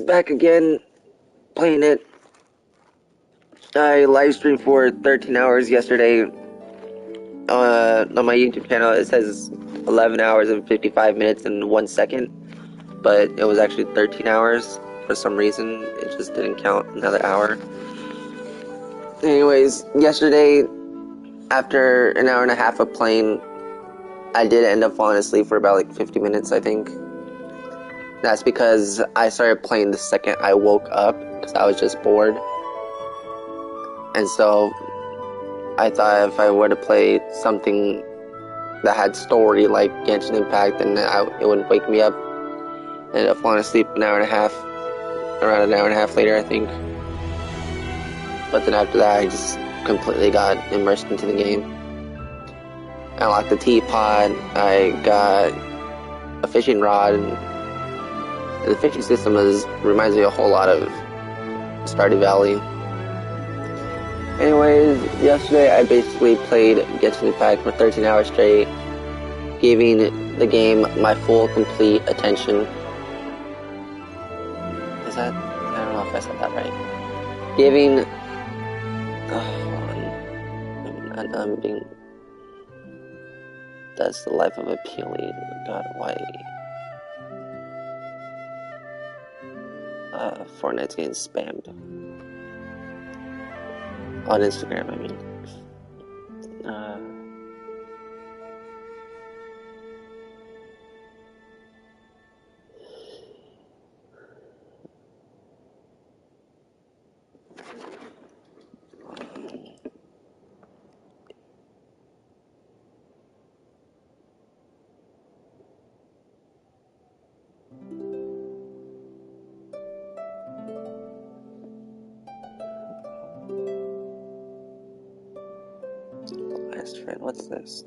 back again, playing it. I live streamed for 13 hours yesterday. On my YouTube channel, it says 11 hours and 55 minutes and 1 second, but it was actually 13 hours. For some reason, it just didn't count another hour. Anyways, yesterday, after an hour and a half of playing, I did end up falling asleep for about like 50 minutes, I think. That's because I started playing the second I woke up, because I was just bored. And so, I thought if I were to play something that had story, like Genshin Impact, then it wouldn't wake me up. I ended up falling asleep around an hour and a half later, I think. But then after that, I just completely got immersed into the game. I unlocked the teapot, I got a fishing rod, and the fishing system reminds me a whole lot of Stardew Valley. Anyways, yesterday I basically played Genshin Impact for 13 hours straight, giving the game my full, complete attention. Is that? I don't know if I said that right. Giving... hold on. I'm being... That's the life of a Peely. God, why... Fortnite's getting spammed. On Instagram, I mean. Last friend, what's this?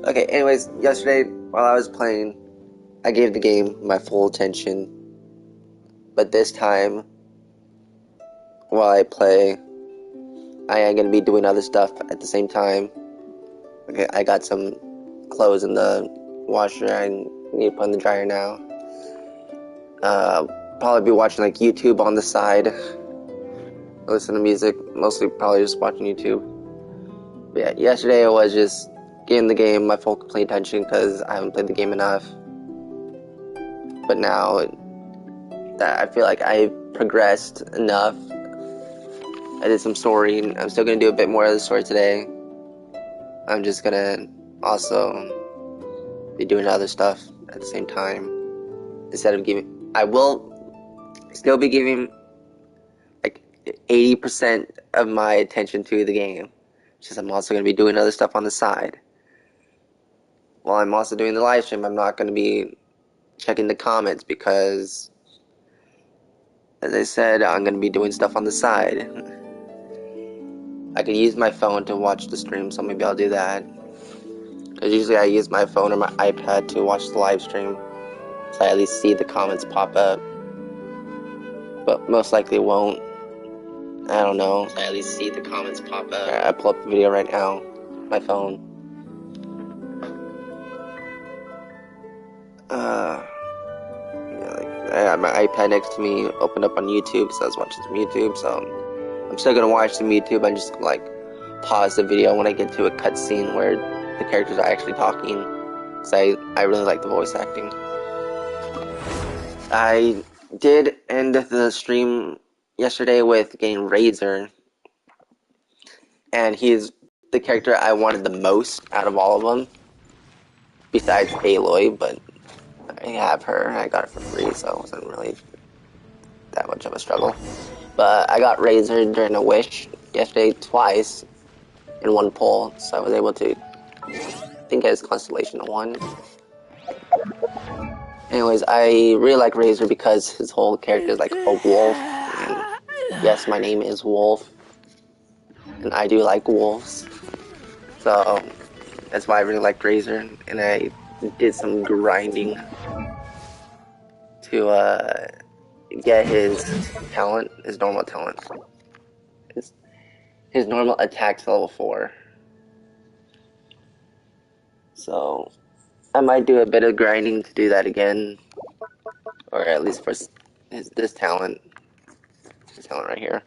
Okay, anyways, yesterday, while I was playing, I gave the game my full attention. But this time, while I play, I am going to be doing other stuff at the same time. Okay, I got some clothes in the washer. I need to put in the dryer now. Probably be watching like YouTube on the side. Listen to music. Mostly probably just watching YouTube. But yeah, yesterday I was just giving the game my full complete attention because I haven't played the game enough. But now that I feel like I progressed enough, I did some story. I'm still going to do a bit more of the story today. I'm just going to also be doing other stuff at the same time. Instead of I will still be giving like 80% of my attention to the game. Just I'm also going to be doing other stuff on the side. While I'm also doing the live stream, I'm not going to be checking the comments because, as I said, I'm going to be doing stuff on the side. I could use my phone to watch the stream, so maybe I'll do that. Because usually I use my phone or my iPad to watch the live stream, so I at least see the comments pop up. But most likely won't. I don't know. So I at least see the comments pop up. I pull up the video right now. My phone. I had my iPad next to me, opened up on YouTube, so I was watching some YouTube, so I'm still gonna watch some YouTube. I'm just like pause the video when I get to a cutscene where the characters are actually talking, because I really like the voice acting. I did end the stream yesterday with getting Razor, and he's the character I wanted the most out of all of them, besides Aloy, but I have her, I got it for free, so it wasn't really that much of a struggle. But I got Razor during a wish yesterday twice in one pull, so I was able to, I think, get his Constellation 1. Anyways, I really like Razor because his whole character is like a wolf, and yes, my name is Wolf. and I do like wolves, so that's why I really like Razor, and I did some grinding to get his talent, his normal talent, his normal attack to level 4. So I might do a bit of grinding to do that again, or at least for this talent right here.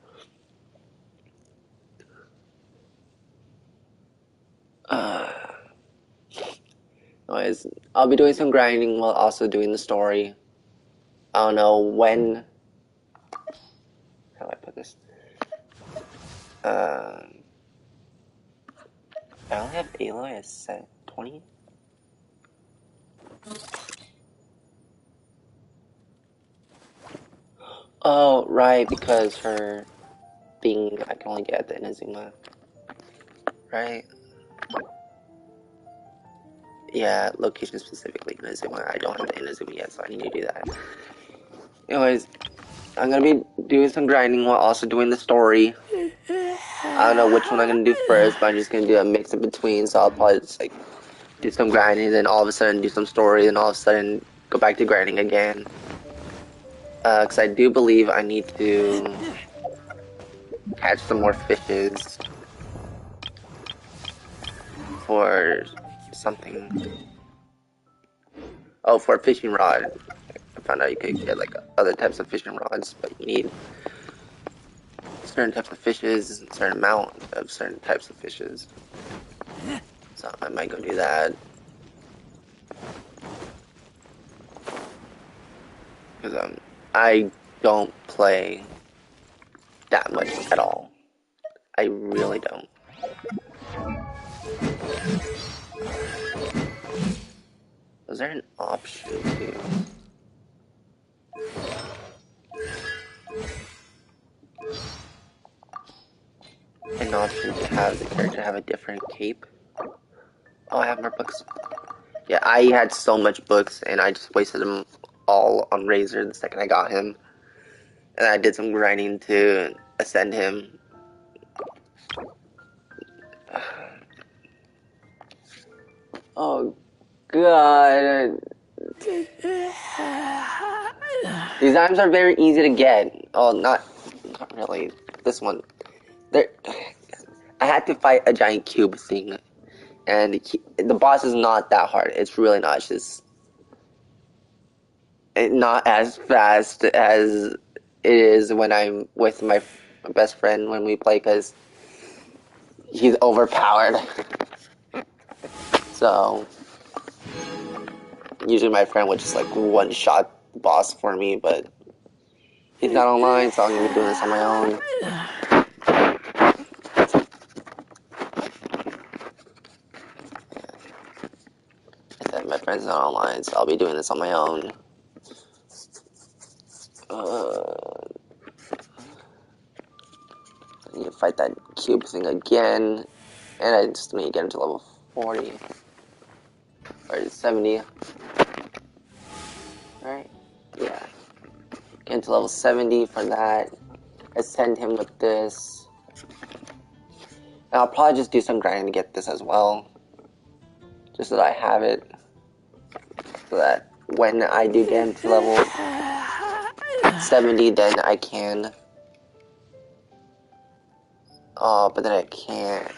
Anyways, I'll be doing some grinding while also doing the story. I don't know when. How do I put this? I only have Aloy as set 20. Oh, right, because her being I can only get the Inazuma. Right? Yeah, location specifically Inazuma. I don't have the Inazuma yet, so I need to do that. Anyways, I'm gonna be doing some grinding while also doing the story. I don't know which one I'm gonna do first, but I'm just gonna do a mix in between, so I'll probably just like do some grinding, then all of a sudden do some story, then all of a sudden go back to grinding again. Because I do believe I need to catch some more fishes for something. Oh, for a fishing rod. I found out you could get like other types of fishing rods, but you need certain types of fishes, a certain amount of certain types of fishes. So I might go do that. Because I don't play that much at all. I really don't. Was there an option to... an option to have the character have a different cape? Oh, I have more books. Yeah, I had so much books, and I just wasted them all on Razor the second I got him. And I did some grinding to ascend him. Oh, God. These items are very easy to get. Oh, not really. This one. I had to fight a giant cube thing. And the boss is not that hard. It's really not. It's just not as fast as it is when I'm with my best friend when we play, because he's overpowered. So usually my friend would just like one-shot the boss for me, but he's not online, so I'm gonna be doing this on my own. I said my friend's not online, so I'll be doing this on my own. I need to fight that cube thing again, and I just need to get him to level 40 or 70. Right? Yeah. Get him to level 70 for that. Ascend him with this. And I'll probably just do some grinding to get this as well, just so that I have it, so that when I do get him to level 70, then I can. Oh, but then I can't.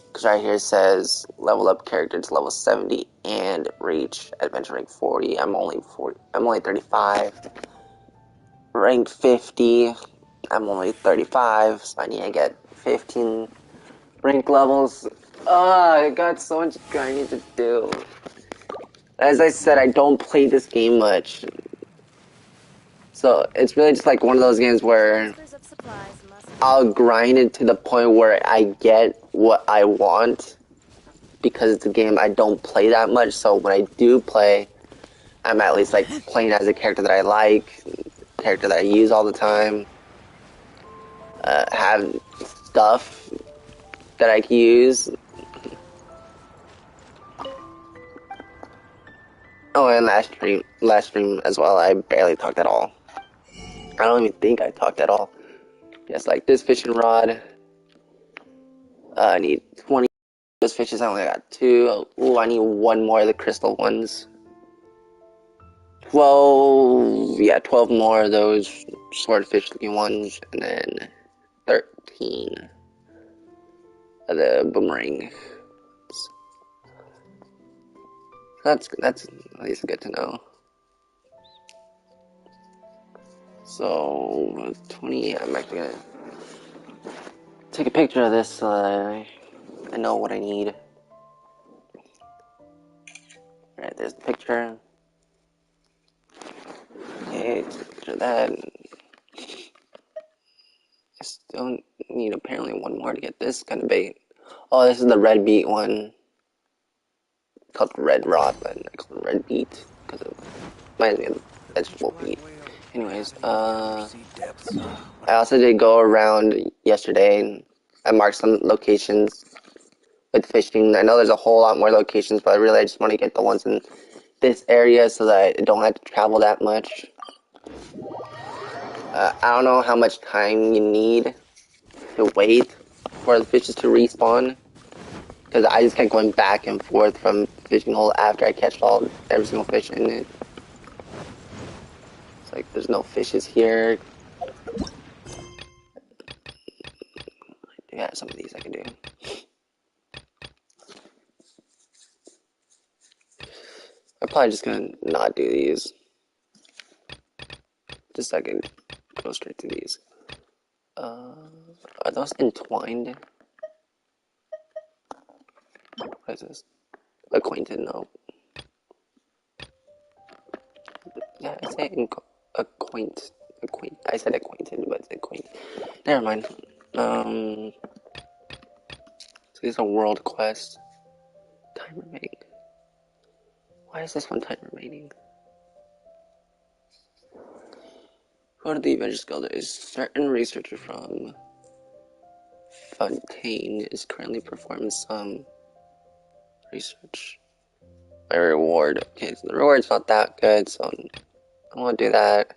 Because right here it says level up character to level 70 and reach adventure rank 40. I'm only 35. Rank 50. I'm only 35, so I need to get 15 rank levels. I got so much grinding to do. As I said, I don't play this game much. So it's really just like one of those games where I'll grind it to the point where I get what I want, because it's a game I don't play that much. So when I do play, I'm at least like playing as a character that I like, character that I use all the time, have stuff that I can use. Oh, and last stream as well, I barely talked at all. I don't even think I talked at all. Yes, like this fishing rod. I need 20 of those fishes. I only got 2. Ooh, I need 1 more of the crystal ones. 12, yeah, 12 more of those swordfish looking ones, and then 13 of the boomerang. That's at least good to know. So 20. I'm actually gonna take a picture of this so that I know what I need. Alright, there's the picture. Okay, take a picture of that. I still need apparently 1 more to get this kind of bait. Oh, this is the red beet one. It's called red rot, but I call it red beet because it reminds me of vegetable beet. Anyways, I also did go around yesterday and I marked some locations with fishing. I know there's a whole lot more locations, but I just want to get the ones in this area so that I don't have to travel that much. I don't know how much time you need to wait for the fishes to respawn, because I just kept going back and forth from fishing hole after I catch every single fish in it. It's like there's no fishes here. Yeah, some of these I can do. I'm probably just gonna not do these. Just so I can go straight to these. Are those entwined? What is this? Acquainted? No. Yeah, I say acquaint. I said acquainted, but it's acquaint. Never mind. So these are world quests. Time remaining. Why is this one time remaining? Go to the Avengers Guild. A certain researcher from Fontaine is currently performing some research. My reward. Okay, so the reward's not that good, so I won't do that.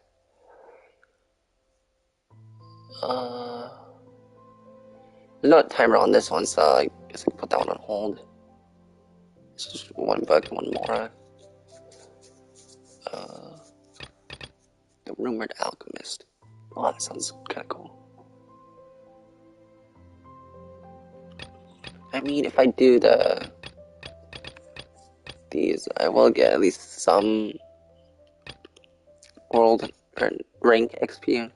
There's no timer on this one, so I guess I can put that one on hold. It's just 1 book and 1 more. The Rumored Alchemist. Oh, that sounds kind of cool. I mean, if I do these, I will get at least some world or rank XP.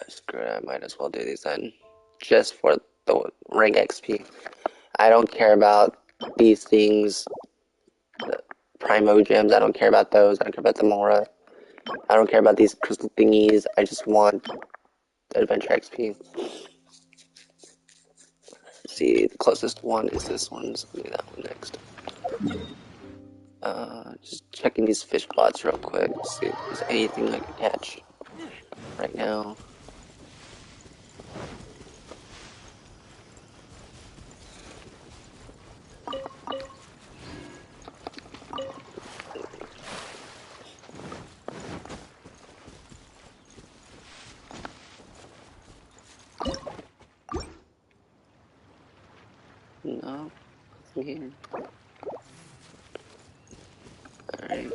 Screw it, I might as well do these then. Just for the rank XP. I don't care about these things. The Primo gems, I don't care about those. I don't care about the Mora. I don't care about these crystal thingies. I just want the adventure XP. Let's see, the closest one is this one, so I'll do that one next. Just checking these fish spots real quick. See if there's anything I can catch right now. No, nothing here. Alright.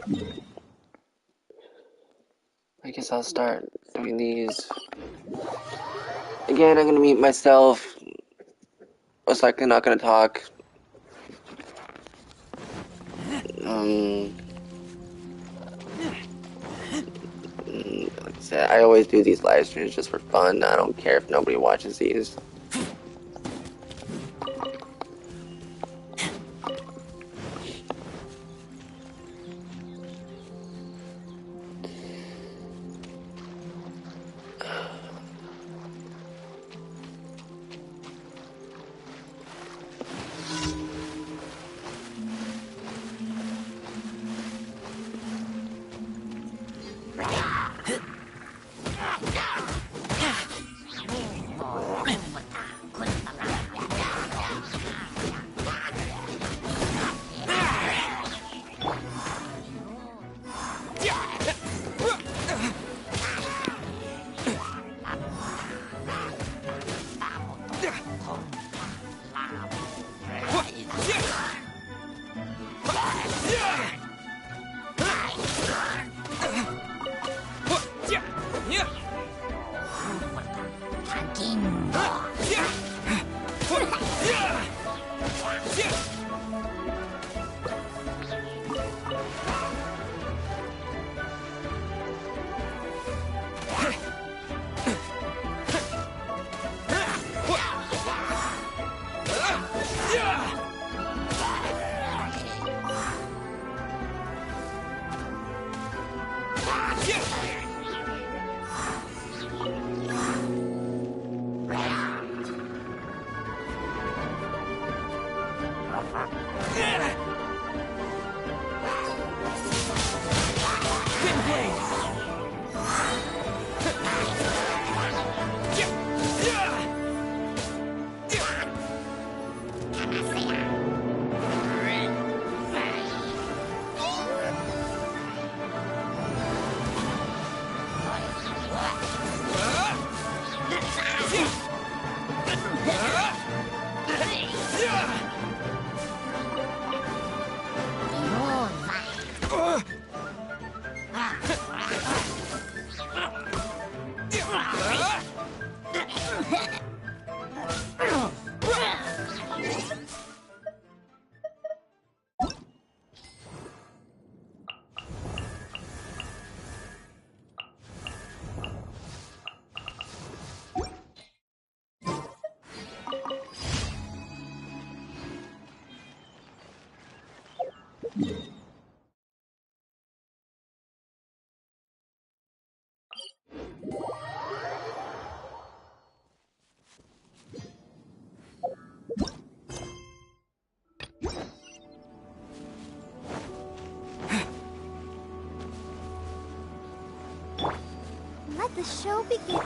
I guess I'll start doing these. Again, I'm gonna mute myself. Most likely not gonna talk. Like I said, I always do these live streams just for fun. I don't care if nobody watches these. Let the show begin.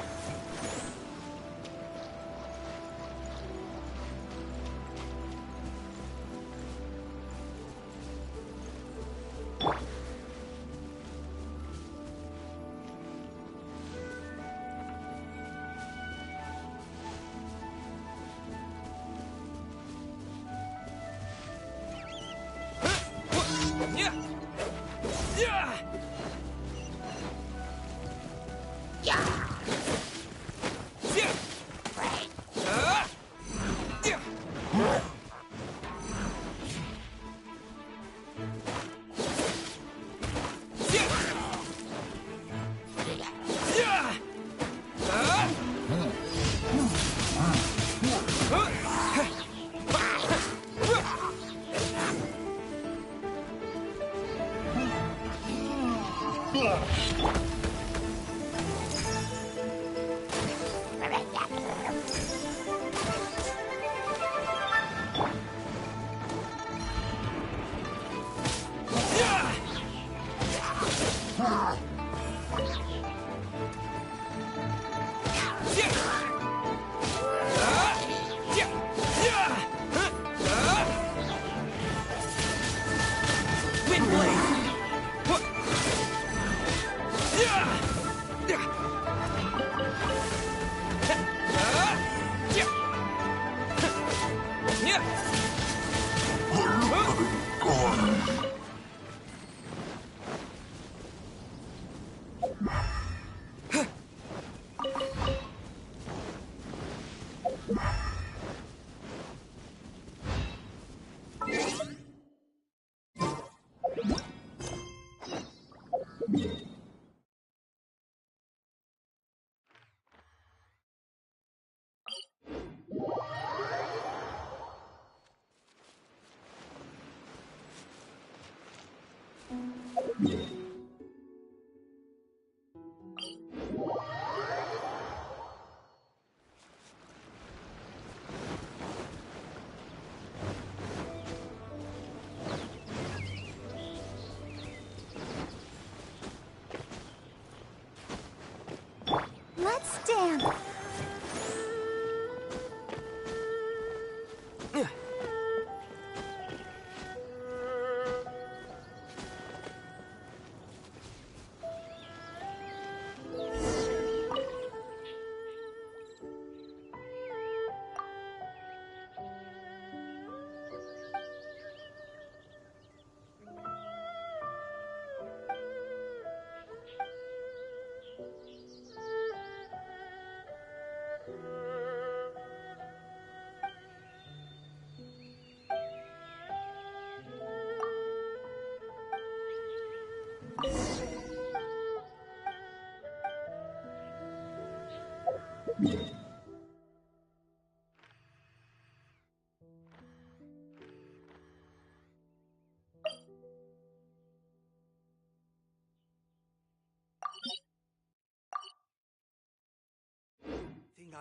Let's dance.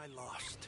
I lost.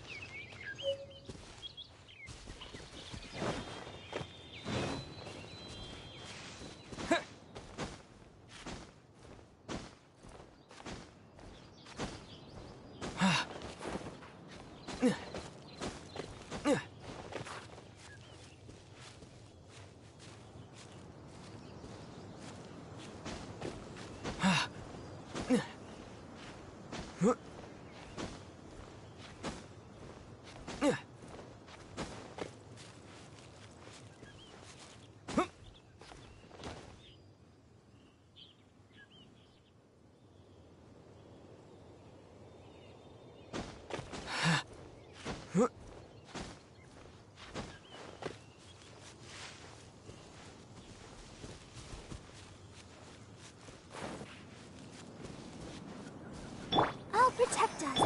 I'll protect us.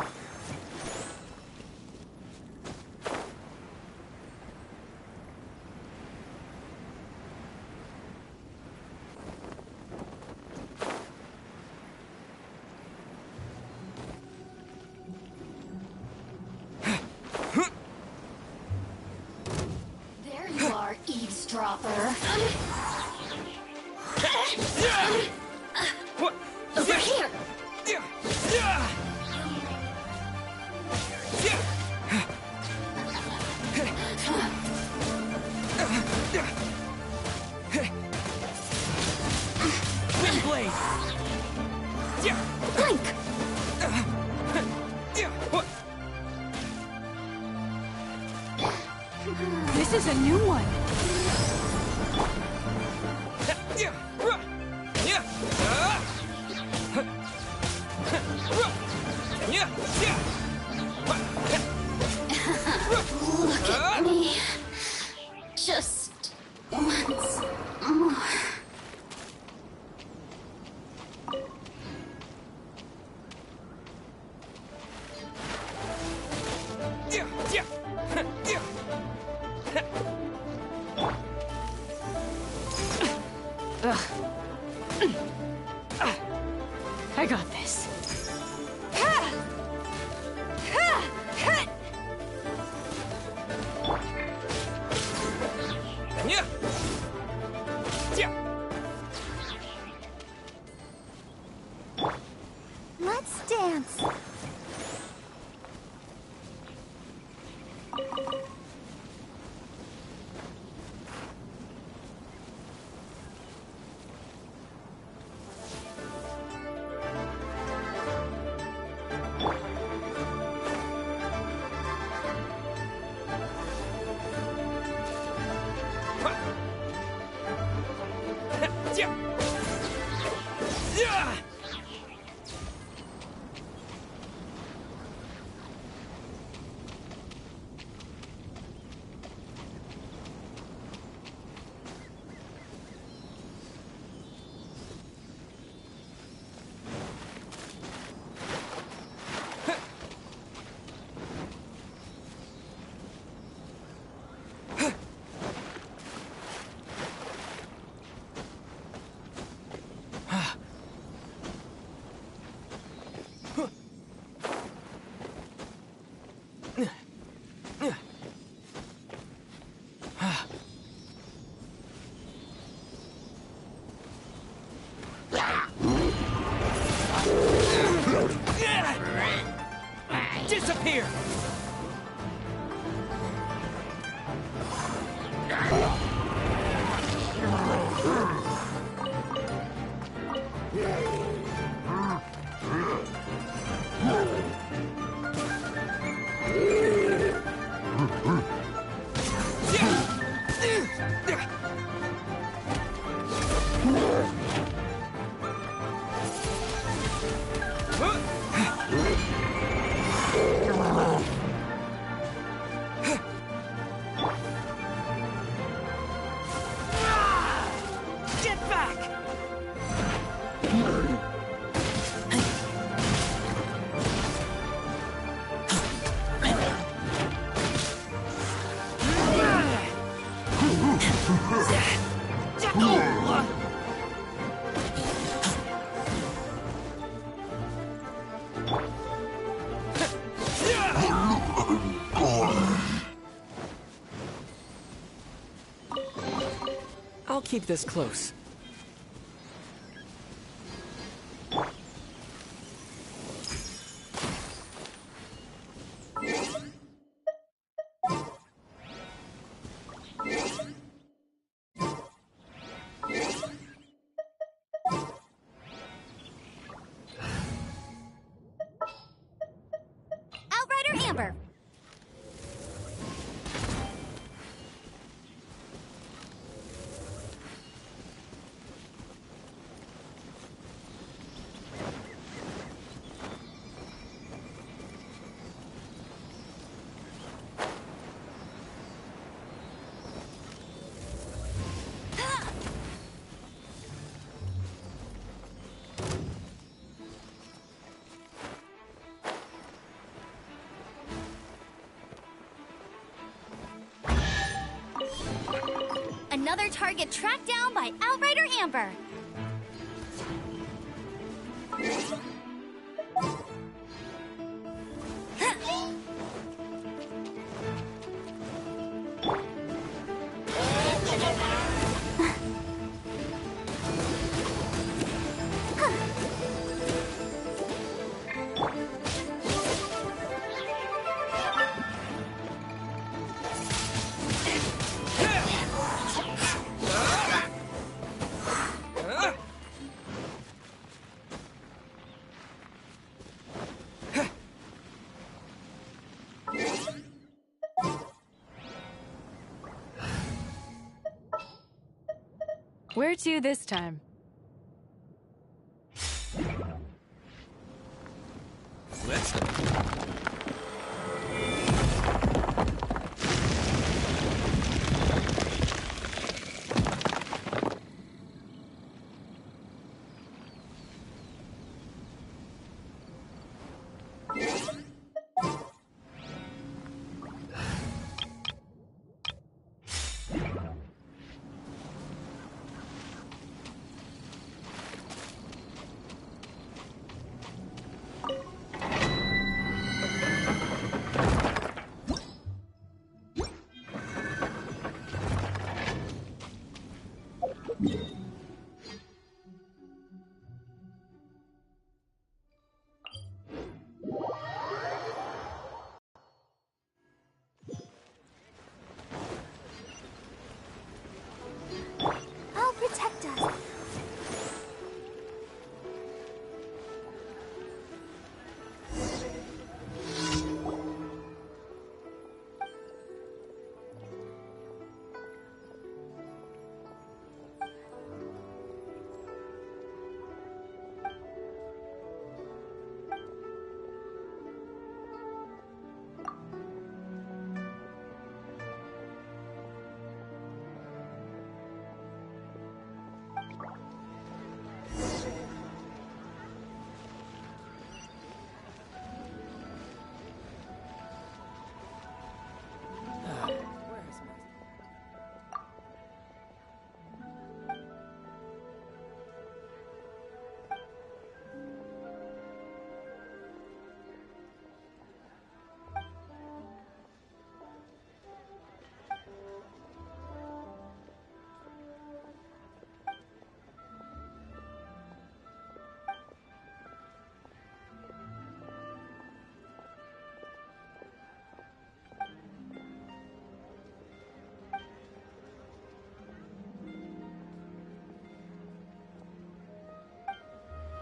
There you are, eavesdropper. Over here. Windblade! Blink. This is a new one. Look at me. Just once more. I got this. Let's dance. Disappear! Get back! I'll keep this close. Outrider Amber. Another target tracked down by Outrider Amber. Where to this time? Let's go. I'll protect us.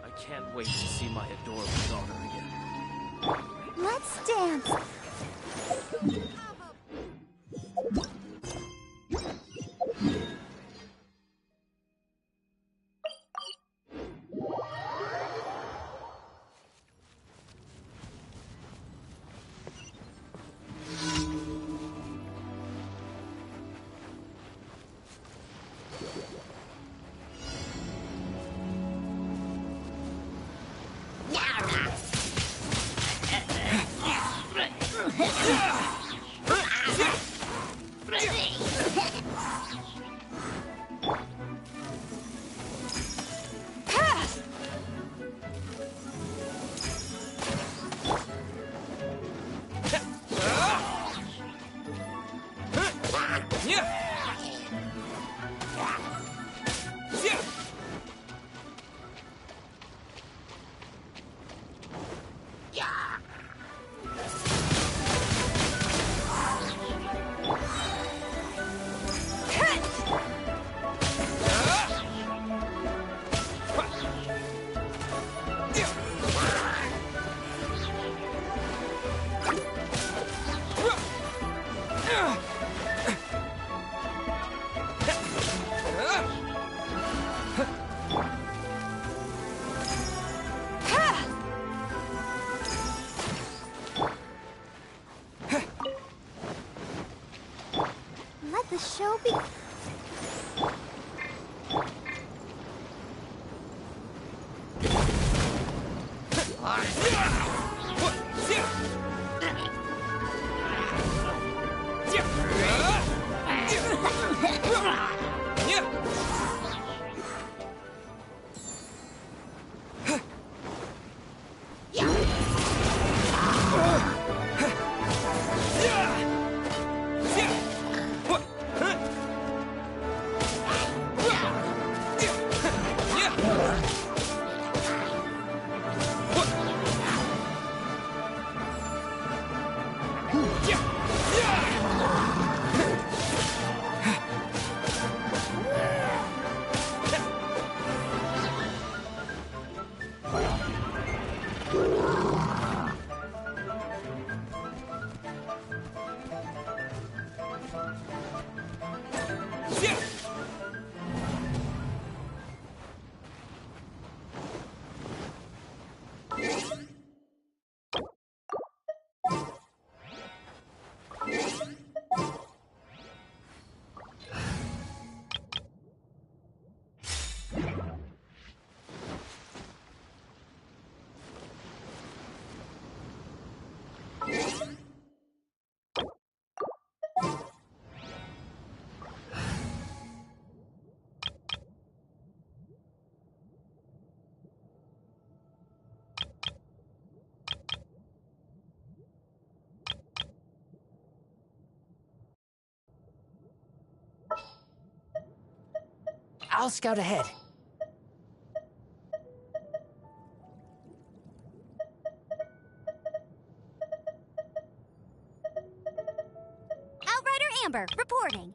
I can't wait to see my adorable daughter again. Let's dance. I'll scout ahead. Outrider Amber, reporting.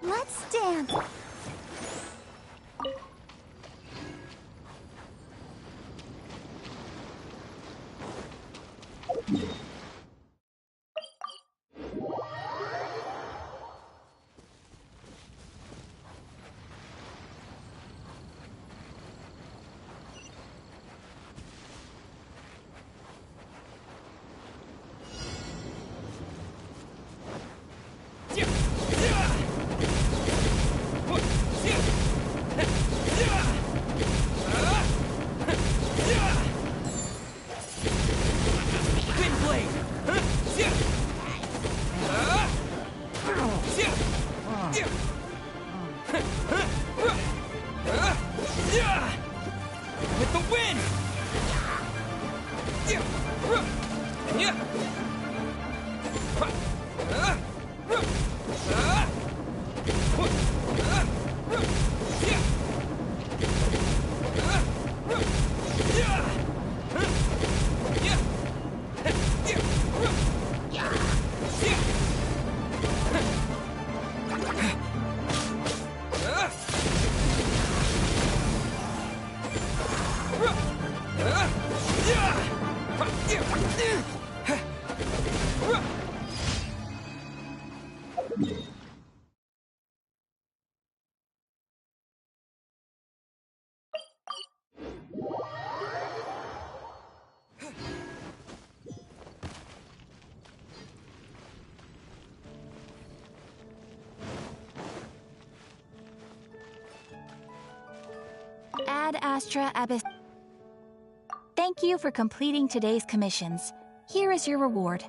Let's dance. With the wind! Ad Astra Abyss. Thank you for completing today's commissions. Here is your reward.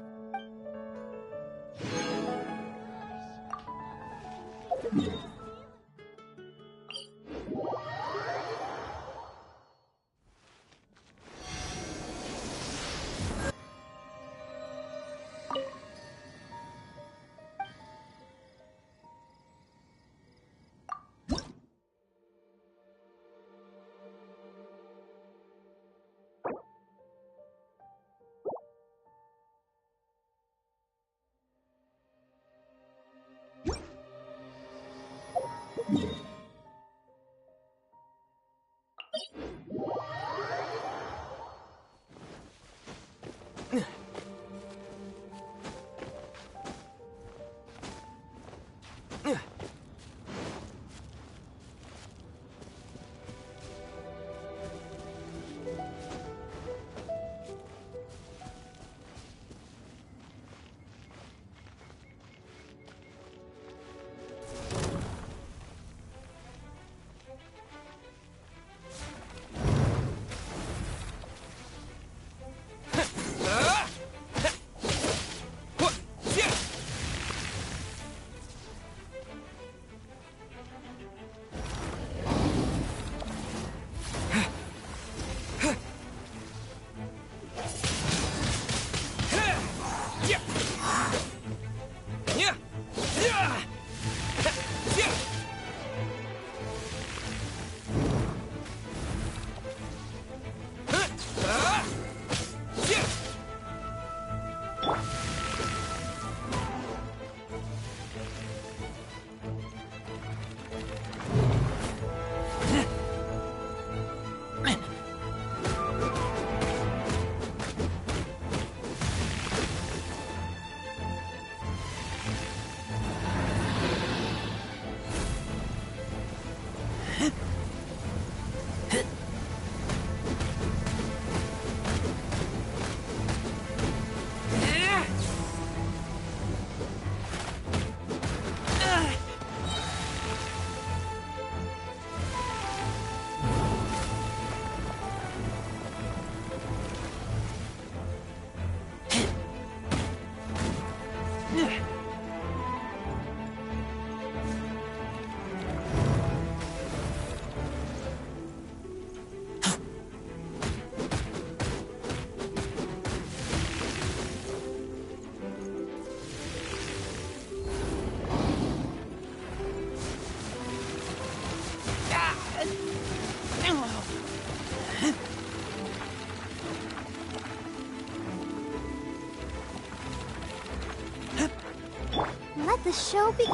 Let the show be.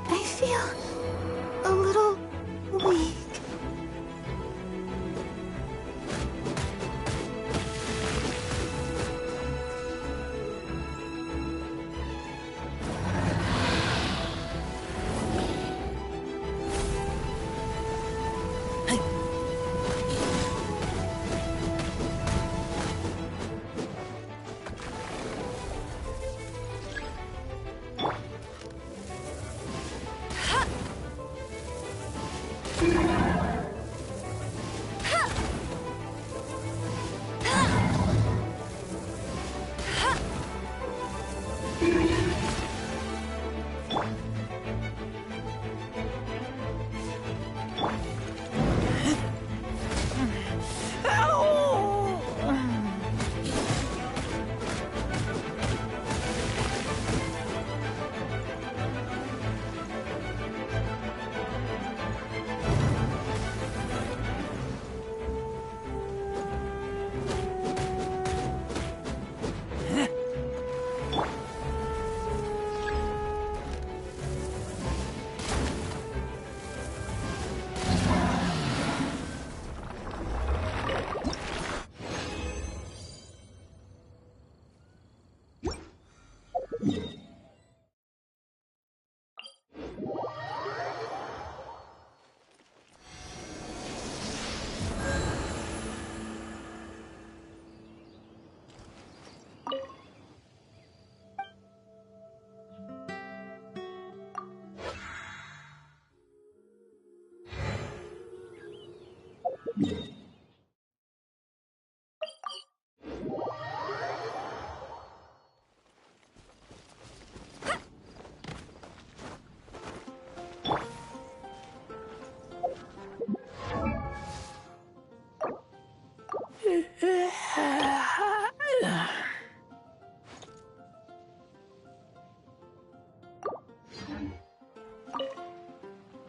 I feel a little weak.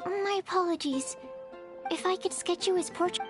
My apologies. If I could sketch you his portrait.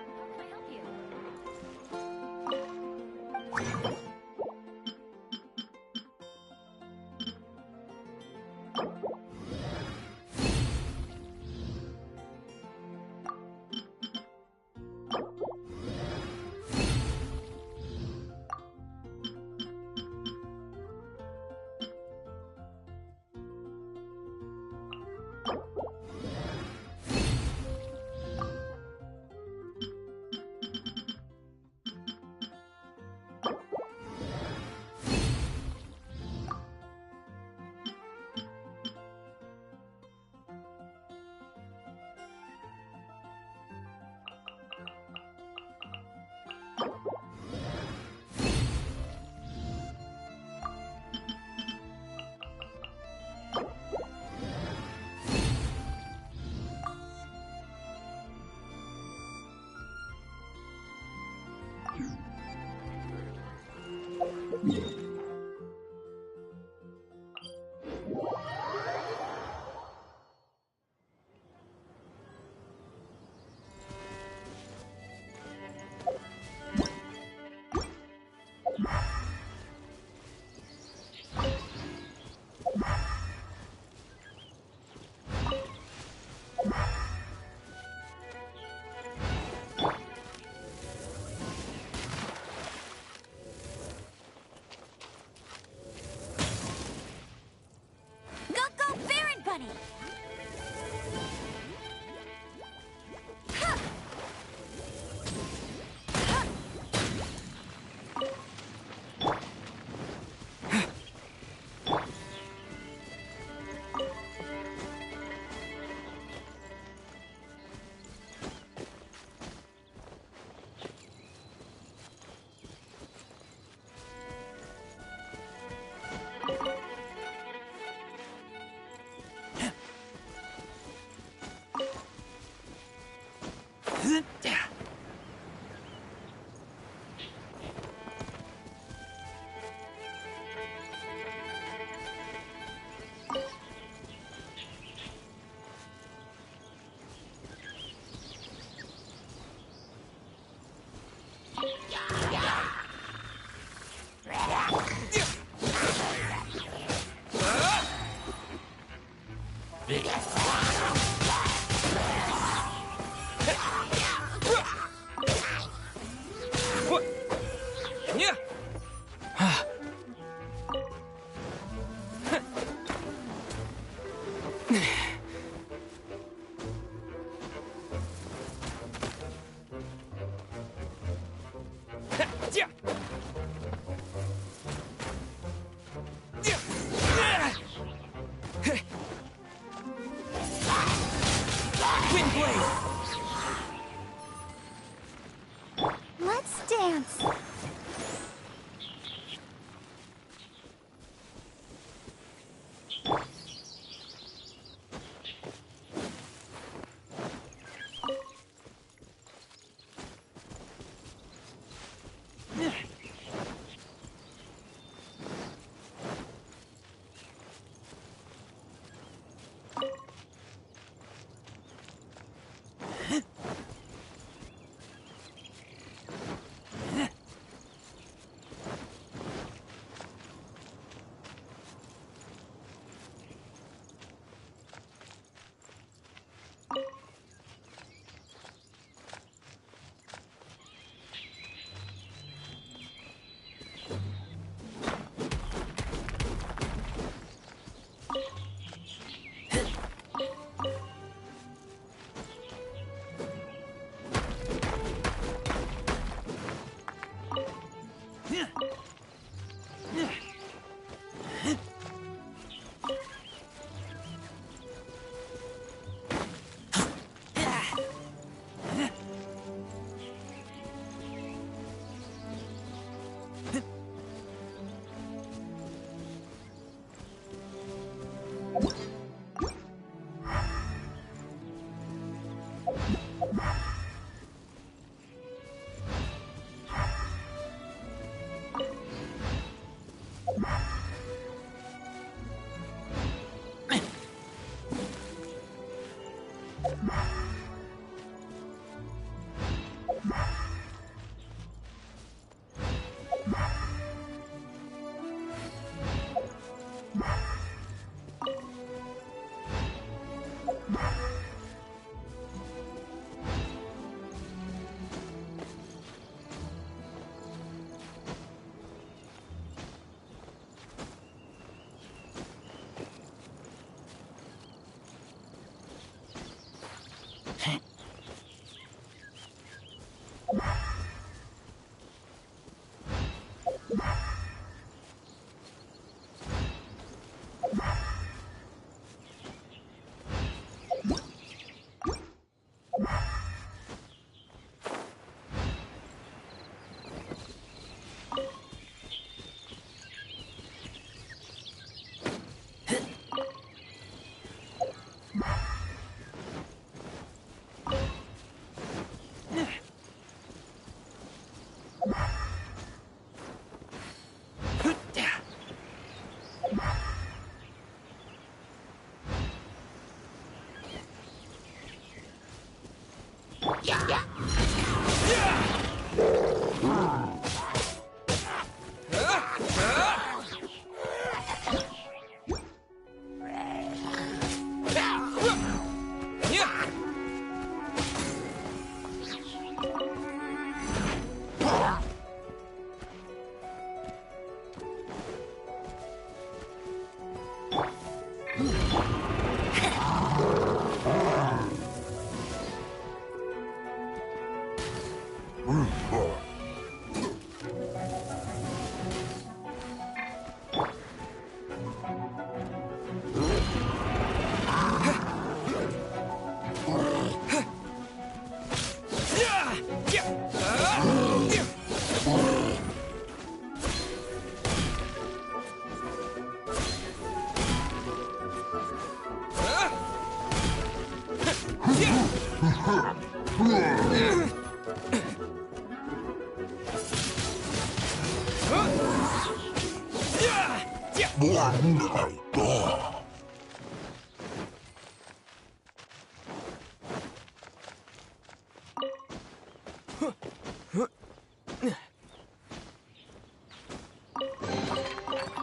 Let's dance.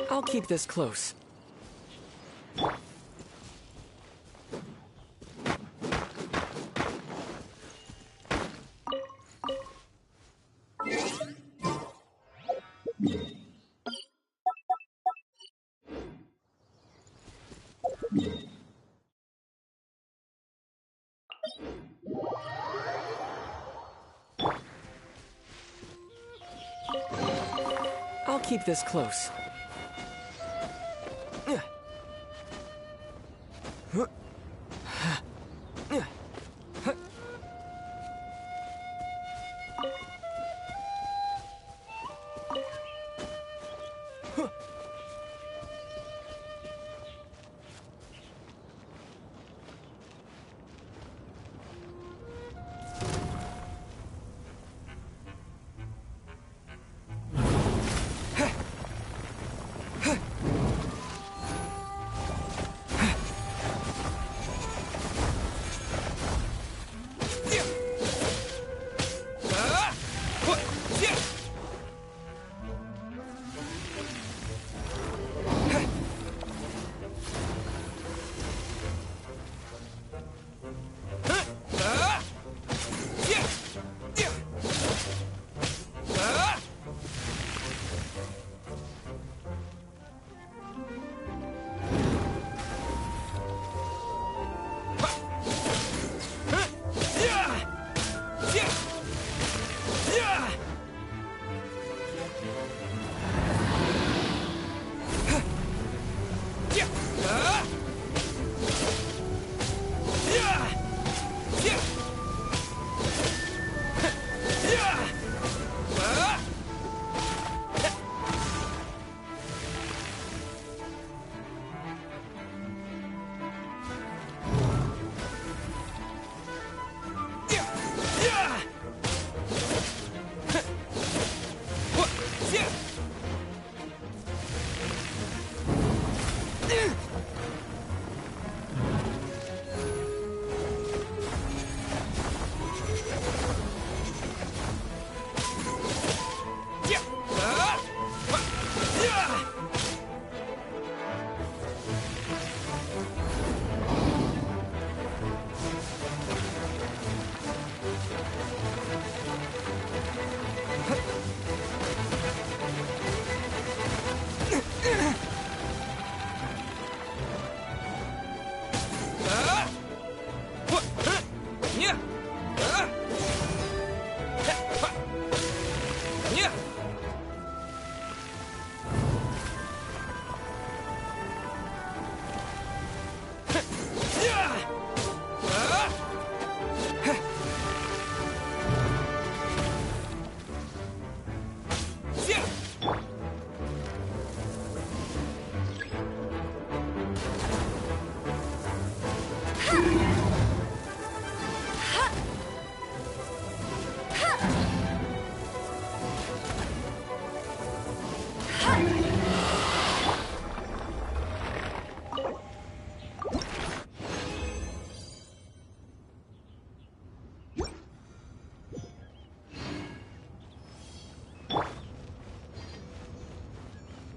I'll keep this close. keep this close.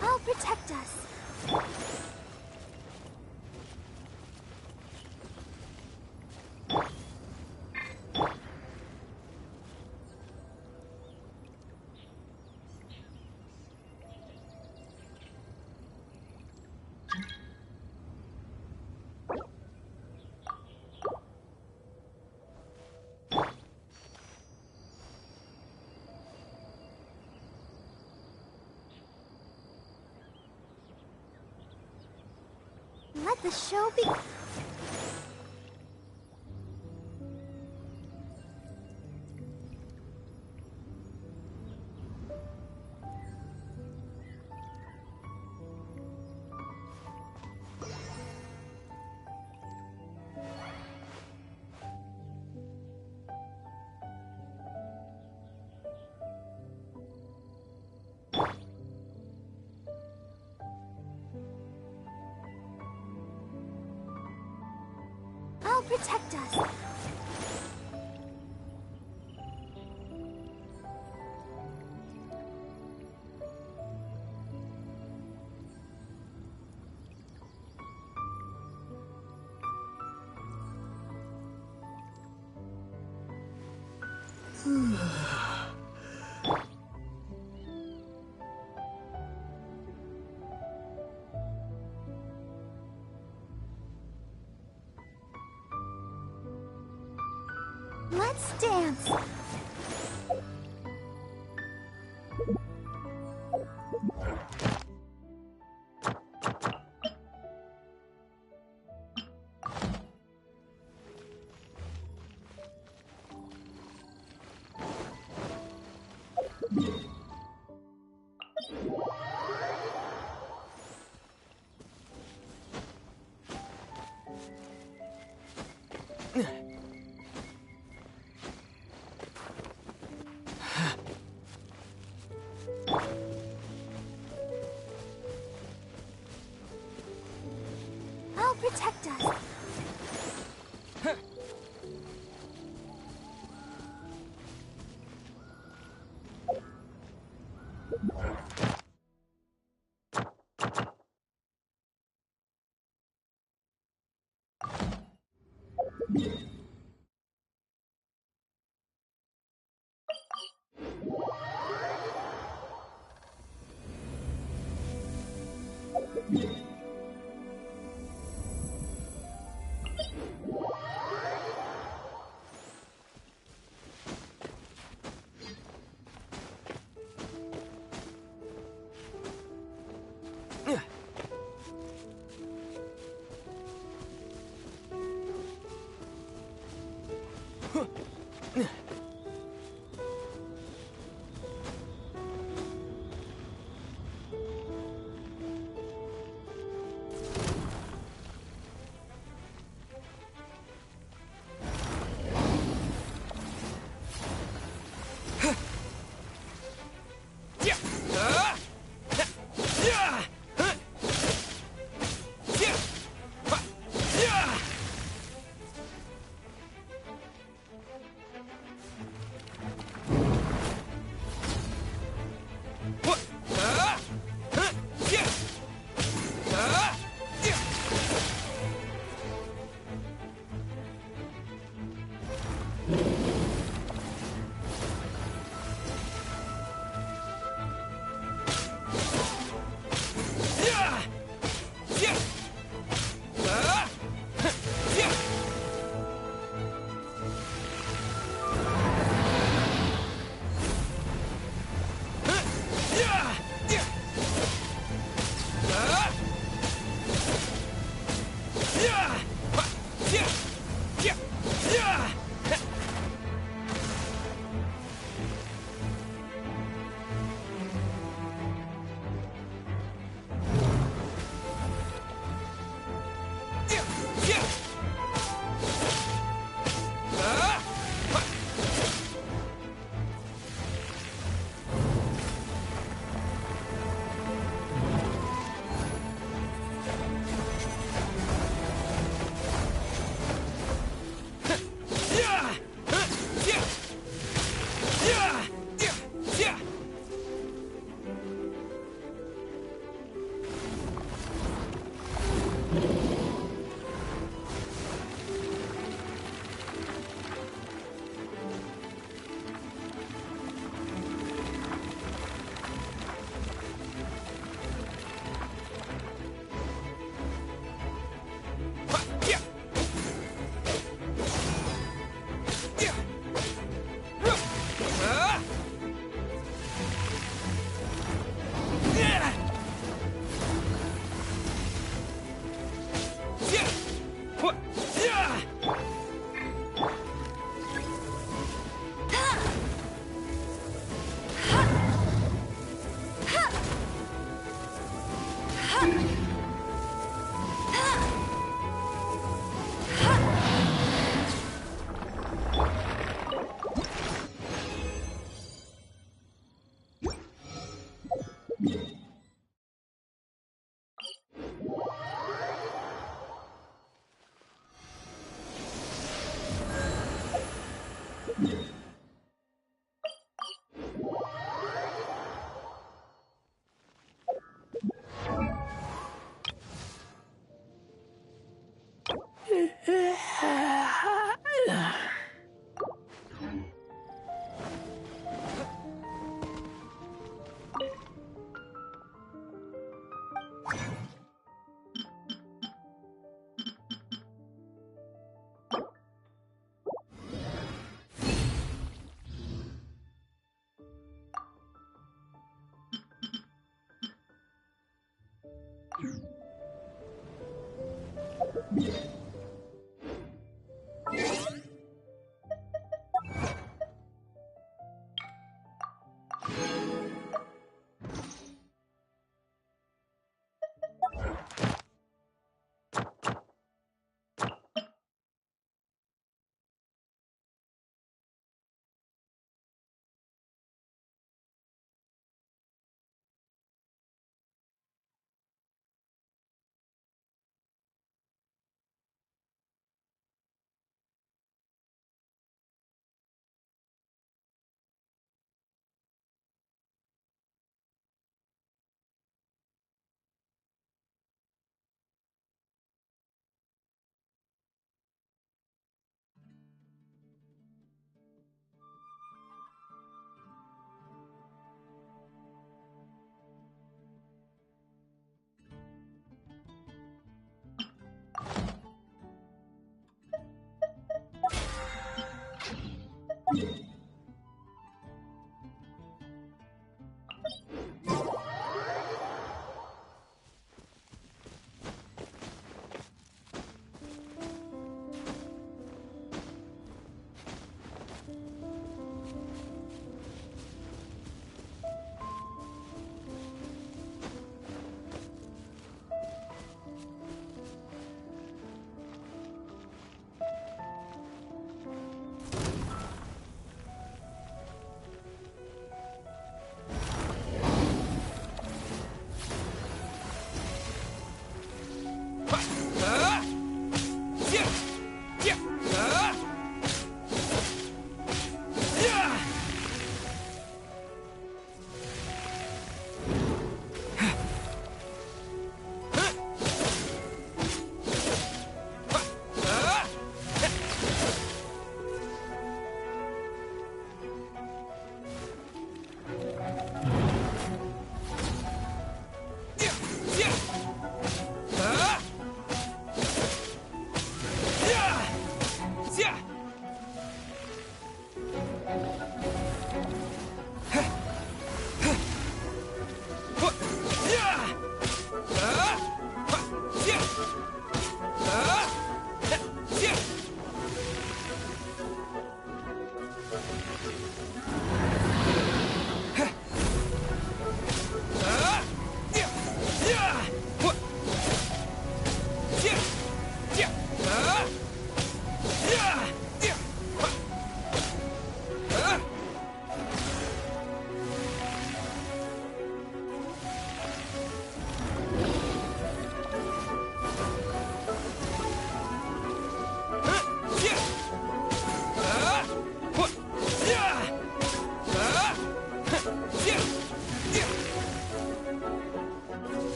I'll protect us. Let the show be. I'll protect us. Let's dance. I'll protect us.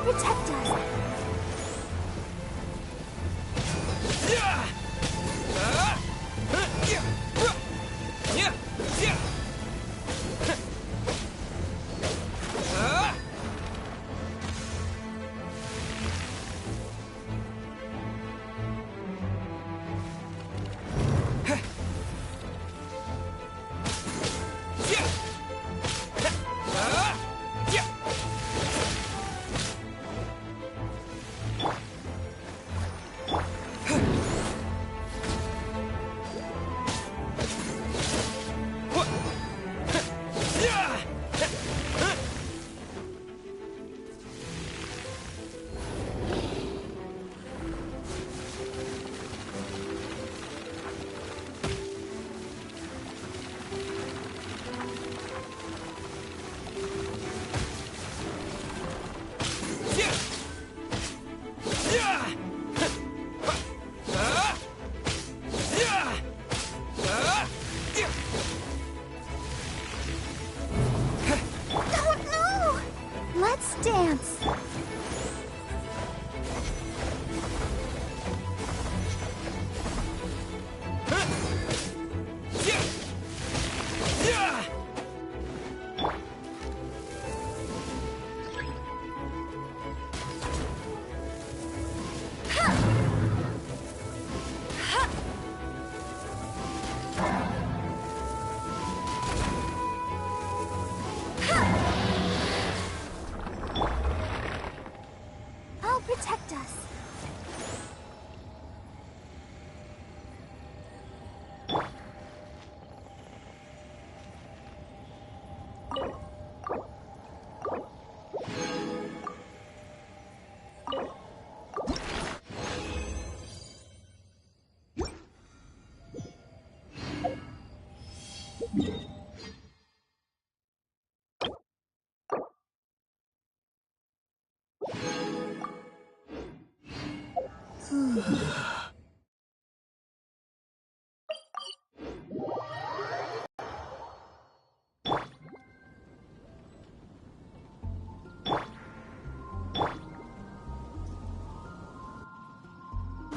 protect us. Let's dance. I'll protect us.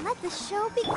Let the show begin.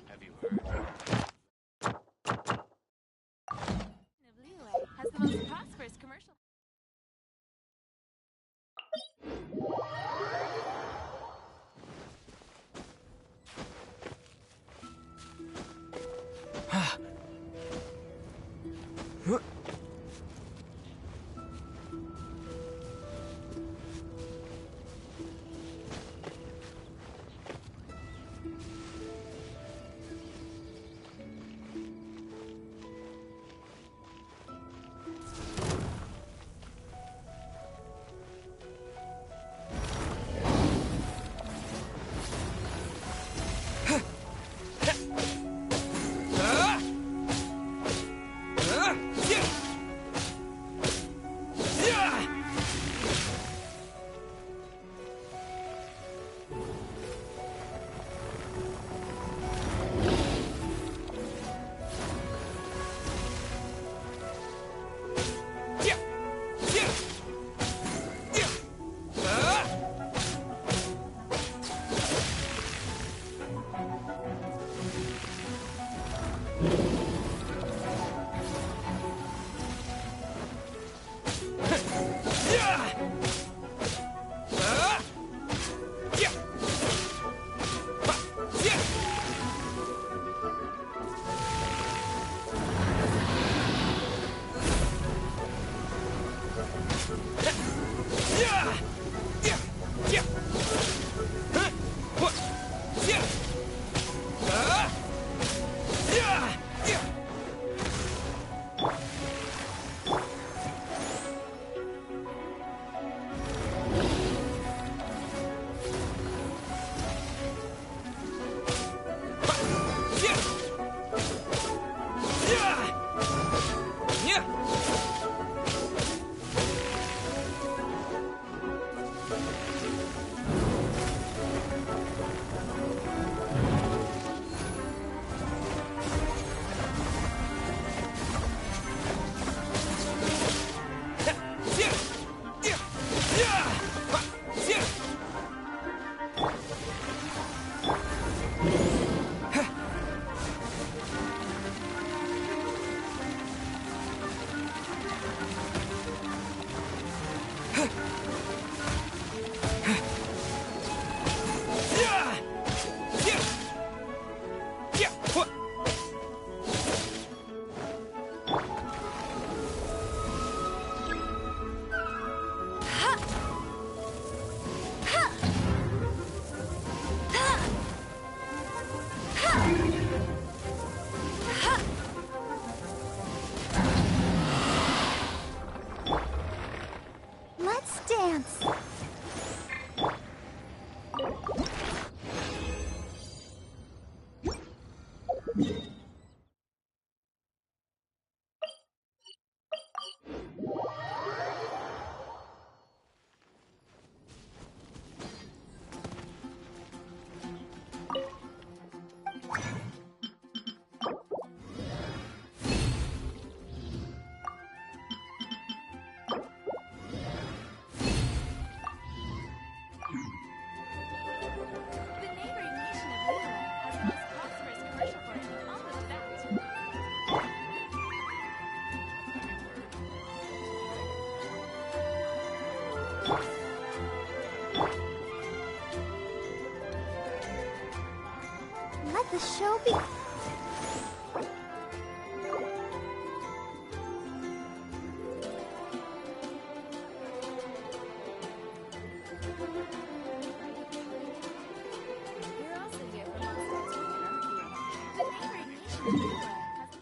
Have you heard? Has the most prosperous commercial. begin. You're also here for Monster Chicken, aren't you? The main radiation anyway has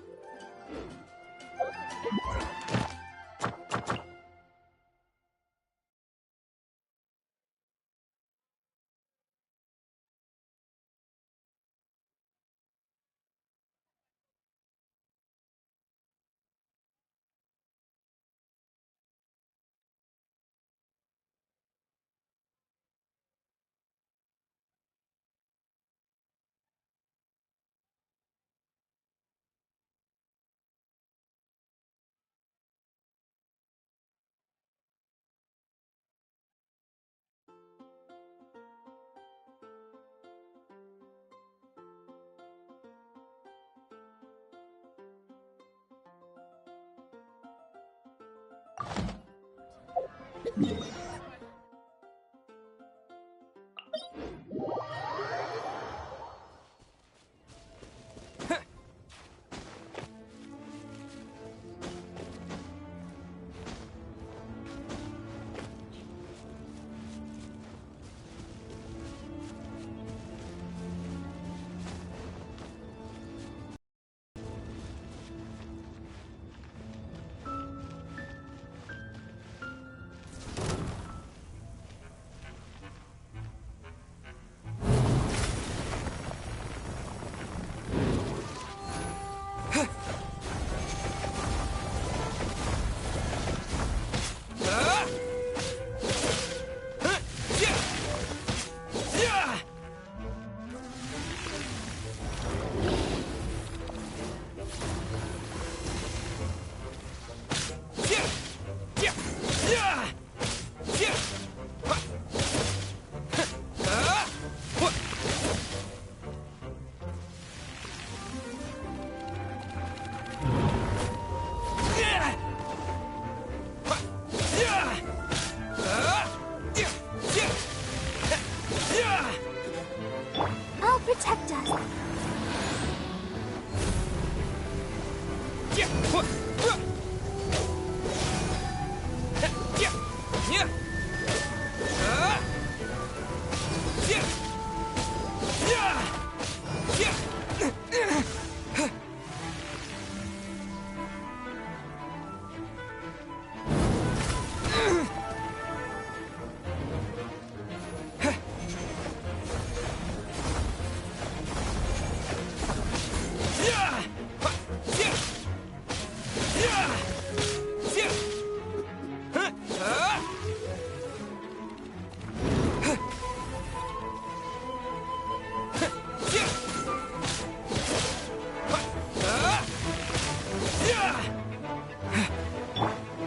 I'll protect us.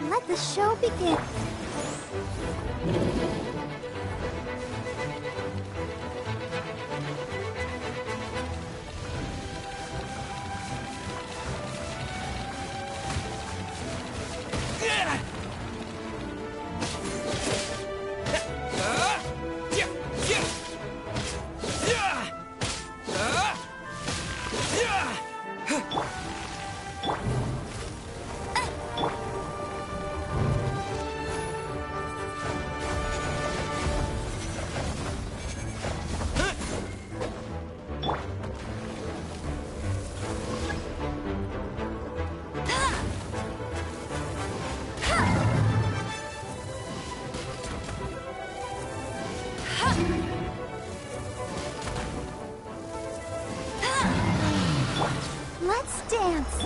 Let the show begin. Let's dance.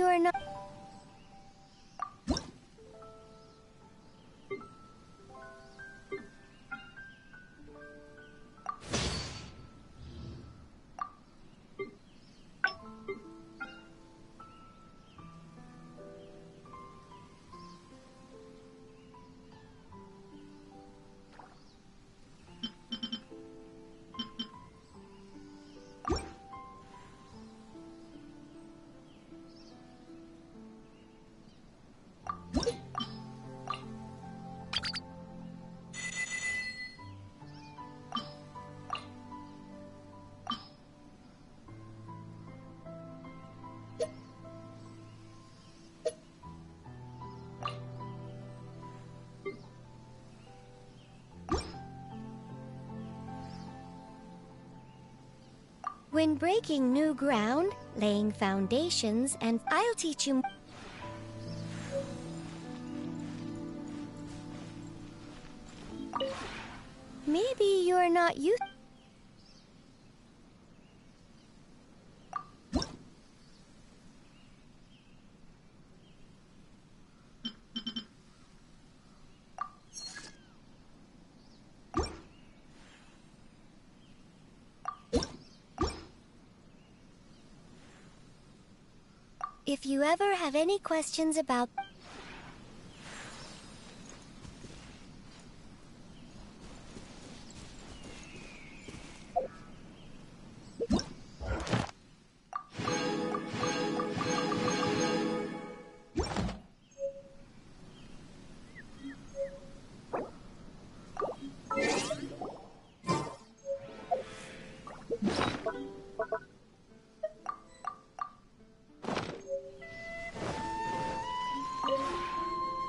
you're not. When breaking new ground, laying foundations, and I'll teach you. Maybe you're not used. If you ever have any questions about...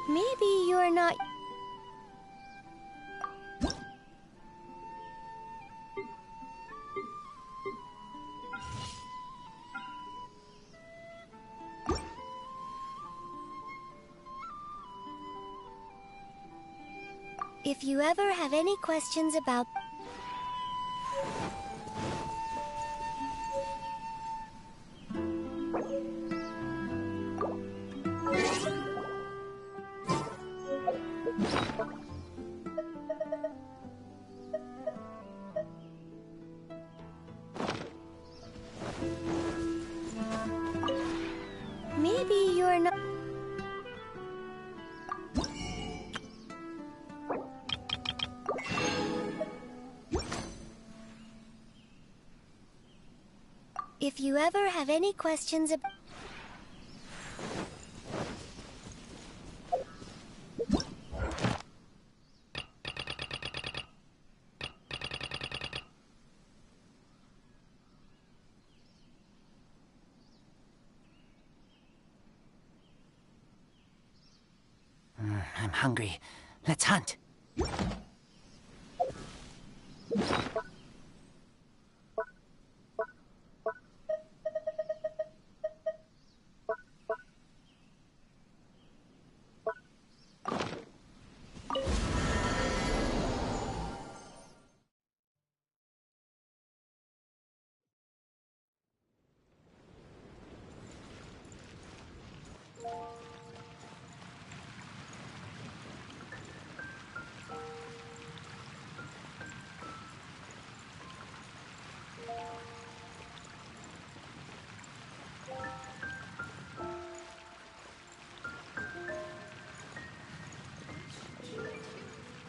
Maybe you're not... If you ever have any questions about... Maybe you're not... If you ever have any questions about... I'm hungry. Let's hunt.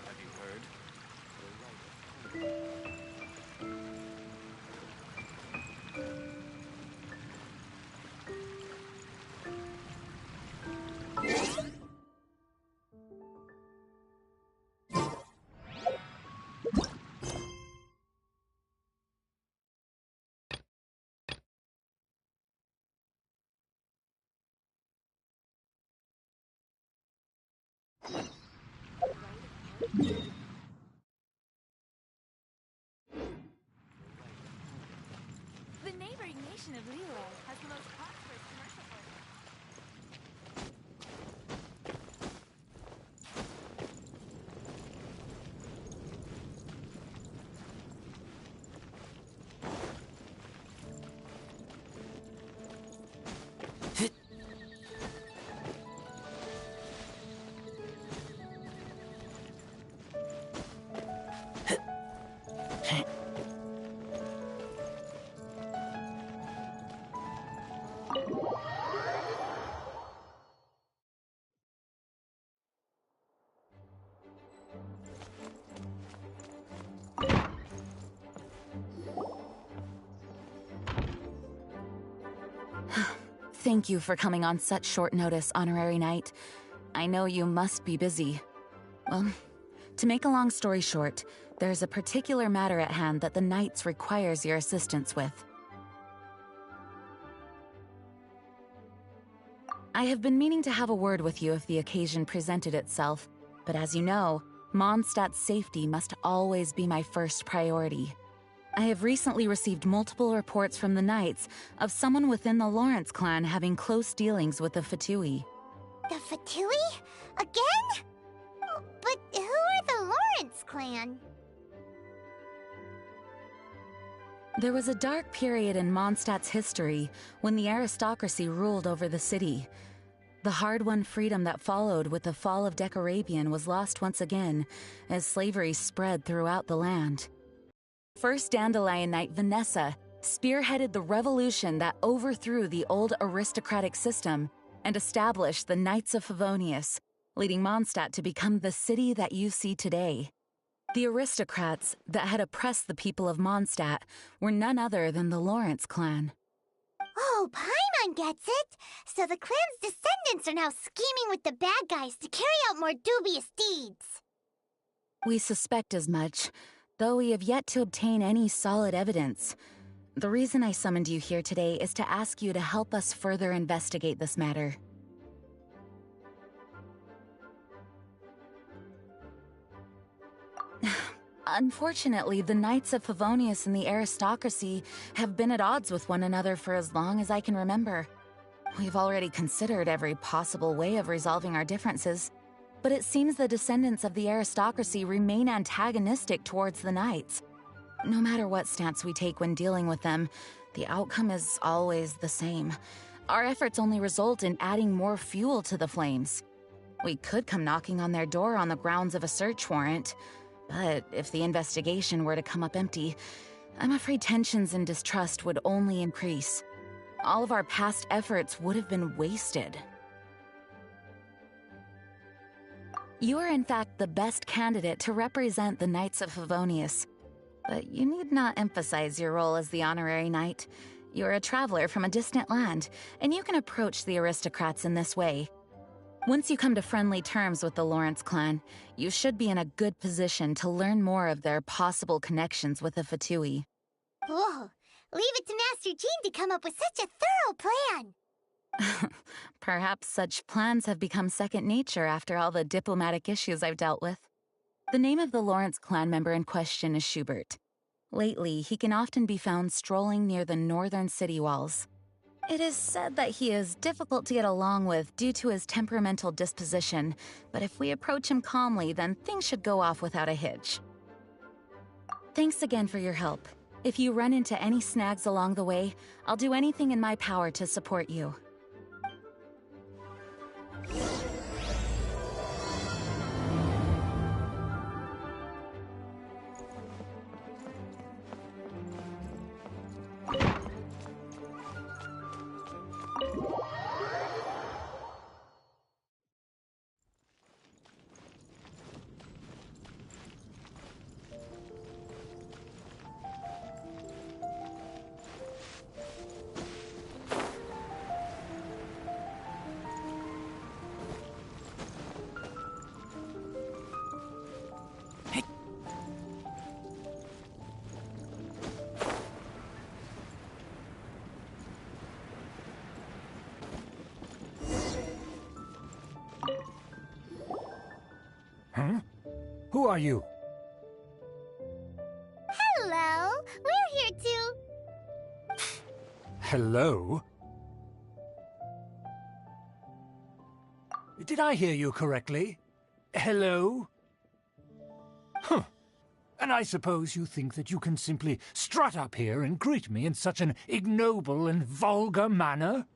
Have you heard? The neighboring nation of Lilo has the most prosperous commercial program. Thank you for coming on such short notice, Honorary Knight. I know you must be busy. Well, to make a long story short, there's a particular matter at hand that the Knights requires your assistance with. I have been meaning to have a word with you if the occasion presented itself, but as you know, Mondstadt's safety must always be my first priority. I have recently received multiple reports from the Knights of someone within the Lawrence clan having close dealings with the Fatui. The Fatui? Again? But who are the Lawrence clan? There was a dark period in Mondstadt's history when the aristocracy ruled over the city. The hard-won freedom that followed with the fall of Decorabian was lost once again, as slavery spread throughout the land. First Dandelion Knight Vanessa spearheaded the revolution that overthrew the old aristocratic system and established the Knights of Favonius, leading Mondstadt to become the city that you see today. The aristocrats that had oppressed the people of Mondstadt were none other than the Lawrence clan. Oh, Paimon gets it! So the clan's descendants are now scheming with the bad guys to carry out more dubious deeds. We suspect as much, though we have yet to obtain any solid evidence. The reason I summoned you here today is to ask you to help us further investigate this matter. Unfortunately, the Knights of Favonius and the aristocracy have been at odds with one another for as long as I can remember. We've already considered every possible way of resolving our differences, but it seems the descendants of the aristocracy remain antagonistic towards the Knights. No matter what stance we take when dealing with them, the outcome is always the same. Our efforts only result in adding more fuel to the flames. We could come knocking on their door on the grounds of a search warrant, but if the investigation were to come up empty, I'm afraid tensions and distrust would only increase. All of our past efforts would have been wasted. You are in fact the best candidate to represent the Knights of Favonius, but you need not emphasize your role as the honorary knight. You're a traveler from a distant land, and you can approach the aristocrats in this way. Once you come to friendly terms with the Lawrence clan, you should be in a good position to learn more of their possible connections with the Fatui. Whoa, leave it to Master Jean to come up with such a thorough plan! Perhaps such plans have become second nature after all the diplomatic issues I've dealt with. The name of the Lawrence clan member in question is Schubert. Lately, he can often be found strolling near the northern city walls. It is said that he is difficult to get along with due to his temperamental disposition, but if we approach him calmly, then things should go off without a hitch. Thanks again for your help. If you run into any snags along the way, I'll do anything in my power to support you. Who are you? Hello, we're here to... Hello? Did I hear you correctly? Hello? Huh. And I suppose you think that you can simply strut up here and greet me in such an ignoble and vulgar manner?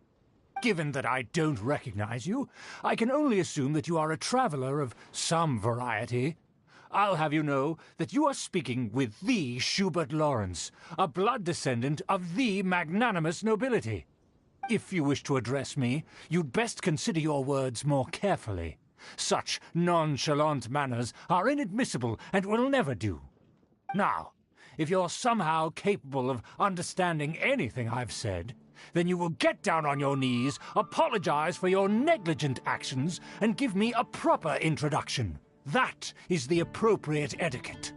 Given that I don't recognize you, I can only assume that you are a traveler of some variety. I'll have you know that you are speaking with the Schubert Lawrence, a blood descendant of the magnanimous nobility. If you wish to address me, you'd best consider your words more carefully. Such nonchalant manners are inadmissible and will never do. Now, if you're somehow capable of understanding anything I've said, then you will get down on your knees, apologize for your negligent actions, and give me a proper introduction. That is the appropriate etiquette.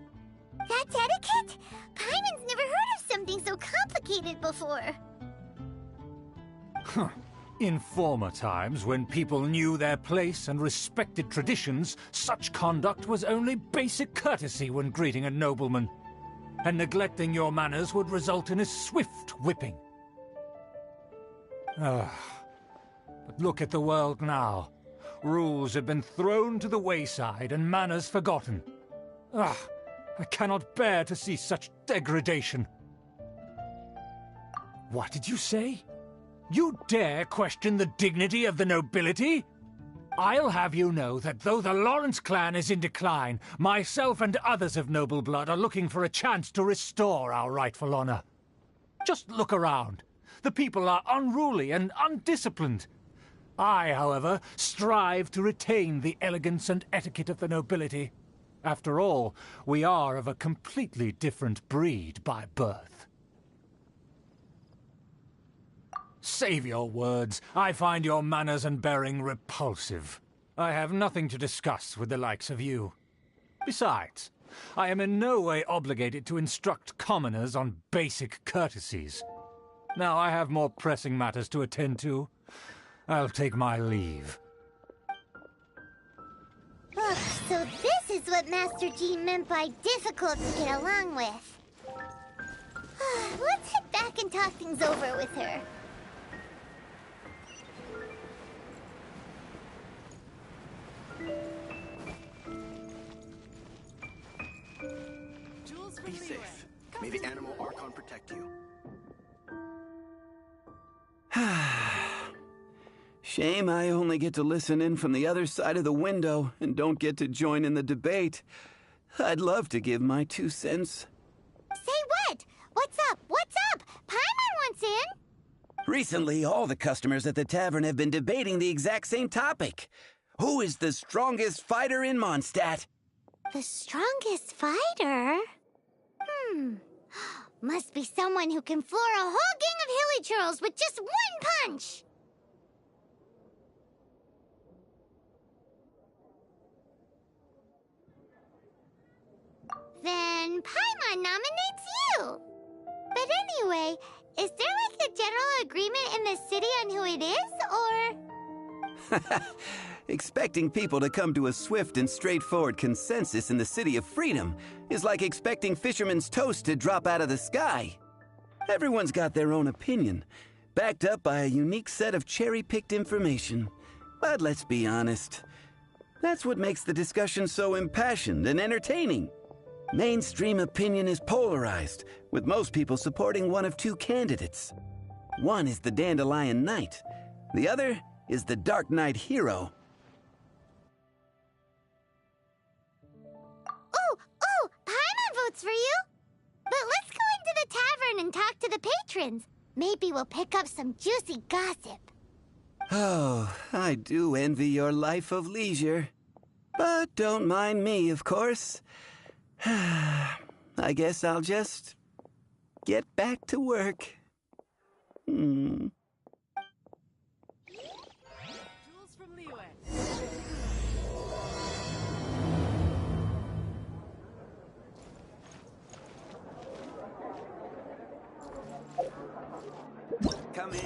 That's etiquette? Paimon's never heard of something so complicated before. Huh. In former times, when people knew their place and respected traditions, such conduct was only basic courtesy when greeting a nobleman. And neglecting your manners would result in a swift whipping. But look at the world now. Rules have been thrown to the wayside and manners forgotten. I cannot bear to see such degradation. What did you say? You dare question the dignity of the nobility? I'll have you know that though the Lawrence clan is in decline, myself and others of noble blood are looking for a chance to restore our rightful honor. Just look around. The people are unruly and undisciplined. I, however, strive to retain the elegance and etiquette of the nobility. After all, we are of a completely different breed by birth. Save your words. I find your manners and bearing repulsive. I have nothing to discuss with the likes of you. Besides, I am in no way obligated to instruct commoners on basic courtesies. Now I have more pressing matters to attend to. I'll take my leave. So this is what Master G meant by difficult to get along with. Let's head back and talk things over with her. Be safe. May the animal Archon protect you. Shame I only get to listen in from the other side of the window and don't get to join in the debate. I'd love to give my 2 cents. Say what? What's up? What's up? Paimon wants in. Recently, all the customers at the tavern have been debating the exact same topic. Who is the strongest fighter in Mondstadt? The strongest fighter? Must be someone who can floor a whole gang of hilly churls with just one punch. Then Paimon nominates you. But anyway, is there like a general agreement in the city on who it is, or...? Expecting people to come to a swift and straightforward consensus in the City of Freedom is like expecting fisherman's toast to drop out of the sky. Everyone's got their own opinion, backed up by a unique set of cherry-picked information. But let's be honest, that's what makes the discussion so impassioned and entertaining. Mainstream opinion is polarized, with most people supporting one of 2 candidates. One is the Dandelion Knight, the other is the Dark Knight Hero. Oh, Paimon votes for you. But let's go into the tavern and talk to the patrons. Maybe we'll pick up some juicy gossip. Oh, I do envy your life of leisure. But don't mind me, of course. I guess I'll just get back to work. Jules from Liyue. Come in.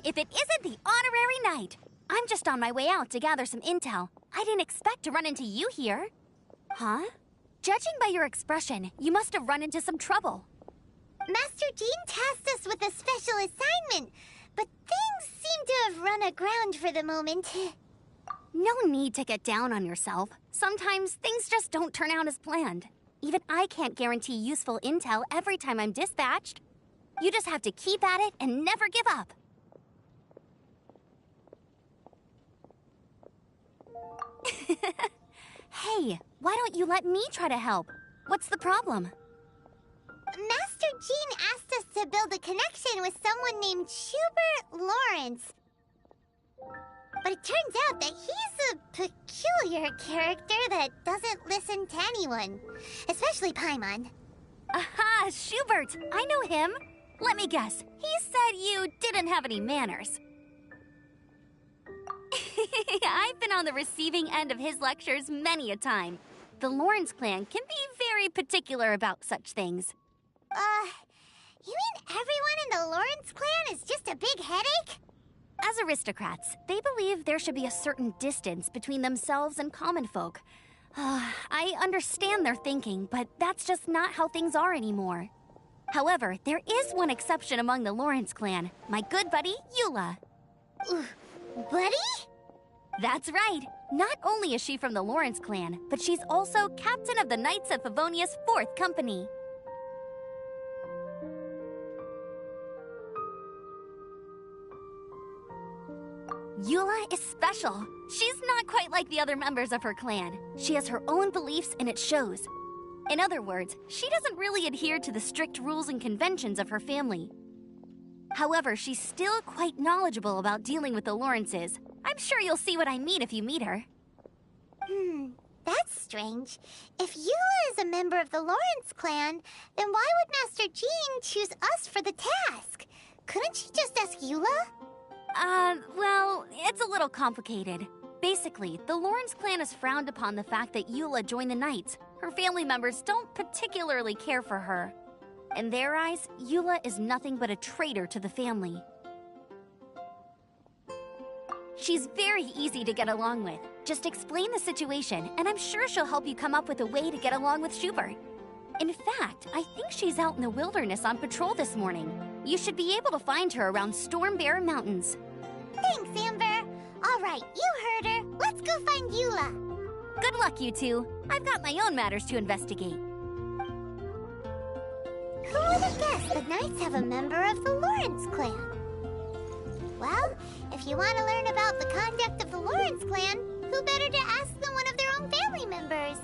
if it isn't the honorary knight. I'm just on my way out to gather some intel. I didn't expect to run into you here. Huh? Judging by your expression, you must have run into some trouble. Master Jean tasked us with a special assignment, but things seem to have run aground for the moment. No need to get down on yourself. Sometimes things just don't turn out as planned. Even I can't guarantee useful intel every time I'm dispatched. You just have to keep at it and never give up. Hey, why don't you let me try to help? What's the problem? Master Jean asked us to build a connection with someone named Schubert Lawrence. But it turns out that he's a peculiar character that doesn't listen to anyone, especially Paimon. Aha, Schubert! I know him. Let me guess, he said you didn't have any manners. I've been on the receiving end of his lectures many a time. The Lawrence clan can be very particular about such things. You mean everyone in the Lawrence clan is just a big headache? As aristocrats, they believe there should be a certain distance between themselves and common folk. I understand their thinking, but that's just not how things are anymore. However, there is one exception among the Lawrence clan, my good buddy, Eula. Buddy? That's right. Not only is she from the Lawrence clan, but she's also captain of the Knights of Favonia's 4th Company. Eula is special. She's not quite like the other members of her clan. She has her own beliefs and it shows. In other words, she doesn't really adhere to the strict rules and conventions of her family. However, she's still quite knowledgeable about dealing with the Lawrences. I'm sure you'll see what I mean if you meet her. That's strange. If Eula is a member of the Lawrence clan, then why would Master Jean choose us for the task? Couldn't she just ask Eula? Well, it's a little complicated. Basically, the Lawrence clan has frowned upon the fact that Eula joined the Knights. Her family members don't particularly care for her. In their eyes, Eula is nothing but a traitor to the family. She's very easy to get along with. Just explain the situation, and I'm sure she'll help you come up with a way to get along with Schubert. In fact, I think she's out in the wilderness on patrol this morning. You should be able to find her around Stormbear Mountains. Thanks, Amber. All right, you heard her. Let's go find Eula. Good luck, you two. I've got my own matters to investigate. Who would have guessed the Knights have a member of the Lawrence clan? Well, if you want to learn about the conduct of the Lawrence clan, who better to ask than one of their own family members?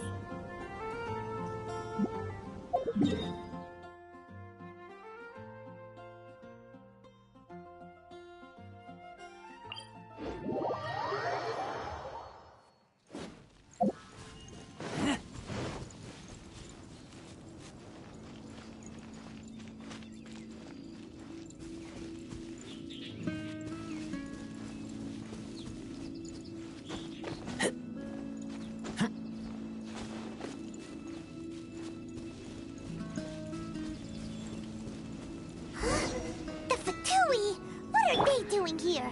Doing here?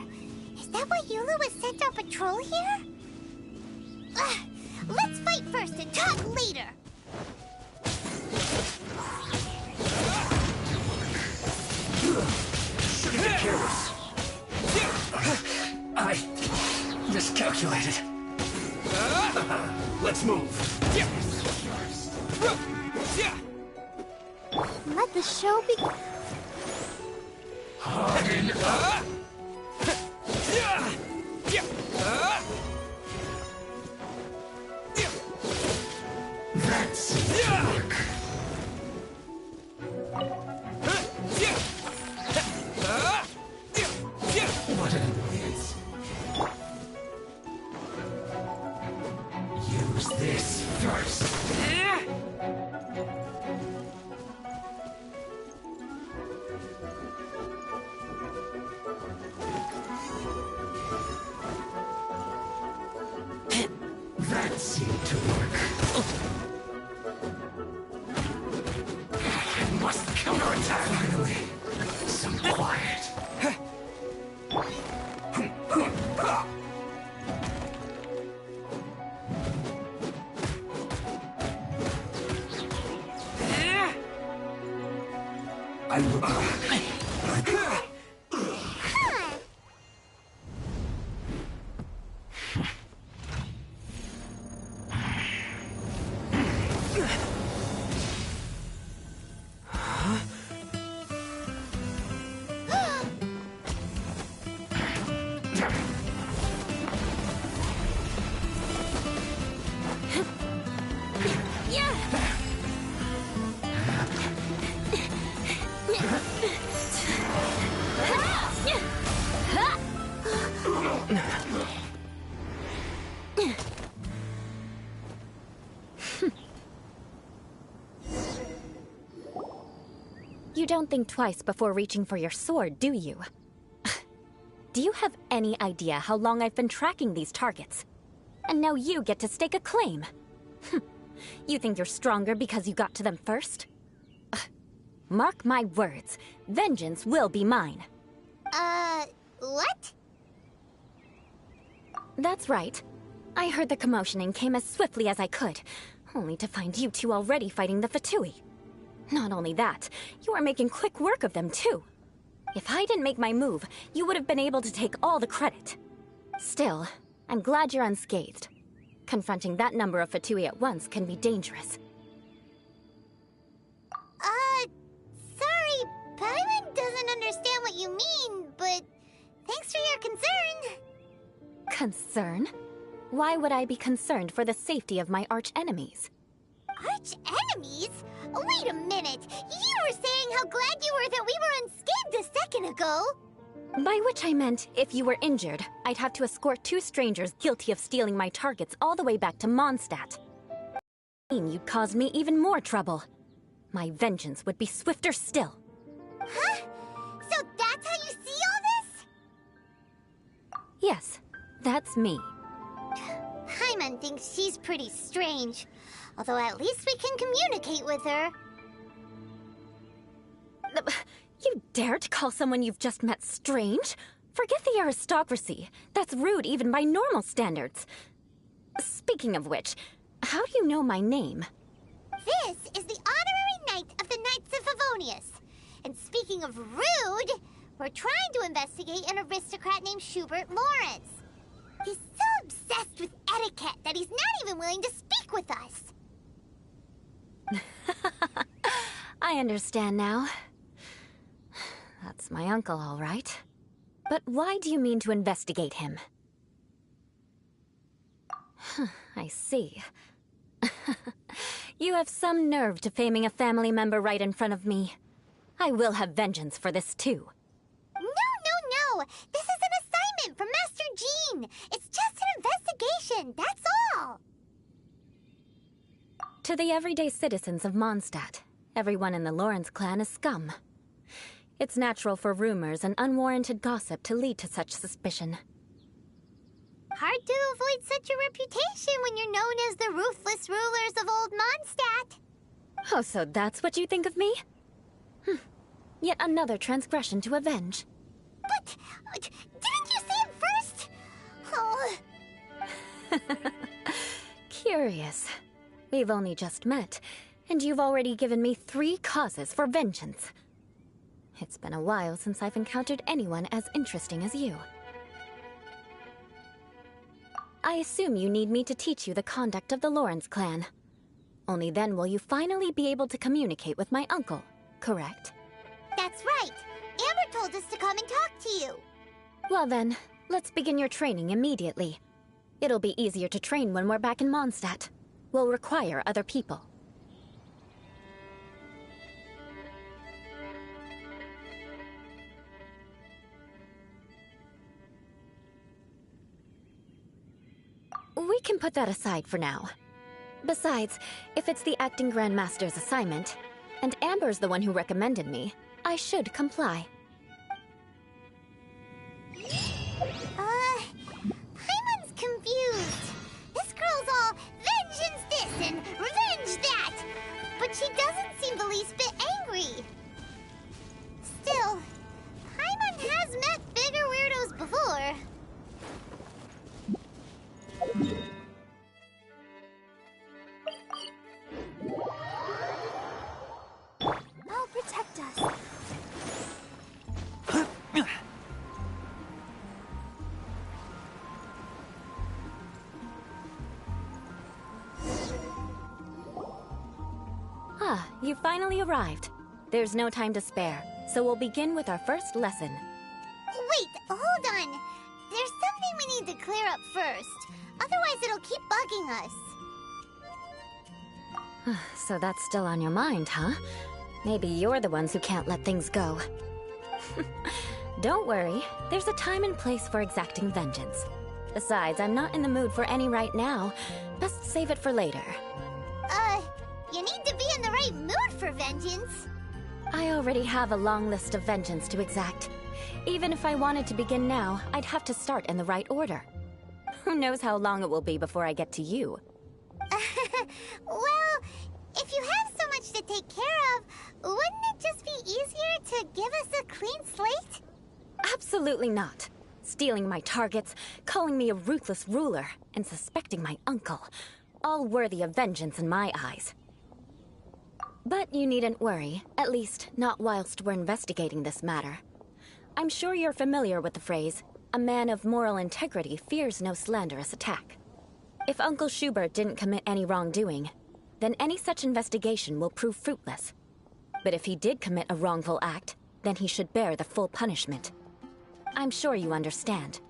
Is that why Eula was sent on patrol here? Let's fight first and talk later. Shouldn't be careless. I miscalculated. Let's move. Let the show begin. Harden up. That's work. What an annoyance. Use this first. That seemed to work. I must counterattack. Finally, some quiet. You don't think twice before reaching for your sword, do you? Do you have any idea how long I've been tracking these targets? And now you get to stake a claim. You think you're stronger because you got to them first? Mark my words, vengeance will be mine. What? That's right. I heard the commotion and came as swiftly as I could, only to find you two already fighting the Fatui. Not only that, you are making quick work of them too. If I didn't make my move, you would have been able to take all the credit. Still, I'm glad you're unscathed. Confronting that number of Fatui at once can be dangerous. Sorry, Paimon doesn't understand what you mean, but thanks for your concern. Concern? Why would I be concerned for the safety of my arch-enemies? Arch-enemies? Wait a minute! You were saying how glad you were that we were unscathed a second ago! By which I meant, if you were injured, I'd have to escort two strangers guilty of stealing my targets all the way back to Mondstadt. You'd cause me even more trouble. My vengeance would be swifter still. Huh? So that's how you see all this? Yes, that's me. Paimon thinks she's pretty strange. Although at least we can communicate with her. You dare to call someone you've just met strange? Forget the aristocracy. That's rude even by normal standards. Speaking of which, how do you know my name? This is the honorary knight of the Knights of Favonius. And speaking of rude, we're trying to investigate an aristocrat named Schubert Lawrence. He's so obsessed with etiquette that he's not even willing to speak with us. I understand now. That's my uncle, all right. But why do you mean to investigate him? I see. You have some nerve defaming a family member right in front of me. I will have vengeance for this, too. No! This is an assignment from Master Jean! It's just an investigation, that's all! To the everyday citizens of Mondstadt, everyone in the Lawrence clan is scum. It's natural for rumors and unwarranted gossip to lead to such suspicion. Hard to avoid such a reputation when you're known as the ruthless rulers of old Mondstadt. Oh, so that's what you think of me? Yet another transgression to avenge. But didn't you say it first? Oh. Curious. We've only just met, and you've already given me 3 causes for vengeance. It's been a while since I've encountered anyone as interesting as you. I assume you need me to teach you the conduct of the Lawrence clan. Only then will you finally be able to communicate with my uncle, correct? That's right. Amber told us to come and talk to you. Well then, let's begin your training immediately. It'll be easier to train when we're back in Mondstadt. We'll require other people. We can put that aside for now. Besides, if it's the acting Grandmaster's assignment, and Amber's the one who recommended me, I should comply. Paimon's confused. This girl's all vengeance this and revenge that. But she doesn't seem the least bit angry. Still, Paimon has met bigger weirdos before. Oh, protect us. Ah, you finally arrived. There's no time to spare, so we'll begin with our first lesson. Wait, hold on. There's something we need to clear up first. Otherwise it'll keep bugging us. So that's still on your mind, huh? Maybe you're the ones who can't let things go. Don't worry, there's a time and place for exacting vengeance. Besides, I'm not in the mood for any right now. Best save it for later. You need to be in the right mood for vengeance. I already have a long list of vengeance to exact. Even if I wanted to begin now, I'd have to start in the right order. Who knows how long it will be before I get to you? Well, if you have so much to take care of, wouldn't it just be easier to give us a clean slate? Absolutely not. Stealing my targets, calling me a ruthless ruler, and suspecting my uncle. All worthy of vengeance in my eyes. But you needn't worry, at least not whilst we're investigating this matter. I'm sure you're familiar with the phrase, a man of moral integrity fears no slanderous attack. If Uncle Schubert didn't commit any wrongdoing, then any such investigation will prove fruitless. But if he did commit a wrongful act, then he should bear the full punishment. I'm sure you understand.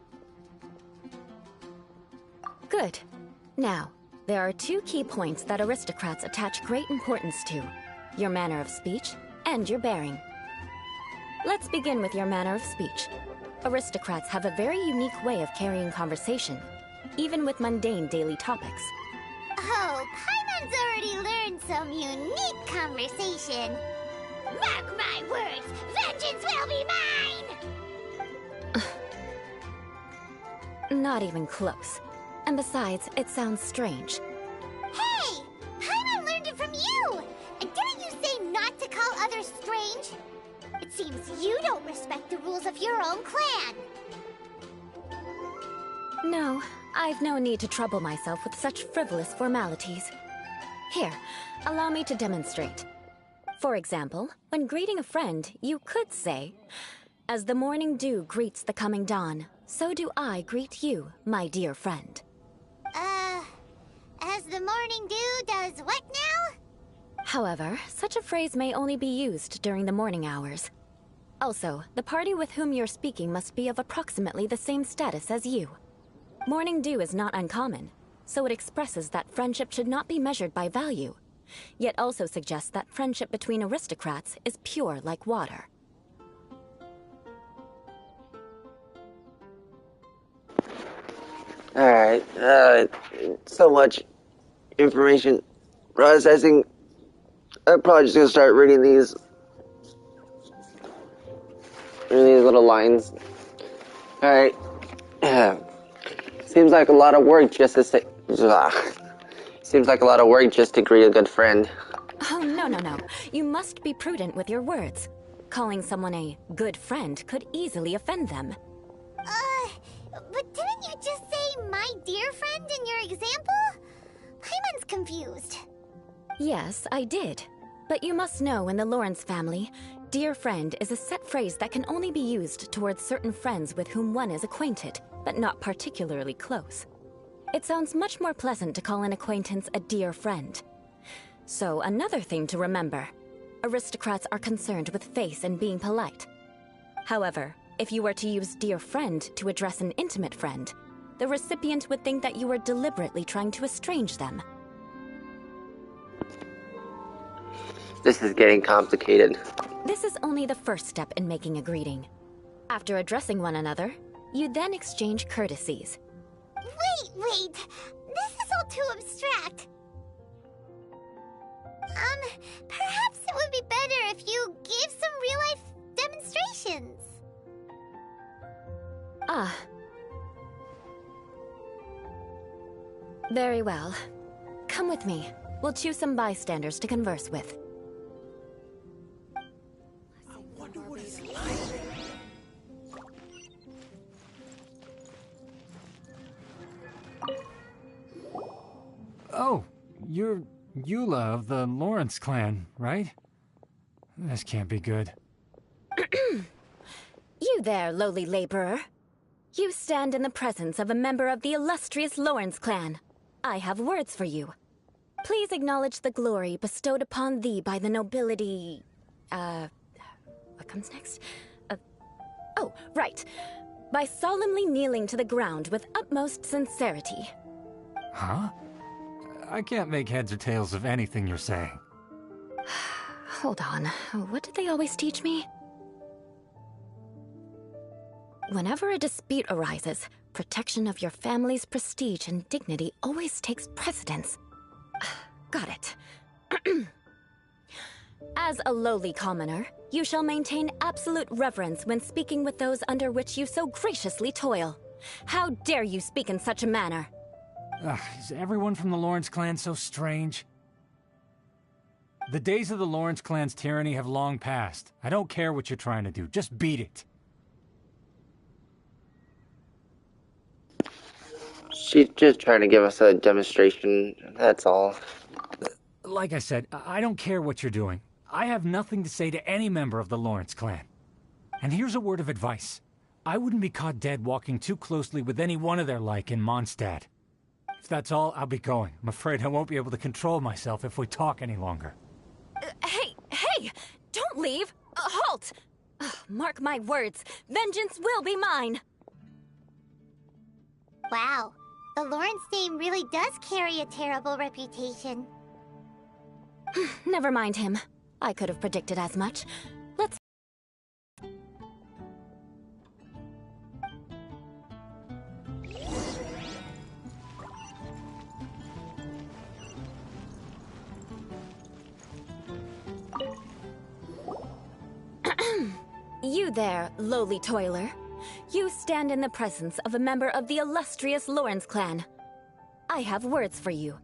Good. Now, there are two key points that aristocrats attach great importance to: your manner of speech and your bearing. Let's begin with your manner of speech. Aristocrats have a very unique way of carrying conversation, even with mundane daily topics. Oh, Paimon's already learned some unique conversation. Mark my words, vengeance will be mine! Not even close. And besides, it sounds strange. Hey! Paimon learned it from you! And didn't you say not to call others strange? It seems you don't respect the rules of your own clan. No, I've no need to trouble myself with such frivolous formalities. Here, allow me to demonstrate. For example, when greeting a friend, you could say, "As the morning dew greets the coming dawn, so do I greet you, my dear friend." As the morning dew does what now? However, such a phrase may only be used during the morning hours. Also, the party with whom you're speaking must be of approximately the same status as you. Morning dew is not uncommon, so it expresses that friendship should not be measured by value, yet also suggests that friendship between aristocrats is pure like water. Alright, so much information processing. I'm probably just gonna start reading these little lines. Alright. Seems like a lot of work just to say. Seems like a lot of work just to greet a good friend. Oh, no. You must be prudent with your words. Calling someone a good friend could easily offend them. But didn't you just say my dear friend in your example? Paimon's confused. Yes, I did. But you must know in the Lawrence family, dear friend is a set phrase that can only be used towards certain friends with whom one is acquainted, but not particularly close. It sounds much more pleasant to call an acquaintance a dear friend. So another thing to remember, aristocrats are concerned with face and being polite. However, if you were to use dear friend to address an intimate friend, the recipient would think that you were deliberately trying to estrange them. This is getting complicated. This is only the first step in making a greeting. After addressing one another, you then exchange courtesies. Wait! This is all too abstract. Perhaps it would be better if you gave some real-life demonstrations. Very well. Come with me. We'll choose some bystanders to converse with. I wonder what it's like. Oh, you're Eula of the Lawrence clan, right? This can't be good. You there, lowly laborer. You stand in the presence of a member of the illustrious Lawrence clan. I have words for you. Please acknowledge the glory bestowed upon thee by the nobility... what comes next? Oh, right. By solemnly kneeling to the ground with utmost sincerity. Huh? I can't make heads or tails of anything you're saying. Hold on. What did they always teach me? Whenever a dispute arises, protection of your family's prestige and dignity always takes precedence. Got it. As a lowly commoner, you shall maintain absolute reverence when speaking with those under which you so graciously toil. How dare you speak in such a manner? Is everyone from the Lawrence clan so strange? The days of the Lawrence clan's tyranny have long passed. I don't care what you're trying to do. Just beat it. She's just trying to give us a demonstration, that's all. Like I said, I don't care what you're doing. I have nothing to say to any member of the Lawrence clan. And here's a word of advice. I wouldn't be caught dead walking too closely with any one of their like in Mondstadt. If that's all, I'll be going. I'm afraid I won't be able to control myself if we talk any longer. Hey! Don't leave! Halt! Mark my words, vengeance will be mine! Wow, the Lawrence name really does carry a terrible reputation. Never mind him. I could have predicted as much. Let's... You there, lowly toiler. You stand in the presence of a member of the illustrious Lawrence clan. I have words for you.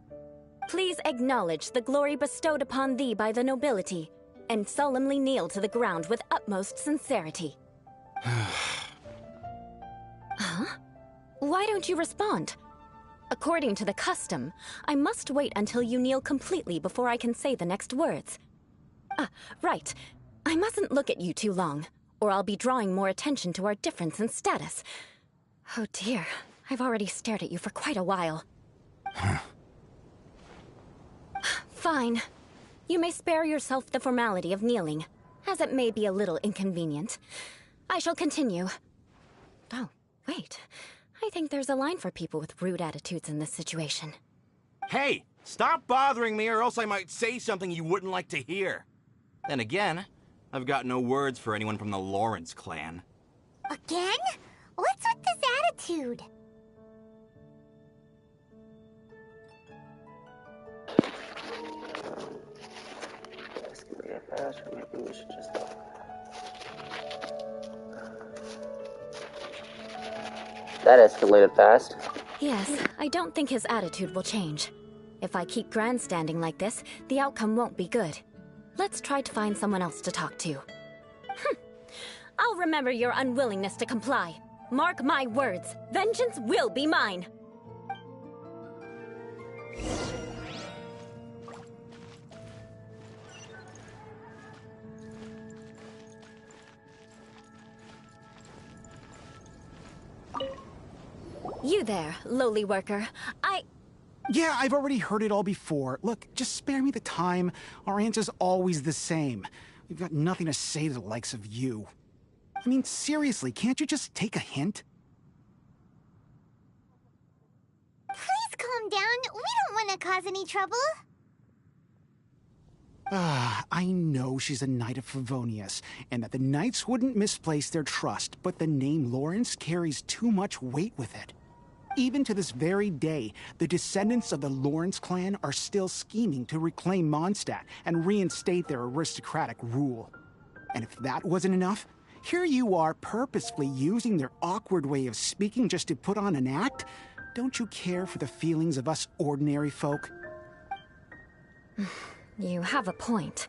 Please acknowledge the glory bestowed upon thee by the nobility, and solemnly kneel to the ground with utmost sincerity. Huh? Why don't you respond? According to the custom, I must wait until you kneel completely before I can say the next words. Right. I mustn't look at you too long, or I'll be drawing more attention to our difference in status. Oh dear, I've already stared at you for quite a while. Fine. You may spare yourself the formality of kneeling, as it may be a little inconvenient. I shall continue. Oh, wait. I think there's a line for people with rude attitudes in this situation. Hey! Stop bothering me or else I might say something you wouldn't like to hear. Then again, I've got no words for anyone from the Lawrence clan. Again? What's with this attitude? Maybe we should just... That escalated fast. Yes, I don't think his attitude will change. If I keep grandstanding like this, the outcome won't be good. Let's try to find someone else to talk to. I'll remember your unwillingness to comply. Mark my words, vengeance will be mine. You there, lowly worker. Yeah, I've already heard it all before. Look, just spare me the time. Our answer's always the same. We've got nothing to say to the likes of you. I mean, seriously, can't you just take a hint? Please calm down. We don't want to cause any trouble. I know she's a Knight of Favonius, and that the Knights wouldn't misplace their trust, but the name Lawrence carries too much weight with it. Even to this very day, the descendants of the Lawrence clan are still scheming to reclaim Mondstadt and reinstate their aristocratic rule. And if that wasn't enough, here you are purposefully using their awkward way of speaking just to put on an act? Don't you care for the feelings of us ordinary folk? You have a point.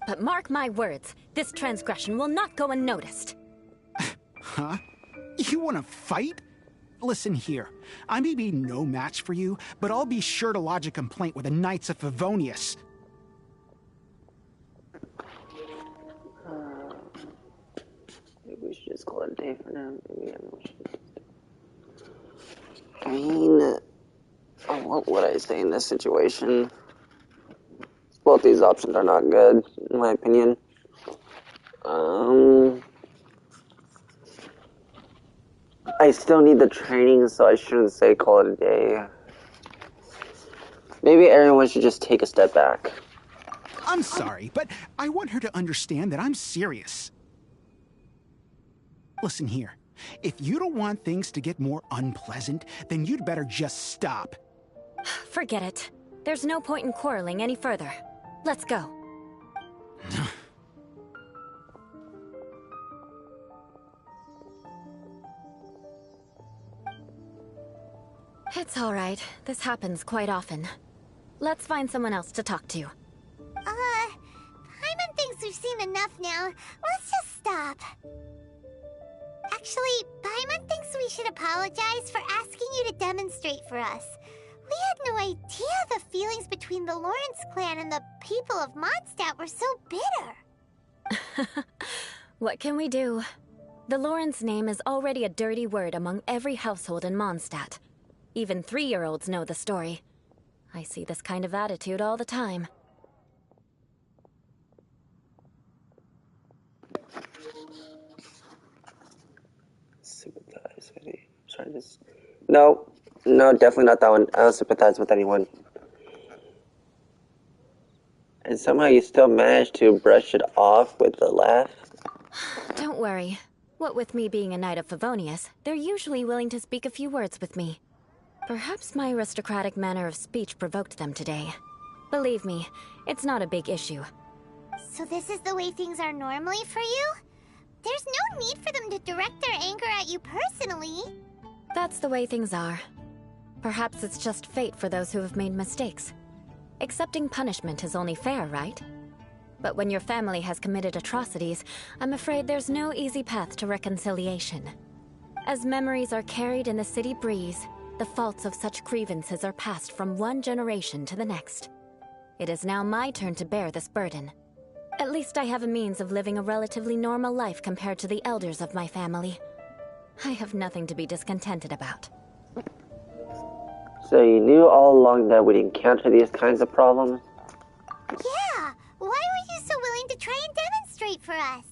But mark my words, this transgression will not go unnoticed. Huh? You want to fight? Listen here, I may be no match for you, but I'll be sure to lodge a complaint with the Knights of Favonius. Maybe we should just call it a day for now. Maybe I mean, What would I say in this situation? Both these options are not good, in my opinion. I still need the training, so I shouldn't say call it a day. Maybe everyone should just take a step back. I'm sorry, but I want her to understand that I'm serious. Listen here. If you don't want things to get more unpleasant, then you'd better just stop. Forget it. There's no point in quarreling any further. Let's go. It's all right. This happens quite often. Let's find someone else to talk to. Paimon thinks we've seen enough now. Let's just stop. Actually, Paimon thinks we should apologize for asking you to demonstrate for us. We had no idea the feelings between the Lawrence clan and the people of Mondstadt were so bitter. What can we do? The Lawrence name is already a dirty word among every household in Mondstadt. Even 3-year-olds know the story. I see this kind of attitude all the time. Sympathize with you. Sorry, this. No, definitely not that one. I don't sympathize with anyone. And somehow you still managed to brush it off with a laugh. Don't worry. What with me being a Knight of Favonius, they're usually willing to speak a few words with me. Perhaps my aristocratic manner of speech provoked them today. Believe me, it's not a big issue. So this is the way things are normally for you? There's no need for them to direct their anger at you personally. That's the way things are. Perhaps it's just fate for those who have made mistakes. Accepting punishment is only fair, right? But when your family has committed atrocities, I'm afraid there's no easy path to reconciliation. As memories are carried in the city breeze, the faults of such grievances are passed from one generation to the next. It is now my turn to bear this burden. At least I have a means of living a relatively normal life compared to the elders of my family. I have nothing to be discontented about. So you knew all along that we'd encounter these kinds of problems? Yeah! Why were you so willing to try and demonstrate for us?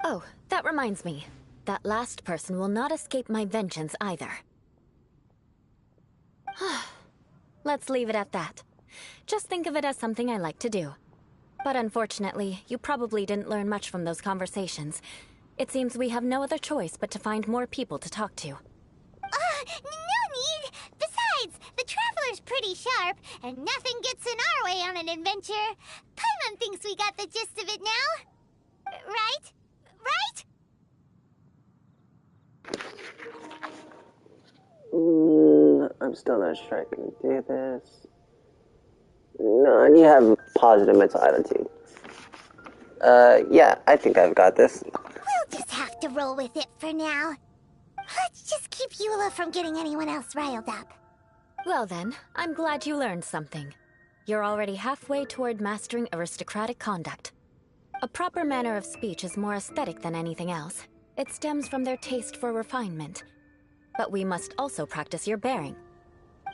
Oh, that reminds me. That last person will not escape my vengeance either. Let's leave it at that. Just think of it as something I like to do. But unfortunately, you probably didn't learn much from those conversations. It seems we have no other choice but to find more people to talk to. No need! Besides, the Traveler's pretty sharp, and nothing gets in our way on an adventure. Paimon thinks we got the gist of it now. Right? I'm still not sure I can do this. No, I need to have a positive mental attitude. Yeah, I think I've got this. We'll just have to roll with it for now. Let's just keep Eula from getting anyone else riled up. Well then, I'm glad you learned something. You're already halfway toward mastering aristocratic conduct. A proper manner of speech is more aesthetic than anything else. It stems from their taste for refinement. But we must also practice your bearing.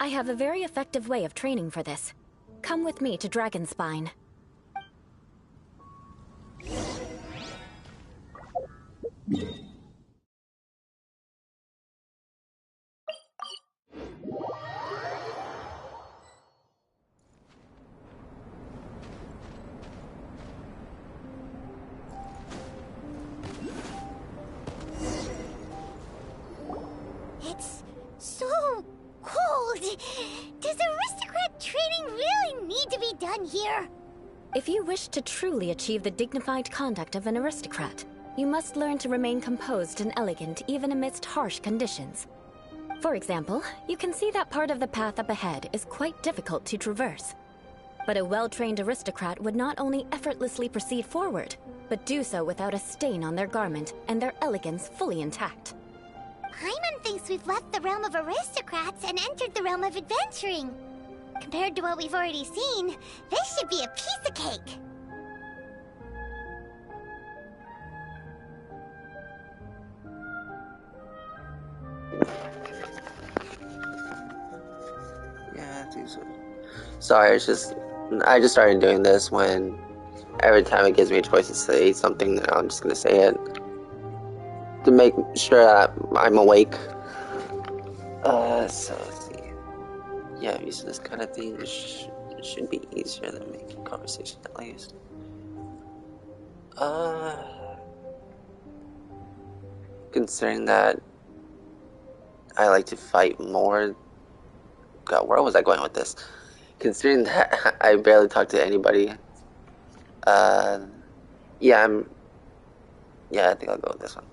I have a very effective way of training for this. Come with me to Dragonspine. It's so cold. Does aristocrat training really need to be done here? If you wish to truly achieve the dignified conduct of an aristocrat, you must learn to remain composed and elegant even amidst harsh conditions. For example, you can see that part of the path up ahead is quite difficult to traverse. But a well-trained aristocrat would not only effortlessly proceed forward, but do so without a stain on their garment and their elegance fully intact. Paimon thinks we've left the realm of aristocrats and entered the realm of adventuring. Compared to what we've already seen, this should be a piece of cake. Yeah, Sorry, I just started doing this when every time it gives me a choice to say something, then I'm just gonna say it to make sure that I'm awake. So let's see. Yeah, using this kind of thing should be easier than making conversation at least. Considering that I like to fight more. God, where was I going with this? Considering that I barely talk to anybody. Yeah, I think I'll go with this one.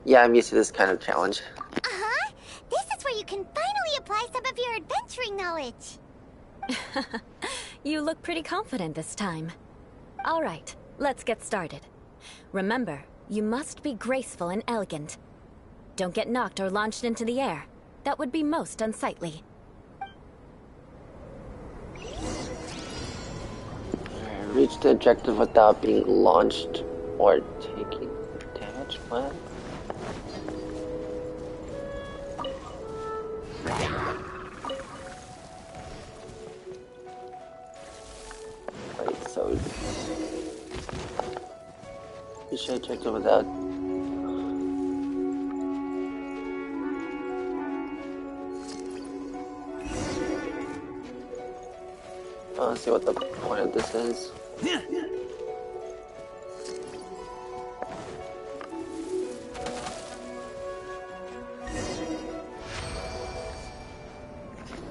Yeah, I'm used to this kind of challenge. Uh-huh. This is where you can finally apply some of your adventuring knowledge. You look pretty confident this time. All right, let's get started. Remember, you must be graceful and elegant. Don't get knocked or launched into the air. That would be most unsightly. Reach the objective without being launched or taking damage. What? Wait, so reach the objective without. Let's see what the point of this is.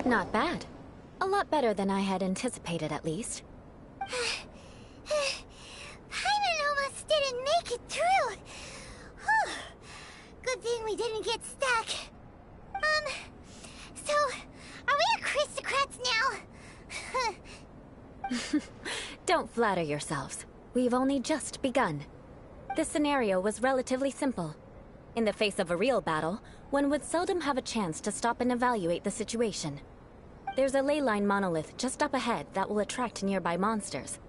Not bad. A lot better than I had anticipated, at least. Paimon almost didn't make it through. Whew. Good thing we didn't get stuck. So, are we aristocrats now? Don't flatter yourselves. We've only just begun. This scenario was relatively simple. In the face of a real battle, one would seldom have a chance to stop and evaluate the situation. There's a ley line monolith just up ahead that will attract nearby monsters.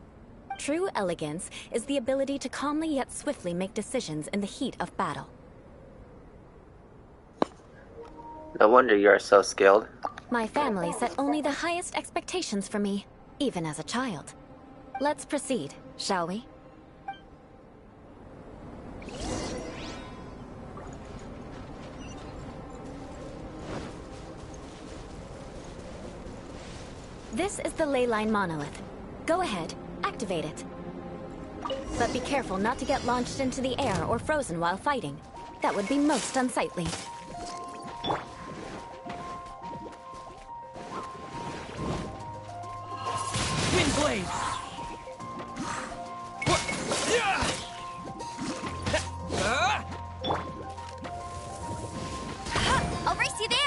True elegance is the ability to calmly yet swiftly make decisions in the heat of battle. No wonder you are so skilled. My family set only the highest expectations for me, even as a child. Let's proceed, shall we? This is the ley line monolith. Go ahead, activate it. But be careful not to get launched into the air or frozen while fighting. That would be most unsightly. Wind blade! I'll race you there!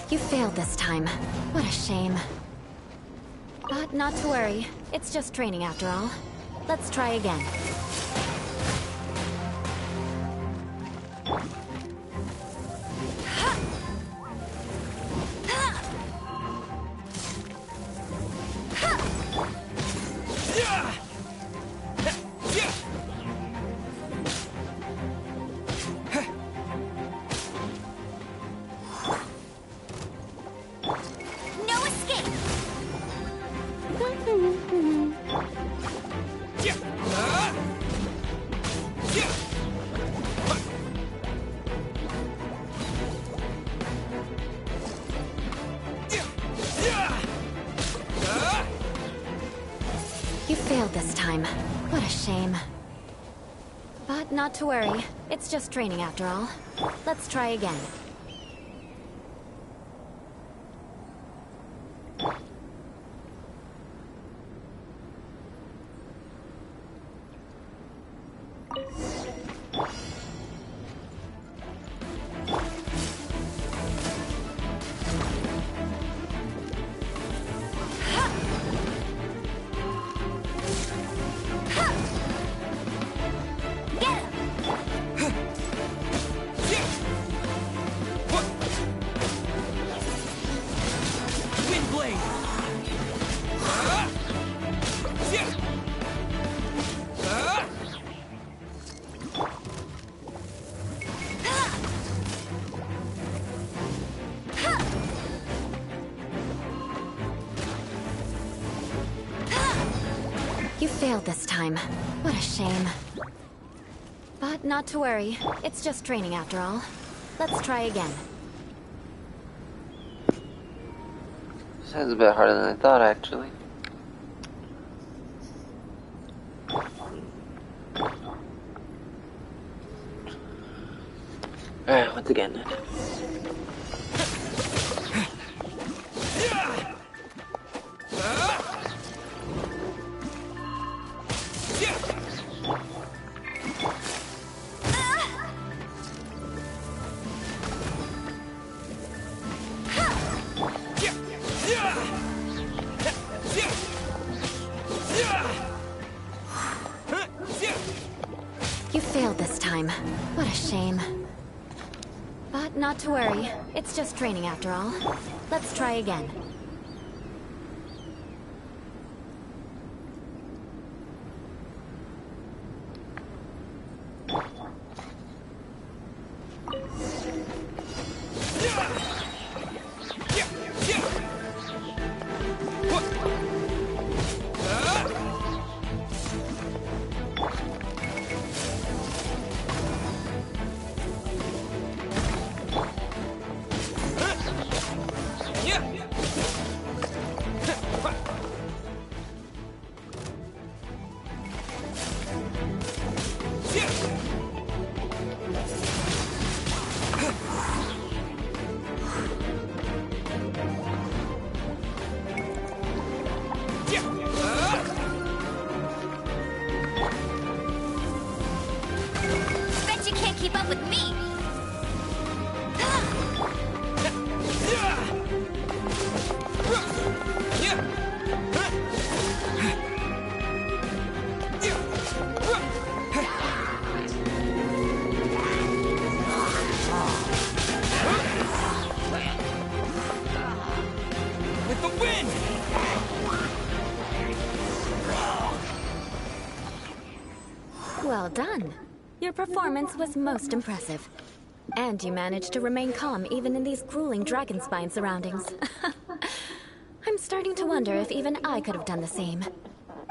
You failed this time. What a shame. But not to worry. It's just training after all. Let's try again. You failed this time. What a shame. But not to worry. It's just training after all. Let's try again. failed this time. What a shame. But not to worry. It's just training after all. Let's try again. Sounds a bit harder than I thought, actually. Alright, once again. You failed this time. What a shame. But not to worry. It's just training after all. Let's try again. Bet you can't keep up with me! With the wind! Well done. Your performance was most impressive. And you managed to remain calm even in these grueling dragonspine surroundings. I'm starting to wonder if even I could have done the same.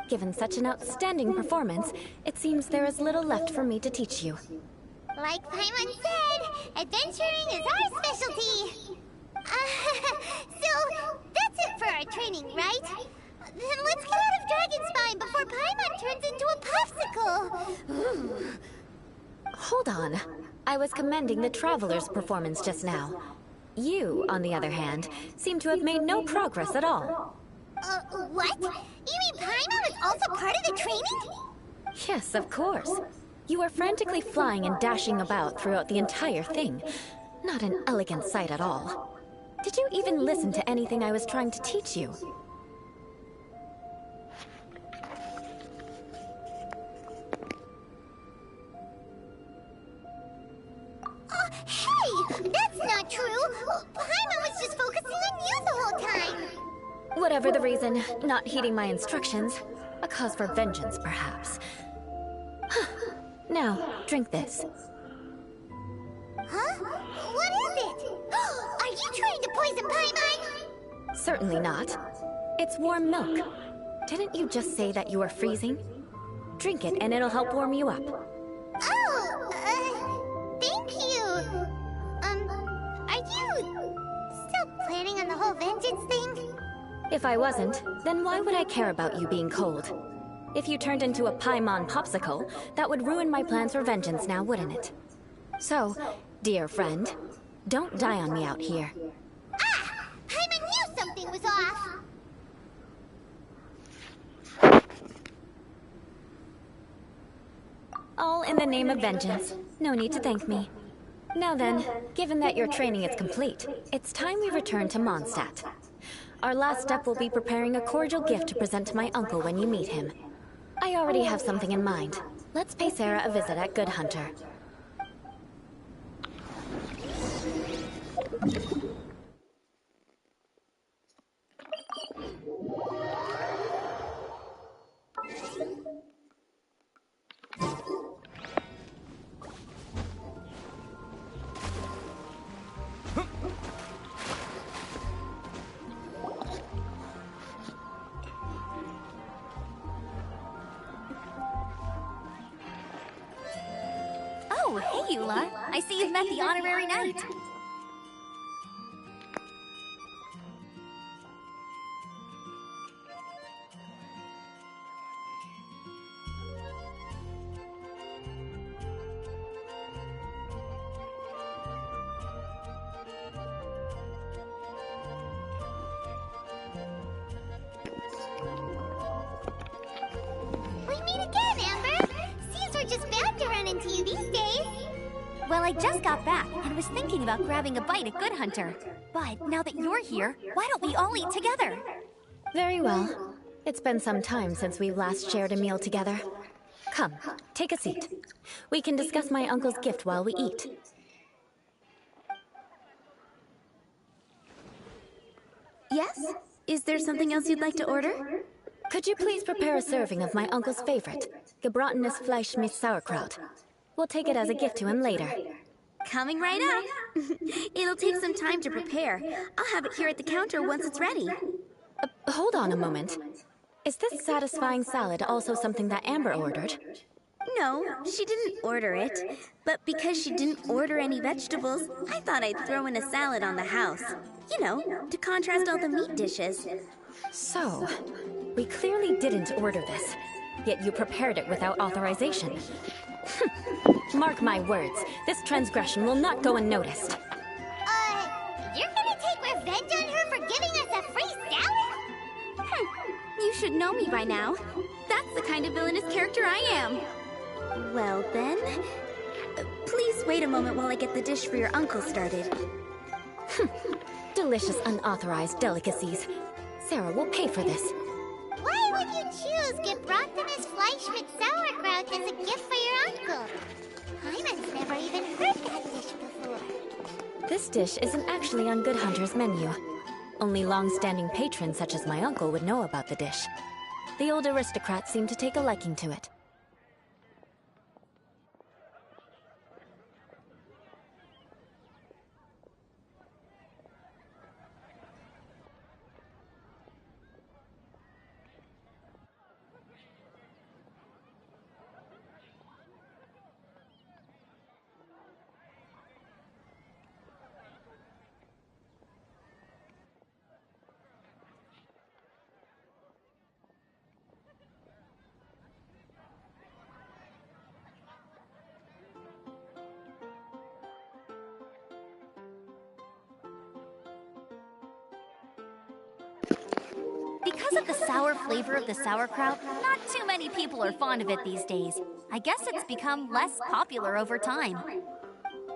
Given such an outstanding performance, it seems there is little left for me to teach you. Like Paimon said, adventuring is our specialty. So, that's it for our training, right? Then let's get out of Dragonspine before Paimon turns into a popsicle. Hold on. I was commending the Traveler's performance just now. You, on the other hand, seem to have made no progress at all. What? You mean Paimon was also part of the training? Yes, of course. You were frantically flying and dashing about throughout the entire thing. Not an elegant sight at all. Did you even listen to anything I was trying to teach you? Hey! That's not true! Paimon was just focusing on you the whole time! Whatever the reason, not heeding my instructions. A cause for vengeance, perhaps. Now, drink this. Huh? What is it? Are you trying to poison Paimon? Certainly not. It's warm milk. Didn't you just say that you were freezing? Drink it and it'll help warm you up. Oh, thank you. Are you still planning on the whole vengeance thing? If I wasn't, then why would I care about you being cold? If you turned into a Paimon popsicle, that would ruin my plans for vengeance now, wouldn't it? So, dear friend, don't die on me out here. Ah! Paimon knew something was off! All in the name of vengeance. No need to thank me. Now then, given that your training is complete, it's time we return to Mondstadt. Our last step will be preparing a cordial gift to present to my uncle when you meet him. I already have something in mind. Let's pay Sarah a visit at Good Hunter. Oh, hey, Eula. I see you've met the honorary knight. We meet again, Amber! Seems we're just bound to run into you these days. Well, I just got back and was thinking about grabbing a bite at Good Hunter. But now that you're here, why don't we all eat together? Very well. It's been some time since we've last shared a meal together. Come, take a seat. We can discuss my uncle's gift while we eat. Yes? Is there something else you'd like to order? Could you please prepare a serving of my uncle's favorite, gebratenes Fleisch mit Sauerkraut? We'll take it as a gift to him later. Coming right up. It'll take some time to prepare. I'll have it here at the counter once it's ready. Hold on a moment. Is this satisfying salad also something that Amber ordered? No, she didn't order it. But because she didn't order any vegetables, I thought I'd throw in a salad on the house. You know, to contrast all the meat dishes. So, we clearly didn't order this, yet you prepared it without authorization. Mark my words, this transgression will not go unnoticed. You're gonna take revenge on her for giving us a free salad? You should know me by now. That's the kind of villainous character I am. Well then, please wait a moment while I get the dish for your uncle started. Delicious unauthorized delicacies. Sarah will pay for this. Why would you choose gebratenes Fleisch mit Sauerkraut as a gift for your uncle? Hyman's never even heard that dish before. This dish isn't actually on Good Hunter's menu. Only long-standing patrons such as my uncle would know about the dish. The old aristocrat seemed to take a liking to it. Because of the sour flavor of the sauerkraut, not too many people are fond of it these days. I guess it's become less popular over time.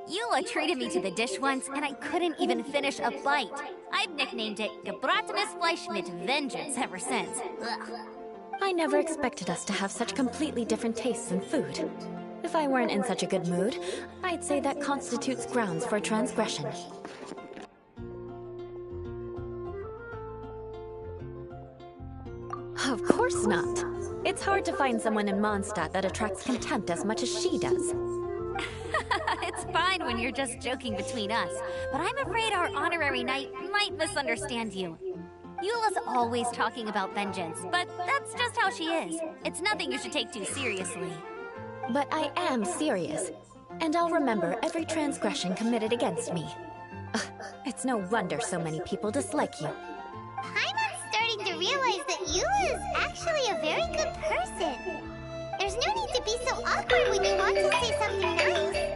Eula treated me to the dish once, and I couldn't even finish a bite. I've nicknamed it gebratenes Fleisch mit Vengeance ever since. Ugh. I never expected us to have such completely different tastes in food. If I weren't in such a good mood, I'd say that constitutes grounds for transgression. Of course not. It's hard to find someone in Mondstadt that attracts contempt as much as she does. It's fine when you're just joking between us, but I'm afraid our honorary knight might misunderstand you. Eula's always talking about vengeance, but that's just how she is. It's nothing you should take too seriously. But I am serious, and I'll remember every transgression committed against me. It's no wonder so many people dislike you. I'm starting to realize that Eula is actually a very good person. There's no need to be so awkward when you want to say something nice.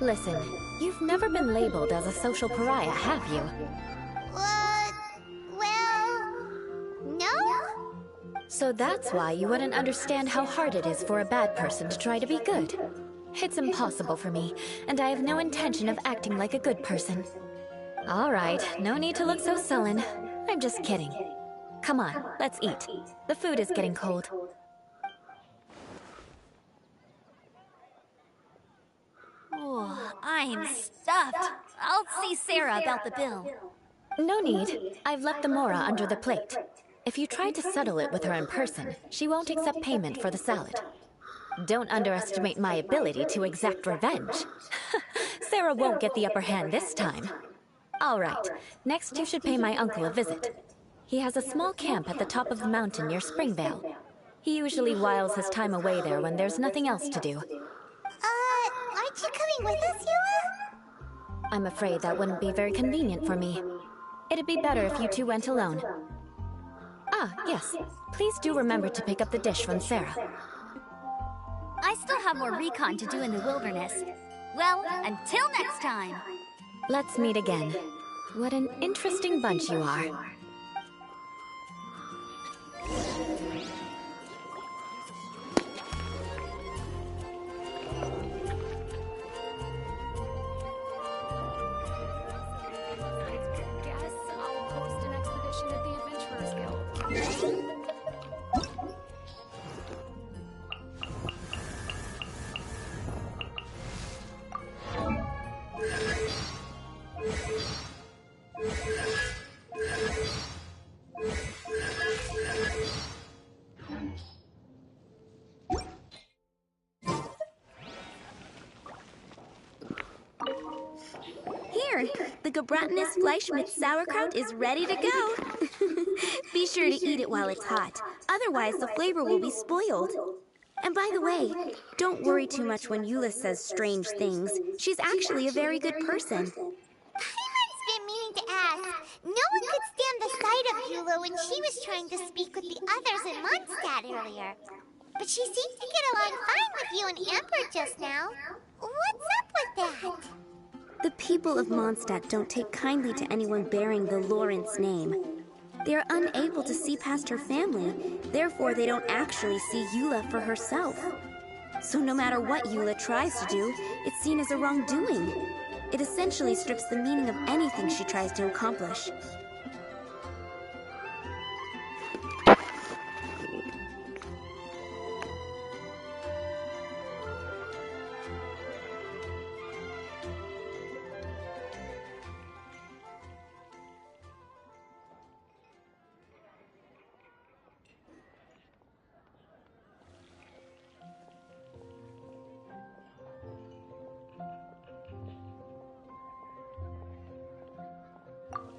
Listen, you've never been labeled as a social pariah, have you? Well, no? So that's why you wouldn't understand how hard it is for a bad person to try to be good. It's impossible for me, and I have no intention of acting like a good person. All right, no need to look so sullen. I'm just kidding. Come on, let's eat. The food is getting cold. Oh, I'm stuffed. I'll see Sarah about the bill. No need. I've left the mora under the plate. If you try to settle it with her in person, she won't accept payment for the salad. Don't underestimate my ability to exact revenge. Sarah won't get the upper hand this time. All right, next you should pay my uncle a visit. He has a small camp at the top of the mountain near Springvale. He usually whiles his time away there when there's nothing else to do. Aren't you coming with us, Eula? I'm afraid that wouldn't be very convenient for me. It'd be better if you two went alone. Ah, yes. Please do remember to pick up the dish from Sarah. I still have more recon to do in the wilderness. Well, until next time! Let's meet again. What an interesting bunch you are. Here, the Gebratenes Fleischmitz sauerkraut is ready to go. Be sure to eat it while it's hot, otherwise the flavor will be spoiled. And by the way, don't worry too much when Eula says strange things. She's actually a very good person. Paimon's been meaning to ask. No one could stand the sight of Eula when she was trying to speak with the others in Mondstadt earlier. But she seemed to get along fine with you and Amber just now. What's up with that? The people of Mondstadt don't take kindly to anyone bearing the Lawrence name. They are unable to see past her family, therefore they don't actually see Eula for herself. So no matter what Eula tries to do, it's seen as a wrongdoing. It essentially strips the meaning of anything she tries to accomplish.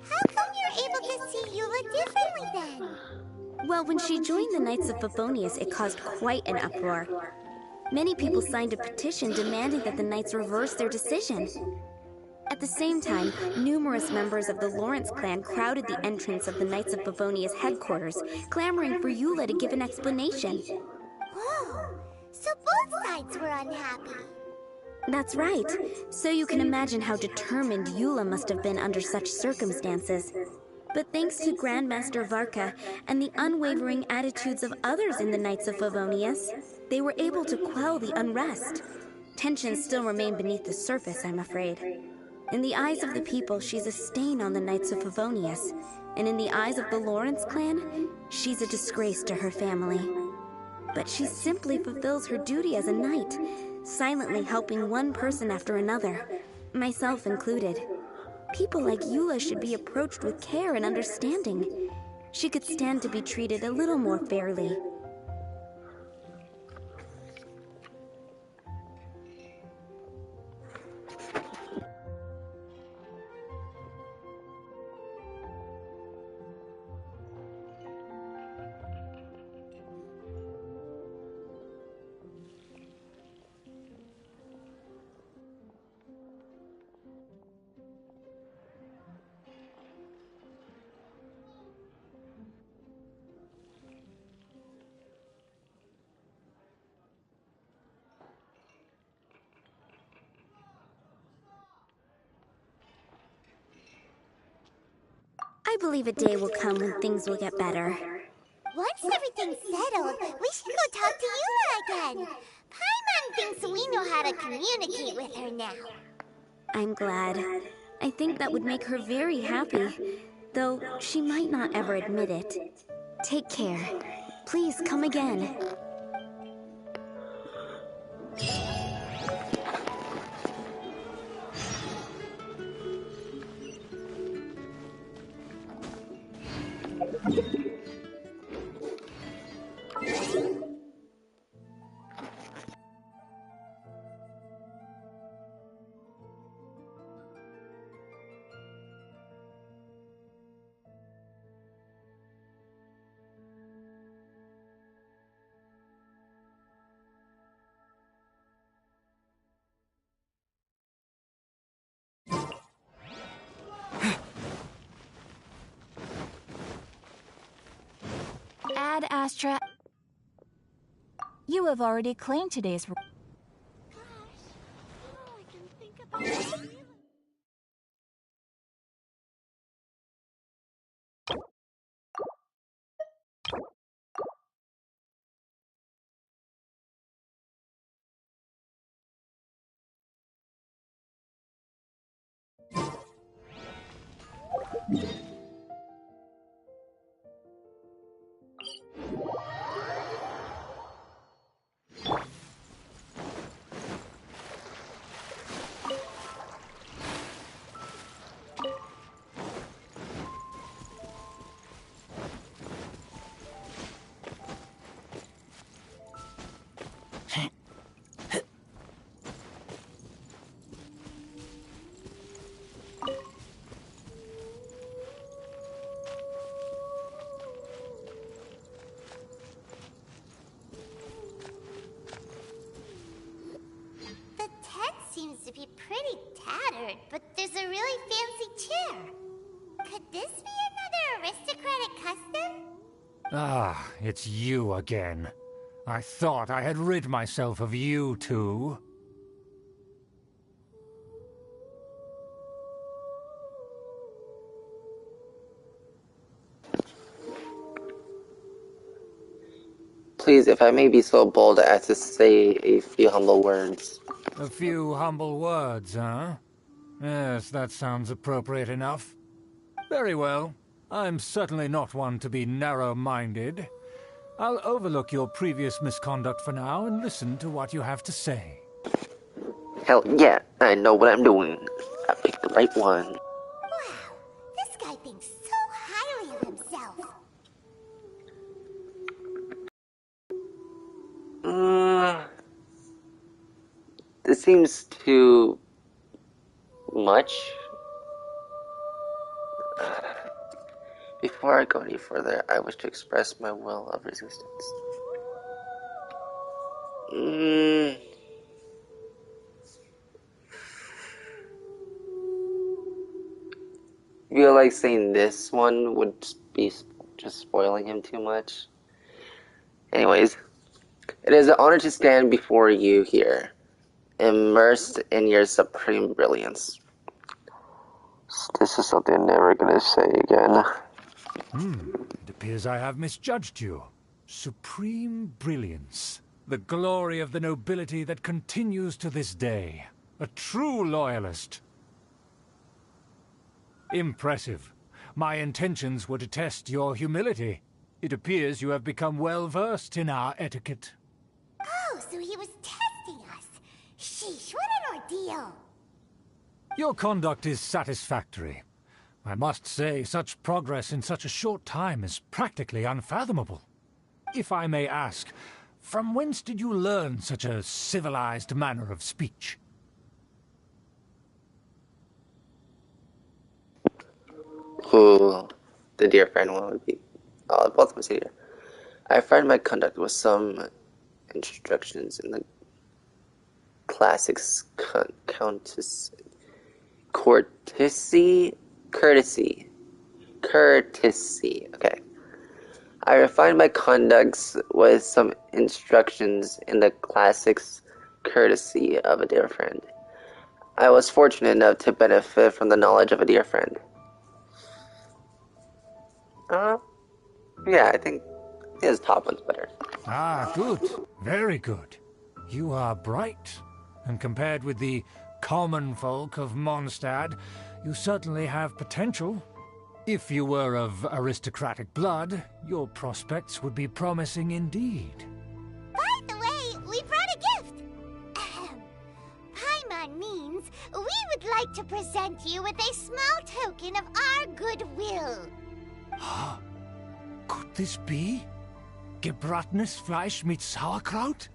How come you're able to see Eula differently then? Well, when she joined the Knights of Favonius, it caused quite an uproar. Many people signed a petition demanding that the Knights reverse their decision. At the same time, numerous members of the Lawrence clan crowded the entrance of the Knights of Favonius headquarters, clamoring for Eula to give an explanation. Whoa, so both sides were unhappy. That's right. So you can imagine how determined Eula must have been under such circumstances. But thanks to Grandmaster Varka and the unwavering attitudes of others in the Knights of Favonius, they were able to quell the unrest. Tensions still remain beneath the surface, I'm afraid. In the eyes of the people, she's a stain on the Knights of Favonius. And in the eyes of the Lawrence clan, she's a disgrace to her family. But she simply fulfills her duty as a knight, silently helping one person after another, myself included. People like Eula should be approached with care and understanding. She could stand to be treated a little more fairly. I believe a day will come when things will get better. Once everything's settled, we should go talk to Eula again. Paimon thinks we know how to communicate with her now. I'm glad. I think that would make her very happy, though she might not ever admit it. Take care. Please come again. Ad Astra, you have already claimed today's. Seems to be pretty tattered, but there's a really fancy chair. Could this be another aristocratic custom? Ah, it's you again. I thought I had rid myself of you two. Please, if I may be so bold as to say a few humble words. A few humble words, huh? Yes, that sounds appropriate enough. Very well. I'm certainly not one to be narrow-minded. I'll overlook your previous misconduct for now and listen to what you have to say. Hell yeah, I know what I'm doing. I picked the right one. Wow, this guy thinks so highly of himself. This seems too much. Before I go any further, I wish to express my will of resistance. I feel like saying this one would be just spoiling him too much. Anyways, it is an honor to stand before you here, immersed in your supreme brilliance. This is something I'm never gonna say again. It appears I have misjudged you. Supreme brilliance. The glory of the nobility that continues to this day. A true loyalist. Impressive. My intentions were to test your humility. It appears you have become well-versed in our etiquette. Oh, so he was testing us. Sheesh, what an ordeal. Your conduct is satisfactory. I must say, such progress in such a short time is practically unfathomable. If I may ask, from whence did you learn such a civilized manner of speech? Who the dear friend one would be. Oh, both of us here. I find my conduct with some instructions in the classics courtesy. Okay. I refined my conducts with some instructions in the classics courtesy of a dear friend. I was fortunate enough to benefit from the knowledge of a dear friend. Yeah, I think his top one's better. Ah, good. Very good. You are bright, and compared with the common folk of Mondstadt, you certainly have potential. If you were of aristocratic blood, your prospects would be promising indeed. By the way, we brought a gift. Paimon means we would like to present you with a small token of our goodwill. Huh? Could this be? Gebratenes Fleisch mit Sauerkraut?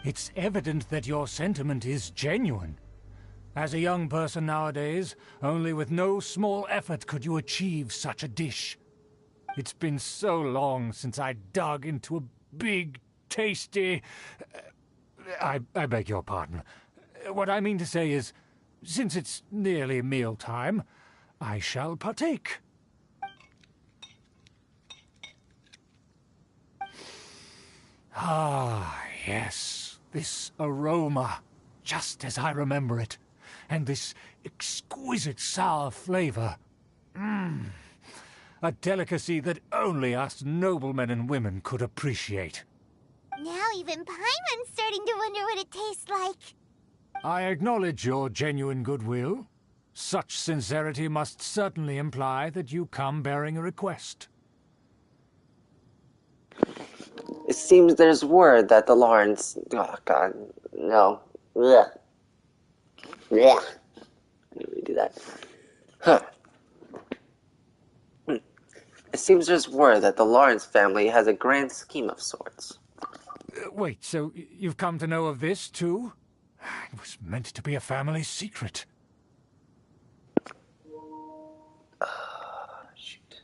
It's evident that your sentiment is genuine. As a young person nowadays, only with no small effort could you achieve such a dish. It's been so long since I dug into a big, tasty... I beg your pardon. What I mean to say is, since it's nearly mealtime, I shall partake. Ah, yes. This aroma, just as I remember it. And this exquisite sour flavor. A delicacy that only us noblemen and women could appreciate. Now even Paimon's starting to wonder what it tastes like. I acknowledge your genuine goodwill. Such sincerity must certainly imply that you come bearing a request. It seems there's word that the Lawrence... Oh, God. No. Ugh. Yeah. I didn't really do that. Huh. It seems there's word that the Lawrence family has a grand scheme of sorts. Wait, so you've come to know of this, too? It was meant to be a family secret. Shoot.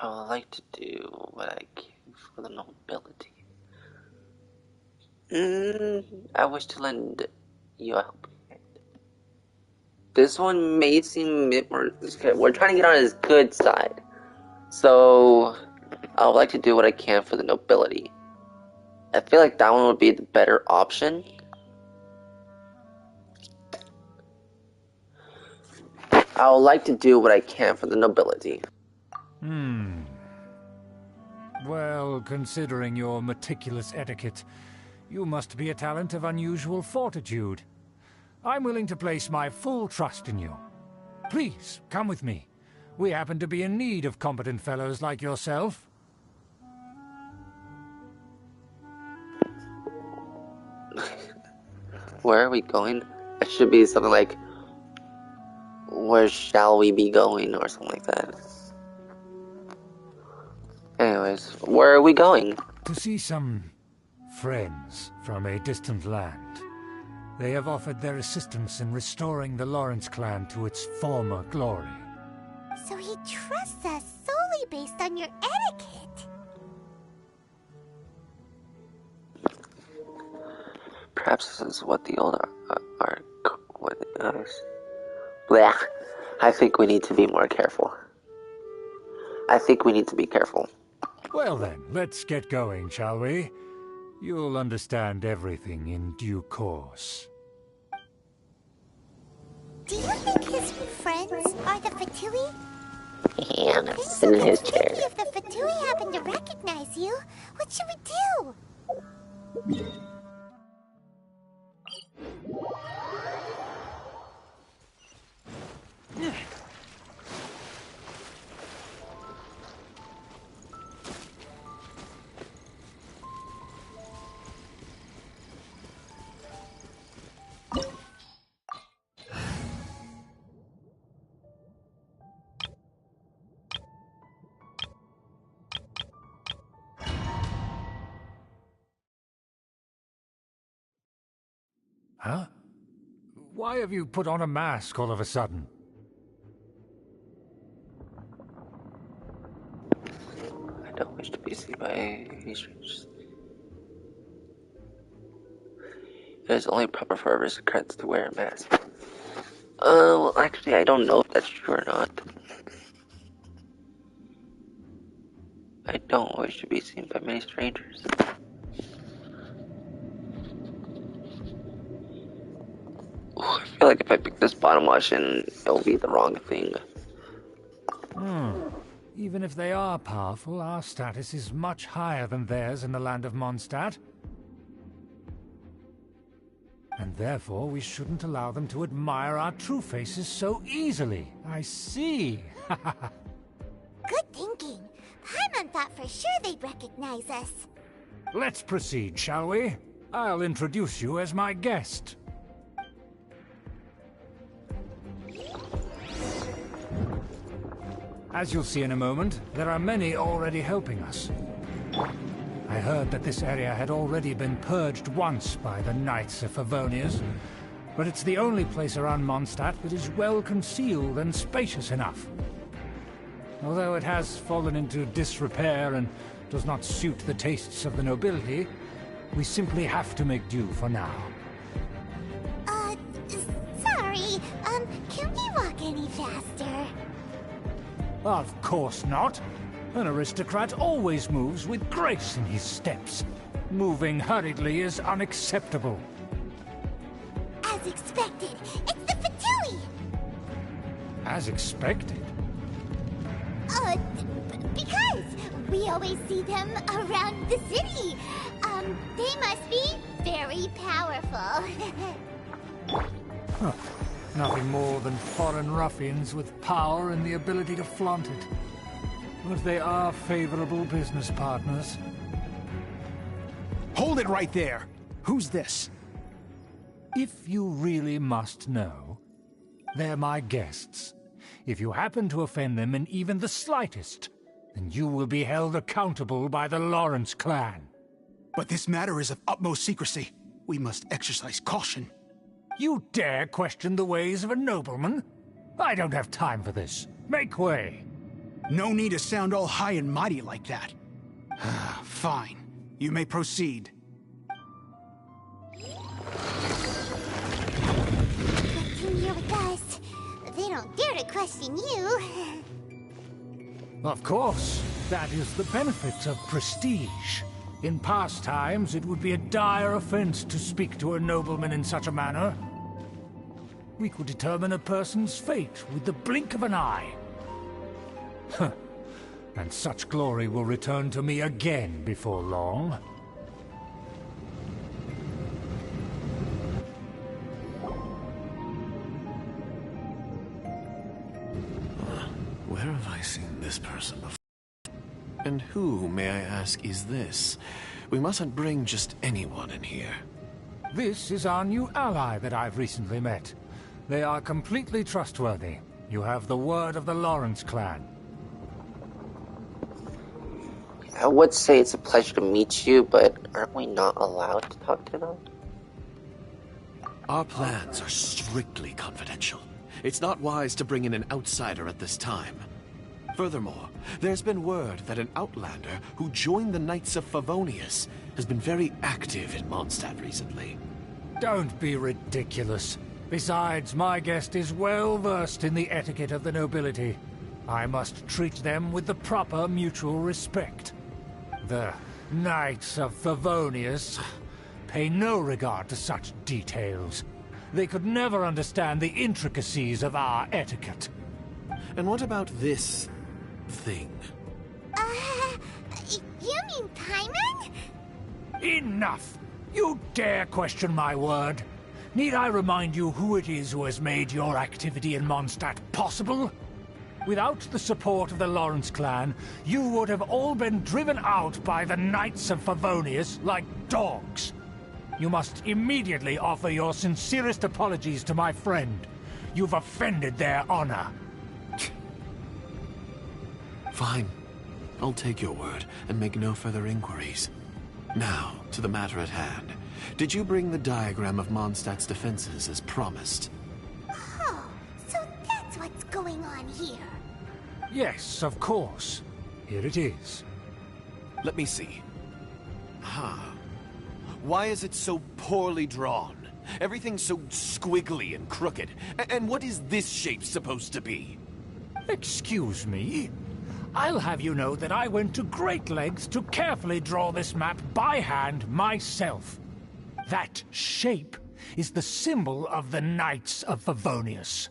I would like to do what I can for the nobility. I wish to lend you a helping hand. This one may seem a bit more... We're trying to get on his good side. So, I would like to do what I can for the nobility. I feel like that one would be the better option. I would like to do what I can for the nobility. Well, considering your meticulous etiquette, you must be a talent of unusual fortitude. I'm willing to place my full trust in you. Please, come with me. We happen to be in need of competent fellows like yourself. Where are we going? It should be something like, where shall we be going, or something like that. Anyways, where are we going? To see some friends from a distant land. They have offered their assistance in restoring the Lawrence clan to its former glory. So he trusts us solely based on your etiquette. Perhaps this is what the old what it is. Blech. I think we need to be more careful. I think we need to be careful. Well then, let's get going, shall we? You'll understand everything in due course. Do you think his friends are the Fatui? Yeah, I'm sitting in his chair. If the Fatui happen to recognize you, what should we do? Huh? Why have you put on a mask all of a sudden? I don't wish to be seen by any strangers. It is only proper for aristocrats to wear a mask. Well, actually, I don't know if that's true or not. I don't wish to be seen by many strangers. I feel like if I pick this bottom option, it'll be the wrong thing. Even if they are powerful, our status is much higher than theirs in the land of Mondstadt. And therefore, we shouldn't allow them to admire our true faces so easily. I see. Good thinking. Paimon thought for sure they'd recognize us. Let's proceed, shall we? I'll introduce you as my guest. As you'll see in a moment, there are many already helping us. I heard that this area had already been purged once by the Knights of Favonius, but it's the only place around Mondstadt that is well concealed and spacious enough. Although it has fallen into disrepair and does not suit the tastes of the nobility, we simply have to make do for now. Sorry, can we walk any faster? Of course not. An aristocrat always moves with grace in his steps. Moving hurriedly is unacceptable. As expected, it's the Fatui! As expected? Because we always see them around the city. They must be very powerful. Huh. Nothing more than foreign ruffians with power and the ability to flaunt it. But they are favorable business partners. Hold it right there! Who's this? If you really must know, they're my guests. If you happen to offend them in even the slightest, then you will be held accountable by the Lawrence clan. But this matter is of utmost secrecy. We must exercise caution. You dare question the ways of a nobleman? I don't have time for this. Make way. No need to sound all high and mighty like that. Fine. You may proceed. Come here with us. They don't dare to question you. Of course. That is the benefit of prestige. In past times, it would be a dire offense to speak to a nobleman in such a manner. We could determine a person's fate with the blink of an eye. Huh. And such glory will return to me again before long. Where have I seen this person before? And who, may I ask, is this? We mustn't bring just anyone in here. This is our new ally that I've recently met. They are completely trustworthy. You have the word of the Lawrence clan. I would say it's a pleasure to meet you, but aren't we not allowed to talk to them? Our plans are strictly confidential. It's not wise to bring in an outsider at this time. Furthermore, there's been word that an outlander who joined the Knights of Favonius has been very active in Mondstadt recently. Don't be ridiculous. Besides, my guest is well versed in the etiquette of the nobility. I must treat them with the proper mutual respect. The Knights of Favonius pay no regard to such details. They could never understand the intricacies of our etiquette. And what about this thing? You mean Paimon? Enough! You dare question my word? Need I remind you who it is who has made your activity in Mondstadt possible? Without the support of the Lawrence clan, you would have all been driven out by the Knights of Favonius like dogs. You must immediately offer your sincerest apologies to my friend. You've offended their honor. Fine. I'll take your word and make no further inquiries. Now, to the matter at hand. Did you bring the diagram of Mondstadt's defenses as promised? Oh, so that's what's going on here. Yes, of course. Here it is. Let me see. Why is it so poorly drawn? Everything's so squiggly and crooked. And what is this shape supposed to be? Excuse me? I'll have you know that I went to great lengths to carefully draw this map by hand myself. That shape is the symbol of the Knights of Favonius.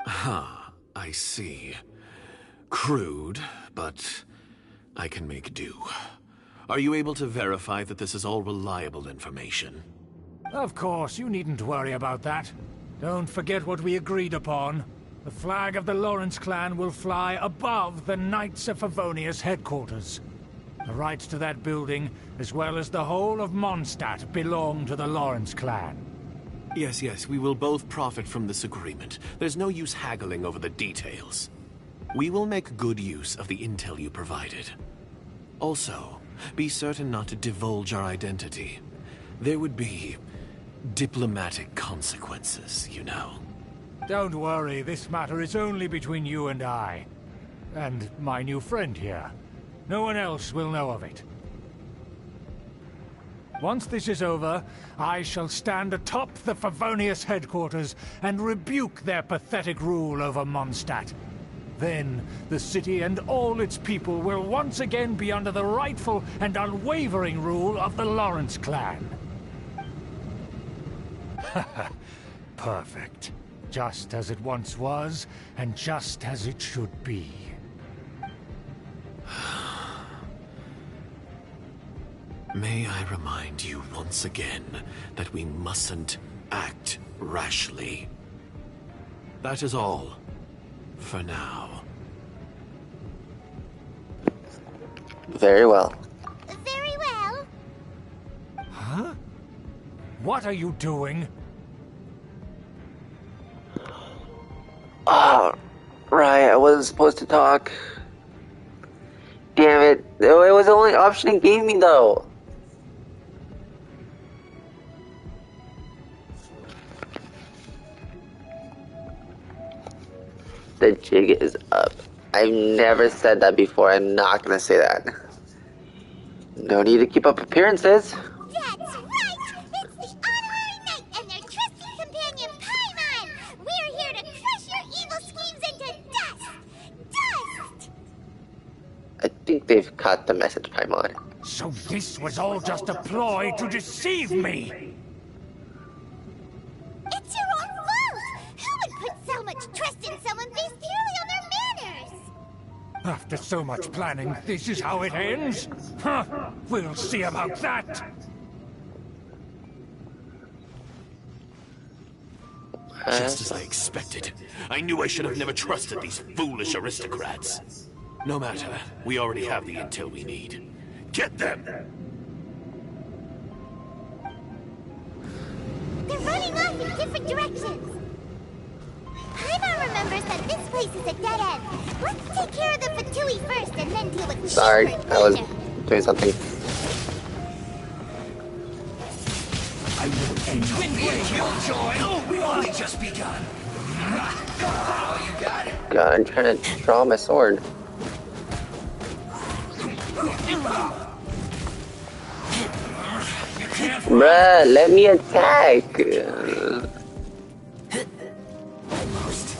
I see. Crude, but I can make do. Are you able to verify that this is all reliable information? Of course, you needn't worry about that. Don't forget what we agreed upon. The flag of the Lawrence clan will fly above the Knights of Favonius headquarters. The rights to that building, as well as the whole of Mondstadt, belong to the Lawrence clan. Yes, we will both profit from this agreement. There's no use haggling over the details. We will make good use of the intel you provided. Also, be certain not to divulge our identity. There would be diplomatic consequences, you know. Don't worry, this matter is only between you and I. And my new friend here. No one else will know of it. Once this is over, I shall stand atop the Favonius headquarters and rebuke their pathetic rule over Mondstadt. Then, the city and all its people will once again be under the rightful and unwavering rule of the Lawrence clan. Perfect. Just as it once was, and just as it should be. May I remind you once again that we mustn't act rashly. That is all. For now. Very well. Very well. Huh? What are you doing? Oh, right, I wasn't supposed to talk. Damn it. It was the only option it gave me, though. The jig is up. I've never said that before. I'm not gonna say that. No need to keep up appearances. That's right! It's the honorary knight and their trusty companion, Paimon! We're here to crush your evil schemes into dust! Dust! I think they've caught the message, Paimon. So this was all just a ploy to deceive me! It's your own fault! Who would put so much trust in someone based purely on their manners? After so much planning, this is how it ends? Huh, we'll see about that! Just as I expected. I knew I should have never trusted these foolish aristocrats. No matter, we already have the intel we need. Get them! They're running off in different directions. Paimon remembers that this place is a dead end. Let's take care of the Fatui first and then deal with Sorry, Shepard I was later. doing something. I will end your killjoy. We've only just begun. Oh, you got it. God, I'm trying to draw my sword. Bruh, let me attack! Almost.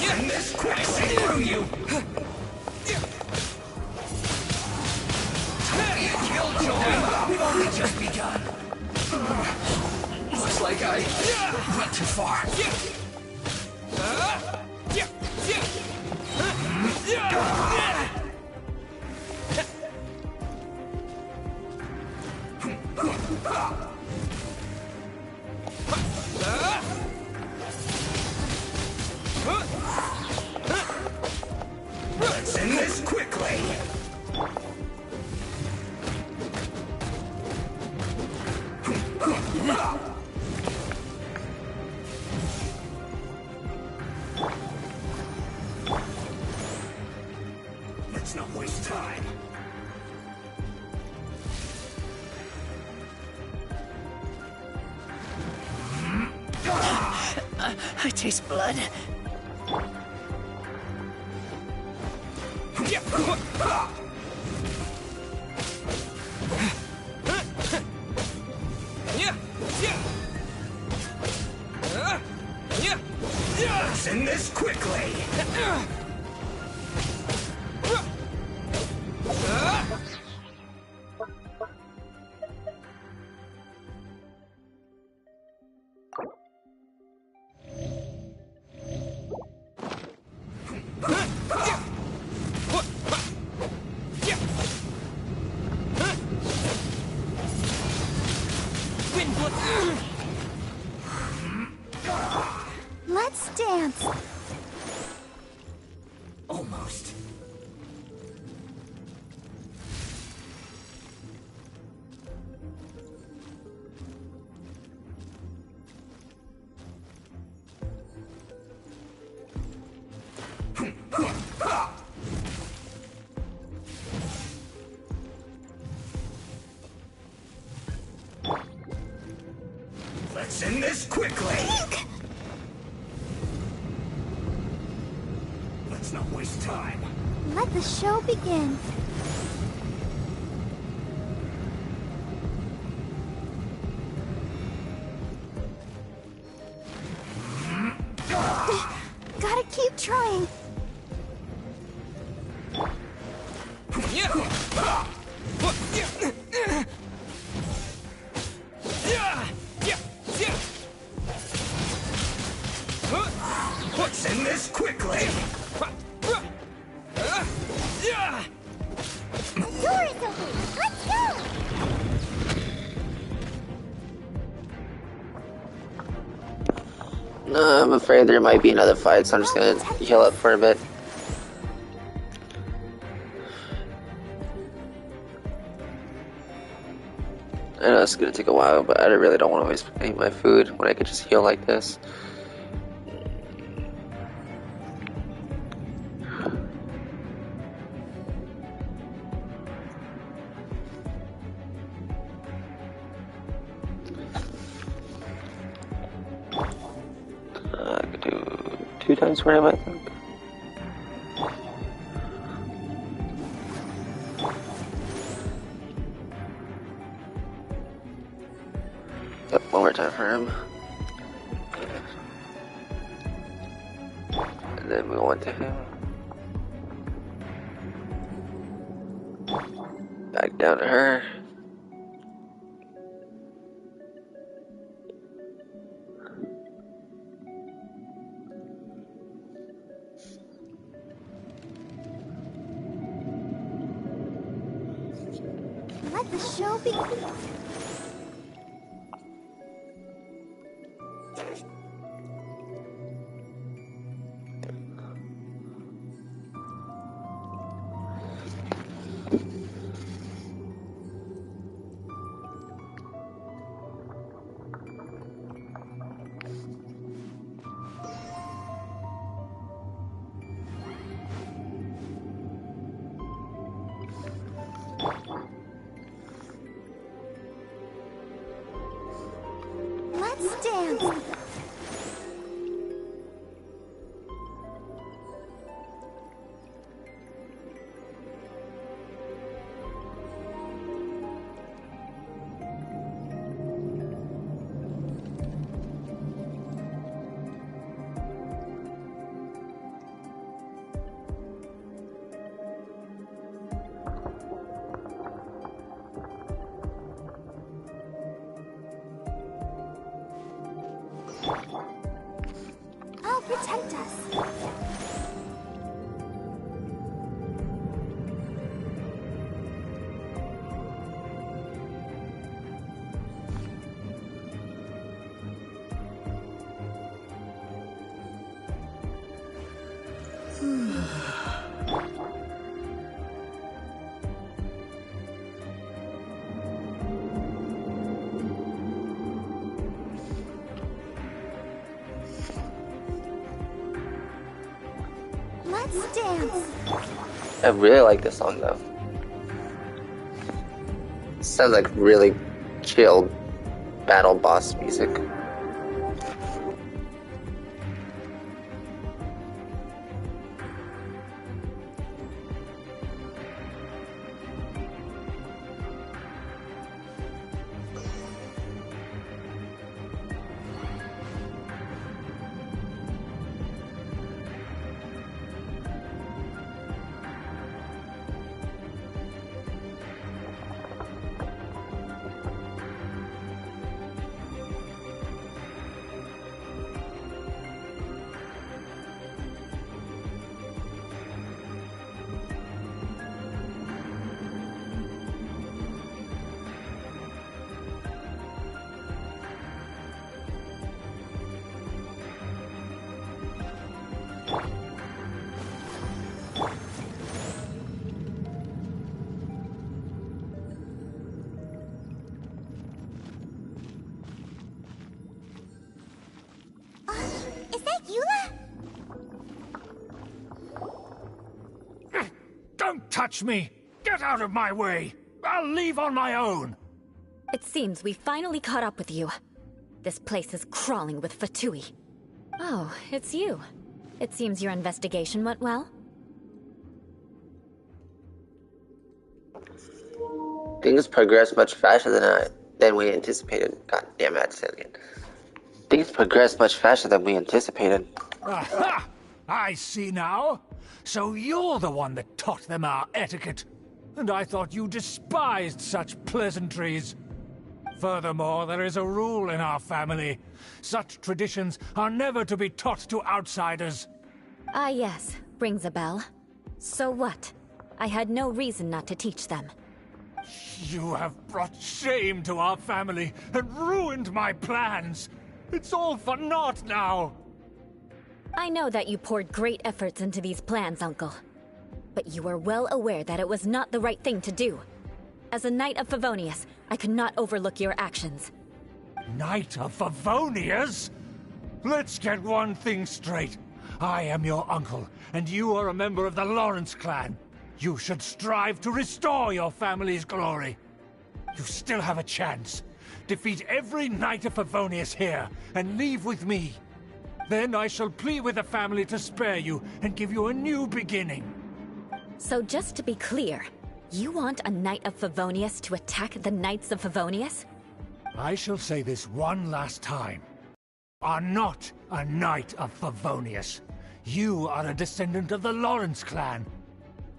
And this quick through you. Killjoy. We've only just begun. Looks like I went too far. Let's end this quickly. Let's not waste time. I taste blood. Let's end this quickly. Let's dance. Almost. Let's end this quickly. Let's not waste time. Let the show begin. I'm afraid there might be another fight, so I'm just gonna heal up for a bit. I know it's gonna take a while, but I really don't want to waste any of my food when I could just heal like this. I could do 2 times for him, I think. Yep, 1 more time for him. And then move on to him. Back down to her. Let the show begin. Let's dance. I'll protect us. Let's dance. I really like this song though. Sounds like really chill battle boss music. Is that Eula? Don't touch me! Get out of my way! I'll leave on my own! It seems we finally caught up with you. This place is crawling with Fatui. Oh, it's you. It seems your investigation went well. Things progressed much faster than we anticipated. God damn it, I had to say it again. Things progressed much faster than we anticipated. Aha! I see now. So you're the one that taught them our etiquette. And I thought you despised such pleasantries. Furthermore, there is a rule in our family. Such traditions are never to be taught to outsiders. Ah yes, rings a bell. So what? I had no reason not to teach them. You have brought shame to our family and ruined my plans. It's all for naught now. I know that you poured great efforts into these plans, Uncle. But you were well aware that it was not the right thing to do. As a Knight of Favonius, I could not overlook your actions. Knight of Favonius? Let's get one thing straight. I am your uncle, and you are a member of the Lawrence clan. You should strive to restore your family's glory. You still have a chance. Defeat every Knight of Favonius here, and leave with me. Then I shall plead with the family to spare you, and give you a new beginning. So just to be clear, you want a Knight of Favonius to attack the Knights of Favonius? I shall say this one last time. You are not a Knight of Favonius. You are a descendant of the Lawrence clan.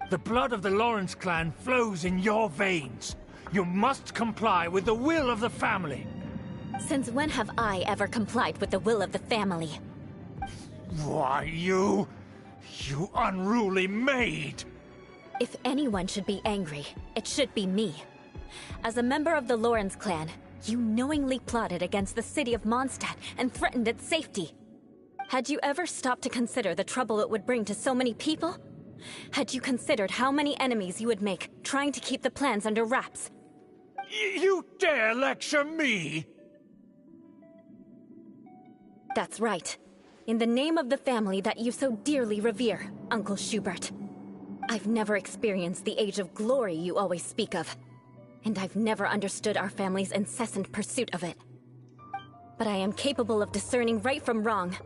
The blood of the Lawrence clan flows in your veins. You must comply with the will of the family. Since when have I ever complied with the will of the family? Why, you unruly maid! If anyone should be angry, it should be me. As a member of the Lawrence clan, you knowingly plotted against the city of Mondstadt and threatened its safety. Had you ever stopped to consider the trouble it would bring to so many people? Had you considered how many enemies you would make trying to keep the plans under wraps? You dare lecture me? That's right. In the name of the family that you so dearly revere, Uncle Schubert. I've never experienced the age of glory you always speak of. And I've never understood our family's incessant pursuit of it. But I am capable of discerning right from wrong.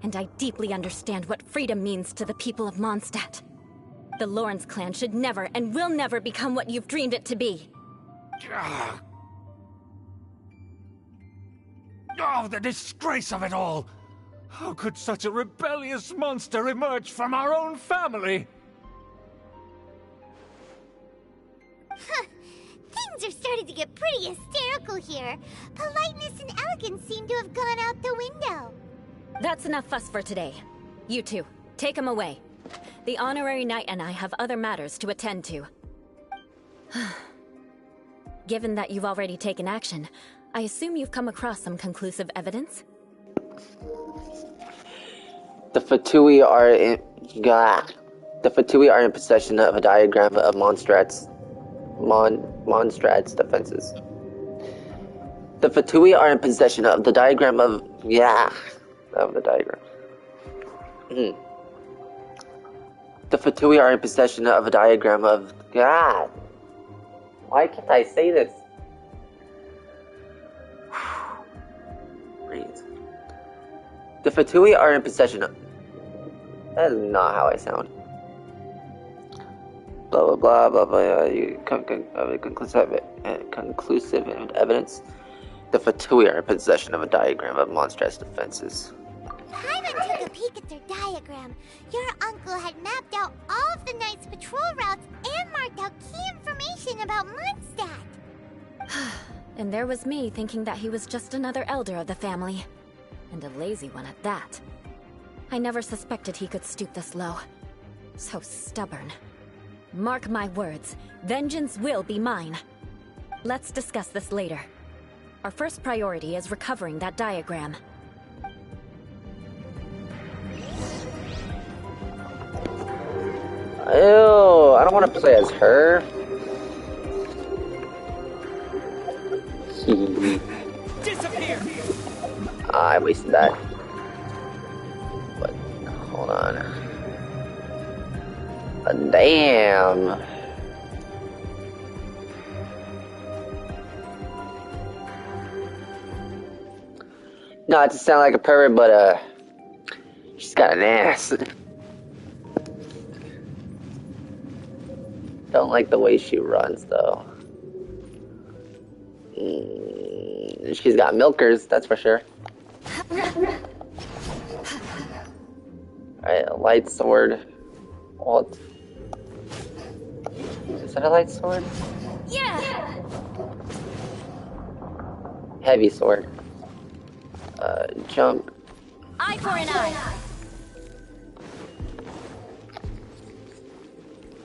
And I deeply understand what freedom means to the people of Mondstadt. The Lawrence clan should never and will never become what you've dreamed it to be. Oh, the disgrace of it all! How could such a rebellious monster emerge from our own family? Things are starting to get pretty hysterical here. Politeness and elegance seem to have gone out the window. That's enough fuss for today. You two, take him away. The honorary knight and I have other matters to attend to. Given that you've already taken action, I assume you've come across some conclusive evidence? The Fatui are in possession of a diagram of Mondstadt's defenses. The Fatui are in possession of the diagram of the diagram. The Fatui are in possession of a diagram of God. Why can't I say this? Breathe. The Fatui are in possession of... That is not how I sound. Blah blah blah blah blah. Conclusive evidence. The Fatui are in possession of a diagram of Mondstadt's defenses. Paimon took a peek at their diagram. Your uncle had mapped out all of the Knight's patrol routes and marked out key information about Mondstadt. And there was me thinking that he was just another elder of the family. And a lazy one at that. I never suspected he could stoop this low. So stubborn. Mark my words, vengeance will be mine. Let's discuss this later. Our first priority is recovering that diagram. Ew, I don't want to play as her. Disappear! I wasted that. But, hold on. Damn. Not to sound like a pervert, but, she's got an ass. Don't like the way she runs, though. She's got milkers, that's for sure. Alright, a light sword. What? Is that a light sword? Yeah! Heavy sword. Jump. Eye for an eye!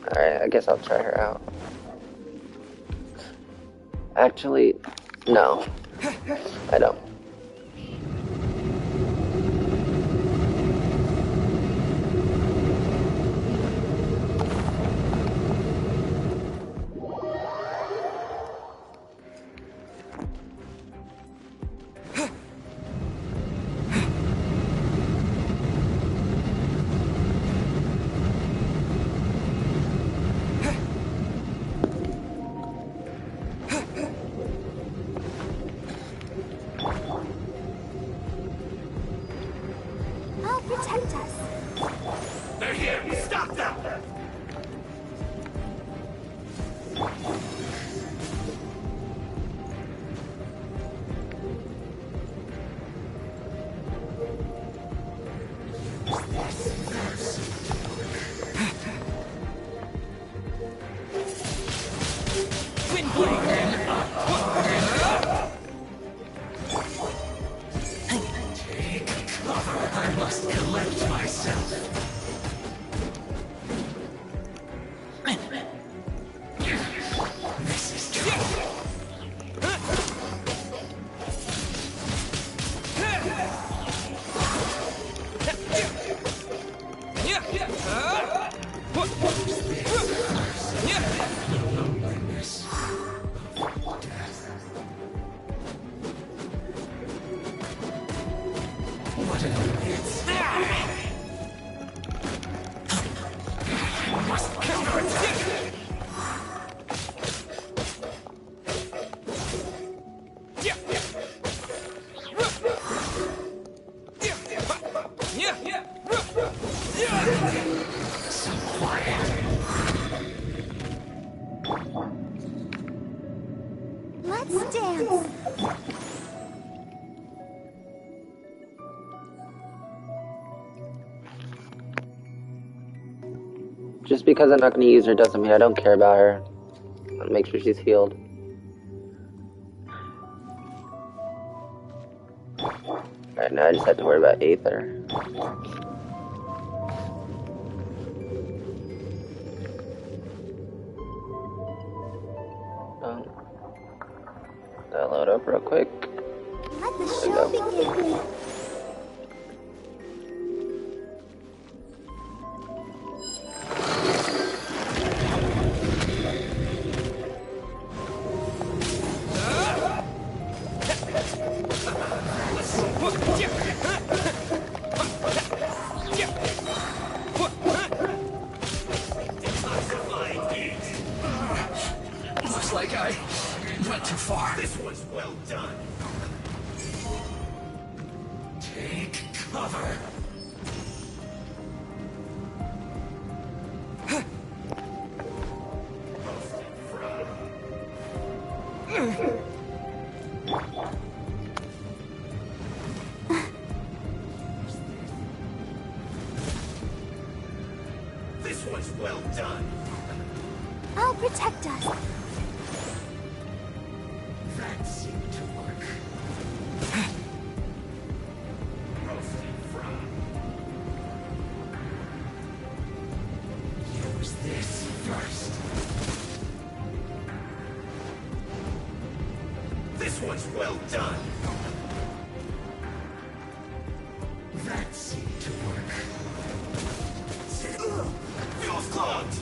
Alright, I guess I'll try her out. Actually, no. I don't. What an it's must counterattack. Some quiet. Let's dance. Just because I'm not going to use her doesn't mean I don't care about her. I'll make sure she's healed. Alright, now I just have to worry about Aether. That'll load up real quick. Let the show begin. Looks like I went too far. This was well done. Take cover. This was well done. I'll protect us. That seemed to work. Roasted frog. Use this first. This was well done. That seemed to work. Fuel's clogged.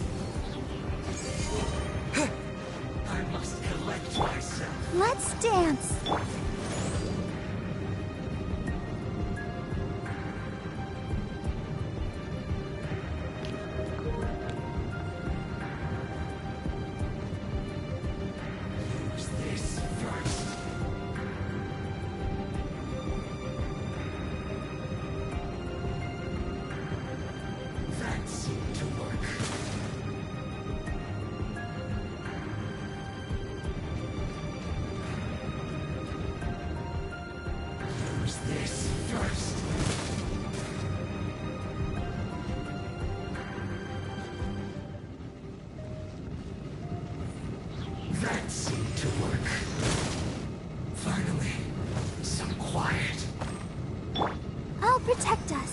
I must collect myself. Let's dance. Use this first. That seemed to work. Use this first. That seemed to work. Finally, some quiet. I'll protect us.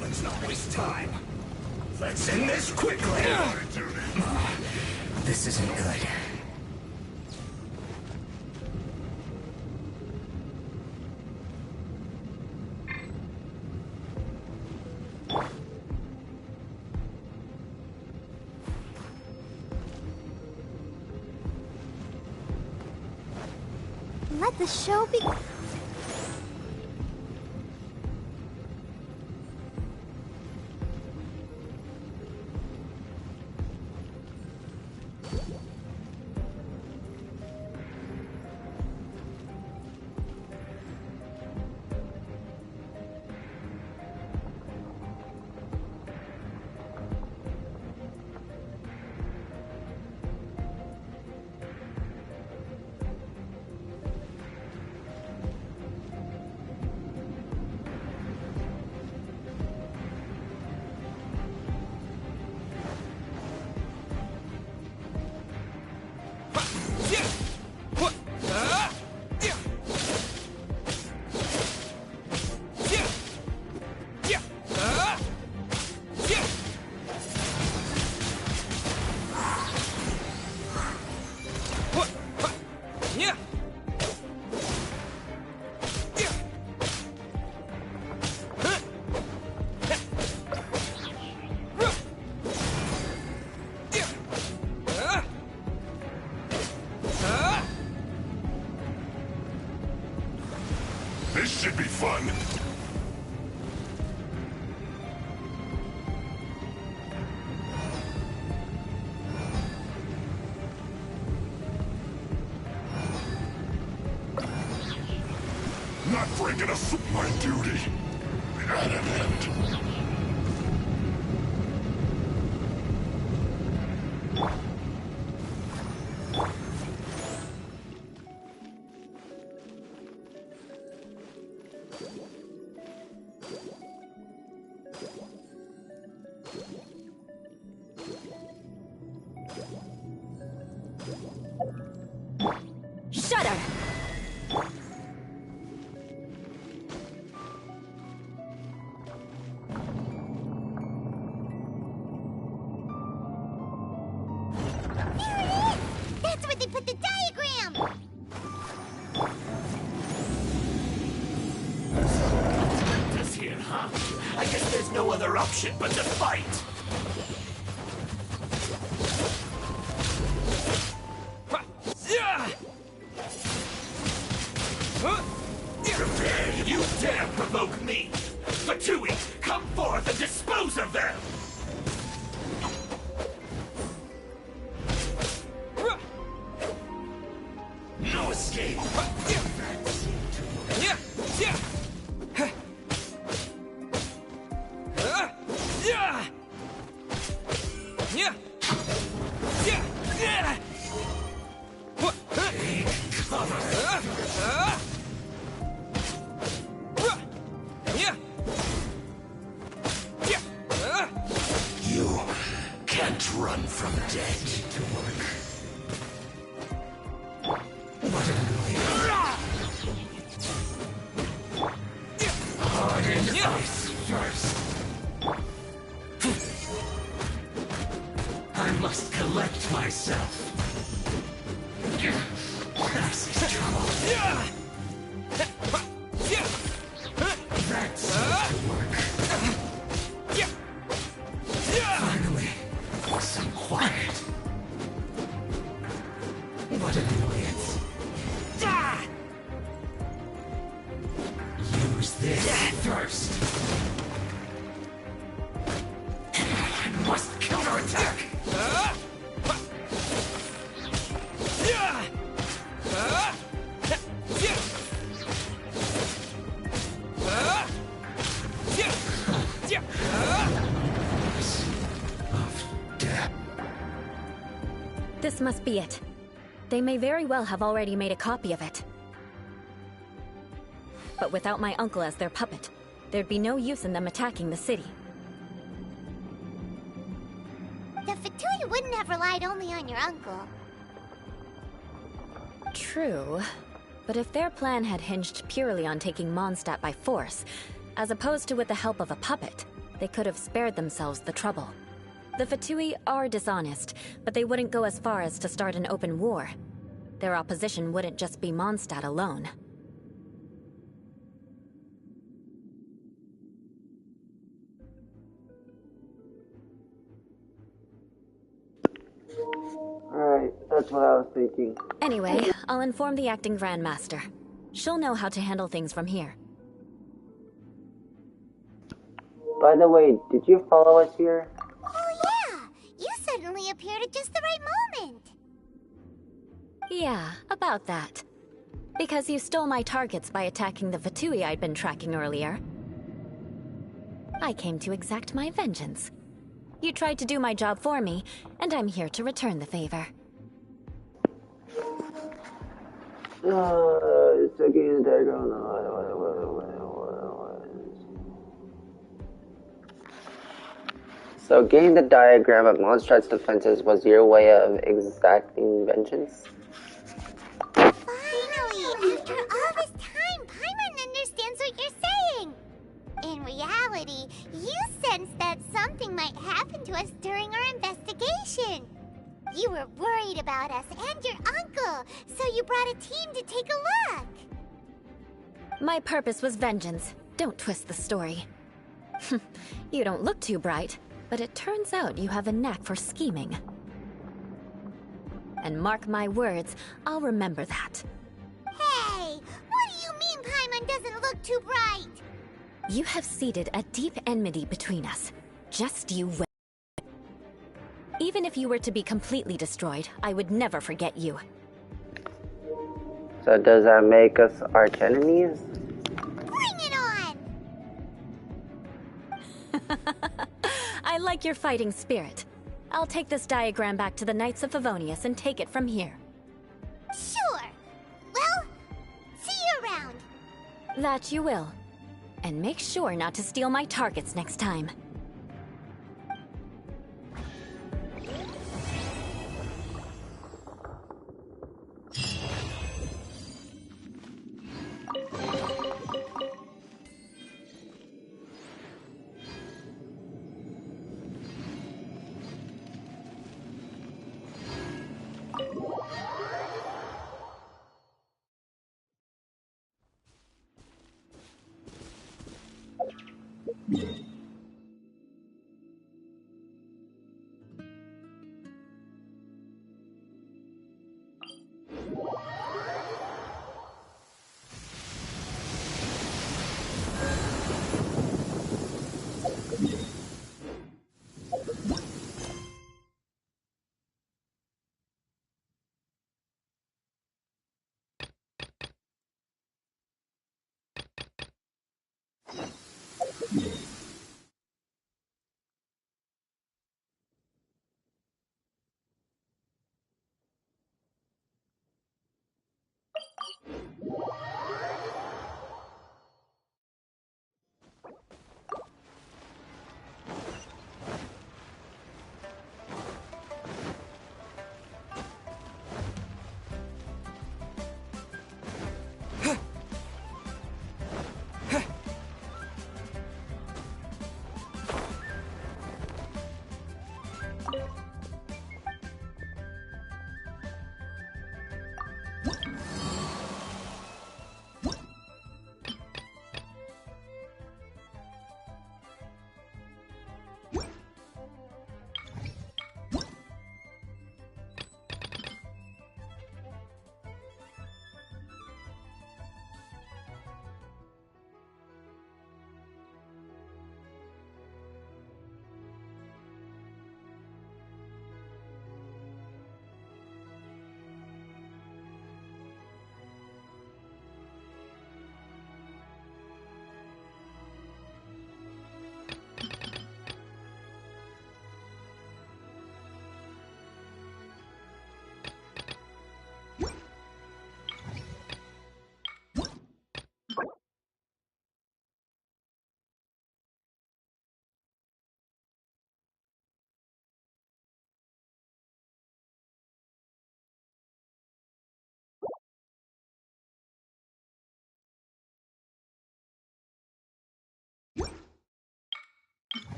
Let's not waste time. Let's end this quickly. This isn't good. Let the show begin. This should be fun. Not breaking my duty. At an end. Shudder! That's where they put the diagram! This here, huh? I guess there's no other option but to fight! Prepared! You dare provoke me! Fatui, come forth and dispose of them! No escape! Take cover! You can't run from death. What a hardened ice first. I must collect myself. This is trouble. That seems to work. Finally, some quiet. What an annoyance. Use this first. I must counterattack. This must be it. They may very well have already made a copy of it. But without my uncle as their puppet, there'd be no use in them attacking the city. The Fatui wouldn't have relied only on your uncle. True. But if their plan had hinged purely on taking Mondstadt by force, as opposed to with the help of a puppet, they could have spared themselves the trouble. The Fatui are dishonest, but they wouldn't go as far as to start an open war. Their opposition wouldn't just be Mondstadt alone. Alright, that's what I was thinking. Anyway, I'll inform the acting Grandmaster. She'll know how to handle things from here. By the way, did you follow us here? Oh yeah! You suddenly appeared at just the right moment! Yeah, about that. Because you stole my targets by attacking the Fatui I'd been tracking earlier. I came to exact my vengeance. You tried to do my job for me, and I'm here to return the favor. It's again the diagram. So getting the diagram of Mondstadt's defenses was your way of exacting vengeance? Finally! After all this time, Paimon understands what you're saying! In reality, you sensed that something might happen to us during our investigation. You were worried about us and your uncle, so you brought a team to take a look. My purpose was vengeance. Don't twist the story. You don't look too bright, but it turns out you have a knack for scheming. And mark my words, I'll remember that. Hey, what do you mean Paimon doesn't look too bright. You have seeded a deep enmity between us. Just you wait. Even if you were to be completely destroyed, I would never forget you. So does that make us arch enemies? Bring it on! I like your fighting spirit. I'll take this diagram back to the Knights of Favonius and take it from here. Sure. Well, see you around. That you will. And make sure not to steal my targets next time.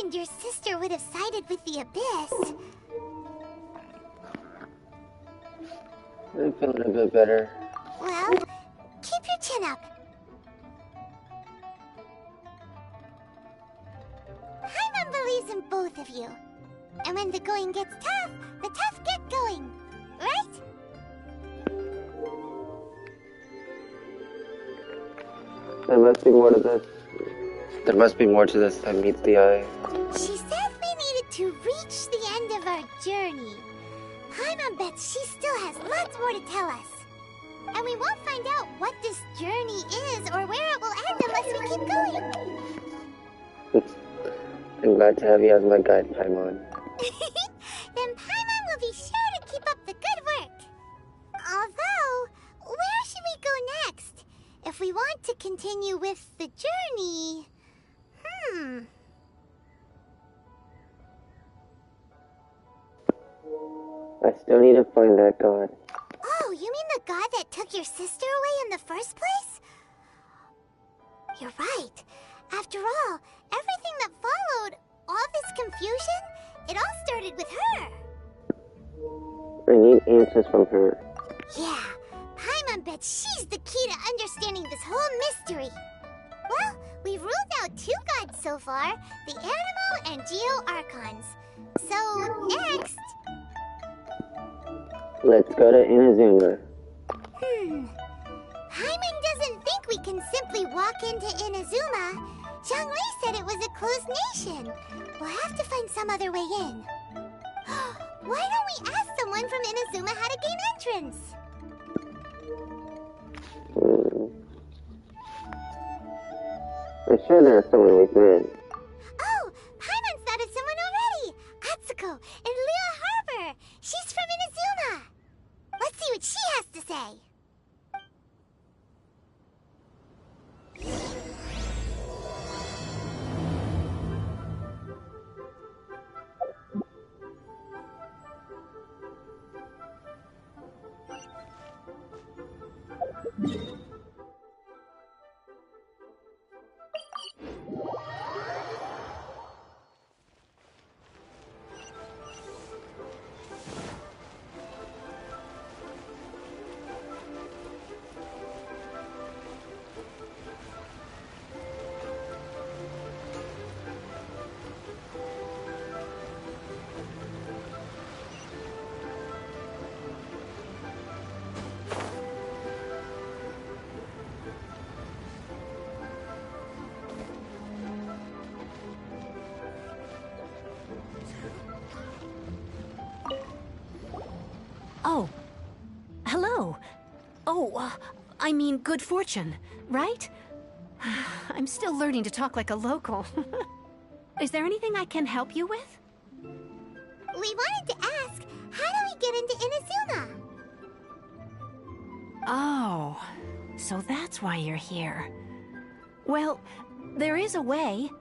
and your sister would have sided with the Abyss. I'm feeling a bit better. Well, keep your chin up. Paimon believes in both of you. And when the going gets tough, the tough get going. Right? There must be more to this. There must be more to this than meets the eye. She said we needed to reach the end of our journey. Paimon bets she still has lots more to tell us. And we won't find out what this journey is or where it will end unless we keep going. I'm glad to have you as my guide, Paimon. Then Paimon will be sure to keep up the good work. Although, where should we go next? If we want to continue with the journey... I still need to find that god. Oh, you mean the god that took your sister away in the first place? You're right. After all, everything that followed, all this confusion, it all started with her. I need answers from her. Yeah, Paimon bets she's the key to understanding this whole mystery. Well, we've ruled out 2 gods so far, the Animal and Geo Archons. So, next... Let's go to Inazuma. Paimon doesn't think we can simply walk into Inazuma. Zhongli said it was a closed nation. We'll have to find some other way in. Why don't we ask someone from Inazuma how to gain entrance? I'm sure there's someone we've met. Oh, Paimon thought of someone already. Atsuko in Liyue Harbor. She's from Inazuma. Let's see what she has to say. Oh. Hello. Oh, I mean good fortune, right? I'm still learning to talk like a local. Is there anything I can help you with? We wanted to ask, how do we get into Inazuma? Oh, so that's why you're here. Well, there is a way.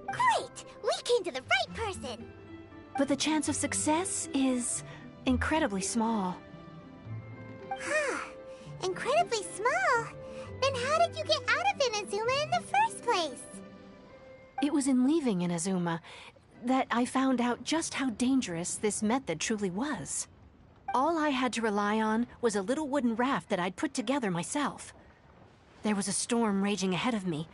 Great! We came to the right person! But the chance of success is incredibly small. Huh. Incredibly small? Then how did you get out of Inazuma in the first place? It was in leaving Inazuma that I found out just how dangerous this method truly was. All I had to rely on was a little wooden raft that I'd put together myself. There was a storm raging ahead of me,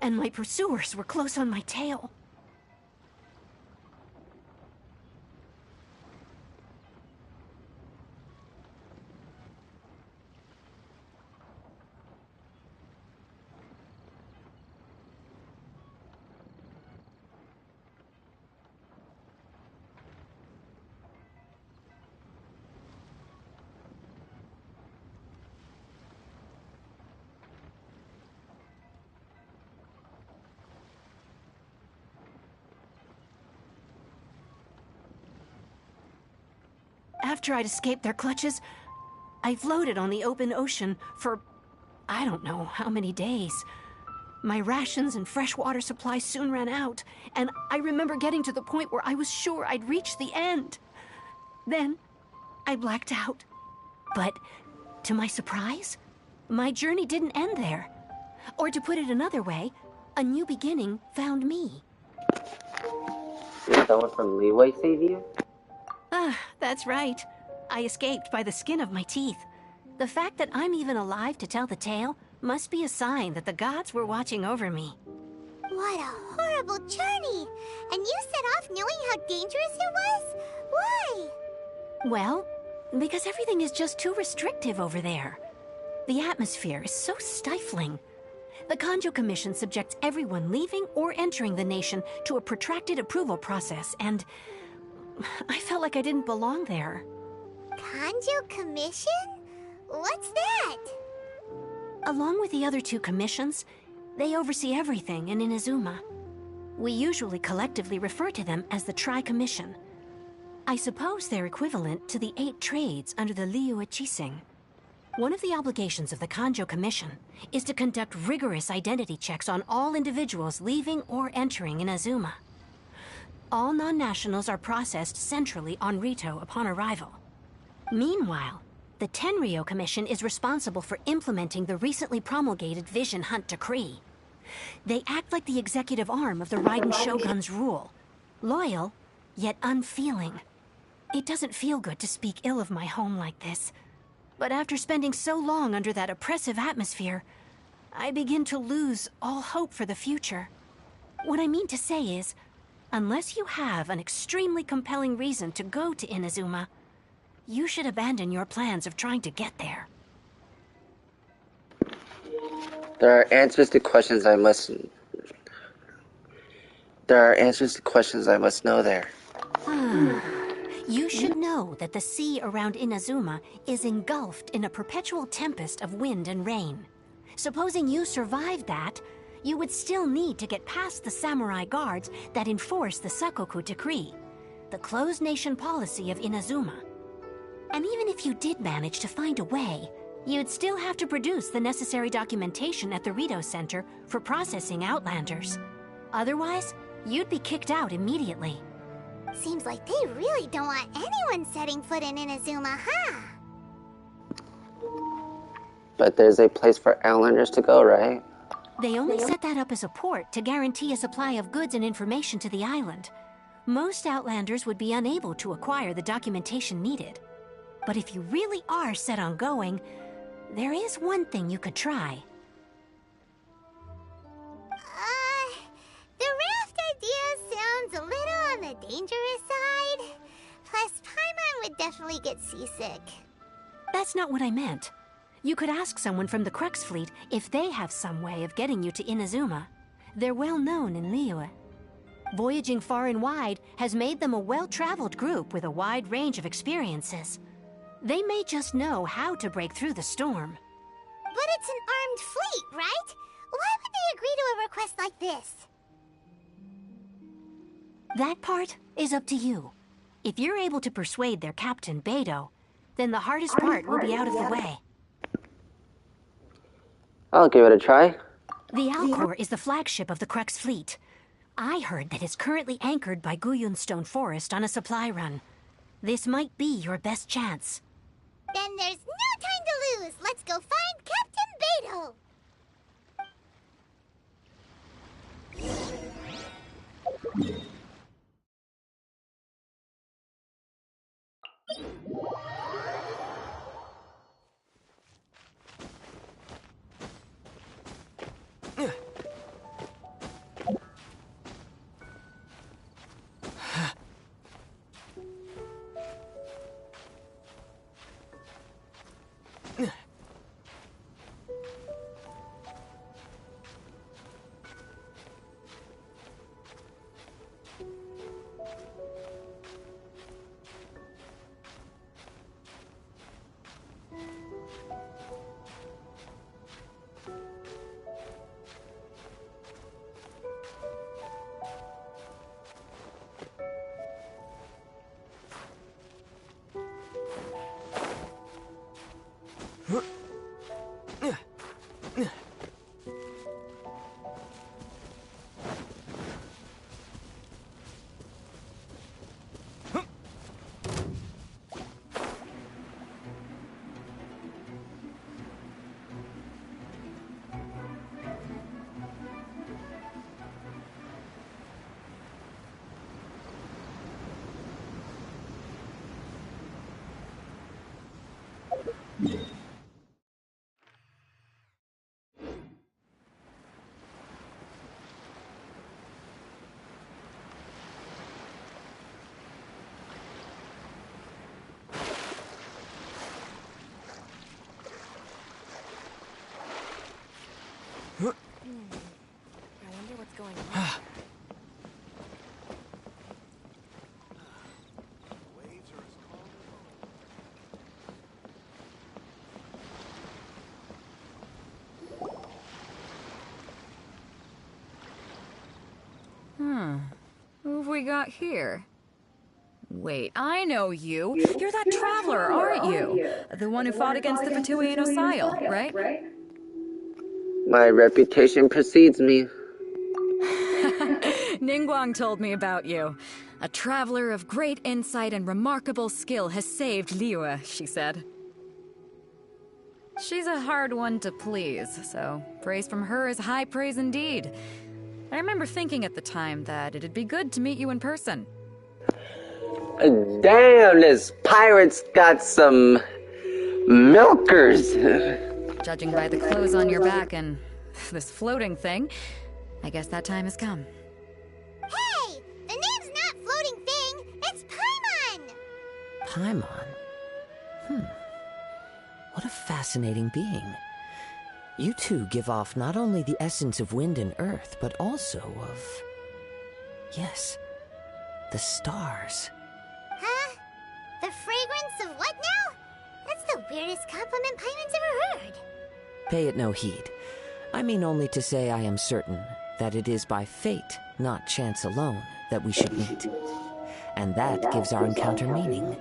and my pursuers were close on my tail. After I'd escaped their clutches, I floated on the open ocean for I don't know how many days. My rations and fresh water supply soon ran out, and I remember getting to the point where I was sure I'd reached the end. Then, I blacked out. But, to my surprise, my journey didn't end there. Or to put it another way, a new beginning found me. Did someone from Leeway save you? Ah, that's right. I escaped by the skin of my teeth. The fact that I'm even alive to tell the tale must be a sign that the gods were watching over me. What a horrible journey! And you set off knowing how dangerous it was? Why? Well, because everything is just too restrictive over there. The atmosphere is so stifling. The Kanjo Commission subjects everyone leaving or entering the nation to a protracted approval process, and I felt like I didn't belong there. Kanjo Commission? What's that? Along with the other two commissions, they oversee everything in Inazuma. We usually collectively refer to them as the Tri-Commission. I suppose they're equivalent to the 8 trades under the Liyue Chising. One of the obligations of the Kanjo Commission is to conduct rigorous identity checks on all individuals leaving or entering Inazuma. All non-nationals are processed centrally on Rito upon arrival. Meanwhile, the Tenryo Commission is responsible for implementing the recently promulgated Vision Hunt Decree. They act like the executive arm of the Raiden Shogun's rule. Loyal, yet unfeeling. It doesn't feel good to speak ill of my home like this. But after spending so long under that oppressive atmosphere, I begin to lose all hope for the future. What I mean to say is, unless you have an extremely compelling reason to go to Inazuma, you should abandon your plans of trying to get there. There are answers to questions I must know there. You should know that the sea around Inazuma is engulfed in a perpetual tempest of wind and rain. Supposing you survived that, you would still need to get past the samurai guards that enforce the Sakoku Decree, the closed nation policy of Inazuma. And even if you did manage to find a way, you'd still have to produce the necessary documentation at the Rito Center for processing Outlanders. Otherwise, you'd be kicked out immediately. Seems like they really don't want anyone setting foot in Inazuma, huh? But there's a place for Outlanders to go, right? They only set that up as a port to guarantee a supply of goods and information to the island. Most Outlanders would be unable to acquire the documentation needed. But if you really are set on going, there is one thing you could try. The raft idea sounds a little on the dangerous side. Plus, Paimon would definitely get seasick. That's not what I meant. You could ask someone from the Crux fleet if they have some way of getting you to Inazuma. They're well known in Liyue. Voyaging far and wide has made them a well-traveled group with a wide range of experiences. They may just know how to break through the storm. But it's an armed fleet, right? Why would they agree to a request like this? That part is up to you. If you're able to persuade their captain, Beidou, then the hardest part will be out of the way. I'll give it a try. The Alcor is the flagship of the Crux fleet. I heard that it's currently anchored by Guyunstone Forest on a supply run. This might be your best chance. Then there's no time to lose. Let's go find Captain Beidou. I wonder what's going on. Who have we got here? Wait, I know you. You're that traveler, aren't you? The one who fought against the Fatui in Osile, right? My reputation precedes me. Ningguang told me about you. A traveler of great insight and remarkable skill has saved Liyue, she said. She's a hard one to please, so praise from her is high praise indeed. I remember thinking at the time that it'd be good to meet you in person. Damn, this pirate's got some milkers. Judging by the clothes on your back and this floating thing, I guess that time has come. Hey! The name's not Floating Thing, it's Paimon! Paimon? What a fascinating being. You two give off not only the essence of wind and earth, but also of... yes, the stars. Huh? The fragrance of what now? That's the weirdest compliment Paimon's ever heard. Pay it no heed. I mean only to say I am certain that it is by fate, not chance alone, that we should meet. And that gives our encounter meaning.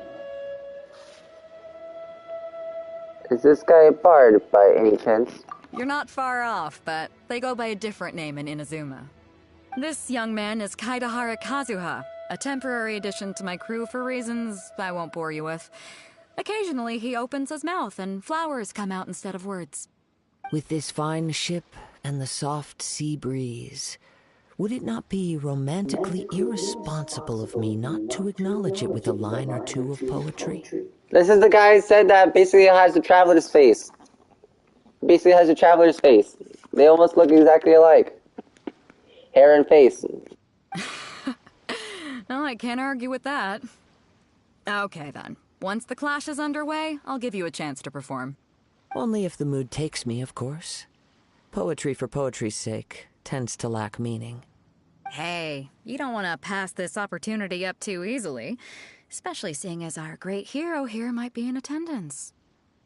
Is this guy a bard by any chance? You're not far off, but they go by a different name in Inazuma. This young man is Kaidahara Kazuha, a temporary addition to my crew for reasons I won't bore you with. Occasionally he opens his mouth and flowers come out instead of words. With this fine ship and the soft sea breeze, would it not be romantically irresponsible of me not to acknowledge it with a line or two of poetry? This is the guy who said that basically has the traveler's face. Basically has a traveler's face. They almost look exactly alike. Hair and face. Well, I can't argue with that. Okay then. Once the clash is underway, I'll give you a chance to perform. Only if the mood takes me, of course. Poetry for poetry's sake tends to lack meaning. Hey, you don't want to pass this opportunity up too easily, especially seeing as our great hero here might be in attendance.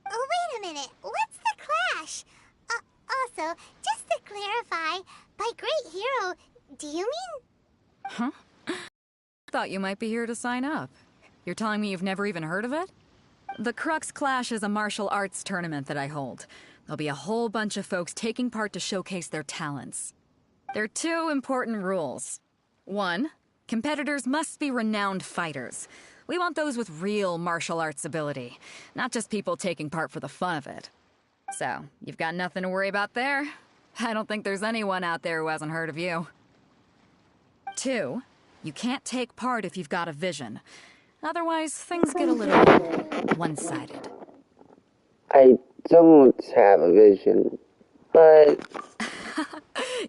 Oh, wait a minute. What's the clash? Also, just to clarify, by great hero, do you mean... Huh? Thought you might be here to sign up. You're telling me you've never even heard of it? The Crux Clash is a martial arts tournament that I hold. There'll be a whole bunch of folks taking part to showcase their talents. There are 2 important rules. 1, competitors must be renowned fighters. We want those with real martial arts ability, not just people taking part for the fun of it. So, you've got nothing to worry about there. I don't think there's anyone out there who hasn't heard of you. 2, you can't take part if you've got a vision. Otherwise, things get a little one-sided. I don't have a vision, but...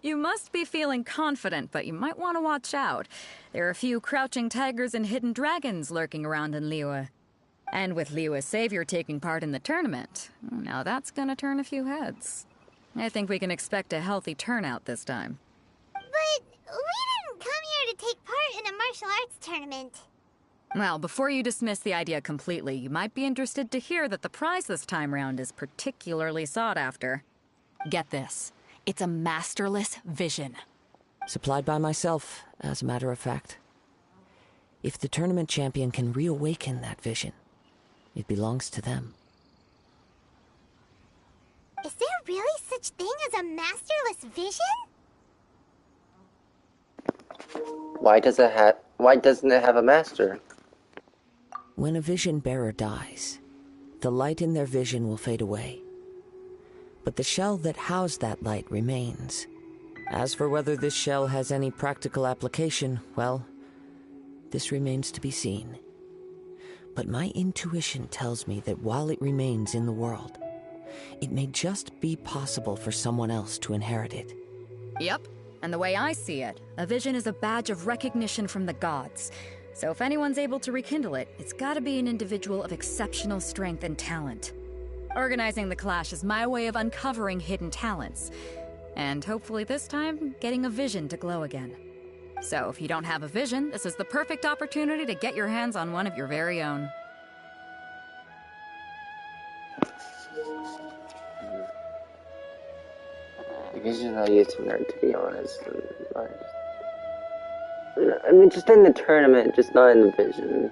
You must be feeling confident, but you might want to watch out. There are a few crouching tigers and hidden dragons lurking around in Liyue. And with Liyue's savior taking part in the tournament, now that's gonna turn a few heads. I think we can expect a healthy turnout this time. But we didn't come here to take part in a martial arts tournament. Well, before you dismiss the idea completely, you might be interested to hear that the prize this time round is particularly sought after. Get this. It's a masterless vision. Supplied by myself, as a matter of fact. If the tournament champion can reawaken that vision, it belongs to them. Is there really such thing as a masterless vision? Why doesn't it have a master? When a vision bearer dies, the light in their vision will fade away. But the shell that housed that light remains. As for whether this shell has any practical application, well, this remains to be seen. But my intuition tells me that while it remains in the world, it may just be possible for someone else to inherit it. Yep, and the way I see it, a vision is a badge of recognition from the gods. So if anyone's able to rekindle it, it's gotta be an individual of exceptional strength and talent. Organizing the clash is my way of uncovering hidden talents. And hopefully this time, getting a vision to glow again. So if you don't have a vision, this is the perfect opportunity to get your hands on one of your very own. The vision I used to learn, to be honest. I mean, just in the tournament, just not in the vision.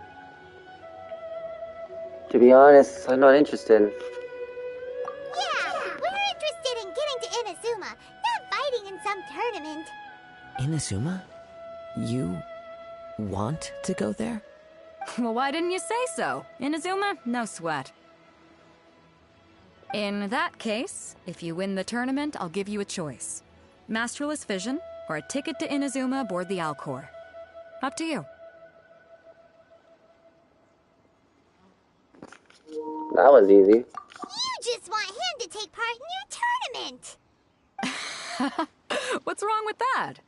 To be honest, I'm not interested. Yeah, we're interested in getting to Inazuma, not fighting in some tournament. Inazuma? You want to go there? Well, why didn't you say so? Inazuma, no sweat. In that case, if you win the tournament, I'll give you a choice. Masterless Vision, or a ticket to Inazuma aboard the Alcor. Up to you. That was easy. You just want him to take part in your tournament. What's wrong with that?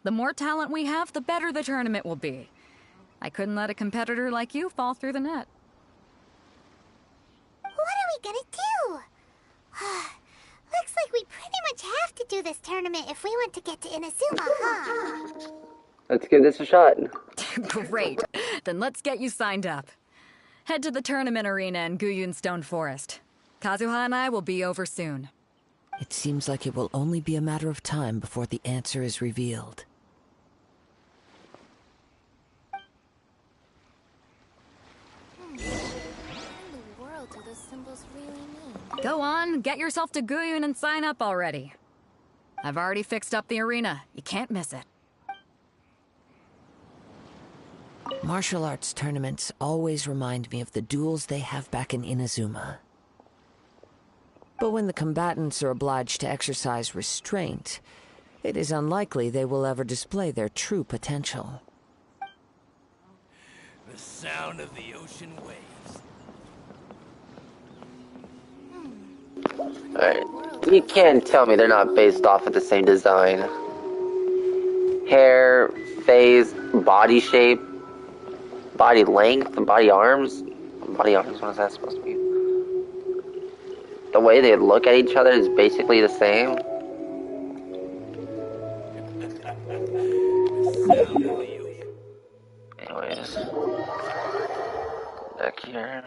The more talent we have, the better the tournament will be. I couldn't let a competitor like you fall through the net. What are we gonna do? Looks like we pretty much have to do this tournament if we want to get to Inazuma, huh? Let's give this a shot. Great. Then let's get you signed up. Head to the tournament arena in Guyun Stone Forest. Kazuha and I will be over soon. It seems like it will only be a matter of time before the answer is revealed. What in the world do those symbols really mean? Go on, get yourself to Guyun and sign up already. I've already fixed up the arena. You can't miss it. Martial arts tournaments always remind me of the duels they have back in Inazuma. But when the combatants are obliged to exercise restraint, it is unlikely they will ever display their true potential. The sound of the ocean waves. Alright, you can't tell me they're not based off of the same design. Hair, face, body shape, body length, and body arms. Body arms, what is that supposed to be? The way they look at each other is basically the same. Anyways, back here.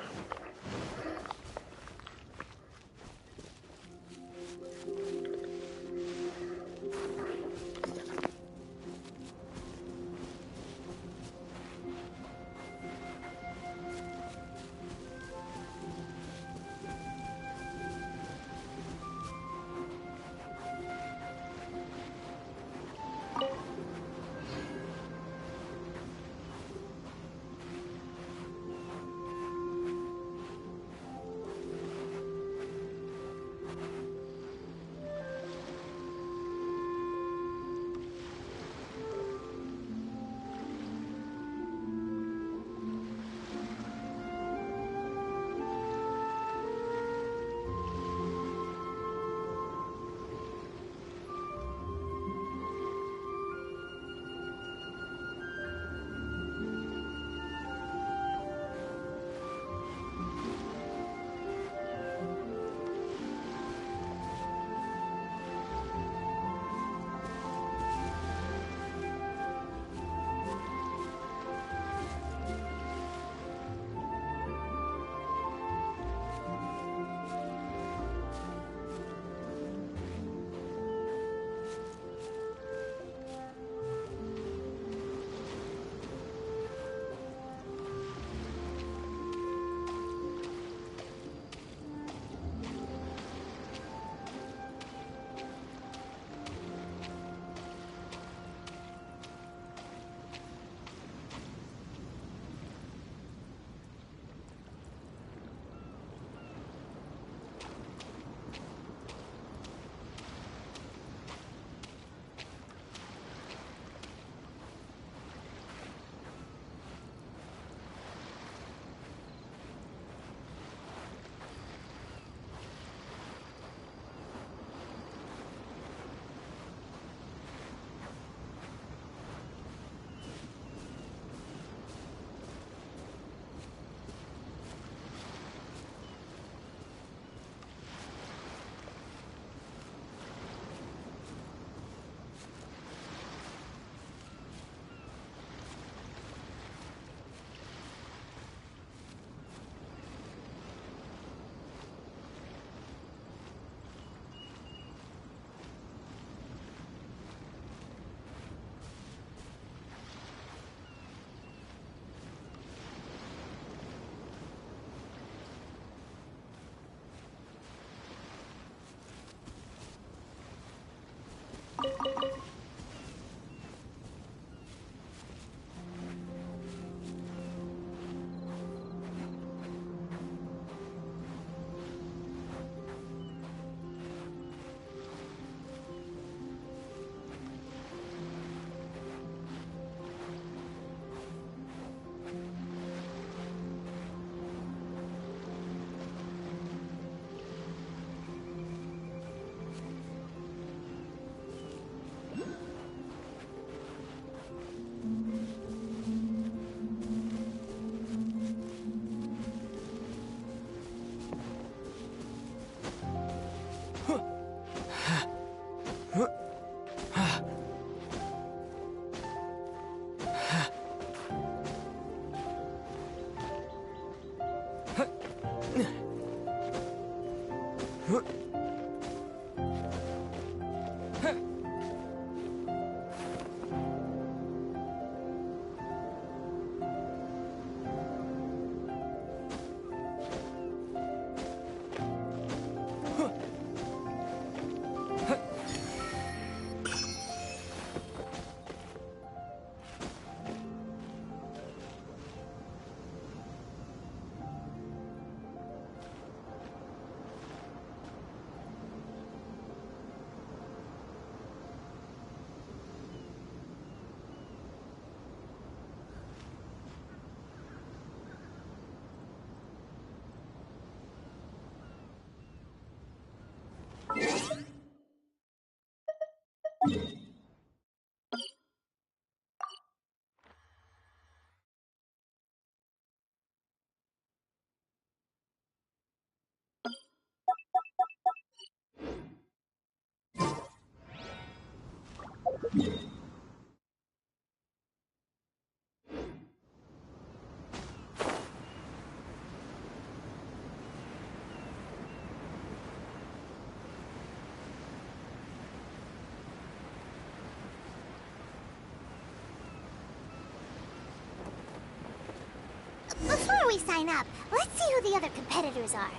Before we sign up, let's see who the other competitors are.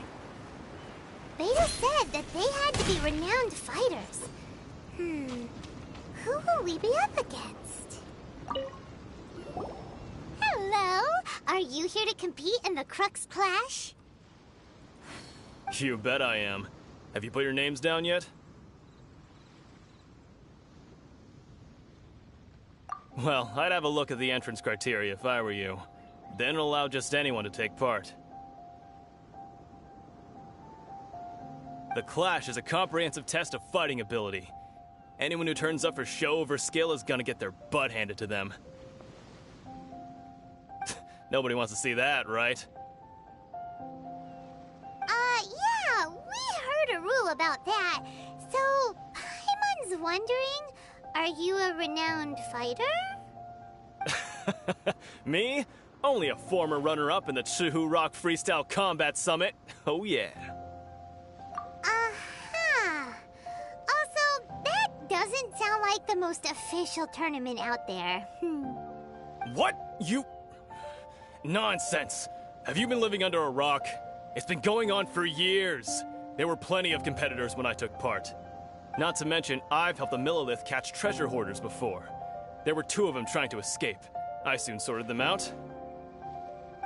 Beta said that they had to be renowned fighters. Who will we be up against? Hello? Are you here to compete in the Crux Clash? You bet I am. Have you put your names down yet? Well, I'd have a look at the entrance criteria if I were you. Then allow just anyone to take part. The Clash is a comprehensive test of fighting ability. Anyone who turns up for show over skill is gonna get their butt handed to them. Nobody wants to see that, right? Yeah, we heard a rule about that. So, Paimon's wondering, are you a renowned fighter? Me? Only a former runner-up in the Chihu Rock Freestyle Combat Summit. Oh yeah. Also, that doesn't sound like the most official tournament out there. What? You... Nonsense. Have you been living under a rock? It's been going on for years. There were plenty of competitors when I took part. Not to mention, I've helped the Millilith catch treasure hoarders before. There were 2 of them trying to escape. I soon sorted them out.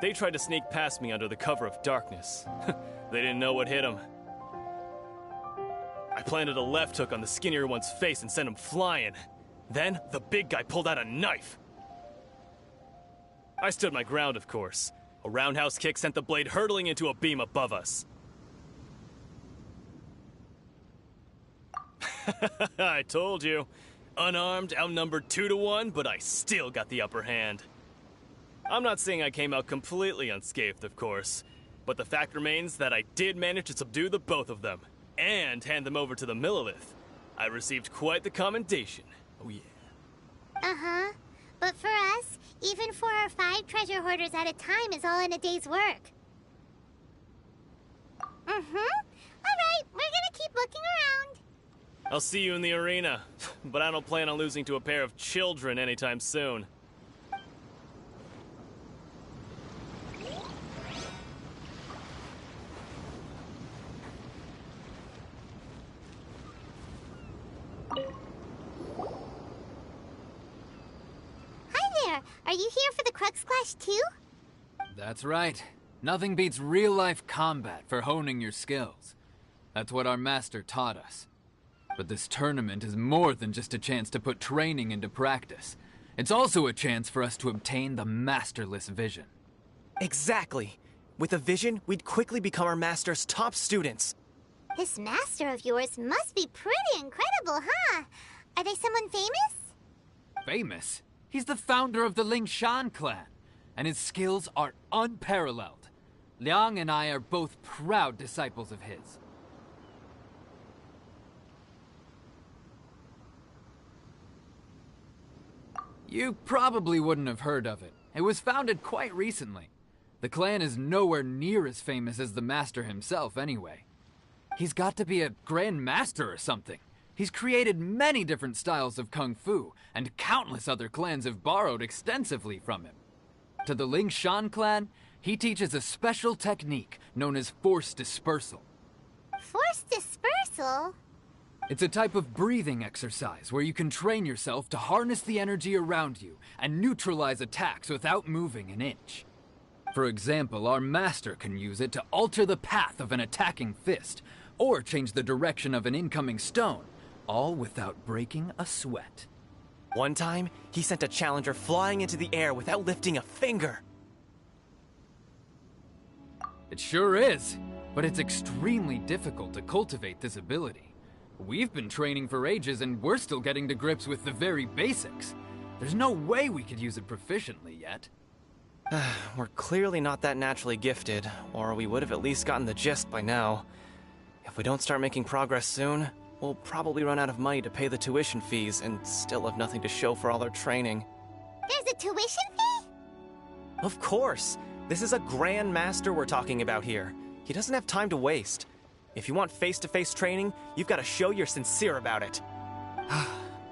They tried to sneak past me under the cover of darkness. They didn't know what hit them. I planted a left hook on the skinnier one's face and sent him flying. Then, the big guy pulled out a knife. I stood my ground, of course. A roundhouse kick sent the blade hurtling into a beam above us. I told you. Unarmed, outnumbered 2-1, but I still got the upper hand. I'm not saying I came out completely unscathed, of course, but the fact remains that I did manage to subdue the both of them, and hand them over to the Millilith. I received quite the commendation. Oh yeah. Uh-huh. But for us, even 4 or 5 treasure hoarders at a time is all in a day's work. Alright, we're gonna keep looking around. I'll see you in the arena, but I don't plan on losing to a pair of children anytime soon. Are you here for the Crux Clash too? That's right. Nothing beats real-life combat for honing your skills. That's what our master taught us. But this tournament is more than just a chance to put training into practice. It's also a chance for us to obtain the masterless vision. Exactly. With a vision, we'd quickly become our master's top students. This master of yours must be pretty incredible, huh? Are they someone famous? Famous? He's the founder of the Lingshan clan, and his skills are unparalleled. Liang and I are both proud disciples of his. You probably wouldn't have heard of it. It was founded quite recently. The clan is nowhere near as famous as the Master himself, anyway. He's got to be a Grand Master or something. He's created many different styles of Kung Fu, and countless other clans have borrowed extensively from him. To the Ling Shan clan, he teaches a special technique known as Force Dispersal. Force Dispersal? It's a type of breathing exercise where you can train yourself to harness the energy around you and neutralize attacks without moving an inch. For example, our master can use it to alter the path of an attacking fist, or change the direction of an incoming stone, all without breaking a sweat. One time, he sent a challenger flying into the air without lifting a finger. It sure is, but it's extremely difficult to cultivate this ability. We've been training for ages and we're still getting to grips with the very basics. There's no way we could use it proficiently yet. We're clearly not that naturally gifted, or we would have at least gotten the gist by now. If we don't start making progress soon, we'll probably run out of money to pay the tuition fees and still have nothing to show for all our training. There's a tuition fee? Of course! This is a Grand Master we're talking about here. He doesn't have time to waste. If you want face-to-face training, you've got to show you're sincere about it.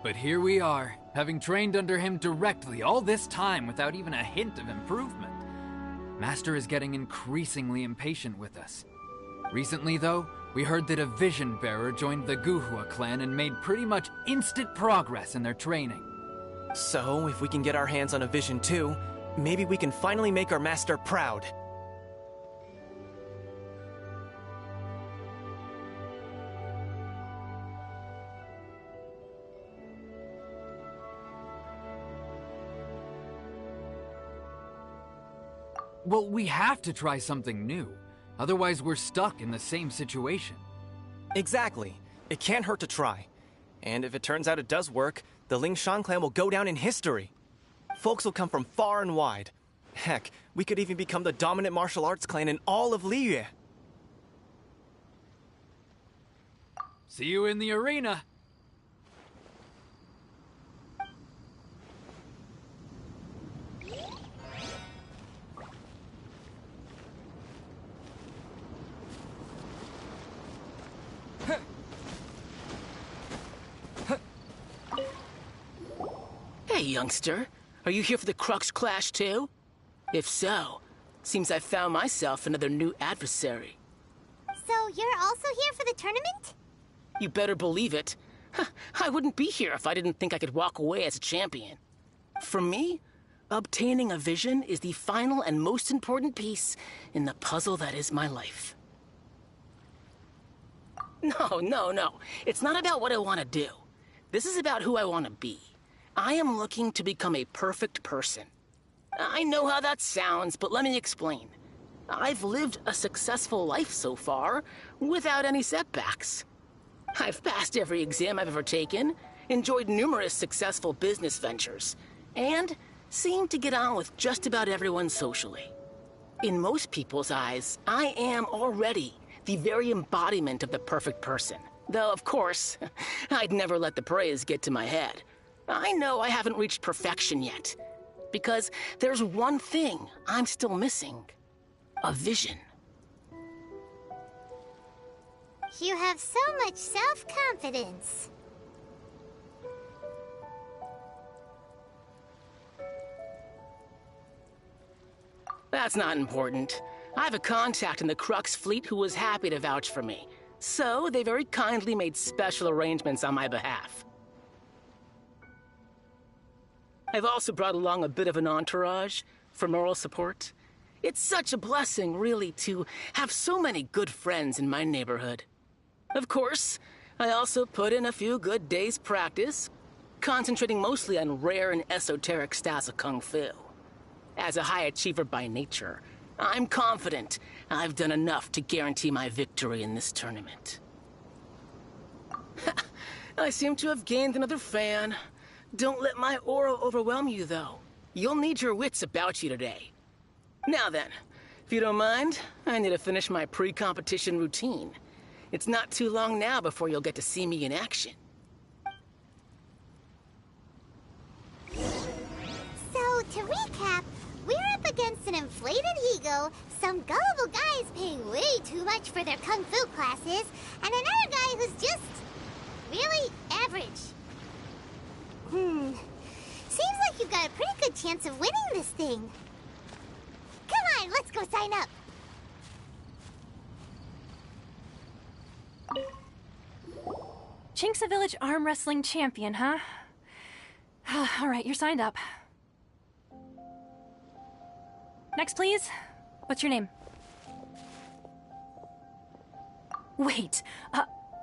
But here we are, having trained under him directly all this time without even a hint of improvement. Master is getting increasingly impatient with us. Recently, though, we heard that a Vision Bearer joined the Guhua clan and made pretty much instant progress in their training. So, if we can get our hands on a Vision too, maybe we can finally make our master proud. Well, we have to try something new. Otherwise, we're stuck in the same situation. Exactly. It can't hurt to try. And if it turns out it does work, the Ling Shan clan will go down in history. Folks will come from far and wide. Heck, we could even become the dominant martial arts clan in all of Liyue. See you in the arena. Hey, youngster. Are you here for the Crux Clash, too? If so, seems I found myself another new adversary. So you're also here for the tournament? You better believe it. I wouldn't be here if I didn't think I could walk away as a champion. For me, obtaining a vision is the final and most important piece in the puzzle that is my life. No. It's not about what I want to do. This is about who I want to be. I am looking to become a perfect person. I know how that sounds, but let me explain. I've lived a successful life so far, without any setbacks. I've passed every exam I've ever taken, enjoyed numerous successful business ventures, and seem to get on with just about everyone socially. In most people's eyes, I am already the very embodiment of the perfect person. Though, of course, I'd never let the praise get to my head. I know I haven't reached perfection yet, because there's one thing I'm still missing. A vision. You have so much self-confidence. That's not important. I have a contact in the Crux fleet who was happy to vouch for me, so they very kindly made special arrangements on my behalf. I've also brought along a bit of an entourage for moral support. It's such a blessing, really, to have so many good friends in my neighborhood. Of course, I also put in a few good days' practice, concentrating mostly on rare and esoteric styles of Kung Fu. As a high achiever by nature, I'm confident I've done enough to guarantee my victory in this tournament. I seem to have gained another fan. Don't let my aura overwhelm you, though. You'll need your wits about you today. Now then, if you don't mind, I need to finish my pre-competition routine. It's not too long now before you'll get to see me in action. against an inflated ego, some gullible guy is paying way too much for their kung fu classes, and another guy who's just really average. Seems like you've got a pretty good chance of winning this thing. Come on, let's go sign up. Chinksa Village Arm Wrestling Champion, huh? Alright, you're signed up. Next, please. What's your name? Wait,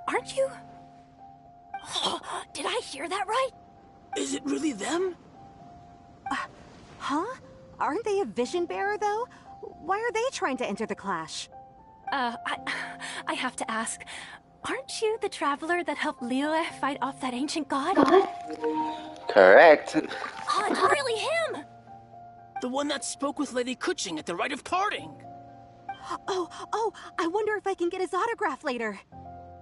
aren't you? Did I hear that right? Is it really them? Huh? Aren't they a vision bearer, though? Why are they trying to enter the clash? I have to ask. Aren't you the traveler that helped Liyue fight off that ancient god? Correct. Oh, it's really him! The one that spoke with Lady Kuching at the rite of parting. Oh, I wonder if I can get his autograph later.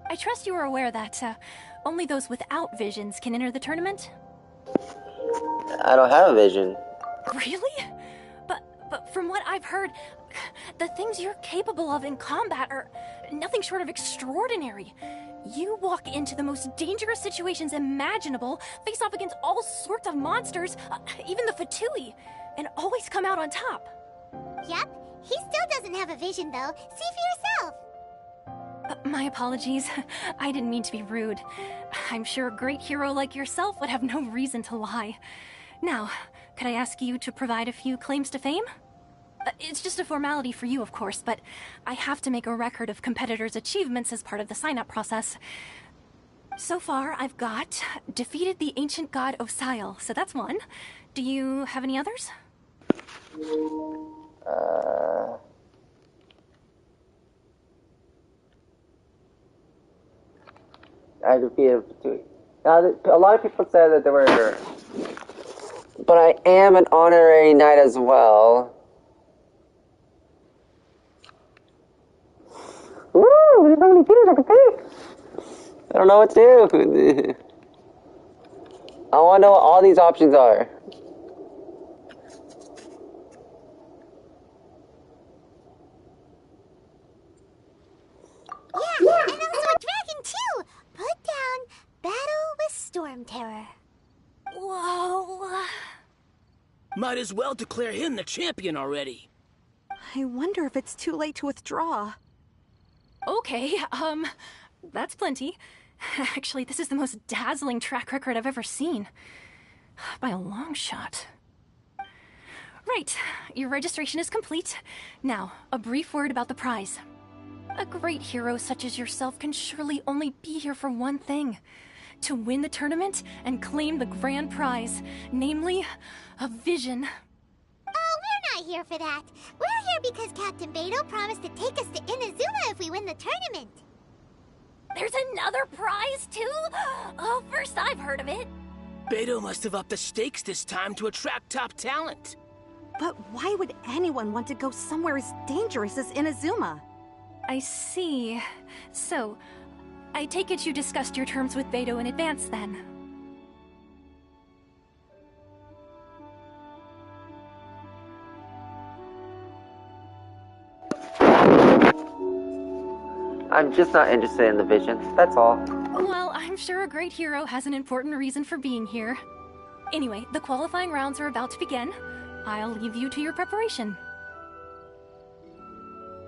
I trust you are aware that only those without visions can enter the tournament? I don't have a vision. Really? But from what I've heard, the things you're capable of in combat are nothing short of extraordinary. You walk into the most dangerous situations imaginable, face off against all sorts of monsters, even the Fatui, and always come out on top. Yep, he still doesn't have a vision though. See for yourself. My apologies. I didn't mean to be rude. I'm sure a great hero like yourself would have no reason to lie. Now, could I ask you to provide a few claims to fame? It's just a formality for you, of course, but I have to make a record of competitors' achievements as part of the sign-up process. So far, I've got defeated the ancient god Osail, so that's one. Do you have any others? I defeated Fatui. Now, a lot of people said that there were... But I am an honorary knight as well. Woo! There's so many features I can pick! I don't know what to do. I want to know what all these options are. Yeah, and also a dragon too! Put down Battle with Storm Terror. Whoa. Might as well declare him the champion already. I wonder if it's too late to withdraw. Okay, that's plenty. Actually, this is the most dazzling track record I've ever seen. By a long shot. Right, your registration is complete. Now, a brief word about the prize. A great hero such as yourself can surely only be here for one thing. To win the tournament and claim the grand prize, namely, a vision. Oh, we're not here for that. We're here because Captain Beidou promised to take us to Inazuma if we win the tournament. There's another prize, too? Oh, first I've heard of it. Beidou must have upped the stakes this time to attract top talent. But why would anyone want to go somewhere as dangerous as Inazuma? I see. So, I take it you discussed your terms with Beidou in advance, then? I'm just not interested in the vision, that's all. Well, I'm sure a great hero has an important reason for being here. Anyway, the qualifying rounds are about to begin. I'll leave you to your preparation.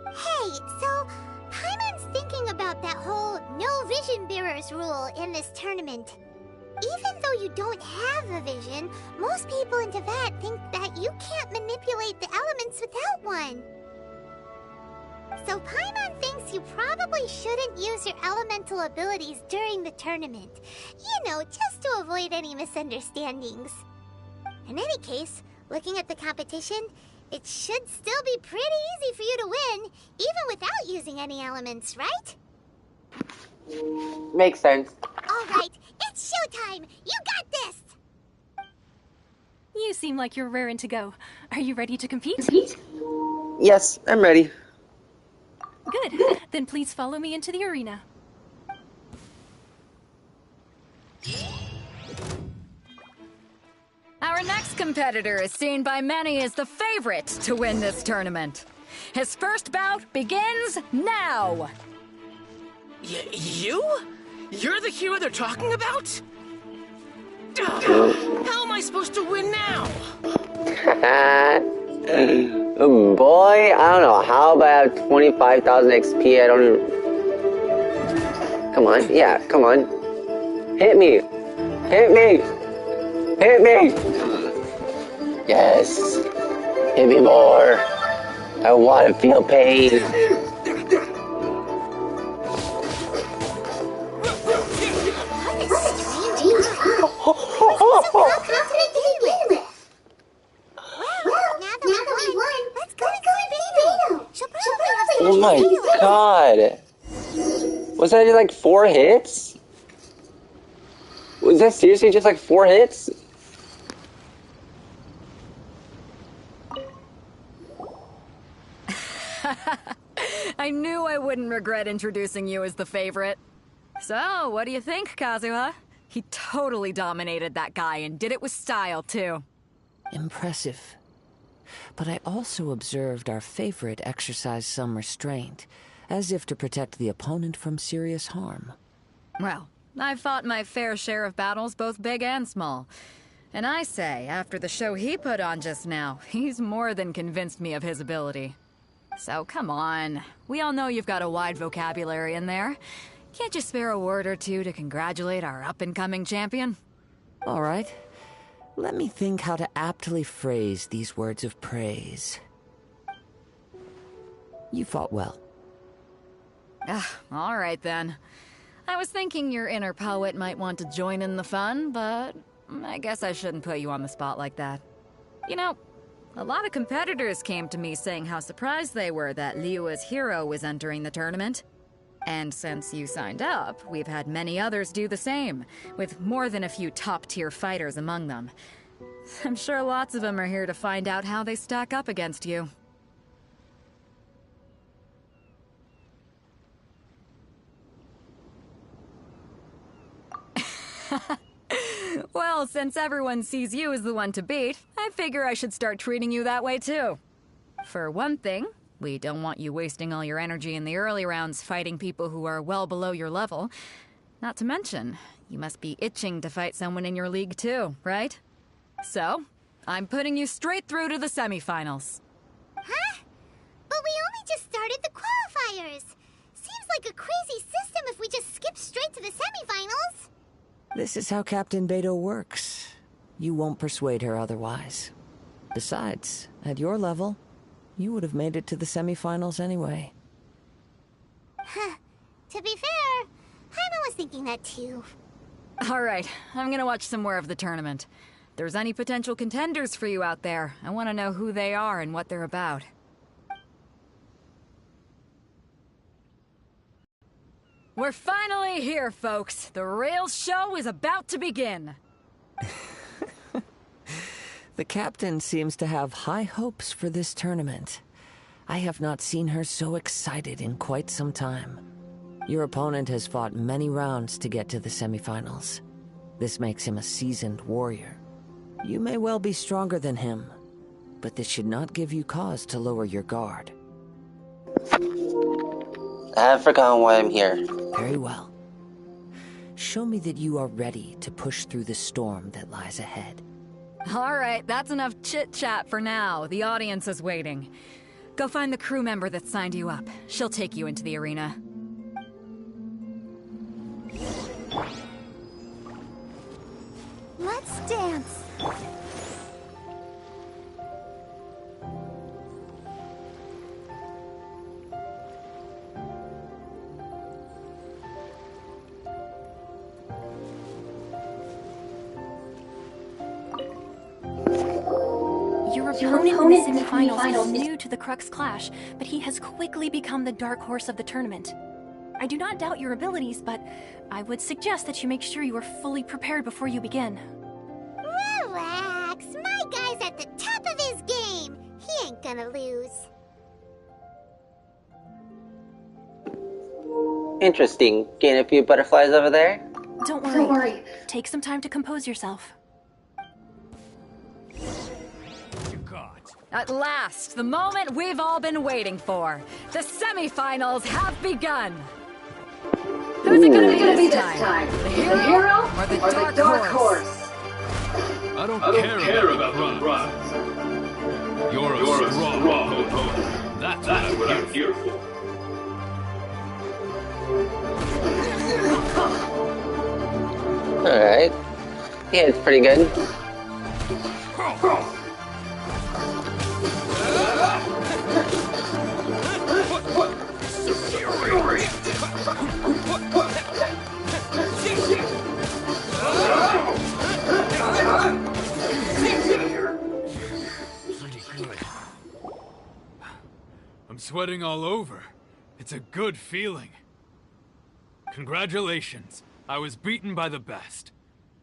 Hey, so Paimon's thinking about that whole no vision bearers rule in this tournament. Even though you don't have a vision, most people in Teyvat think that you can't manipulate the elements without one. So Paimon thinks you probably shouldn't use your elemental abilities during the tournament. You know, just to avoid any misunderstandings. In any case, looking at the competition, it should still be pretty easy for you to win, even without using any elements, right? Makes sense. Alright, it's showtime! You got this! You seem like you're raring to go. Are you ready to compete? Yes, I'm ready. Good. Then please follow me into the arena. Our Our next competitor is seen by many as the favorite to win this tournament. His first bout begins now! You? You're the hero they're talking about? How am I supposed to win now? Boy, I don't know. How about 25,000 XP? I don't even... Come on. Yeah, come on. Hit me. Hit me. Hit me. Yes. Hit me more. I want to feel pain. Oh my god! Was that just like 4 hits? Was that seriously just like 4 hits? I knew I wouldn't regret introducing you as the favorite. So, what do you think, Kazuha? He totally dominated that guy and did it with style, too. Impressive. But I also observed our favorite exercise some restraint, as if to protect the opponent from serious harm. Well, I've fought my fair share of battles, both big and small. And I say, after the show he put on just now, he's more than convinced me of his ability. So come on, we all know you've got a wide vocabulary in there. Can't you spare a word or two to congratulate our up-and-coming champion? All right. Let me think how to aptly phrase these words of praise. You fought well. All right then. I was thinking your inner poet might want to join in the fun, but I guess I shouldn't put you on the spot like that. You know, a lot of competitors came to me saying how surprised they were that Liyue's hero was entering the tournament. And since you signed up, we've had many others do the same, with more than a few top-tier fighters among them. I'm sure lots of them are here to find out how they stack up against you. Well, since everyone sees you as the one to beat, I figure I should start treating you that way too. For one thing, we don't want you wasting all your energy in the early rounds fighting people who are well below your level. Not to mention, you must be itching to fight someone in your league too, right? So, I'm putting you straight through to the semifinals. Huh? But we only just started the qualifiers. Seems like a crazy system if we just skip straight to the semifinals. This is how Captain Beto works. You won't persuade her otherwise. Besides, at your level, you would have made it to the semifinals anyway. Huh. To be fair, Paimon was thinking that too. Alright, I'm gonna watch some more of the tournament. If there's any potential contenders for you out there, I want to know who they are and what they're about. We're finally here, folks. The real show is about to begin. The captain seems to have high hopes for this tournament. I have not seen her so excited in quite some time. Your opponent has fought many rounds to get to the semifinals. This makes him a seasoned warrior. You may well be stronger than him, but this should not give you cause to lower your guard. I've forgotten why I'm here. Very well. Show me that you are ready to push through the storm that lies ahead. Alright, that's enough chit-chat for now. The audience is waiting. Go find the crew member that signed you up. She'll take you into the arena. Let's dance. Your opponent in the semifinals is new to the Crux Clash, but he has quickly become the dark horse of the tournament. I do not doubt your abilities, but I would suggest that you make sure you are fully prepared before you begin. Relax, my guy's at the top of his game. He ain't gonna lose. Interesting. Getting a few butterflies over there? Don't worry. Take some time to compose yourself. At last, the moment we've all been waiting for. The semifinals have begun. Who's it gonna be this time? The hero or the dark horse? I don't care about the prize. You're a strong opponent. That's what I'm here for. Alright. Yeah, it's pretty good. I'm sweating all over. It's a good feeling. Congratulations. I was beaten by the best.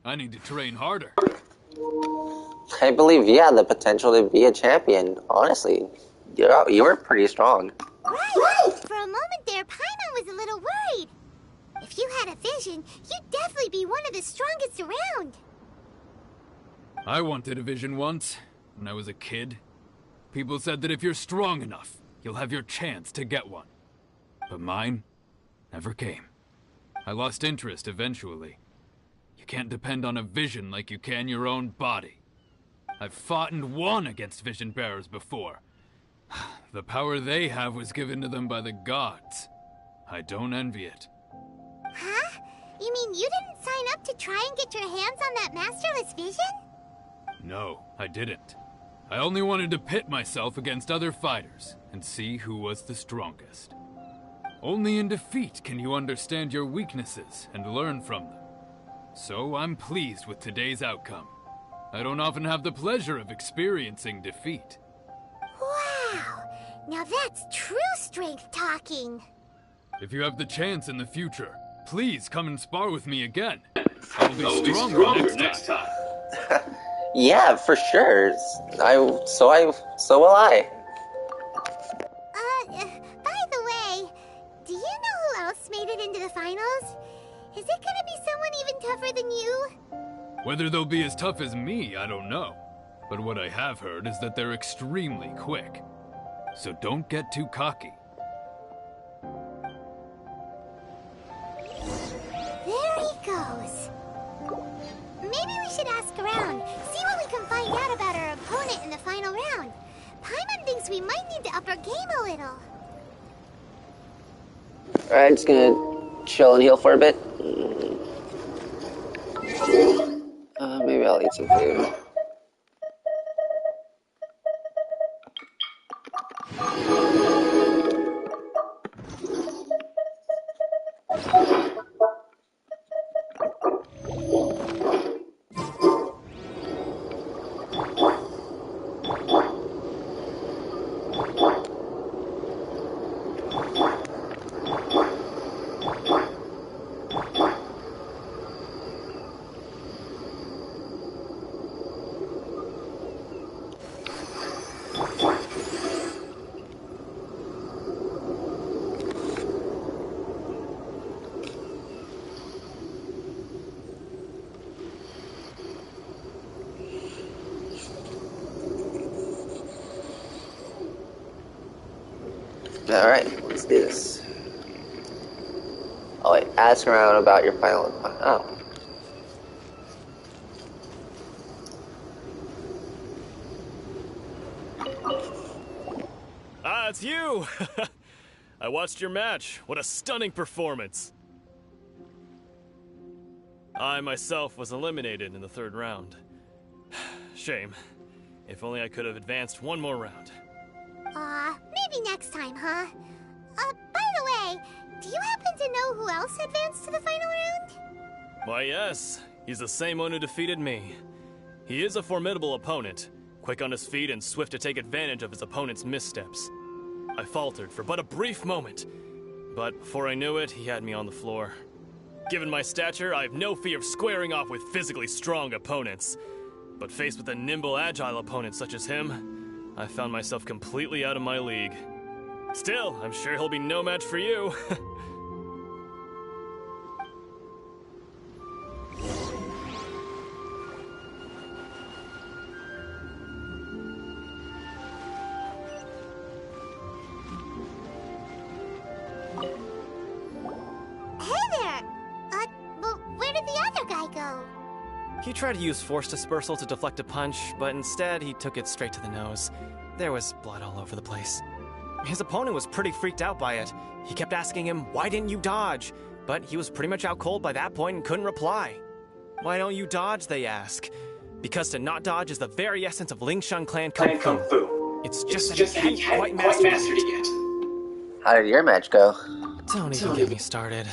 I need to train harder. I believe you have the potential to be a champion. Honestly, you were pretty strong. Right! For a moment there, Paimon was a little worried. If you had a vision, you'd definitely be one of the strongest around. I wanted a vision once, when I was a kid. People said that if you're strong enough, you'll have your chance to get one. But mine never came. I lost interest eventually. You can't depend on a vision like you can your own body. I've fought and won against vision bearers before. The power they have was given to them by the gods. I don't envy it. Huh? You mean you didn't sign up to try and get your hands on that masterless vision? No, I didn't. I only wanted to pit myself against other fighters and see who was the strongest. Only in defeat can you understand your weaknesses and learn from them. So I'm pleased with today's outcome. I don't often have the pleasure of experiencing defeat. Wow! Now that's true strength talking. If you have the chance in the future, please come and spar with me again. I'll be stronger next time. Yeah, for sure. So will I. By the way, do you know who else made it into the finals? Is it gonna be someone even tougher than you? Whether they'll be as tough as me, I don't know. But what I have heard is that they're extremely quick. So don't get too cocky. There he goes. Maybe we should ask around, see what we can find out about our opponent in the final round. Paimon thinks we might need to up our game a little. Alright, just gonna chill and heal for a bit. Maybe I'll eat some food. Alright, let's do this. Oh wait, ask around about your final... Oh. Ah, it's you! I watched your match. What a stunning performance. I myself was eliminated in the third round. Shame. If only I could have advanced one more round. Maybe next time, huh? By the way, do you happen to know who else advanced to the final round? Why, yes. He's the same one who defeated me. He is a formidable opponent, quick on his feet and swift to take advantage of his opponent's missteps. I faltered for but a brief moment, but before I knew it, he had me on the floor. Given my stature, I have no fear of squaring off with physically strong opponents. But faced with a nimble, agile opponent such as him, I found myself completely out of my league. Still, I'm sure he'll be no match for you. they go? He tried to use force dispersal to deflect a punch, but instead he took it straight to the nose. There was blood all over the place. His opponent was pretty freaked out by it. He kept asking him, "Why didn't you dodge?" But he was pretty much out cold by that point and couldn't reply. "Why don't you dodge?" they ask. Because to not dodge is the very essence of Lingshan Clan Kung Fu. It's just that he hadn't quite mastered it yet. How did your match go? Don't even get me started.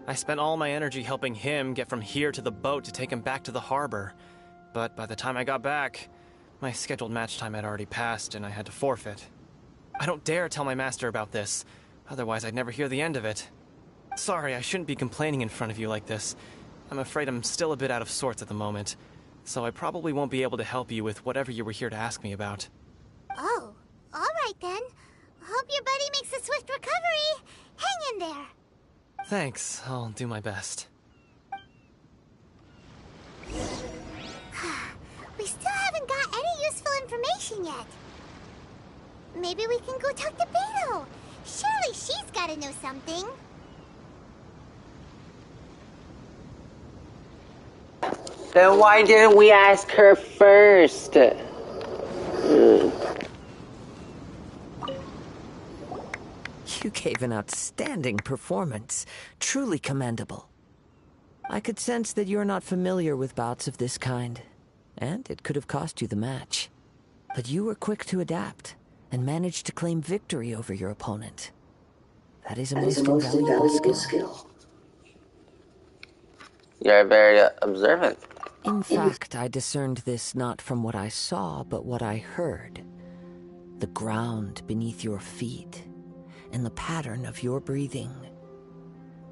I spent all my energy helping him get from here to the boat to take him back to the harbor. But by the time I got back, my scheduled match time had already passed and I had to forfeit. I don't dare tell my master about this, otherwise I'd never hear the end of it. Sorry, I shouldn't be complaining in front of you like this. I'm afraid I'm still a bit out of sorts at the moment, so I probably won't be able to help you with whatever you were here to ask me about. Oh, alright then. Hope your buddy makes a swift recovery. Hang in there. Thanks, I'll do my best. We still haven't got any useful information yet. Maybe we can go talk to Beto. Surely she's gotta know something. Then why didn't we ask her first? You gave an outstanding performance. Truly commendable. I could sense that you're not familiar with bouts of this kind, and it could have cost you the match. But you were quick to adapt, and managed to claim victory over your opponent. That is a most invaluable skill. You're very observant. In fact, I discerned this not from what I saw, but what I heard. The ground beneath your feet, and the pattern of your breathing.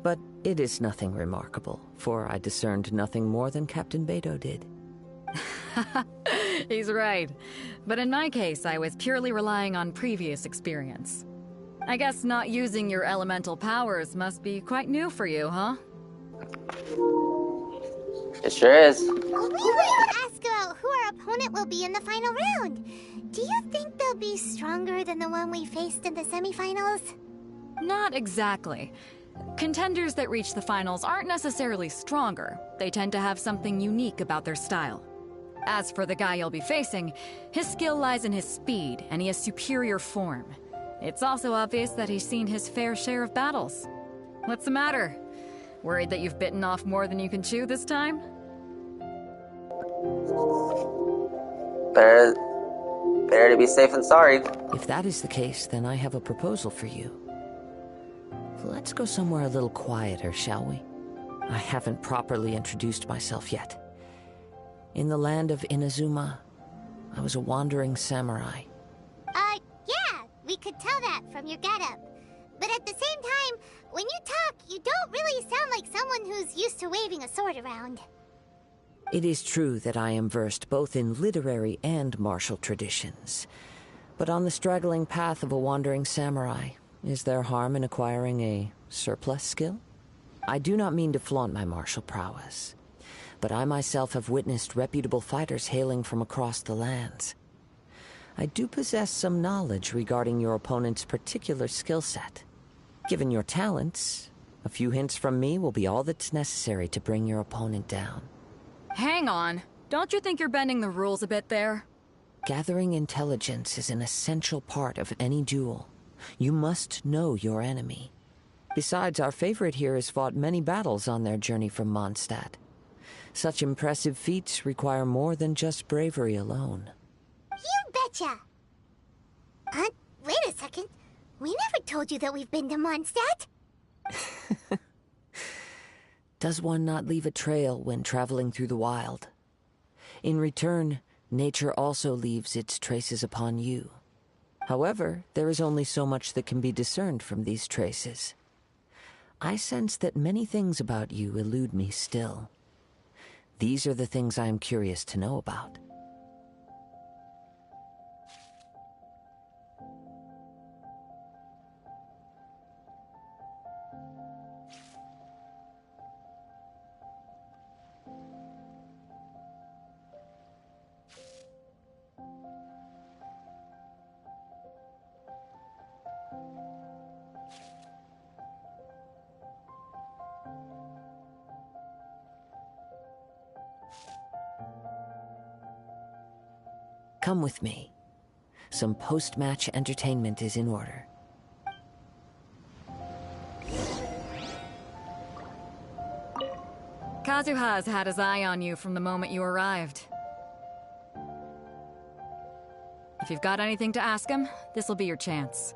But it is nothing remarkable, for I discerned nothing more than Captain Beto did. He's right. But in my case, I was purely relying on previous experience. I guess not using your elemental powers must be quite new for you, huh? It sure is. We wanted to ask about who our opponent will be in the final round. Do you think they'll be stronger than the one we faced in the semifinals? Not exactly. Contenders that reach the finals aren't necessarily stronger. They tend to have something unique about their style. As for the guy you'll be facing, his skill lies in his speed, and he has superior form. It's also obvious that he's seen his fair share of battles. What's the matter? Worried that you've bitten off more than you can chew this time? Better to be safe than sorry. If that is the case, then I have a proposal for you. Let's go somewhere a little quieter, shall we? I haven't properly introduced myself yet. In the land of Inazuma, I was a wandering samurai. Yeah, we could tell that from your getup. But at the same time, when you talk, you don't really sound like someone who's used to waving a sword around. It is true that I am versed both in literary and martial traditions. But on the straggling path of a wandering samurai, is there harm in acquiring a surplus skill? I do not mean to flaunt my martial prowess, but I myself have witnessed reputable fighters hailing from across the lands. I do possess some knowledge regarding your opponent's particular skill set. Given your talents, a few hints from me will be all that's necessary to bring your opponent down. Hang on. Don't you think you're bending the rules a bit there? Gathering intelligence is an essential part of any duel. You must know your enemy. Besides, our favorite here has fought many battles on their journey from Mondstadt. Such impressive feats require more than just bravery alone. You betcha! Wait a second. We never told you that we've been to Mondstadt. Does one not leave a trail when traveling through the wild? In return, nature also leaves its traces upon you. However, there is only so much that can be discerned from these traces. I sense that many things about you elude me still. These are the things I am curious to know about. come with me. Some post-match entertainment is in order. Kazuha's had his eye on you from the moment you arrived. If you've got anything to ask him, this'll be your chance.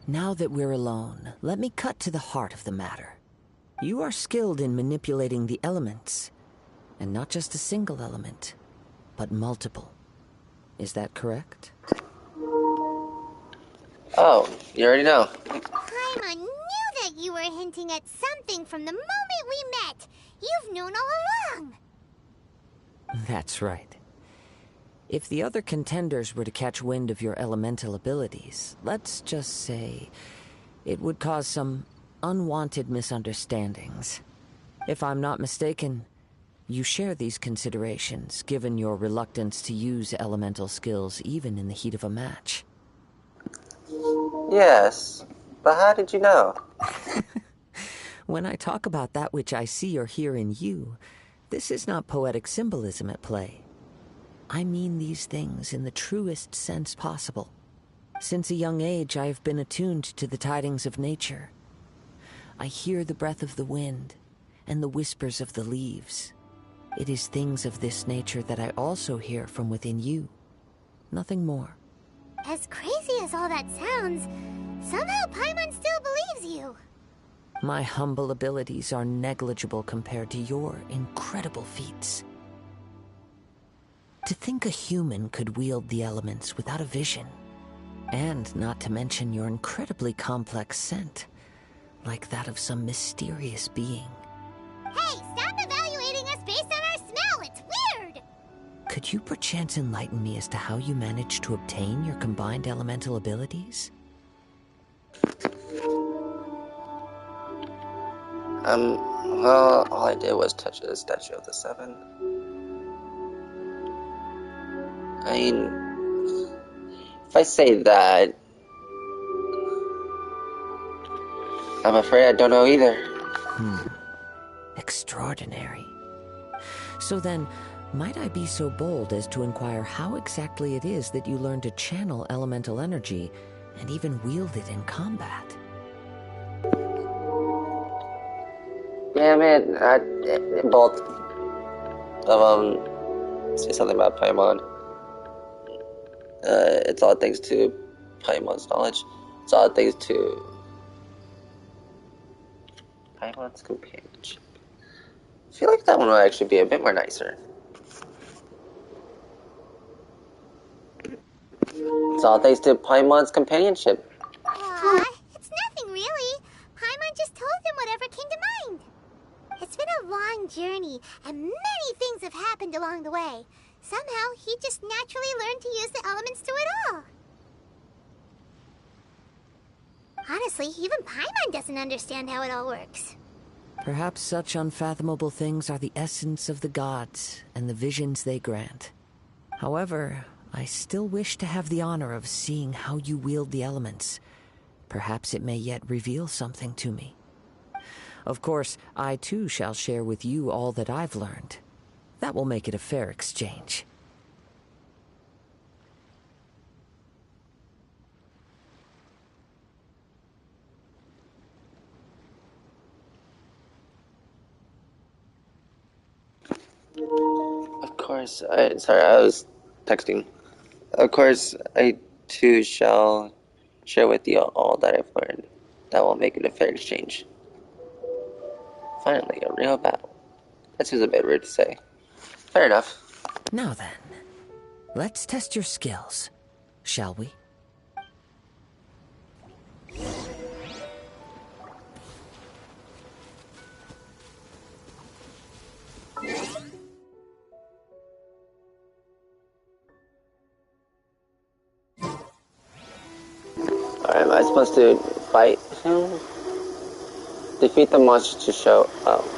Now that we're alone, let me cut to the heart of the matter. You are skilled in manipulating the elements, and not just a single element, but multiple. Is that correct? Oh, you already know. Paimon knew that you were hinting at something from the moment we met. You've known all along. That's right. If the other contenders were to catch wind of your elemental abilities, let's just say it would cause some unwanted misunderstandings. If I'm not mistaken, you share these considerations, given your reluctance to use elemental skills even in the heat of a match. Yes, but how did you know? When I talk about that which I see or hear in you, this is not poetic symbolism at play. I mean these things in the truest sense possible. Since a young age, I have been attuned to the tidings of nature. I hear the breath of the wind and the whispers of the leaves. It is things of this nature that I also hear from within you. Nothing more. As crazy as all that sounds, somehow Paimon still believes you. My humble abilities are negligible compared to your incredible feats. To think a human could wield the elements without a vision, and not to mention your incredibly complex scent, like that of some mysterious being. Hey, stop evaluating us based on our smell! It's weird! Could you perchance enlighten me as to how you managed to obtain your combined elemental abilities? Well, all I did was touch the Statue of the Seven. I mean, if I say that, I'm afraid I don't know either. Extraordinary. So then, might I be so bold as to inquire how exactly it is that you learned to channel elemental energy and even wield it in combat? Yeah, man, both of them say something about Paimon. It's all thanks to Paimon's knowledge. It's all thanks to Paimon's companionship. I feel like that one would actually be a bit more nicer. It's all thanks to Paimon's companionship. Aw, it's nothing really. Paimon just told him whatever came to mind. It's been a long journey, and many things have happened along the way. Somehow, he just naturally learned to use the elements through it all. Honestly, even Paimon doesn't understand how it all works. Perhaps such unfathomable things are the essence of the gods and the visions they grant. However, I still wish to have the honor of seeing how you wield the elements. Perhaps it may yet reveal something to me. Of course, I too shall share with you all that I've learned. That will make it a fair exchange. Of course, sorry, I was texting. Of course, I too shall share with you all that I've learned. That will make it a fair exchange. Finally, a real battle. That seems a bit weird to say. Fair enough. Now then, let's test your skills, shall we? Am I supposed to fight him? Defeat the monster to show. Oh.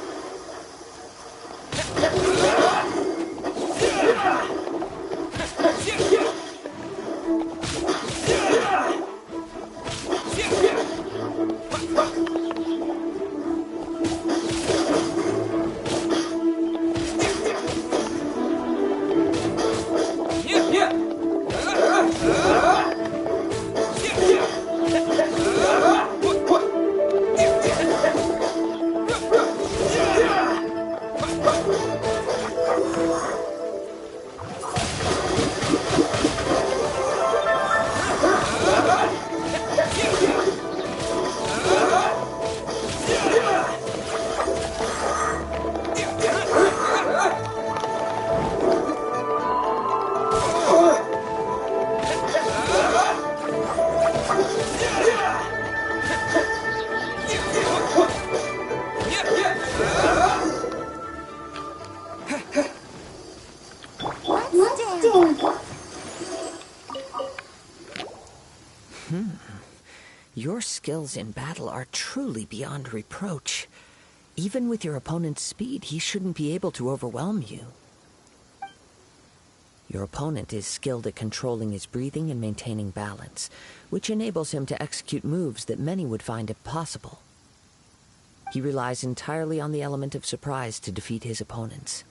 Your skills in battle are truly beyond reproach. Even with your opponent's speed, he shouldn't be able to overwhelm you. Your opponent is skilled at controlling his breathing and maintaining balance, which enables him to execute moves that many would find impossible. He relies entirely on the element of surprise to defeat his opponents.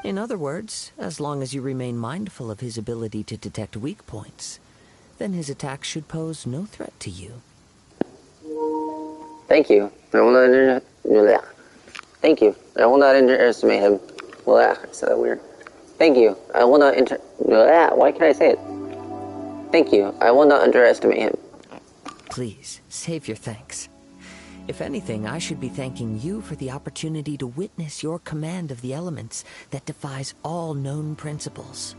In other words, as long as you remain mindful of his ability to detect weak points, then his attacks should pose no threat to you. Thank you. I will not Thank you. I will not underestimate him. I said that weird. Thank you. I will not Why can't I say it? Thank you. I will not underestimate him. Please, save your thanks. If anything, I should be thanking you for the opportunity to witness your command of the elements that defies all known principles.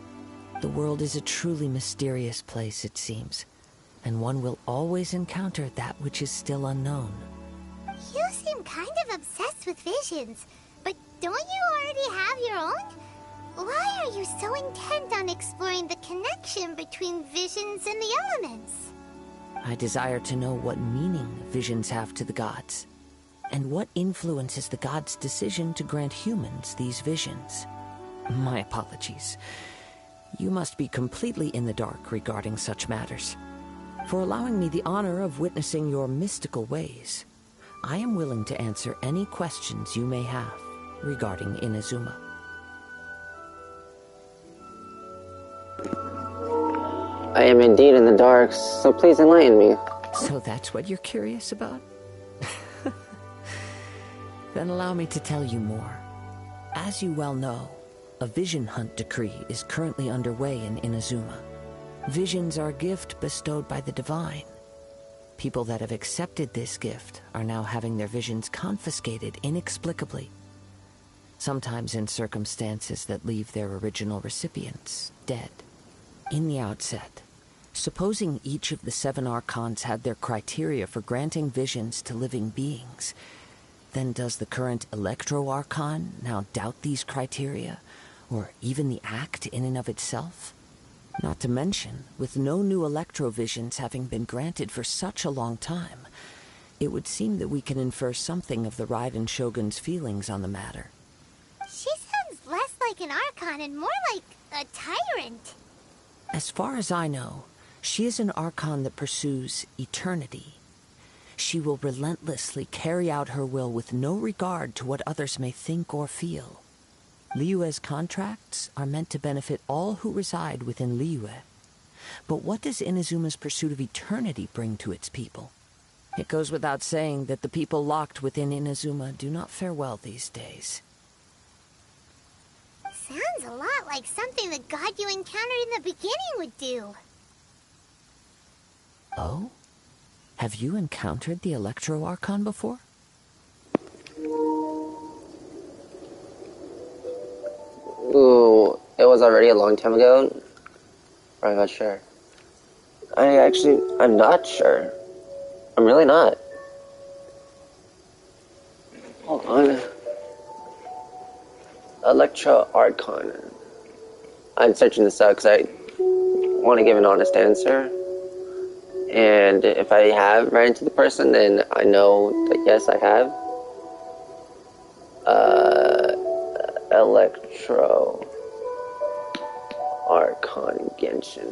The world is a truly mysterious place, it seems, and one will always encounter that which is still unknown. You seem kind of obsessed with visions, but don't you already have your own? Why are you so intent on exploring the connection between visions and the elements? I desire to know what meaning visions have to the gods, and what influences the gods' decision to grant humans these visions. My apologies. You must be completely in the dark regarding such matters. For allowing me the honor of witnessing your mystical ways, I am willing to answer any questions you may have regarding Inazuma. I am indeed in the dark, so please enlighten me. So that's what you're curious about? Then allow me to tell you more. As you well know, a vision hunt decree is currently underway in Inazuma. Visions are a gift bestowed by the divine. People that have accepted this gift are now having their visions confiscated inexplicably, sometimes in circumstances that leave their original recipients dead. In the outset, supposing each of the 7 archons had their criteria for granting visions to living beings, then does the current Electro-Archon now doubt these criteria, or even the act in and of itself? Not to mention, with no new Electro-Visions having been granted for such a long time, it would seem that we can infer something of the Raiden Shogun's feelings on the matter. She sounds less like an Archon and more like a tyrant. As far as I know, she is an Archon that pursues eternity. She will relentlessly carry out her will with no regard to what others may think or feel. Liyue's contracts are meant to benefit all who reside within Liyue. But what does Inazuma's pursuit of eternity bring to its people? It goes without saying that the people locked within Inazuma do not fare well these days. Sounds a lot like something the god you encountered in the beginning would do. Oh? Have you encountered the Electro-Archon before? Ooh, it was already a long time ago? I'm not sure. I'm not sure. I'm really not. Hold on. Electro-Archon. I'm searching this out because I want to give an honest answer. And if I have ran into the person, then I know that yes, I have. Electro Archon Genshin.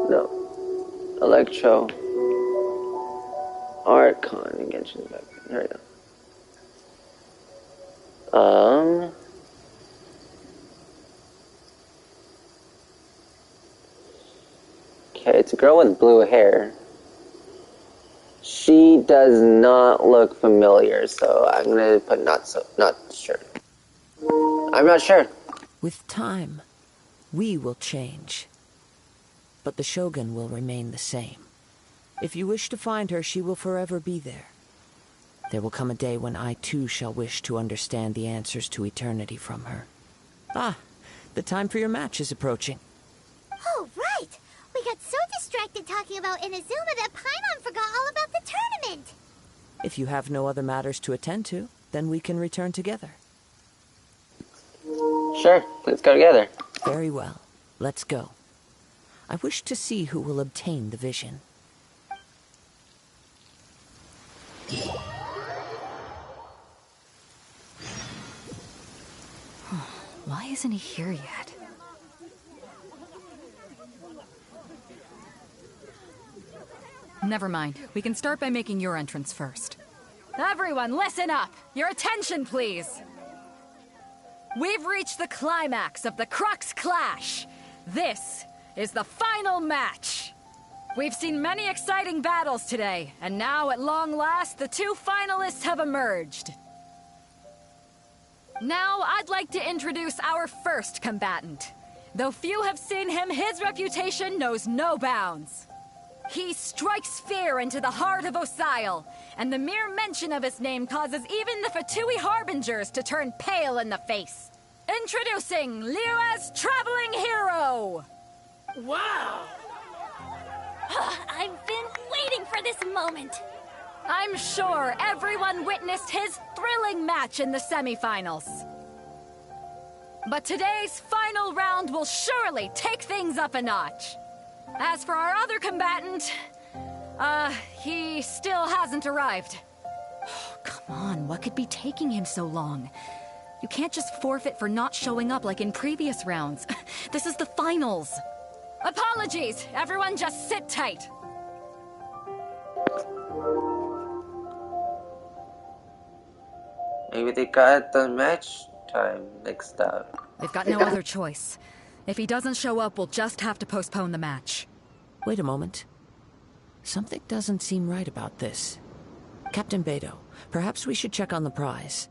No. Electro Archon Genshin. Here we go. Okay, it's a girl with blue hair. She does not look familiar, so I'm gonna put not sure. I'm not sure. With time, we will change. But the Shogun will remain the same. If you wish to find her, she will forever be there. There will come a day when I too shall wish to understand the answers to eternity from her. Ah, the time for your match is approaching. Oh, right! We got so distracted talking about Inazuma that Paimon forgot all about the tournament! If you have no other matters to attend to, then we can return together. Sure, let's go together. Very well. Let's go. I wish to see who will obtain the vision. Why isn't he here yet? Never mind. We can start by making your entrance first. Everyone, listen up! Your attention, please! We've reached the climax of the Crux Clash! This is the final match! We've seen many exciting battles today, and now, at long last, the two finalists have emerged. Now, I'd like to introduce our first combatant. Though few have seen him, his reputation knows no bounds. He strikes fear into the heart of Osile, and the mere mention of his name causes even the Fatui Harbingers to turn pale in the face. Introducing Liyue's Traveling Hero! Wow! I've been waiting for this moment. I'm sure everyone witnessed his thrilling match in the semifinals. But today's final round will surely take things up a notch. As for our other combatant, he still hasn't arrived. Come on, what could be taking him so long? You can't just forfeit for not showing up like in previous rounds. This is the finals. Apologies, everyone just sit tight. Maybe they got the match time mixed up. They've got no other choice. If he doesn't show up, we'll just have to postpone the match. Wait a moment. Something doesn't seem right about this. Captain Beidou, perhaps we should check on the prize.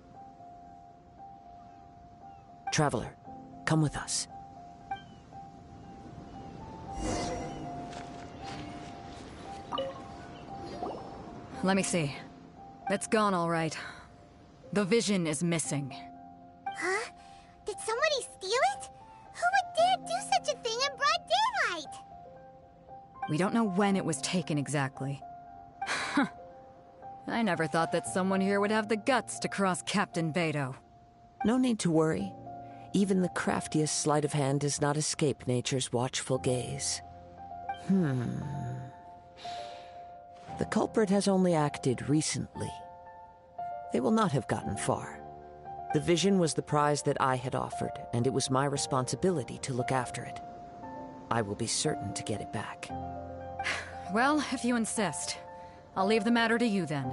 Traveler, come with us. Let me see. It's gone all right. The vision is missing. Huh? Did somebody steal it? Who would dare do such a thing in broad daylight? We don't know when it was taken exactly. I never thought that someone here would have the guts to cross Captain Beidou. No need to worry. Even the craftiest sleight of hand does not escape nature's watchful gaze. The culprit has only acted recently. They will not have gotten far. The vision was the prize that I had offered, and it was my responsibility to look after it. I will be certain to get it back. Well, if you insist. I'll leave the matter to you then.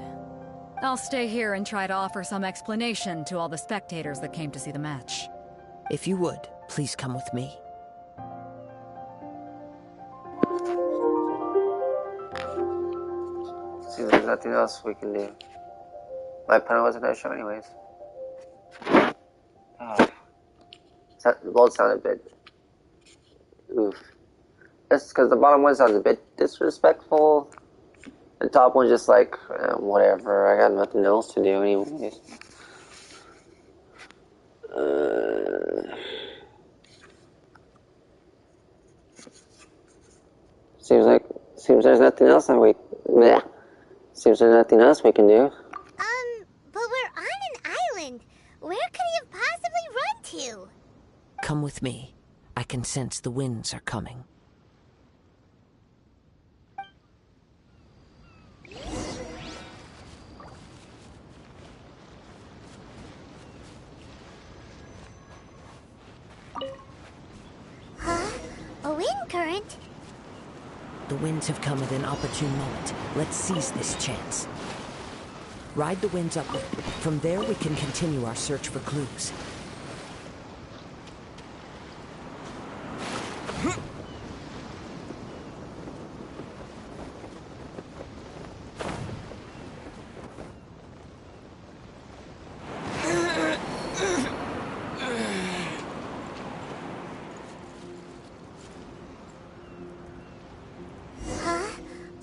I'll stay here and try to offer some explanation to all the spectators that came to see the match. If you would, please come with me. See, there's nothing else we can do. My opponent wasn't going to show anyways. Both sound a bit... Oof. That's because the bottom one sounds a bit disrespectful. The top one's just like, whatever, I got nothing else to do anyways. Seems there's nothing else that we... Bleh. Seems there's nothing else we can do. But we're on an island. Where could he have possibly run to? with me. I can sense the winds are coming. Huh? A wind current? The winds have come at an opportune moment. Let's seize this chance. Ride the winds upward. From there, we can continue our search for clues.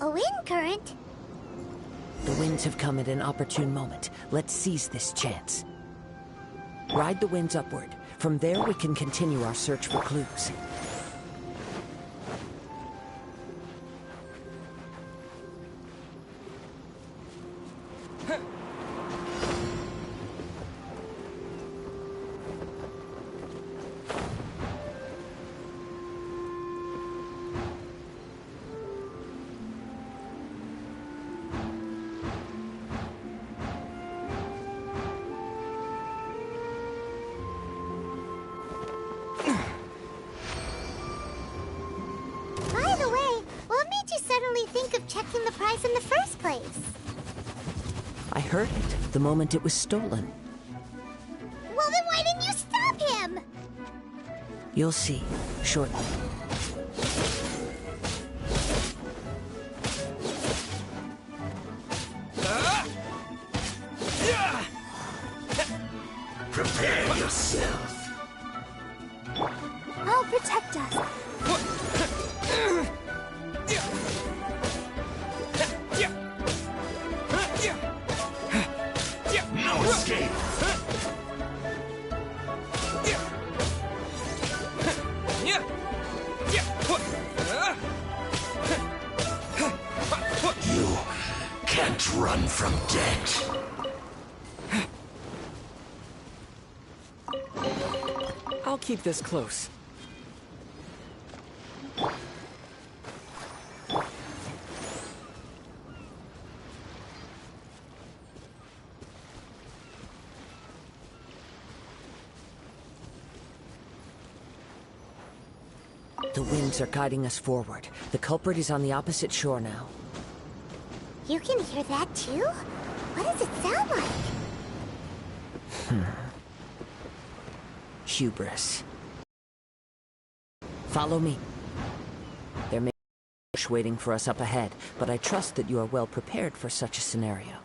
A wind current? The winds have come at an opportune moment. Let's seize this chance. Ride the winds upward. From there, we can continue our search for clues. By the way, what made you suddenly think of checking the price in the first place? I heard it the moment it was stolen. Well, then why didn't you stop him? You'll see shortly. Prepare yourself. I'll protect us. No escape. You can't run from death. I'll keep this close. The winds are guiding us forward. The culprit is on the opposite shore now. You can hear that too? What does it sound like? Hubris. Follow me. There may be a bush waiting for us up ahead, but I trust that you are well prepared for such a scenario.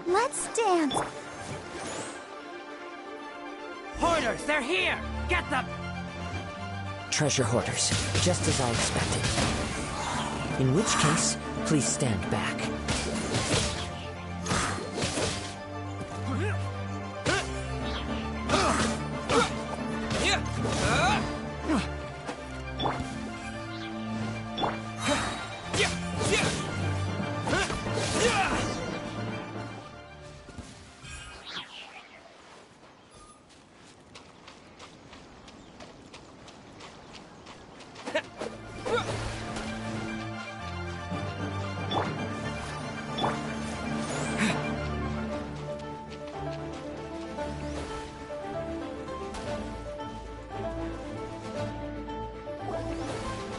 Let's dance. Hoarders, they're here! Get them! Treasure hoarders, just as I expected. In which case, please stand back.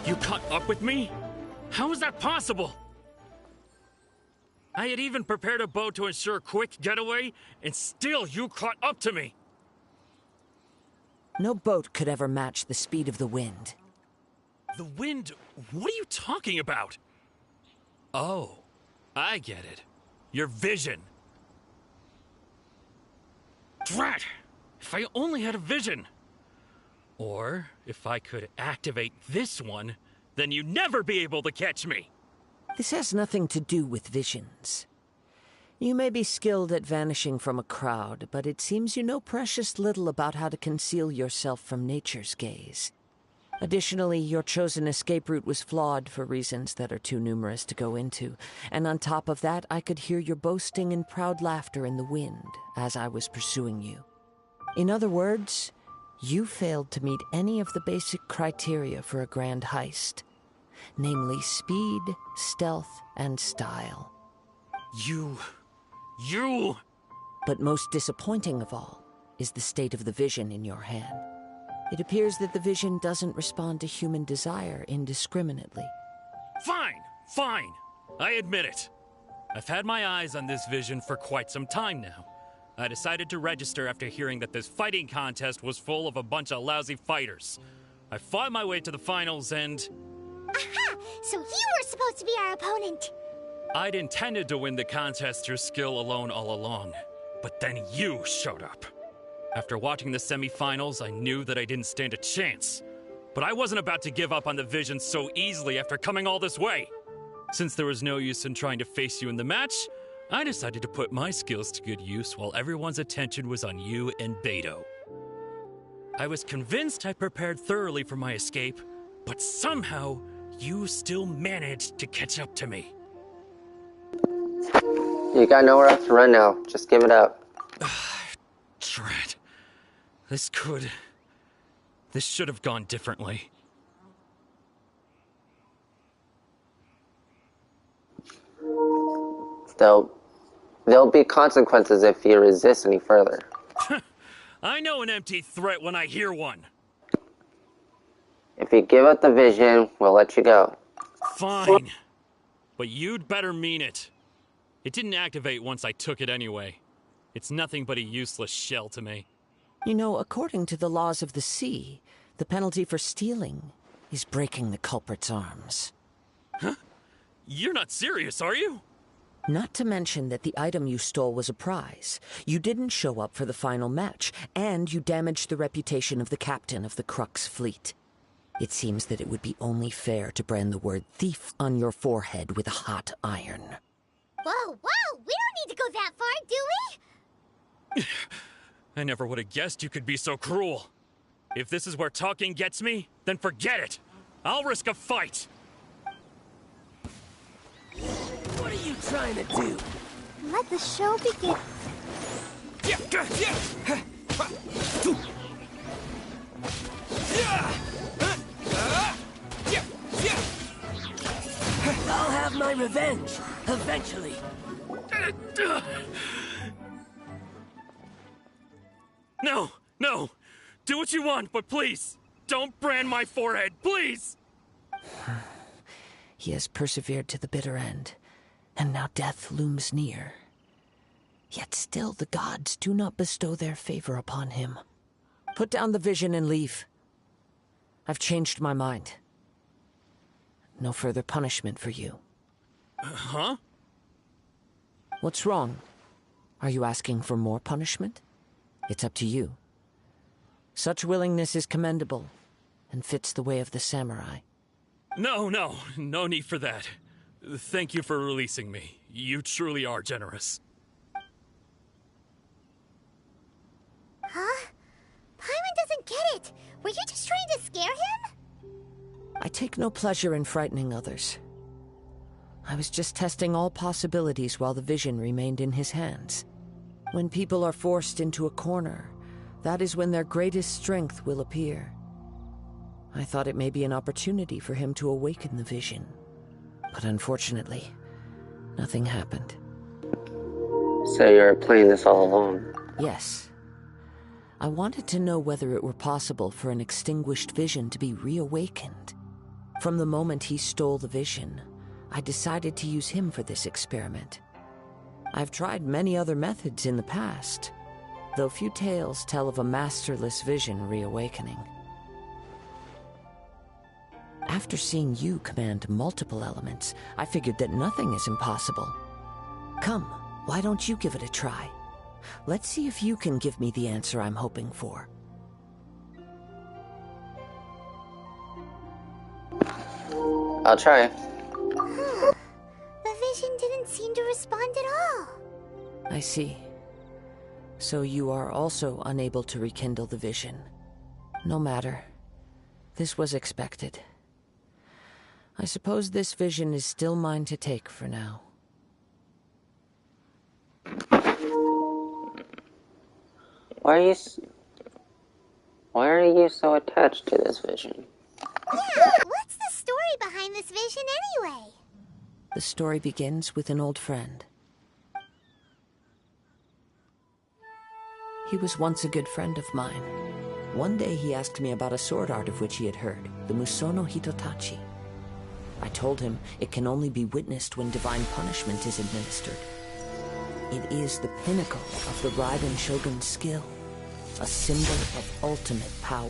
You caught up with me? How is that possible? I had even prepared a boat to ensure a quick getaway, and still you caught up to me! No boat could ever match the speed of the wind. The wind? What are you talking about? Oh, I get it. Your vision. Drat! If I only had a vision! Or, if I could activate this one, then you'd never be able to catch me! This has nothing to do with visions. You may be skilled at vanishing from a crowd, but it seems you know precious little about how to conceal yourself from nature's gaze. Additionally, your chosen escape route was flawed for reasons that are too numerous to go into, and on top of that, I could hear your boasting and proud laughter in the wind as I was pursuing you. In other words, you failed to meet any of the basic criteria for a grand heist, namely speed, stealth, and style. You... But most disappointing of all is the state of the vision in your hand. It appears that the vision doesn't respond to human desire indiscriminately. Fine. I admit it. I've had my eyes on this vision for quite some time now. I decided to register after hearing that this fighting contest was full of a bunch of lousy fighters. I fought my way to the finals and... Aha! So you were supposed to be our opponent! I'd intended to win the contest through skill alone all along. But then you showed up. After watching the semi-finals, I knew that I didn't stand a chance. But I wasn't about to give up on the vision so easily after coming all this way. Since there was no use in trying to face you in the match, I decided to put my skills to good use while everyone's attention was on you and Beto. I was convinced I prepared thoroughly for my escape, but somehow you still managed to catch up to me. You got nowhere else to run now. Just give it up. Drat. This should have gone differently. There'll be consequences if you resist any further. I know an empty threat when I hear one. If you give up the vision, we'll let you go. Fine. But you'd better mean it. It didn't activate once I took it anyway. It's nothing but a useless shell to me. You know, according to the laws of the sea, the penalty for stealing is breaking the culprit's arms. Huh? You're not serious, are you? Not to mention that the item you stole was a prize. You didn't show up for the final match, and you damaged the reputation of the captain of the Crux fleet. It seems that it would be only fair to brand the word thief on your forehead with a hot iron. Whoa, we don't need to go that far, do we? I never would have guessed you could be so cruel. If this is where talking gets me, then forget it. I'll risk a fight. What are you trying to do? Let the show begin. I'll have my revenge, eventually. No. Do what you want, but please, don't brand my forehead, please! He has persevered to the bitter end, and now death looms near. Yet still the gods do not bestow their favor upon him. Put down the vision and leave. I've changed my mind. No further punishment for you. Huh? What's wrong? Are you asking for more punishment? It's up to you. Such willingness is commendable, and fits the way of the samurai. No need for that. Thank you for releasing me. You truly are generous. Huh? Paimon doesn't get it. Were you just trying to scare him? I take no pleasure in frightening others. I was just testing all possibilities while the vision remained in his hands. When people are forced into a corner, that is when their greatest strength will appear. I thought it may be an opportunity for him to awaken the vision. But unfortunately, nothing happened. So you're playing this all alone? Yes. I wanted to know whether it were possible for an extinguished vision to be reawakened. From the moment he stole the vision, I decided to use him for this experiment. I've tried many other methods in the past, though few tales tell of a masterless vision reawakening. After seeing you command multiple elements, I figured that nothing is impossible. Come, why don't you give it a try? Let's see if you can give me the answer I'm hoping for. I'll try. The vision didn't seem to respond at all. I see. So you are also unable to rekindle the vision. No matter. This was expected. I suppose this vision is still mine to take for now. Why are you so attached to this vision? Yeah, what's the story behind this vision anyway? The story begins with an old friend. He was once a good friend of mine. One day he asked me about a sword art of which he had heard, the Musono Hitotachi. I told him it can only be witnessed when divine punishment is administered. It is the pinnacle of the Raiden Shogun's skill, a symbol of ultimate power.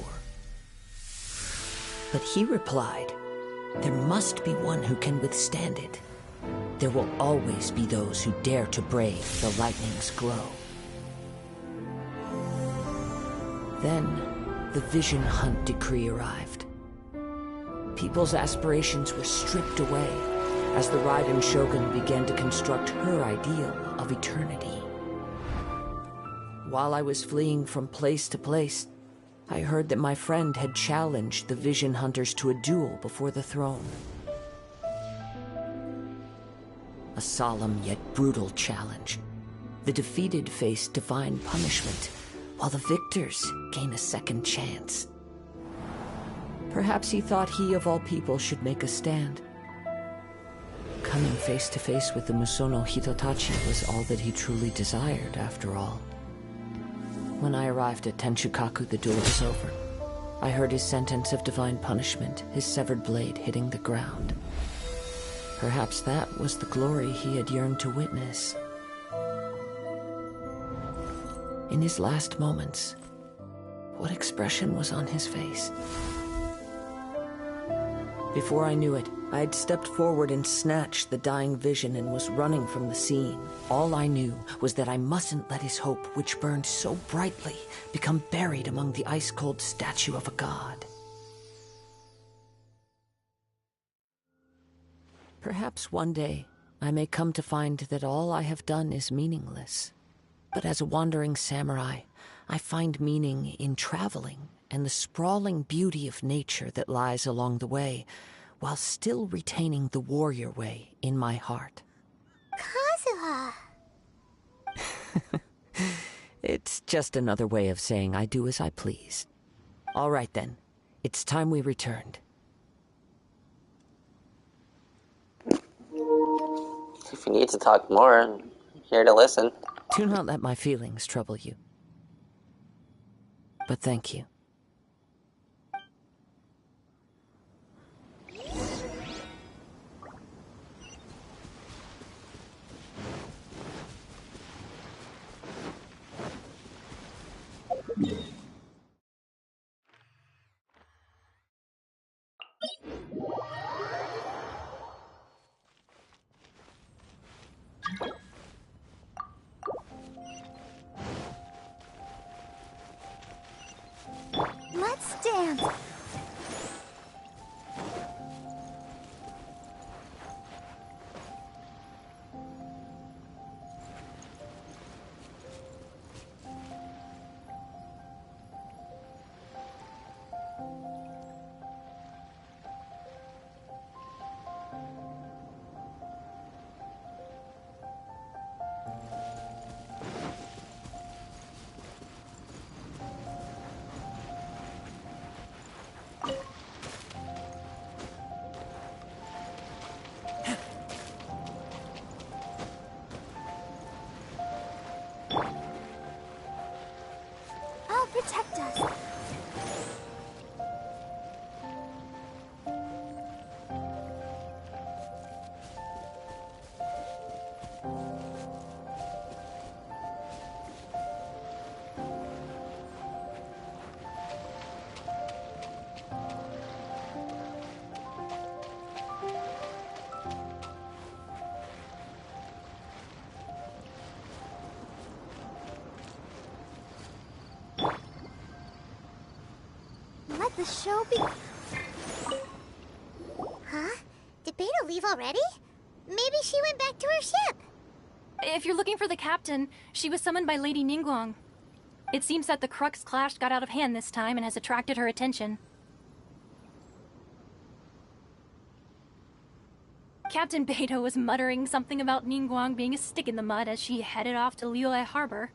But he replied, there must be one who can withstand it. There will always be those who dare to brave the lightning's glow. Then, the Vision Hunt decree arrived. People's aspirations were stripped away as the Raiden Shogun began to construct her ideal of eternity. While I was fleeing from place to place, I heard that my friend had challenged the Vision Hunters to a duel before the throne. A solemn yet brutal challenge. The defeated face divine punishment, while the victors gain a second chance. Perhaps he thought he of all people should make a stand. Coming face to face with the Musono Hitotachi was all that he truly desired, after all. When I arrived at Tenshukaku, the duel was over. I heard his sentence of divine punishment, his severed blade hitting the ground. Perhaps that was the glory he had yearned to witness. In his last moments, what expression was on his face? Before I knew it, I had stepped forward and snatched the dying vision and was running from the scene. All I knew was that I mustn't let his hope, which burned so brightly, become buried among the ice-cold statue of a god. Perhaps one day, I may come to find that all I have done is meaningless. But as a wandering samurai, I find meaning in traveling and the sprawling beauty of nature that lies along the way, while still retaining the warrior way in my heart. Kazuha! It's just another way of saying I do as I please. All right then, it's time we returned. If you need to talk more, I'm here to listen. Do not let my feelings trouble you. But thank you. Let's dance! I'll protect us. Let the show be... Huh? Did Beta leave already? Maybe she went back to her ship. If you're looking for the captain, she was summoned by Lady Ningguang. It seems that the Crux Clash got out of hand this time and has attracted her attention. Captain Beidou was muttering something about Ningguang being a stick in the mud as she headed off to Liyue Harbor.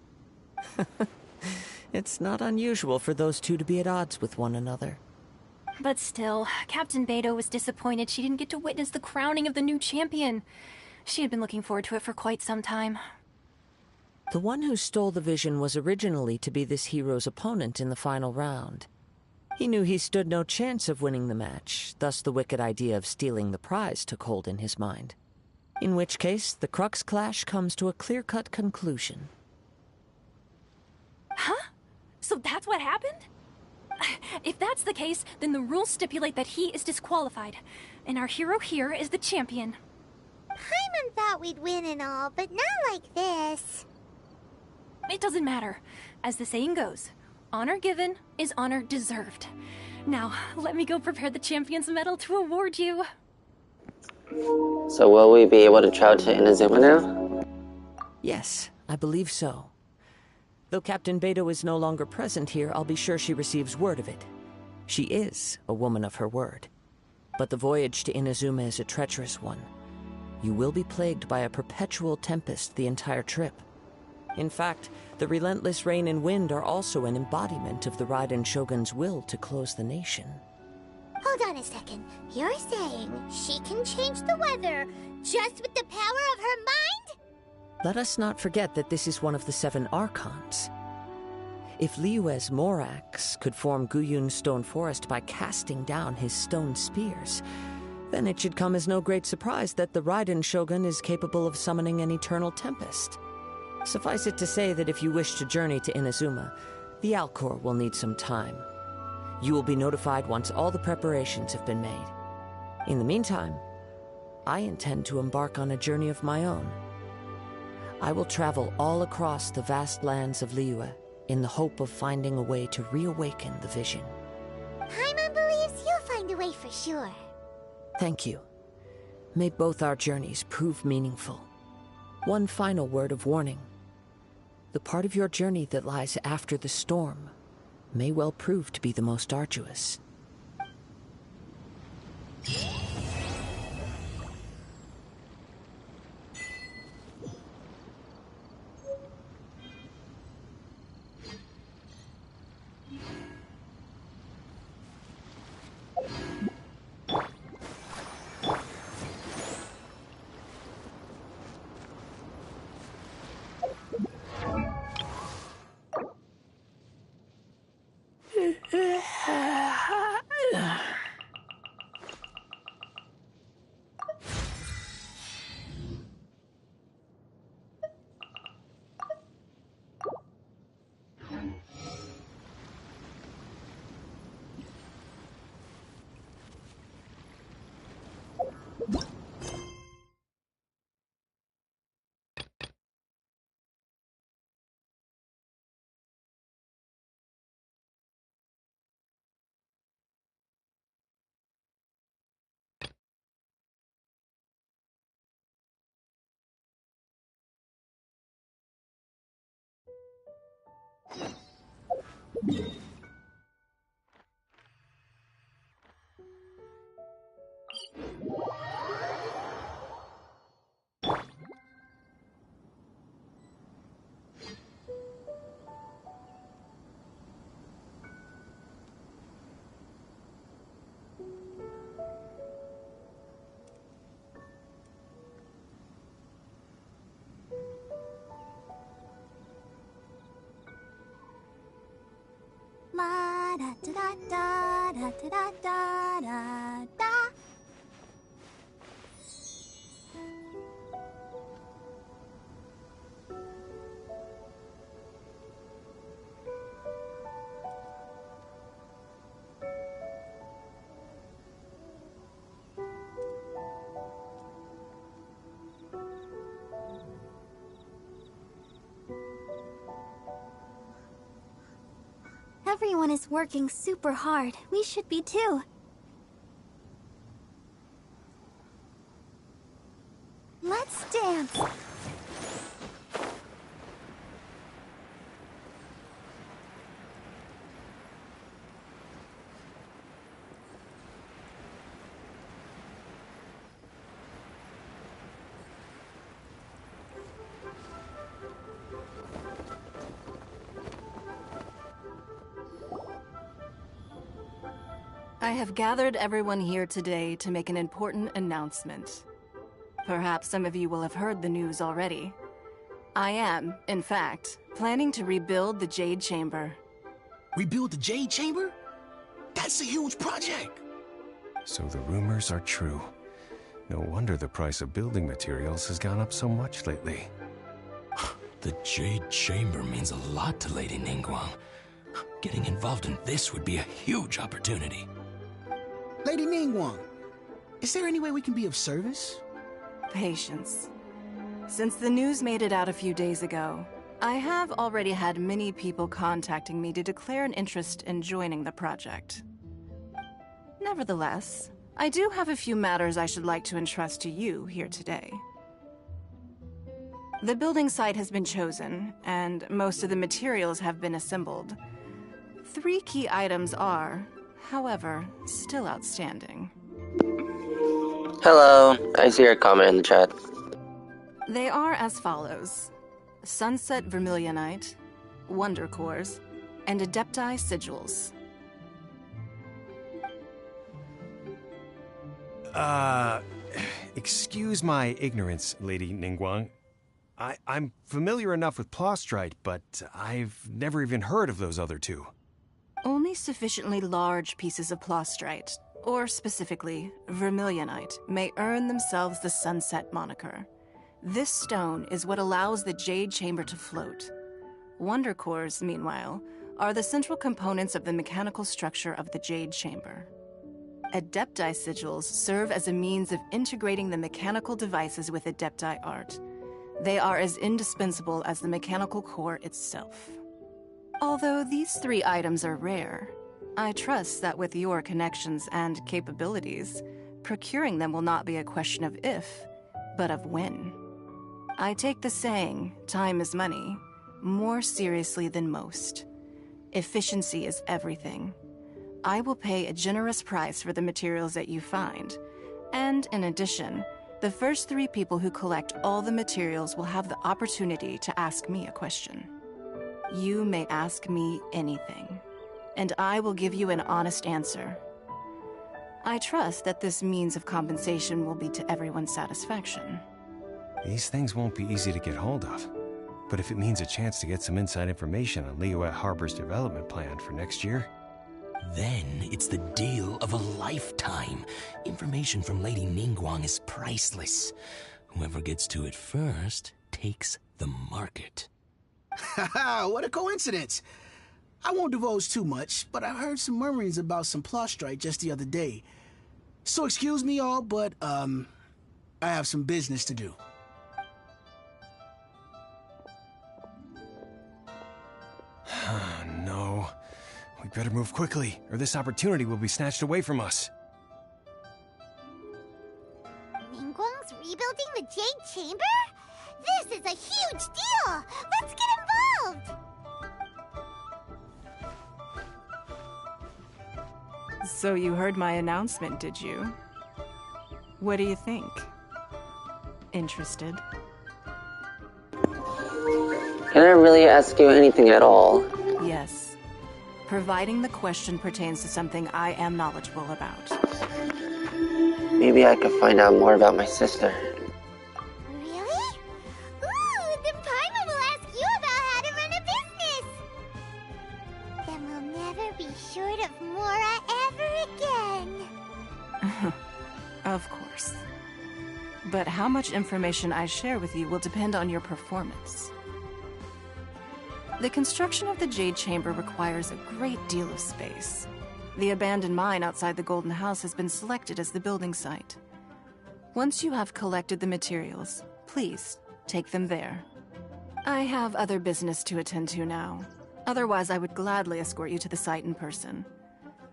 It's not unusual for those two to be at odds with one another. But still, Captain Beidou was disappointed she didn't get to witness the crowning of the new champion. She had been looking forward to it for quite some time. The one who stole the vision was originally to be this hero's opponent in the final round. He knew he stood no chance of winning the match, thus the wicked idea of stealing the prize took hold in his mind. In which case, the Crux Clash comes to a clear-cut conclusion. Huh? So that's what happened? If that's the case, then the rules stipulate that he is disqualified, and our hero here is the champion. Paimon thought we'd win and all, but not like this. It doesn't matter. As the saying goes, honor given is honor deserved. Now, let me go prepare the champion's medal to award you. So will we be able to travel to Inazuma now? Yes, I believe so. Though Captain Beidou is no longer present here, I'll be sure she receives word of it. She is a woman of her word. But the voyage to Inazuma is a treacherous one. You will be plagued by a perpetual tempest the entire trip. In fact, the relentless rain and wind are also an embodiment of the Raiden Shogun's will to close the nation. Hold on a second. You're saying she can change the weather just with the power of her mind? Let us not forget that this is one of the 7 Archons. If Liyue's Morax could form Guyun's stone forest by casting down his stone spears, then it should come as no great surprise that the Raiden Shogun is capable of summoning an eternal tempest. Suffice it to say that if you wish to journey to Inazuma, the Alcor will need some time. You will be notified once all the preparations have been made. In the meantime, I intend to embark on a journey of my own. I will travel all across the vast lands of Liyue in the hope of finding a way to reawaken the vision. Paimon believes you'll find a way for sure. Thank you. May both our journeys prove meaningful. One final word of warning. The part of your journey that lies after the storm may well prove to be the most arduous. La da da da da da da da da. Everyone is working super hard. We should be too. Let's dance. I have gathered everyone here today to make an important announcement. Perhaps some of you will have heard the news already. I am, in fact, planning to rebuild the Jade Chamber. Rebuild the Jade Chamber? That's a huge project! So the rumors are true. No wonder the price of building materials has gone up so much lately. The Jade Chamber means a lot to Lady Ningguang. Getting involved in this would be a huge opportunity. Lady Ningguang, is there any way we can be of service? Patience. Since the news made it out a few days ago, I have already had many people contacting me to declare an interest in joining the project. Nevertheless, I do have a few matters I should like to entrust to you here today. The building site has been chosen, and most of the materials have been assembled. 3 key items are, however, still outstanding. Hello, I see your comment in the chat. They are as follows: Sunset Vermilionite, Wonder Cores, and Adepti Sigils. Excuse my ignorance, Lady Ningguang. I'm familiar enough with Plostrite, but I've never even heard of those other 2. Only sufficiently large pieces of Plostrite, or specifically Vermilionite, may earn themselves the Sunset moniker. This stone is what allows the Jade Chamber to float. Wonder Cores, meanwhile, are the central components of the mechanical structure of the Jade Chamber. Adepti Sigils serve as a means of integrating the mechanical devices with Adepti art. They are as indispensable as the mechanical core itself. Although these 3 items are rare, I trust that with your connections and capabilities, procuring them will not be a question of if, but of when. I take the saying, time is money, more seriously than most. Efficiency is everything. I will pay a generous price for the materials that you find, and in addition, the first 3 people who collect all the materials will have the opportunity to ask me a question. You may ask me anything, and I will give you an honest answer. I trust that this means of compensation will be to everyone's satisfaction. These things won't be easy to get hold of. But if it means a chance to get some inside information on Liyue Harbor's development plan for next year... Then it's the deal of a lifetime. Information from Lady Ningguang is priceless. Whoever gets to it first takes the market. Haha, what a coincidence! I won't divulge too much, but I heard some murmurings about some Plostrite just the other day. So excuse me all, but, I have some business to do. No. We better move quickly, or this opportunity will be snatched away from us. Ningguang's rebuilding the Jade Chamber? This is a huge deal! Let's get involved! So you heard my announcement, did you? What do you think? Interested? Can I really ask you anything at all? Yes. Providing the question pertains to something I am knowledgeable about. Maybe I could find out more about my sister. Really? Ooh, then Paimon will ask you about how to run a business! Then we'll never be short of Mora ever again. Of course. But how much information I share with you will depend on your performance. The construction of the Jade Chamber requires a great deal of space. The abandoned mine outside the Golden House has been selected as the building site. Once you have collected the materials, please take them there. I have other business to attend to now. Otherwise, I would gladly escort you to the site in person.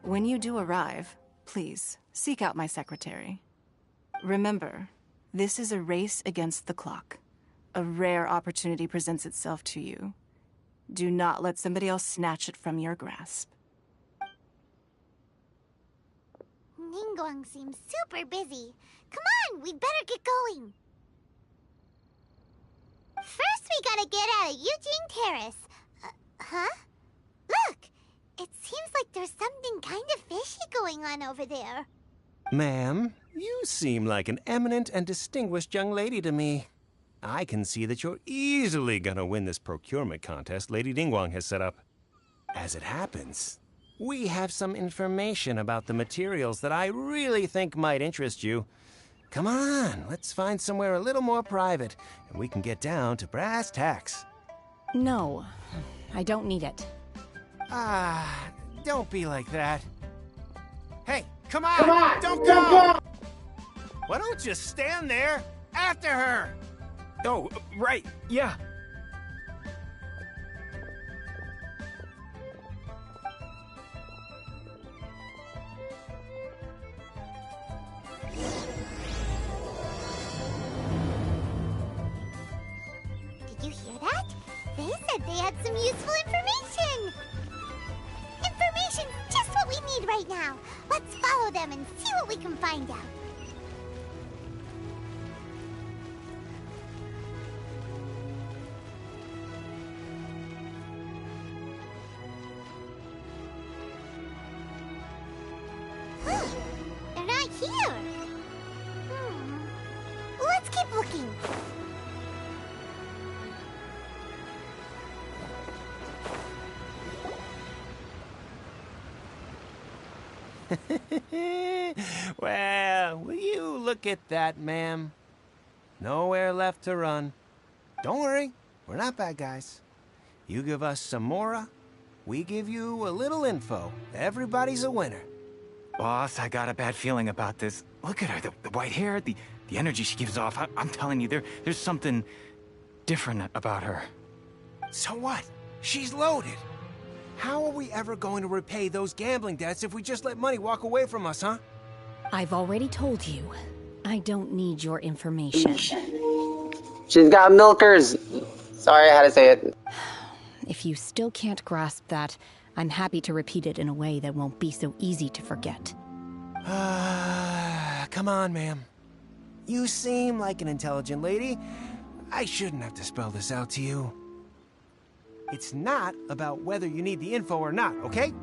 When you do arrive, please seek out my secretary. Remember, this is a race against the clock. A rare opportunity presents itself to you. Do not let somebody else snatch it from your grasp. Ningguang seems super busy. Come on, we'd better get going. First, we gotta get out of Eugene Terrace. Huh? Look! It seems like there's something kind of fishy going on over there. Ma'am, you seem like an eminent and distinguished young lady to me. I can see that you're easily gonna win this procurement contest Lady Ningguang has set up. As it happens, we have some information about the materials that I really think might interest you. Come on, let's find somewhere a little more private, and we can get down to brass tacks. No, I don't need it. Don't be like that. Hey, come on! Don't go! Why don't you stand there after her? Oh, right, yeah. Did you hear that? They said they had some useful information. Information, just what we need right now. Let's follow them and see what we can find out. They're not here. Let's keep looking. Well, will you look at that, ma'am? Nowhere left to run. Don't worry, we're not bad guys. You give us some mora, we give you a little info. Everybody's a winner. Boss, I got a bad feeling about this. Look at her, the white hair, the energy she gives off. I'm telling you, there's something different about her. So what? She's loaded. How are we ever going to repay those gambling debts if we just let money walk away from us, huh? I've already told you, I don't need your information. She's got milkers. Sorry, I had to say it. If you still can't grasp that, I'm happy to repeat it in a way that won't be so easy to forget. Come on, ma'am. You seem like an intelligent lady. I shouldn't have to spell this out to you. It's not about whether you need the info or not, okay?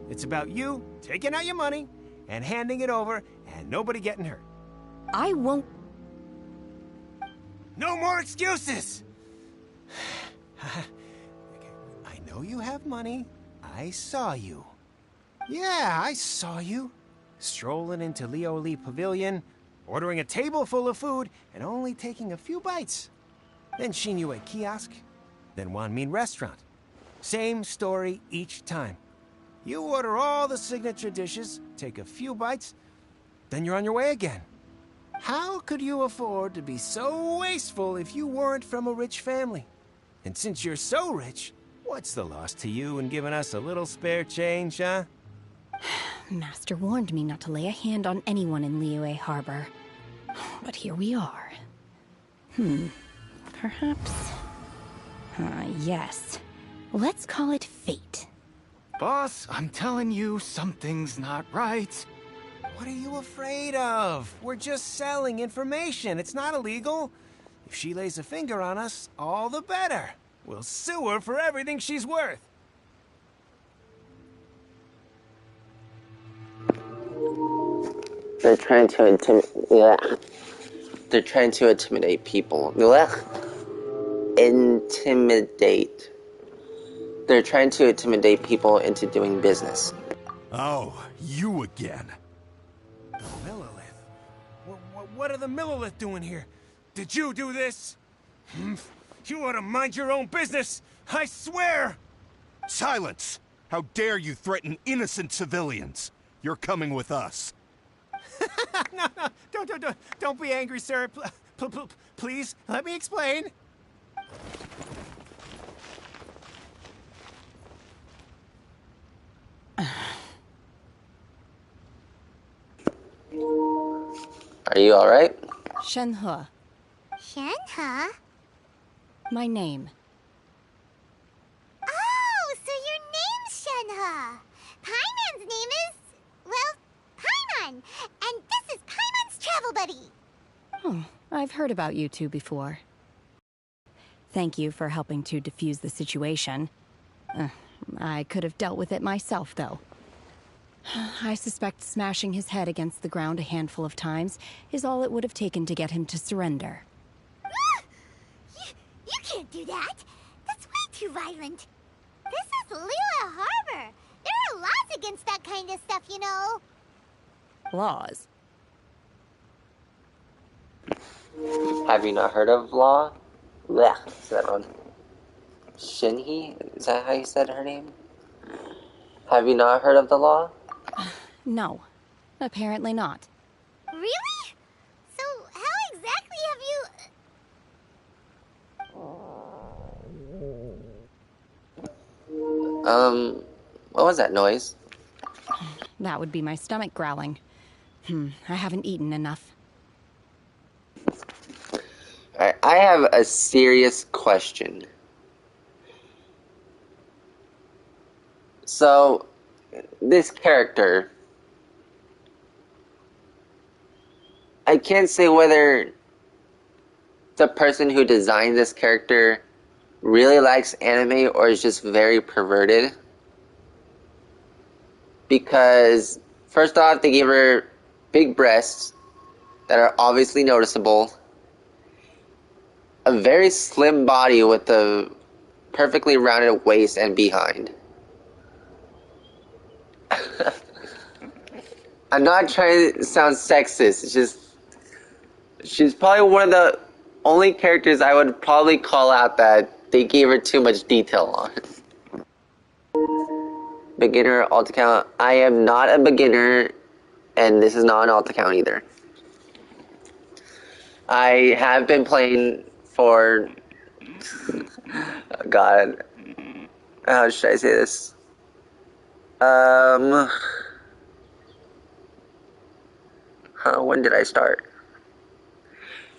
It's about you taking out your money and handing it over and nobody getting hurt. I won't... No more excuses! I know you have money. I saw you. Yeah, I saw you. Strolling into Leo Lee Pavilion, ordering a table full of food, and only taking a few bites. Then Shinyue Kiosk, then Wanmin Restaurant. Same story each time. You order all the signature dishes, take a few bites, then you're on your way again. How could you afford to be so wasteful if you weren't from a rich family? And since you're so rich, what's the loss to you in giving us a little spare change, huh? Master warned me not to lay a hand on anyone in Liyue Harbor. But here we are. Perhaps... yes. Let's call it fate. Boss, I'm telling you, something's not right. What are you afraid of? We're just selling information. It's not illegal. If she lays a finger on us, all the better. We'll sue her for everything she's worth. They're trying to intimidate. They're trying to intimidate people. Intimidate. They're trying to intimidate people into doing business. Oh, you again. The Millilith. What are the Millilith doing here? Did you do this? You ought to mind your own business. I swear. Silence! How dare you threaten innocent civilians? You're coming with us. No, don't be angry, sir. Please, let me explain. Are you alright? Shenhe. Shenhe? My name. Oh, so your name's Shenhe. Paimon's name is... well, Paimon. And this is Paimon's travel buddy. Oh, I've heard about you two before. Thank you for helping to defuse the situation. I could have dealt with it myself, though. I suspect smashing his head against the ground a handful of times is all it would have taken to get him to surrender. You can't do that. That's way too violent. This is Lila Harbor. There are laws against that kind of stuff, you know. Laws? Have you not heard of Law? Blech, is that wrong? Shinhee? Is that how you said her name? Have you not heard of the Law? No, apparently not. Really? So how exactly have you... What was that noise? That would be my stomach growling. I haven't eaten enough. Alright, I have a serious question. So, this character, I can't say whether the person who designed this character really likes anime or is just very perverted. Because, first off, they gave her big breasts that are obviously noticeable, a very slim body with a perfectly rounded waist and behind. I'm not trying to sound sexist, it's just she's probably one of the only characters I would probably call out that they gave her too much detail on. Beginner alt account. I am not a beginner, and this is not an alt account either. I have been playing for... God. How should I say this? When did I start?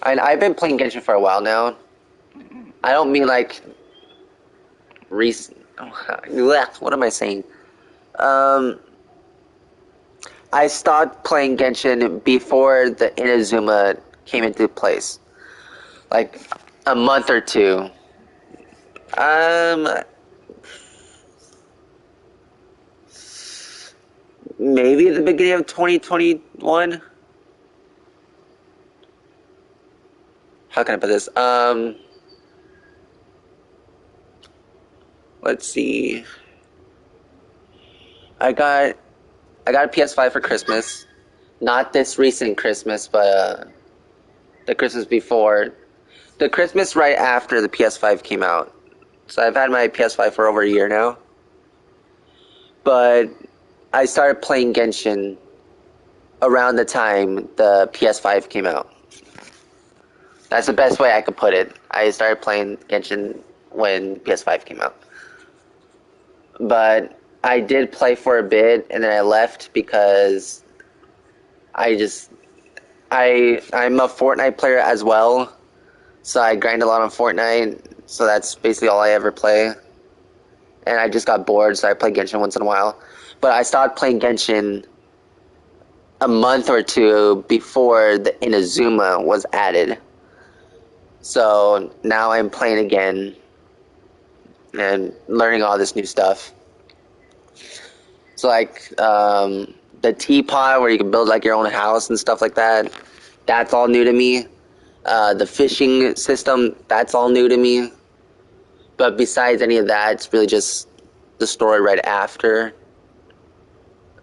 I've been playing Genshin for a while now. I don't mean like... recent... What am I saying? I stopped playing Genshin before the Inazuma came into place. Like, a month or two. Maybe at the beginning of 2021? How can I put this? Let's see. I got a PS5 for Christmas. Not this recent Christmas, but the Christmas before. The Christmas right after the PS5 came out. So I've had my PS5 for over a year now. But I started playing Genshin around the time the PS5 came out. That's the best way I could put it. I started playing Genshin when PS5 came out. But I did play for a bit, and then I left because I'm a Fortnite player as well, so I grind a lot on Fortnite, so that's basically all I ever play. And I just got bored, so I play Genshin once in a while. But I stopped playing Genshin a month or two before the Inazuma was added. So now I'm playing again and learning all this new stuff. So like the teapot where you can build like your own house and stuff like that, that's all new to me. The fishing system, that's all new to me. But besides any of that, it's really just the story right after,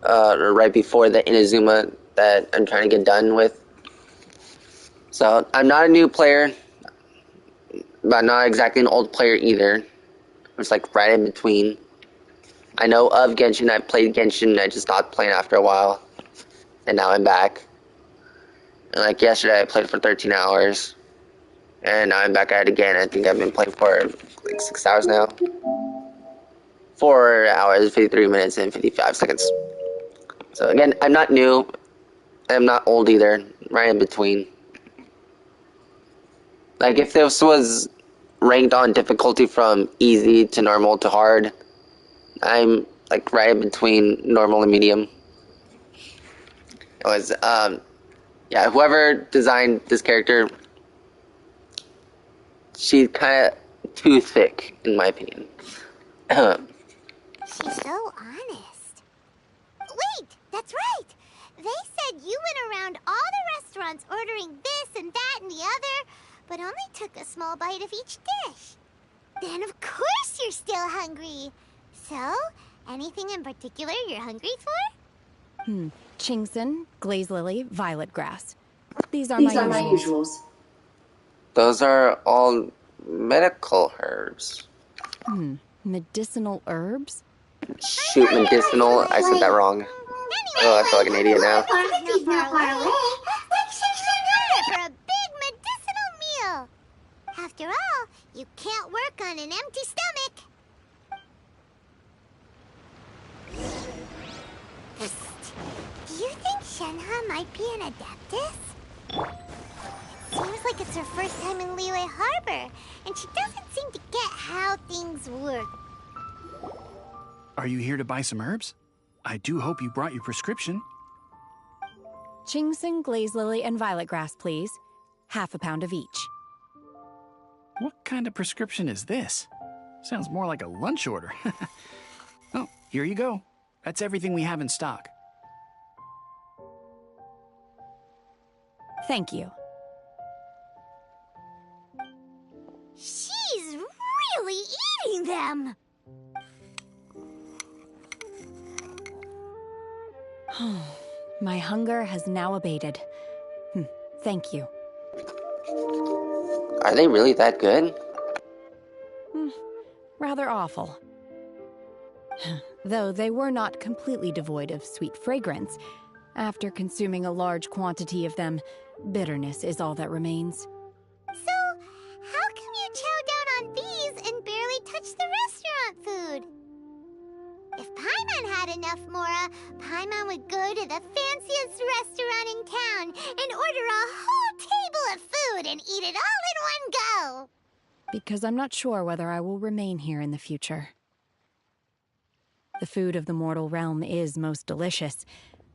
or right before the Inazuma that I'm trying to get done with. So I'm not a new player, but I'm not exactly an old player either. It's like right in between. I know of Genshin, I played Genshin, I just stopped playing after a while. And now I'm back. And like yesterday I played for 13 hours. And now I'm back at it again. I think I've been playing for like 6 hours now. 4 hours, 53 minutes, and 55 seconds. So again, I'm not new. I'm not old either. Right in between. Like if this was ranked on difficulty from easy to normal to hard, I'm like right in between normal and medium. It was, yeah, whoever designed this character, she's kind of too thick, in my opinion. She's so honest. Wait, that's right! They said you went around all the restaurants ordering this and that and the other, but only took a small bite of each dish. Then of course you're still hungry. So, anything in particular you're hungry for? Chingson, glaze lily, violet grass. These are my usuals. Those are all medical herbs. Medicinal herbs? Shoot, medicinal. I said that wrong. Oh, I feel like an idiot now. He's not far away. Let's take Shenzhen for a big medicinal meal. After all, you can't work on an empty stomach. Do you think Shenhe might be an Adeptus? It seems like it's her first time in Liyue Harbor, and she doesn't seem to get how things work. Are you here to buy some herbs? I do hope you brought your prescription. Chingson, glaze lily, and violet grass, please. Half a pound of each. What kind of prescription is this? Sounds more like a lunch order. Oh, here you go. That's everything we have in stock. Thank you. She's really eating them! My hunger has now abated. Thank you. Are they really that good? Rather awful. Though they were not completely devoid of sweet fragrance. After consuming a large quantity of them, bitterness is all that remains. So, how come you chow down on these and barely touch the restaurant food? If Paimon had enough Mora, Paimon would go to the fanciest restaurant in town and order a whole table of food and eat it all in one go. Because I'm not sure whether I will remain here in the future. The food of the mortal realm is most delicious,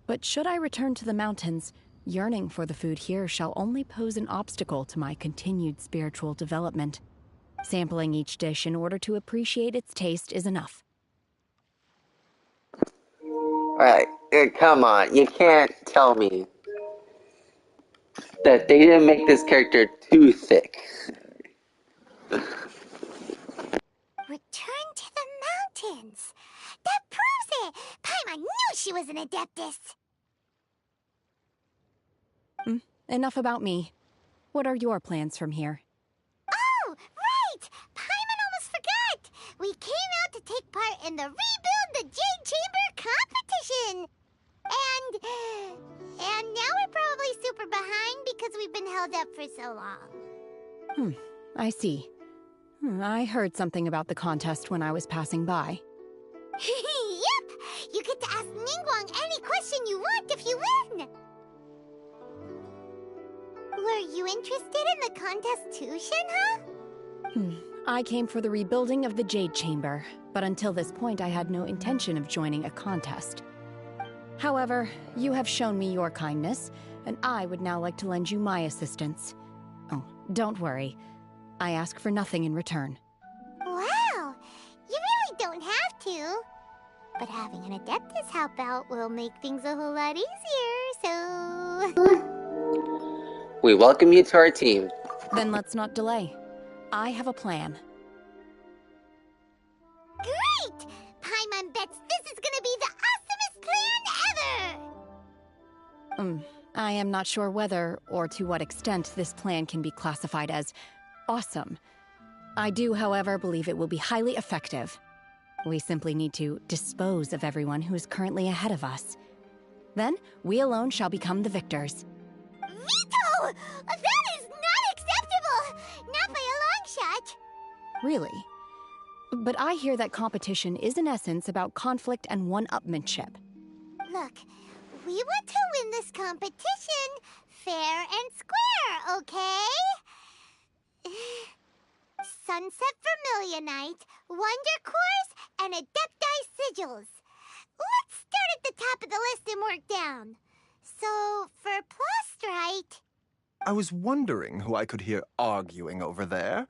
but should I return to the mountains, yearning for the food here shall only pose an obstacle to my continued spiritual development. Sampling each dish in order to appreciate its taste is enough. Alright, come on. You can't tell me that they didn't make this character too thick. Return to the mountains. That proves it. Paimon knew she was an Adeptus. Enough about me. What are your plans from here? Oh, right! Paimon almost forgot! We came out to take part in the Rebuild the Jade Chamber competition! And now we're probably super behind because we've been held up for so long. I see. I heard something about the contest when I was passing by. Yep! You get to ask Ningguang any question you want if you win! Were you interested in the contest too, Shenhe? I came for the rebuilding of the Jade Chamber, but until this point I had no intention of joining a contest. However, you have shown me your kindness, and I would now like to lend you my assistance. Oh, don't worry. I ask for nothing in return. Wow! You really don't have to. But having an Adeptus help out will make things a whole lot easier, so... We welcome you to our team. Then let's not delay. I have a plan. Great! Paimon bets this is gonna be the awesomest plan ever! I am not sure whether, or to what extent, this plan can be classified as awesome. I do, however, believe it will be highly effective. We simply need to dispose of everyone who is currently ahead of us. Then, we alone shall become the victors. Veto! That is not acceptable! Not by a long shot! Really? But I hear that competition is in essence about conflict and one-upmanship. Look, we want to win this competition fair and square, okay? Sunset Vermilionite, Wonder Cores, and Adepti Sigils. Let's start at the top of the list and work down. So, for Plustrite... I was wondering who I could hear arguing over there.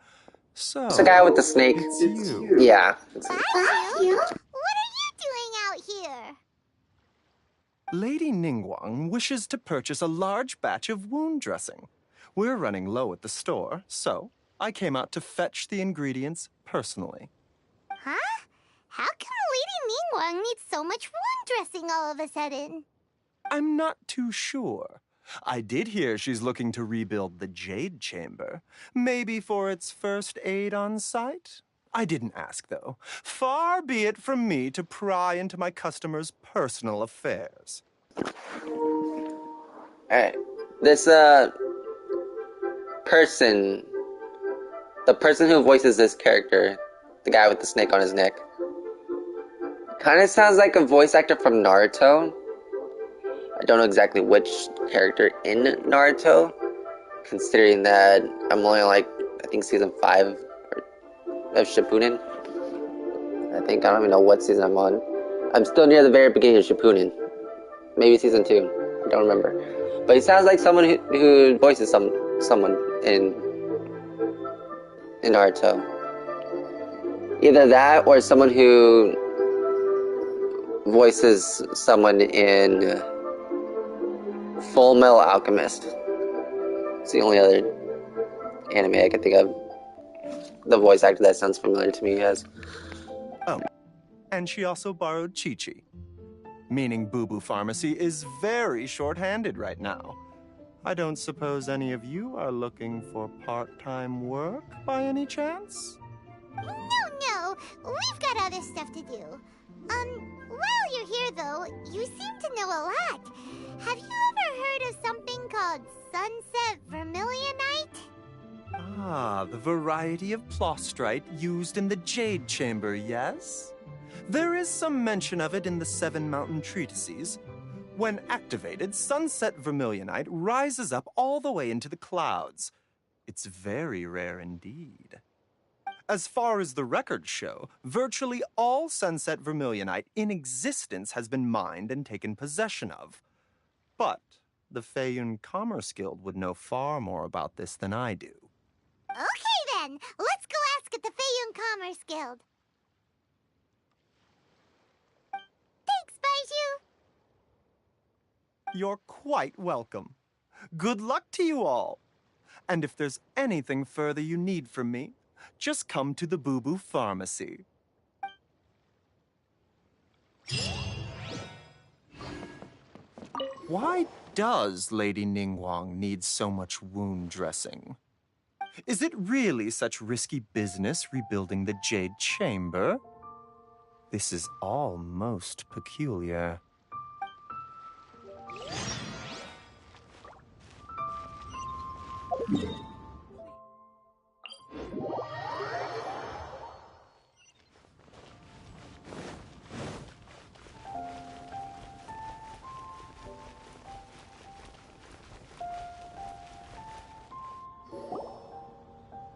So... It's the guy with the snake. It's you. Yeah. What are you Lady Ningguang wishes to purchase a large batch of wound dressing. We're running low at the store, so I came out to fetch the ingredients personally. Huh? How come Lady Ningguang needs so much wound dressing all of a sudden? I'm not too sure. I did hear she's looking to rebuild the Jade Chamber. Maybe for its first aid on site? I didn't ask, though. Far be it from me to pry into my customers' personal affairs. Alright. This, person... The person who voices this character, the guy with the snake on his neck, kind of sounds like a voice actor from Naruto. I don't know exactly which character in Naruto, considering that I'm only like, I think season 5 of Shippuden. I don't even know what season I'm on. I'm still near the very beginning of Shippuden. Maybe season 2. I don't remember. But he sounds like someone who voices someone in Naruto. Either that or someone who voices someone in Full Metal Alchemist. It's the only other anime I can think of. The voice actor that sounds familiar to me as. Oh, and she also borrowed Chi-Chi. Meaning Boo Boo Pharmacy is very short-handed right now. I don't suppose any of you are looking for part-time work by any chance? No. We've got other stuff to do. While you're here, though, you seem to know a lot. Have you ever heard of something called Sunset Vermilionite? Ah, the variety of plostrite used in the Jade Chamber, yes? There is some mention of it in the Seven Mountain Treatises. When activated, Sunset Vermilionite rises up all the way into the clouds. It's very rare indeed. As far as the records show, virtually all Sunset Vermilionite in existence has been mined and taken possession of. But the Feiyun Commerce Guild would know far more about this than I do. Okay then, let's go ask at the Feiyun Commerce Guild. Thanks, Baiju. You're quite welcome. Good luck to you all. And if there's anything further you need from me, just come to the Boo Boo Pharmacy. Why does Lady Ningguang need so much wound dressing? Is it really such risky business rebuilding the Jade Chamber? This is all most peculiar.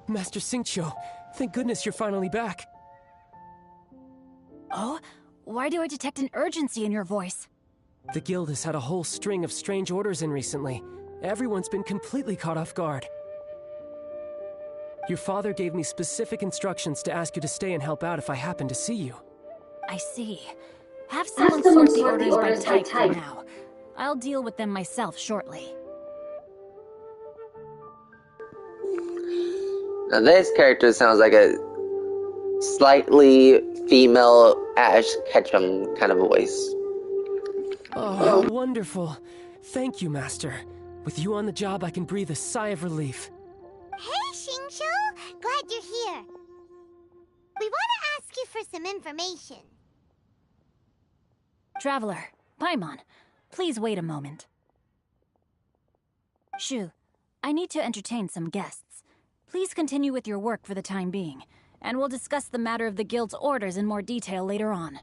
Master Xingqiu, thank goodness you're finally back. Oh? Why do I detect an urgency in your voice? The guild has had a whole string of strange orders in recently. Everyone's been completely caught off guard. Your father gave me specific instructions to ask you to stay and help out if I happen to see you. I see. Have someone sort the orders by type for now. I'll deal with them myself shortly. Now this character sounds like a slightly female Ash Ketchum kind of voice. Oh, wonderful. Thank you, Master. With you on the job, I can breathe a sigh of relief. Hey, Xingqiu! Glad you're here. We want to ask you for some information. Traveler, Paimon, please wait a moment. Shu, I need to entertain some guests. Please continue with your work for the time being, and we'll discuss the matter of the guild's orders in more detail later on.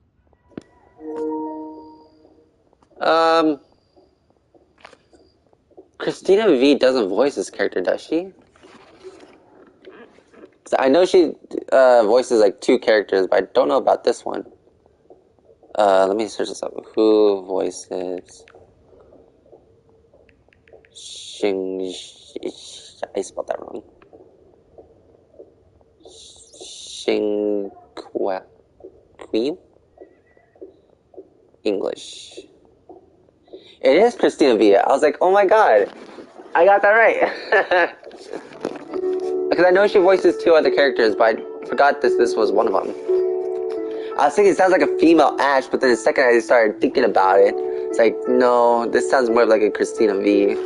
Christina V doesn't voice this character, does she? So I know she voices like 2 characters, but I don't know about this one. Let me search this up. Who voices I spelled that wrong. Queen? English. It is Christina Villa. I was like, oh my god, I got that right. Because I know she voices 2 other characters, but I forgot this was one of them. I was thinking it sounds like a female Ash, but then the second I started thinking about it, it's like, no, this sounds more like a Christina V.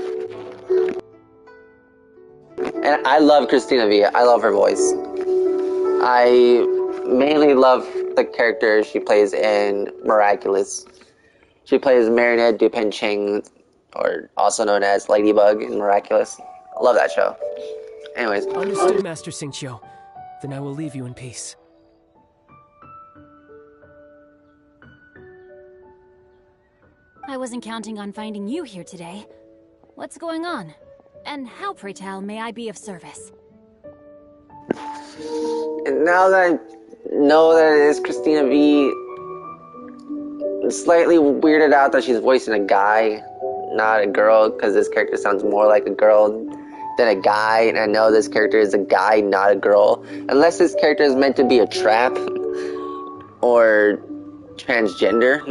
And I love Christina V. I love her voice. I mainly love the character she plays in Miraculous. She plays Marinette Dupencheng, or also known as Ladybug in Miraculous. I love that show. Anyways. Understood, Master Xingqiu. Then I will leave you in peace. I wasn't counting on finding you here today. What's going on? And how, pray tell, may I be of service? And now that I know that it is Christina V, I'm slightly weirded out that she's voicing a guy, not a girl, because this character sounds more like a girl than a guy, and I know this character is a guy, not a girl. Unless this character is meant to be a trap or transgender.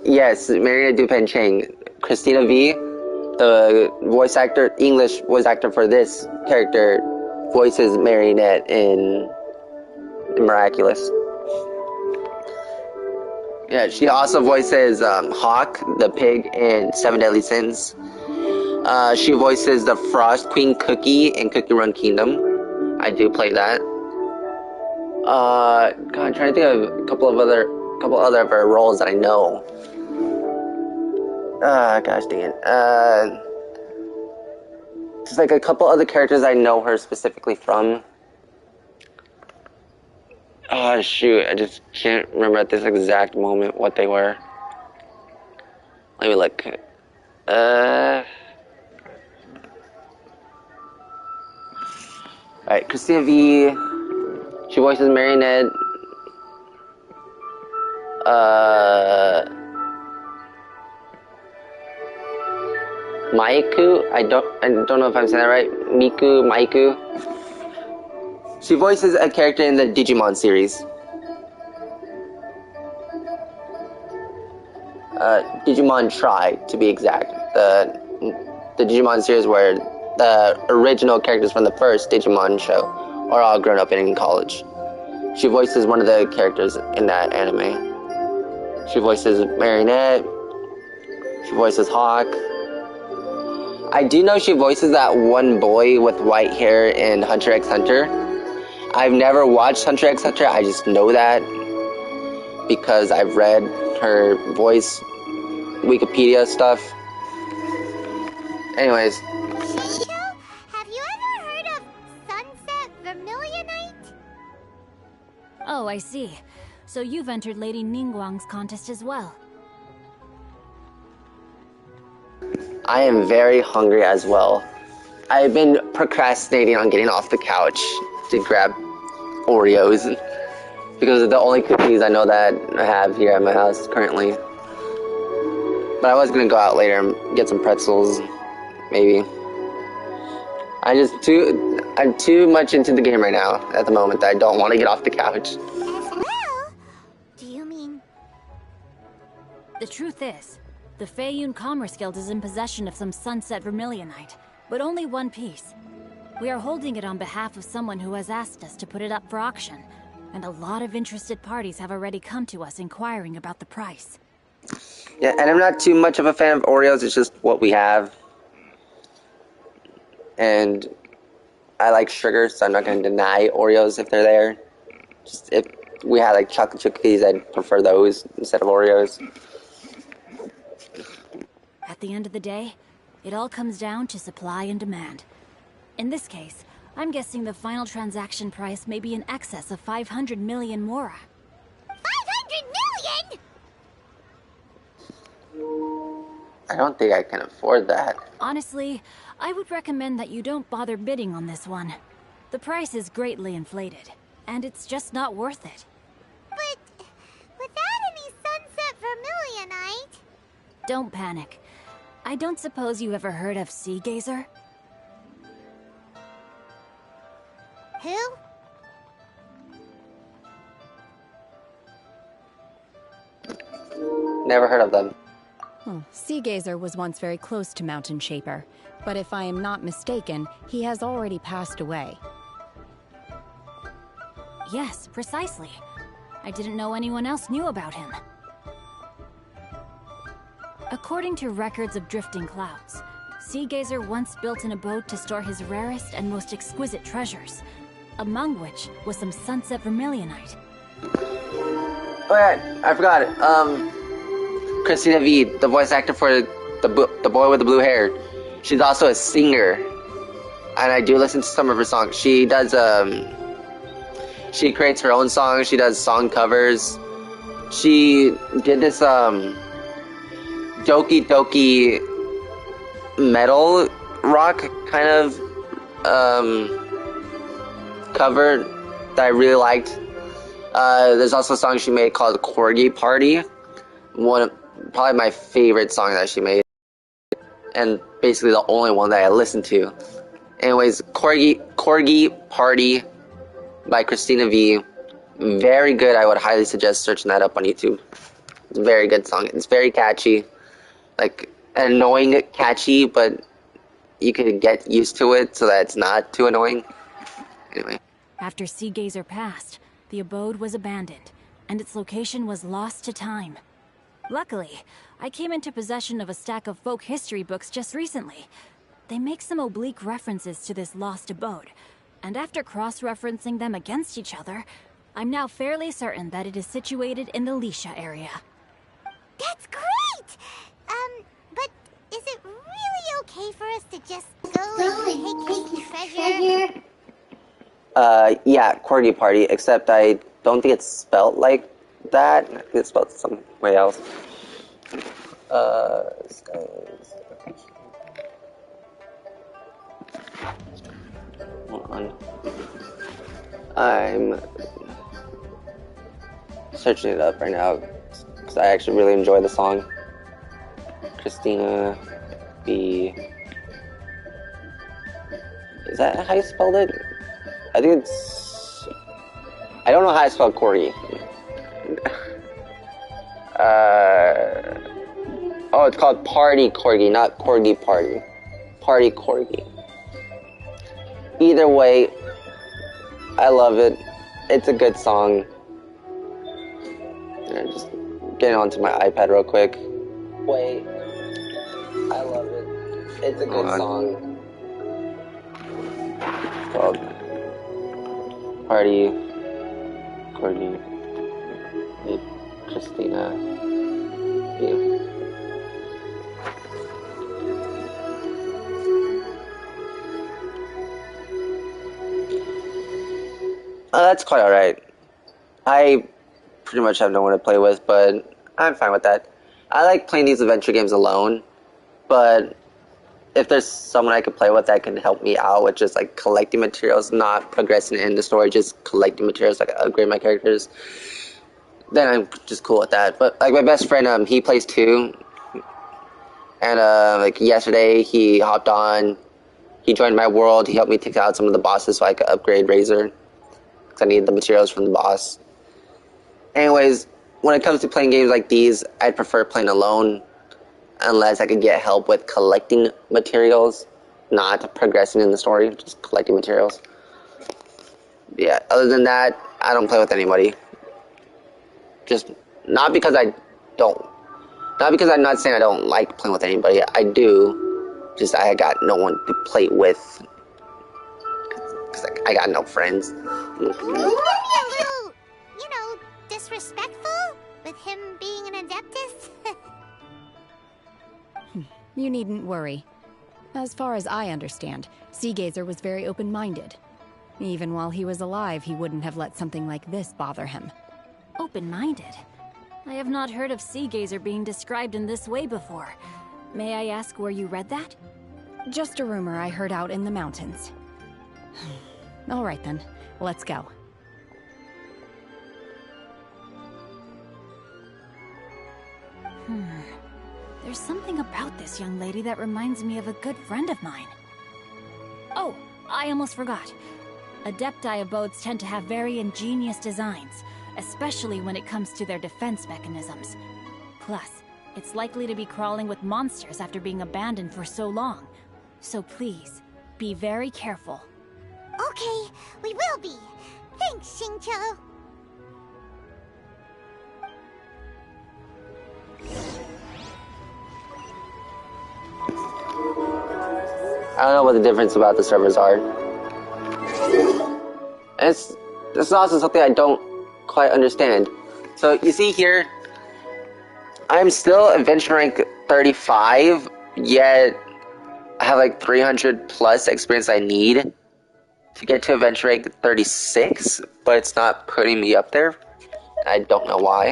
Yes, Maria Dupencheng. Christina V, the voice actor, English voice actor for this character, voices Marinette in Miraculous. Yeah, she also voices Hawk, the pig, in 7 Deadly Sins. She voices the Frost Queen Cookie in Cookie Run Kingdom. I do play that. God, I'm trying to think of a couple other of her roles that I know. Gosh dang it. There's like a couple other characters I know her specifically from. Oh shoot, I just can't remember at this exact moment what they were. Let me look. Alright, Christina V. She voices Marinette. Maiku? I don't know if I'm saying that right. Maiku. She voices a character in the Digimon series. Digimon Tri, to be exact. The Digimon series where the original characters from the first Digimon show are all grown up and in college. She voices one of the characters in that anime. She voices Marinette. She voices Hawk. I do know she voices that one boy with white hair in Hunter x Hunter. I've never watched Hunter x Hunter, I just know that because I've read her voice Wikipedia stuff. Anyways. Xingqiu, have you ever heard of Sunset Vermilionite? Oh, I see. So you've entered Lady Ningguang's contest as well. I am very hungry as well. I've been procrastinating on getting off the couch to grab Oreos because they're the only cookies I know that I have here at my house currently. But I was gonna go out later and get some pretzels, maybe. I'm too much into the game right now at the moment that I don't want to get off the couch. As well? Do you mean? The truth is, the Feiyun Commerce Guild is in possession of some Sunset Vermilionite, but only one piece. We are holding it on behalf of someone who has asked us to put it up for auction, and a lot of interested parties have already come to us inquiring about the price. Yeah, and I'm not too much of a fan of Oreos, it's just what we have. And I like sugar, so I'm not going to deny Oreos if they're there. Just if we had like chocolate chip cookies, I'd prefer those instead of Oreos. At the end of the day, it all comes down to supply and demand. In this case, I'm guessing the final transaction price may be in excess of 500 million mora. 500 million?! I don't think I can afford that. Honestly, I would recommend that you don't bother bidding on this one. The price is greatly inflated, and it's just not worth it. But without any Sunset Vermilionite... Don't panic. I don't suppose you ever heard of Sea Gazer? Who? heard of them. Sea Gazer was once very close to Mountain Shaper, but if I am not mistaken, he has already passed away. Yes, precisely. I didn't know anyone else knew about him. According to records of drifting clouds, Sea Gazer once built an abode to store his rarest and most exquisite treasures, among which was some sunset vermilionite. Oh yeah, I forgot it. Christina V, the voice actor for the boy with the blue hair. She's also a singer, and I do listen to some of her songs. She does she creates her own songs. She does song covers. She did this Doki Doki metal rock kind of cover that I really liked. There's also a song she made called Corgi Party. Probably my favorite song that she made. And basically the only one that I listened to. Anyways, Corgi Party by Christina V. Very good. I would highly suggest searching that up on YouTube. It's a very good song. It's very catchy. Like, annoying catchy, but you can get used to it so that it's not too annoying. Anyway. After Sea Gazer passed, the abode was abandoned, and its location was lost to time. Luckily, I came into possession of a stack of folk history books just recently. They make some oblique references to this lost abode, and after cross-referencing them against each other, I'm now fairly certain that it is situated in the Lisha area. That's great! But is it really okay for us to just go and take his treasure? Yeah, Corgi Party, except I don't think it's spelled like that. I think it's spelled some way else. Hold on. I'm searching it up right now because I actually really enjoy the song. Christina B. Is that how you spelled it? I think it's... I don't know how I spell Corgi. Oh, it's called Party Corgi, not Corgi Party. Party Corgi. Either way, I love it. It's a good song. Just getting onto my iPad real quick. Wait. I love it. It's a good song. It's called Party Corgi. Christina. Yeah. That's quite alright. I pretty much have no one to play with, but I'm fine with that. I like playing these adventure games alone, but if there's someone I could play with that can help me out with just like collecting materials, not progressing in the story, just collecting materials, like upgrade my characters, then I'm just cool with that. But like my best friend, he plays too, and like yesterday he hopped on, he joined my world, he helped me take out some of the bosses so I could upgrade Razor, because I need the materials from the boss. Anyways, when it comes to playing games like these, I'd prefer playing alone, unless I could get help with collecting materials, not progressing in the story, just collecting materials. Yeah, other than that, I don't play with anybody. Just, not because I'm not saying I don't like playing with anybody, I do, just I got no one to play with, because I got no friends. Wouldn't it be a little, disrespectful with him being an Adeptus? You needn't worry. As far as I understand, Sea Gazer was very open-minded. Even while he was alive, he wouldn't have let something like this bother him. Open-minded? I have not heard of Sea Gazer being described in this way before. May I ask where you read that? Just a rumor I heard out in the mountains. All right then, let's go. There's something about this young lady that reminds me of a good friend of mine. Oh, I almost forgot. Adepti abodes tend to have very ingenious designs, especially when it comes to their defense mechanisms. Plus, It's likely to be crawling with monsters after being abandoned for so long. So please, be very careful. Okay, we will be. Thanks, Xingqiu. I don't know what the difference about the servers are. This is also something I don't quite understand. So you see here, I'm still adventure rank 35, yet I have like 300 plus experience I need to get to adventure rank 36, but it's not putting me up there. I don't know why.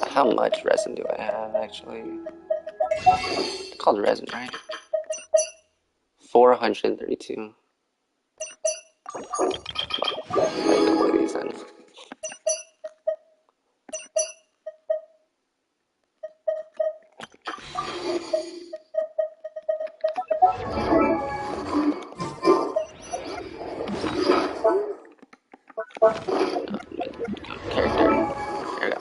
How much resin do I have, actually? It's called resin, right? 432. Look at these then. Character. There we go.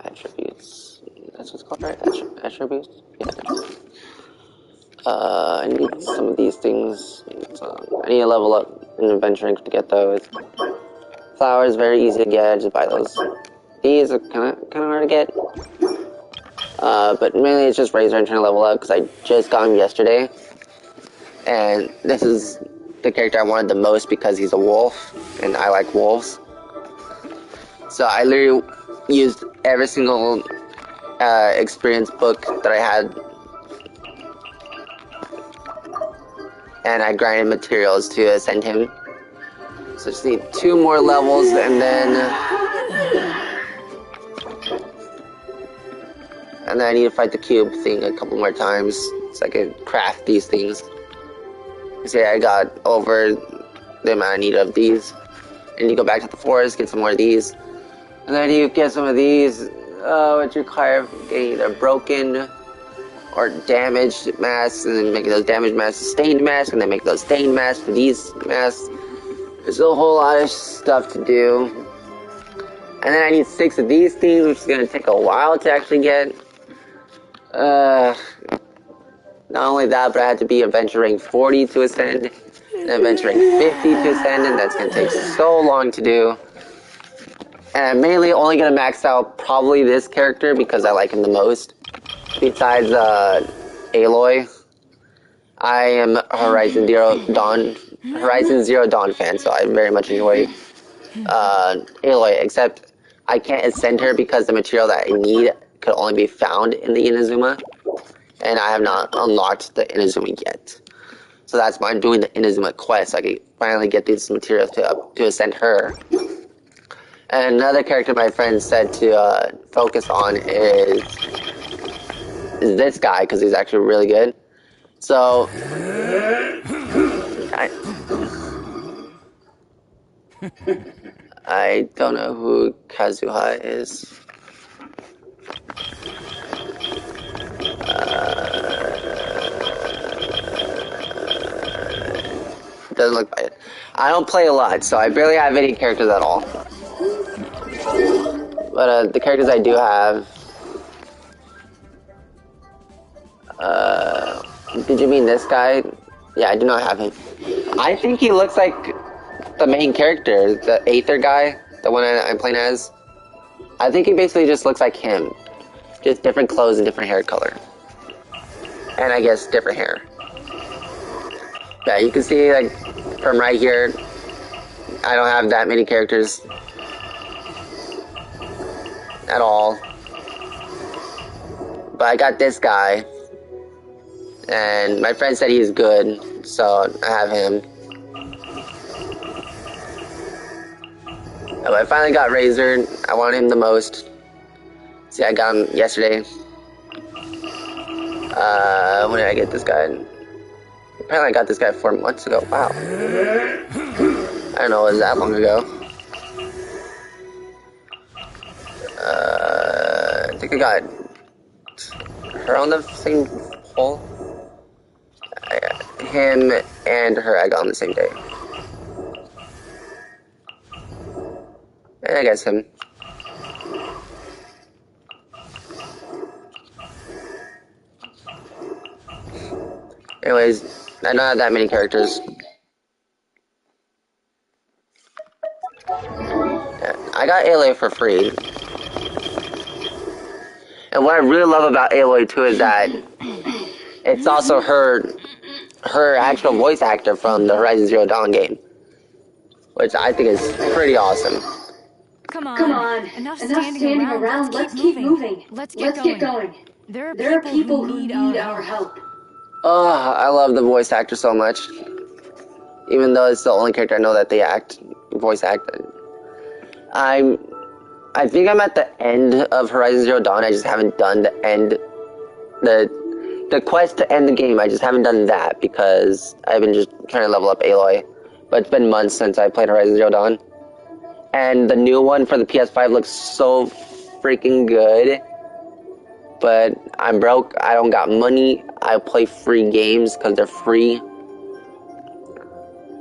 Attributes. That's what's called, right? Attributes? Yeah. I need some of these things. I need to level up in adventuring to get those. Flowers, very easy to get. Just buy those. These are kind of hard to get. But mainly it's just Razor and trying to level up because I just got him yesterday. And this is the character I wanted the most because he's a wolf, and I like wolves. So I literally used every single experience book that I had, and I grinded materials to ascend him. So just need 2 more levels, and then I need to fight the cube thing a couple more times so I can craft these things. See, I got over the amount I need of these. And you go back to the forest, get some more of these. And then you get some of these, which require getting either broken or damaged masks, and then make those damaged masks stained masks, and then make those stained masks for these masks. There's a whole lot of stuff to do. And then I need 6 of these things, which is going to take a while to actually get. Not only that, but I had to be adventure rank 40 to ascend, and adventure rank 50 to ascend, and that's going to take so long to do. And I'm mainly only going to max out probably this character because I like him the most. Besides Aloy, I am a Horizon Zero Dawn fan, so I very much enjoy Aloy, except I can't ascend her because the material that I need could only be found in the Inazuma, and I have not unlocked the Inazuma yet. So that's why I'm doing the Inazuma quest, so I can finally get these materials to ascend her. And another character my friend said to focus on is this guy, because he's actually really good. So I don't know who Kazuha is. Doesn't look like it. I don't play a lot, so I barely have any characters at all. But the characters I do have. Did you mean this guy? Yeah, I do not have him. I think he looks like the main character, the Aether guy, the one I'm playing as. I think he basically just looks like him. Just different clothes and different hair color. And I guess different hair. Yeah, you can see, like, from right here, I don't have that many characters at all. But I got this guy. And my friend said he's good, so I have him. I finally got Razor. I want him the most. See, I got him yesterday. When did I get this guy? Apparently I got this guy 4 months ago. Wow. I don't know, it was that long ago. I think I got her on the same poll. Him and her I got on the same day. And I guess him. Anyways, I don't have that many characters. Yeah, I got Aloy for free. And what I really love about Aloy too is that it's also her actual voice actor from the Horizon Zero Dawn game, which I think is pretty awesome. Come on. Enough standing around. Let's keep moving. Let's get going. There are people who need our help. Oh, I love the voice actor so much. Even though it's the only character I know that they voice act. I think I'm at the end of Horizon Zero Dawn. I just haven't done the end, the quest to end the game. I just haven't done that because I've been just trying to level up Aloy. But it's been months since I played Horizon Zero Dawn. And the new one for the PS5 looks so freaking good. But I'm broke. I don't got money. I play free games because they're free.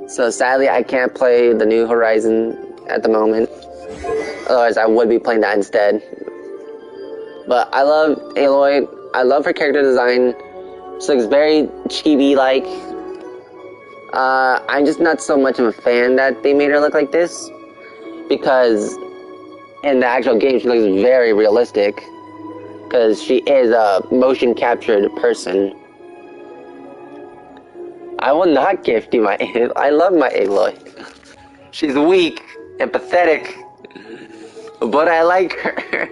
So sadly, I can't play the new Horizon at the moment. Otherwise, I would be playing that instead. But I love Aloy. I love her character design. She looks very chibi-like. I'm just not so much of a fan that they made her look like this. Because in the actual game, she looks very realistic. Because she is a motion-captured person. I will not gift you my... I love my Aloy. She's weak and pathetic. But I like her.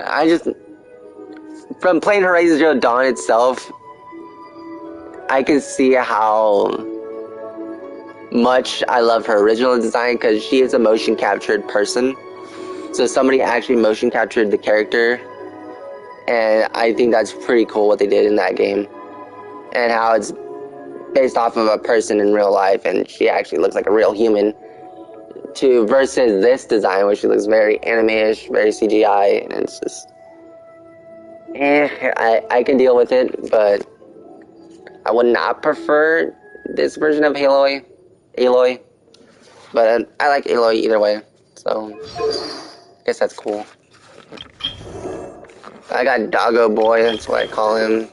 I just... From playing Horizon Zero Dawn itself, I can see how much I love her original design, because she is a motion-captured person. So somebody actually motion captured the character, and I think that's pretty cool what they did in that game, and how it's based off of a person in real life, and she actually looks like a real human, versus this design, where she looks very anime-ish, very CGI, and it's just, I can deal with it, but I would not prefer this version of Aloy, but I like Aloy either way, so... I guess that's cool. I got Doggo Boy, that's what I call him.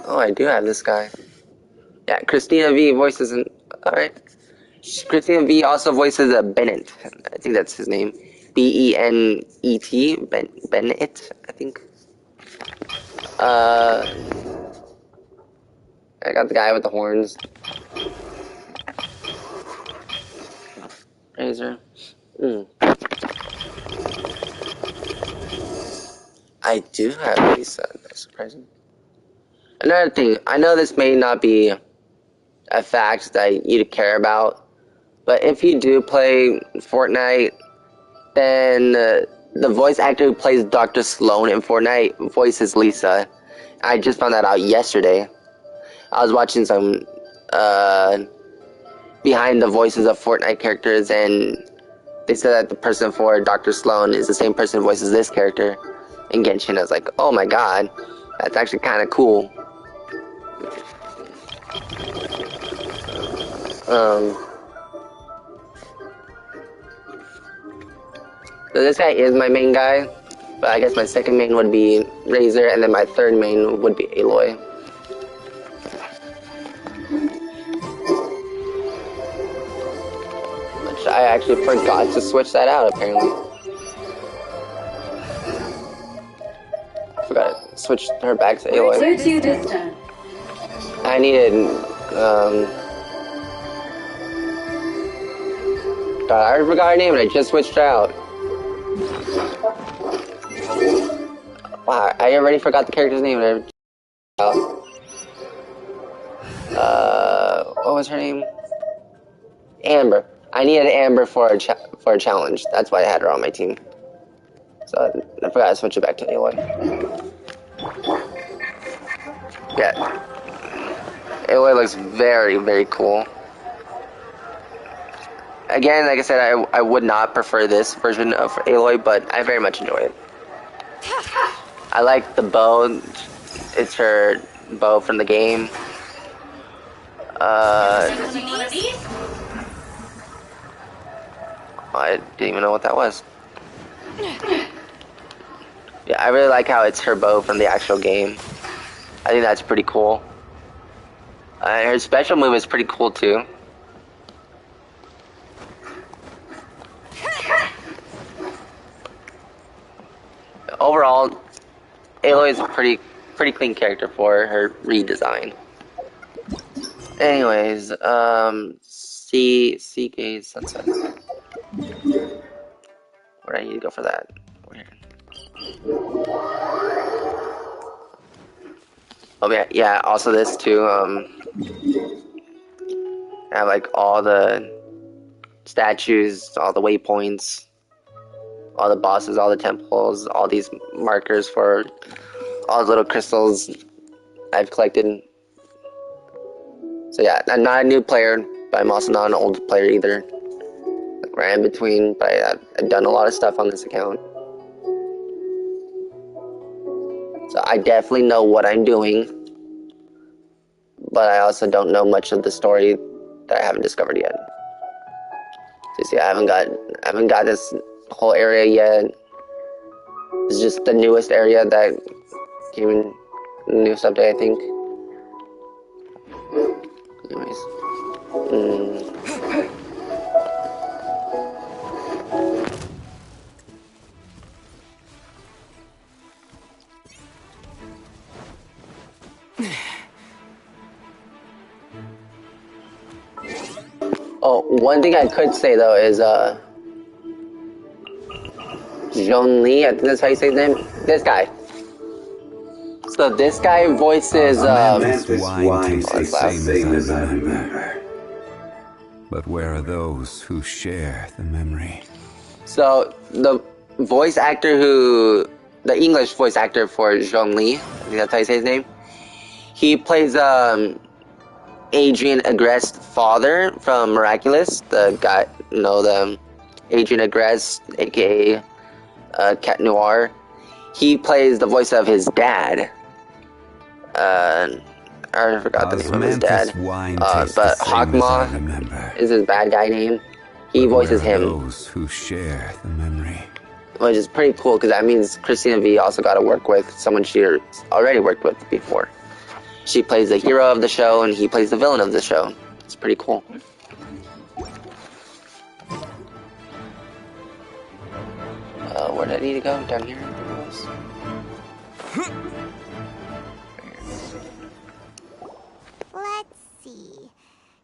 Oh, I do have this guy. Yeah, Christina V voices an... Alright. Christina V also voices a Bennett. I think that's his name. B-E-N-E-T. Bennett, I think. I got the guy with the horns. Razor. I do have Lisa. That's surprising. Another thing, I know this may not be a fact that you care about, but if you do play Fortnite, then the voice actor who plays Dr. Sloan in Fortnite voices Lisa. I just found that out yesterday. I was watching some behind the voices of Fortnite characters, and they said that the person for Dr. Sloan is the same person who voices this character in Genshin. I was like, oh my god, that's actually kind of cool. So this guy is my main guy, but I guess my second main would be Razor, and then my third main would be Aloy. Which I actually forgot to switch that out, apparently. Forgot to switch her back to Aloy. Where to this time? I needed, God, I already forgot her name and I just switched her out. Wow, I already forgot the character's name and I... what was her name? Amber. I needed Amber for a challenge. That's why I had her on my team. So I forgot to switch it back to Aloy. Yeah. Aloy looks very, very cool. Again, like I said, I would not prefer this version of Aloy, but I very much enjoy it. I like the bow. It's her bow from the game. I didn't even know what that was. Yeah, I really like how it's her bow from the actual game. I think that's pretty cool. Her special move is pretty cool too. Overall, Aloy is a pretty clean character for her redesign. Anyways, Sea Gaze Sunset. Where do I need to go for that? Where? Oh yeah. Also this too. I have like all the statues, all the waypoints, all the bosses, all the temples, all these markers for all the little crystals I've collected. So yeah, I'm not a new player, but I'm also not an old player either. Like right in between, but I've done a lot of stuff on this account. So I definitely know what I'm doing, but I also don't know much of the story that I haven't discovered yet. So you see, I haven't got this whole area yet. It's just the newest area that came in the newest update, I think. Anyways. Oh, one thing I could say though is Zhongli, I think that's how you say his name. This guy. So this guy voices This wine tastes the same as I remember. But where are those who share the memory? So the voice actor the English voice actor for Zhongli, I think that's how you say his name. He plays Adrian Agrest's father from Miraculous, the guy, the Adrian Agrest, aka Cat Noir. He plays the voice of his dad. I forgot the name of his dad. But Hawkmaw is his bad guy name. He voices him. Those who share the memory. Which is pretty cool because that means Christina V also got to work with someone she already worked with before. She plays the hero of the show and he plays the villain of the show. It's pretty cool. Where did I need to go? Down here? Let's see.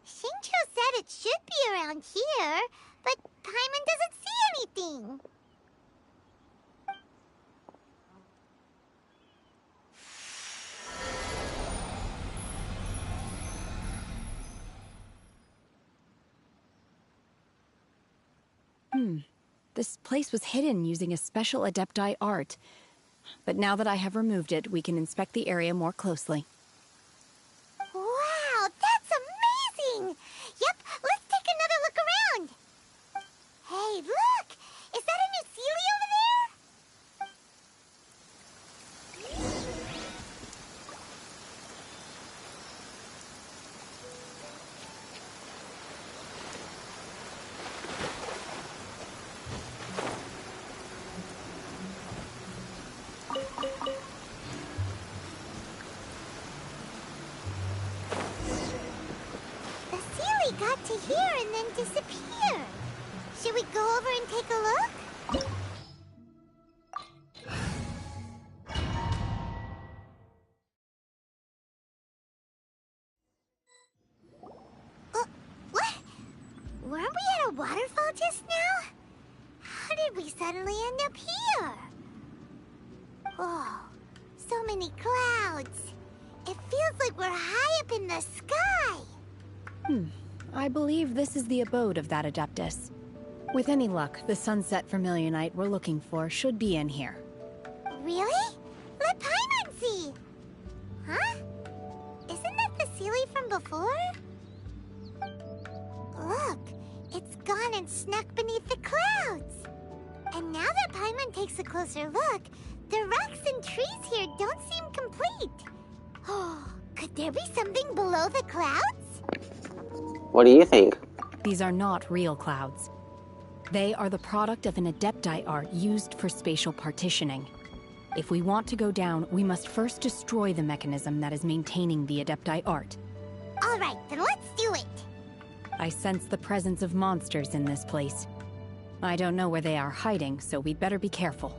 Xingqiu said it should be around here, but Paimon doesn't see anything. This place was hidden using a special Adepti art. But now that I have removed it, we can inspect the area more closely. Wow, that's amazing! Yep, let's take another look around. Hey, look! Is that a new Sealy over there? Got to here and then disappear. Should we go over and take a look? What? Weren't we at a waterfall just now? How did we suddenly end up here? Oh, so many clouds. It feels like we're high up in the sky. I believe this is the abode of that Adeptus. With any luck, the Sunset Vermilionite we're looking for should be in here. Really? Let Paimon see! Huh? Isn't that the Sealy from before? Look, it's gone and snuck beneath the clouds. And now that Paimon takes a closer look, the rocks and trees here don't seem complete. Oh, could there be something below the clouds? What do you think? These are not real clouds. They are the product of an Adepti art used for spatial partitioning. If we want to go down, we must first destroy the mechanism that is maintaining the Adepti art. All right, then let's do it. I sense the presence of monsters in this place. I don't know where they are hiding, so we'd better be careful.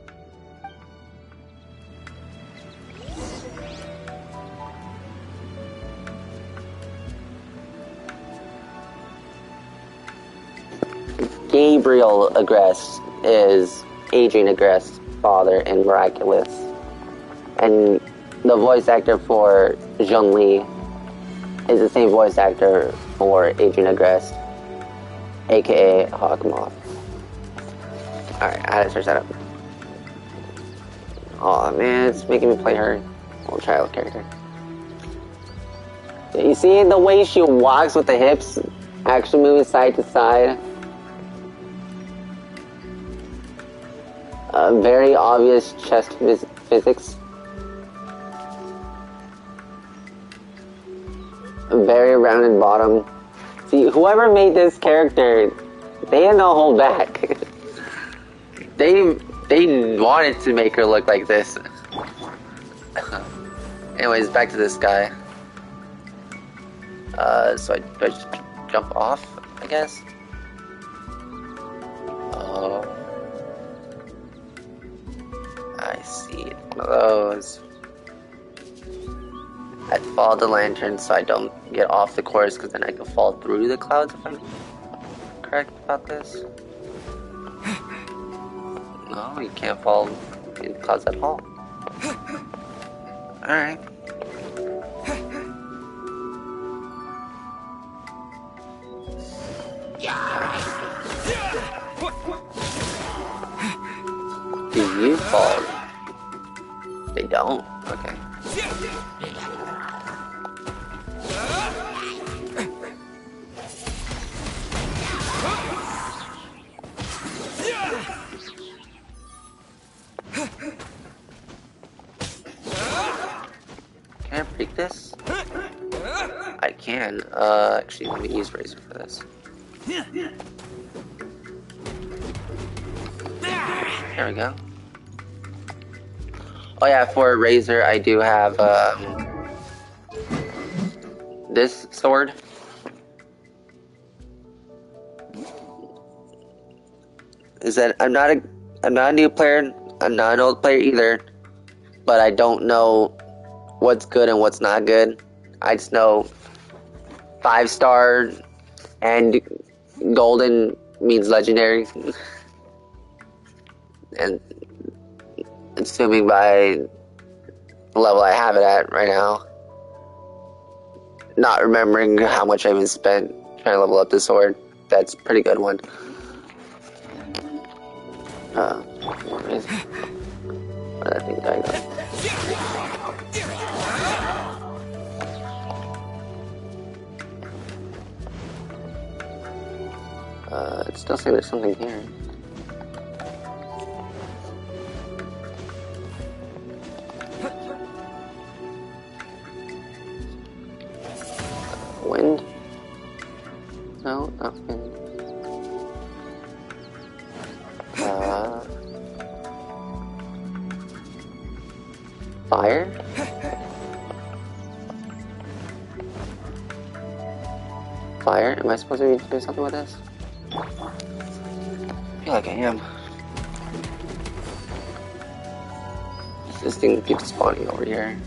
Gabriel Agreste is Adrian Agreste's father in Miraculous. And the voice actor for Zhongli is the same voice actor for Adrian Agreste, aka Hawkmoth. Alright, I had to search that up. Aw, man, it's making me play her old child character. You see the way she walks with the hips actually moving side to side? Very obvious chest physics. Very rounded bottom. See, whoever made this character, they didn't hold back. They wanted to make her look like this. Anyways, back to this guy. So do I just jump off, I guess? Oh. I see one of those. I follow the lantern so I don't get off the course, because then I can fall through the clouds if I'm correct about this. No, you can't fall in the clouds at all. Alright. Do you fall? They don't? Okay. Can I break this? I can. Actually, let me use Razor for this. There we go. Oh yeah, for Razor, I do have this sword. Is that I'm not a new player. I'm not an old player either, but I don't know what's good and what's not good. I just know 5-star and golden means legendary. And assuming by the level I have it at right now, not remembering how much I even spent trying to level up this sword, that's a pretty good one. Where did that thing go? It's still saying there's something here. Wind? No, not wind. Fire? Fire? Am I supposed to be doing something with this? I feel like I am. This thing keeps spawning over here.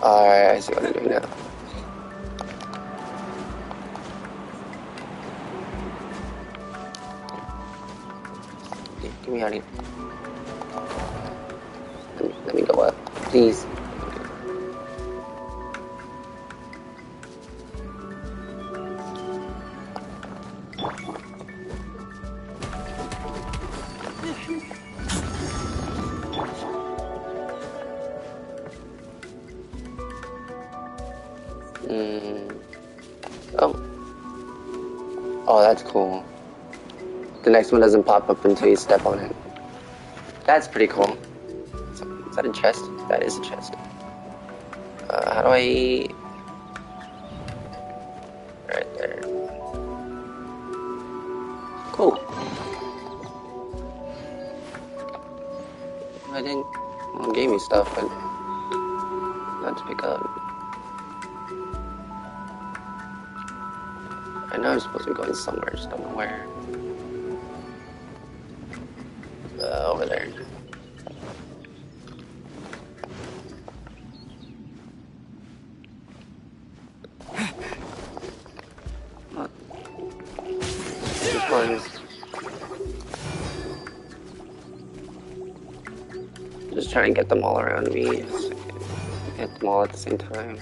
Alright, I see what I'm doing now. Give me honey. Let me go up, please. Oh. Oh, that's cool. The next one doesn't pop up until you step on it. That's pretty cool. Is that a chest? That is a chest. How do I... Right there. Cool. I didn't... Well, it gave me stuff, but... not to pick up. I know I'm supposed to be going somewhere, just don't know where. Over there. Just trying to get them all around me. So I can hit them all at the same time.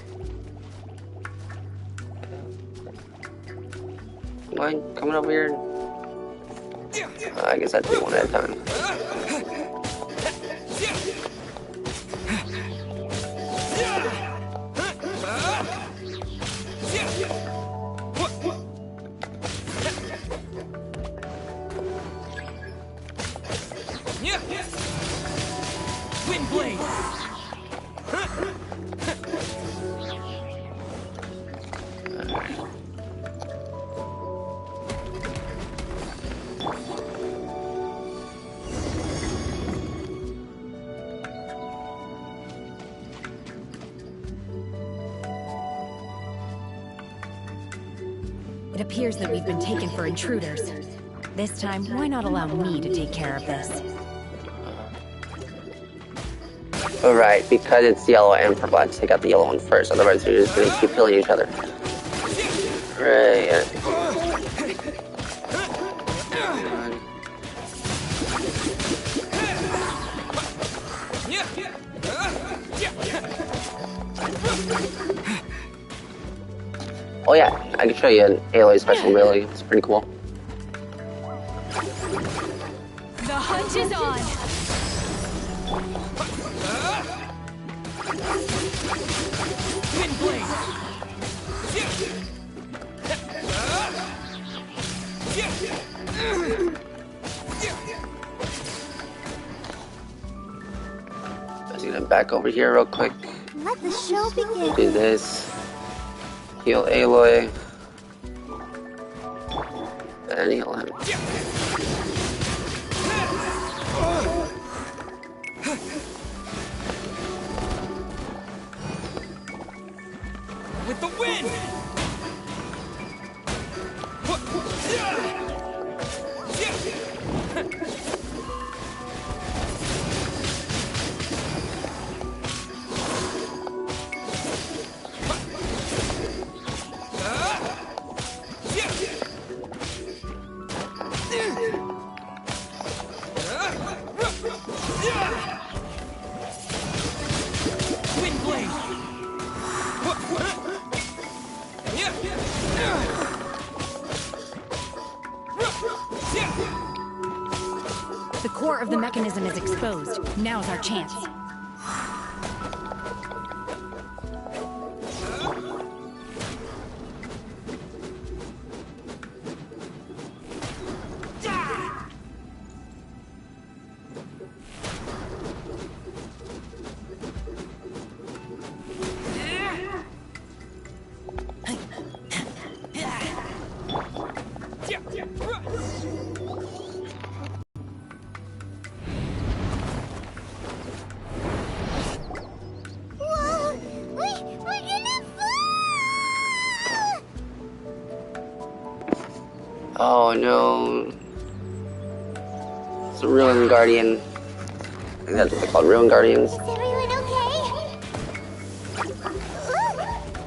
Come on, coming over here. I guess I have to do one at a time. Wind blade. It appears that we've been taken for intruders. This time, why not allow me to take care of this? Alright, because it's yellow and purple, I have to take out the yellow one first, otherwise you're just gonna keep killing each other. Right, yeah. Oh yeah, I can show you an Aloy special ability, it's pretty cool. The hunt is on! Wind blade! Let's get him back over here real quick. Let the show begin. Do this. Heal Aloy. And heal him. With the wind! Wind blade! The core of the mechanism is exposed. Now's our chance. Oh no. It's a Ruin Guardian. I think that's what they're called, Ruin Guardians. Is everyone okay? Look!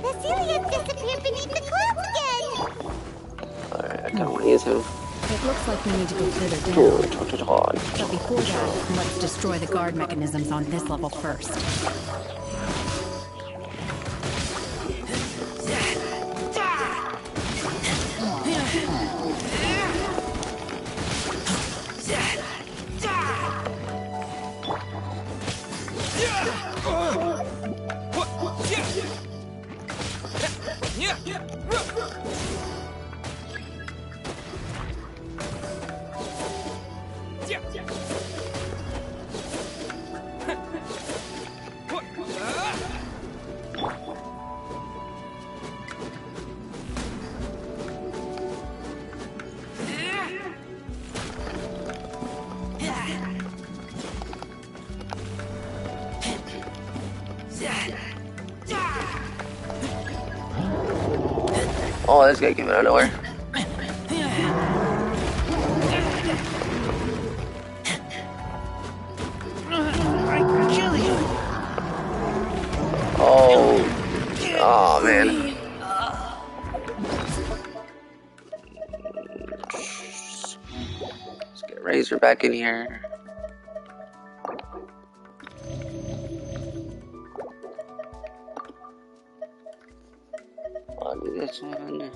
The Celia's disappeared beneath the clouds again! Alright, I kinda wanna use him. It looks like we need to go further down. But before that, let's destroy the guard mechanisms on this level first. Oh, this guy came out of nowhere. Oh man. Let's get Razor back in here. I'll do this one.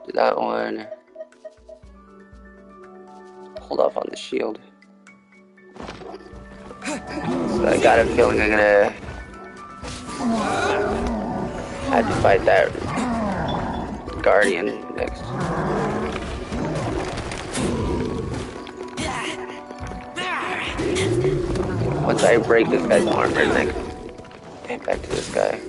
Do that one. Hold off on the shield. So I got a feeling I'm gonna have to fight that Guardian next. Once I break this guy's armor, then I can get back to this guy.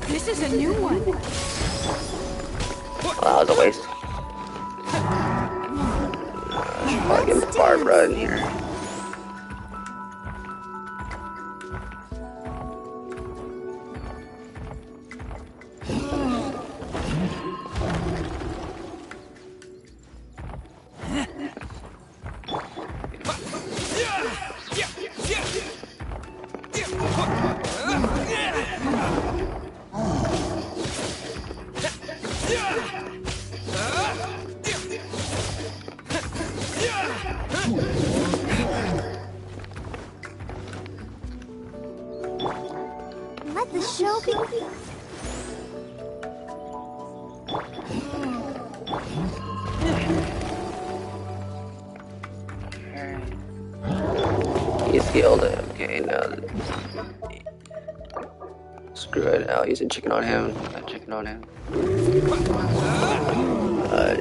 This is a new one. Well, that was a waste. Should probably get Barbara in here. Let the show begin. He's healed it. Okay, now. Screw it. I'll use a chicken on him. A chicken on him.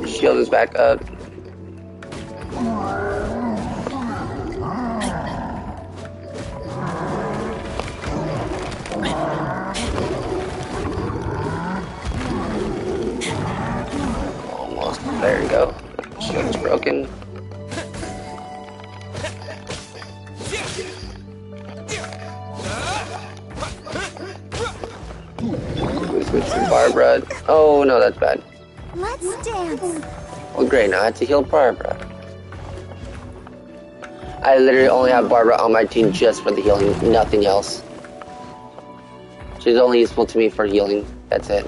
Shield is back up. Almost. There you go. Shield's broken. Switch to Barbara. Oh no, that's bad. Let's dance. Well, great. Now I have to heal Barbara. I literally only have Barbara on my team just for the healing, nothing else. She's only useful to me for healing. That's it.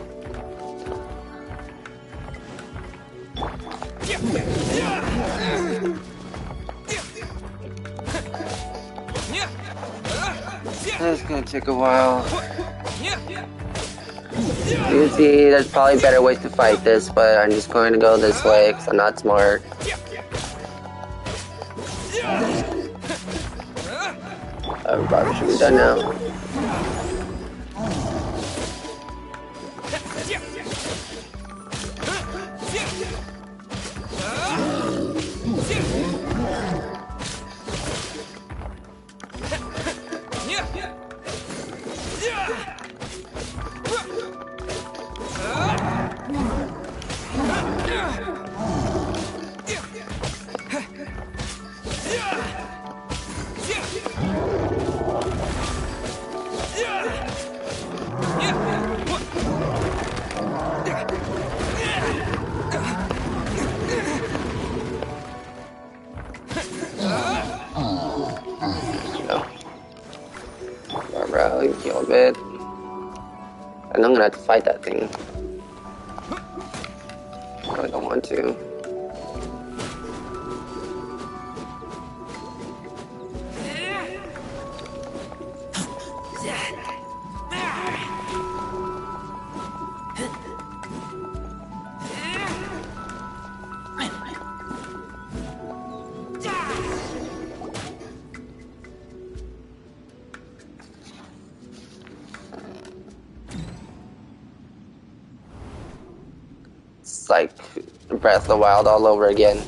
That's gonna take a while. You can see there's probably better ways to fight this, but I'm just going to go this way because I'm not smart. I probably should be done now. Heal a bit. And I'm gonna have to fight that thing. I really don't want to. It's like Breath of the Wild all over again.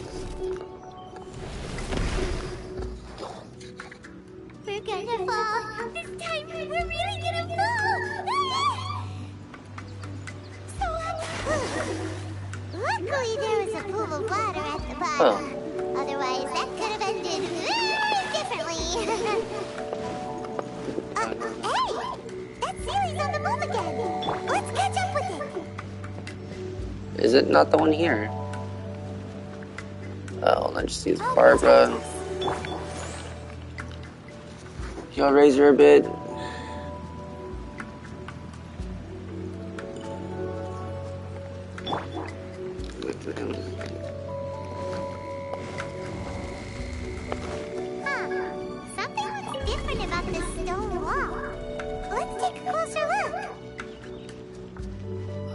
We're gonna fall. This time, we're really gonna fall. So Luckily, there was a pool of water at the bottom. Otherwise, that could have ended very differently. Hey! That Sally's on the move again. Let's catch up with it. Is it not the one here? Oh, let's just use Barbara. Y'all raise her a bit. Something looks different about this stone wall. Let's take a closer look.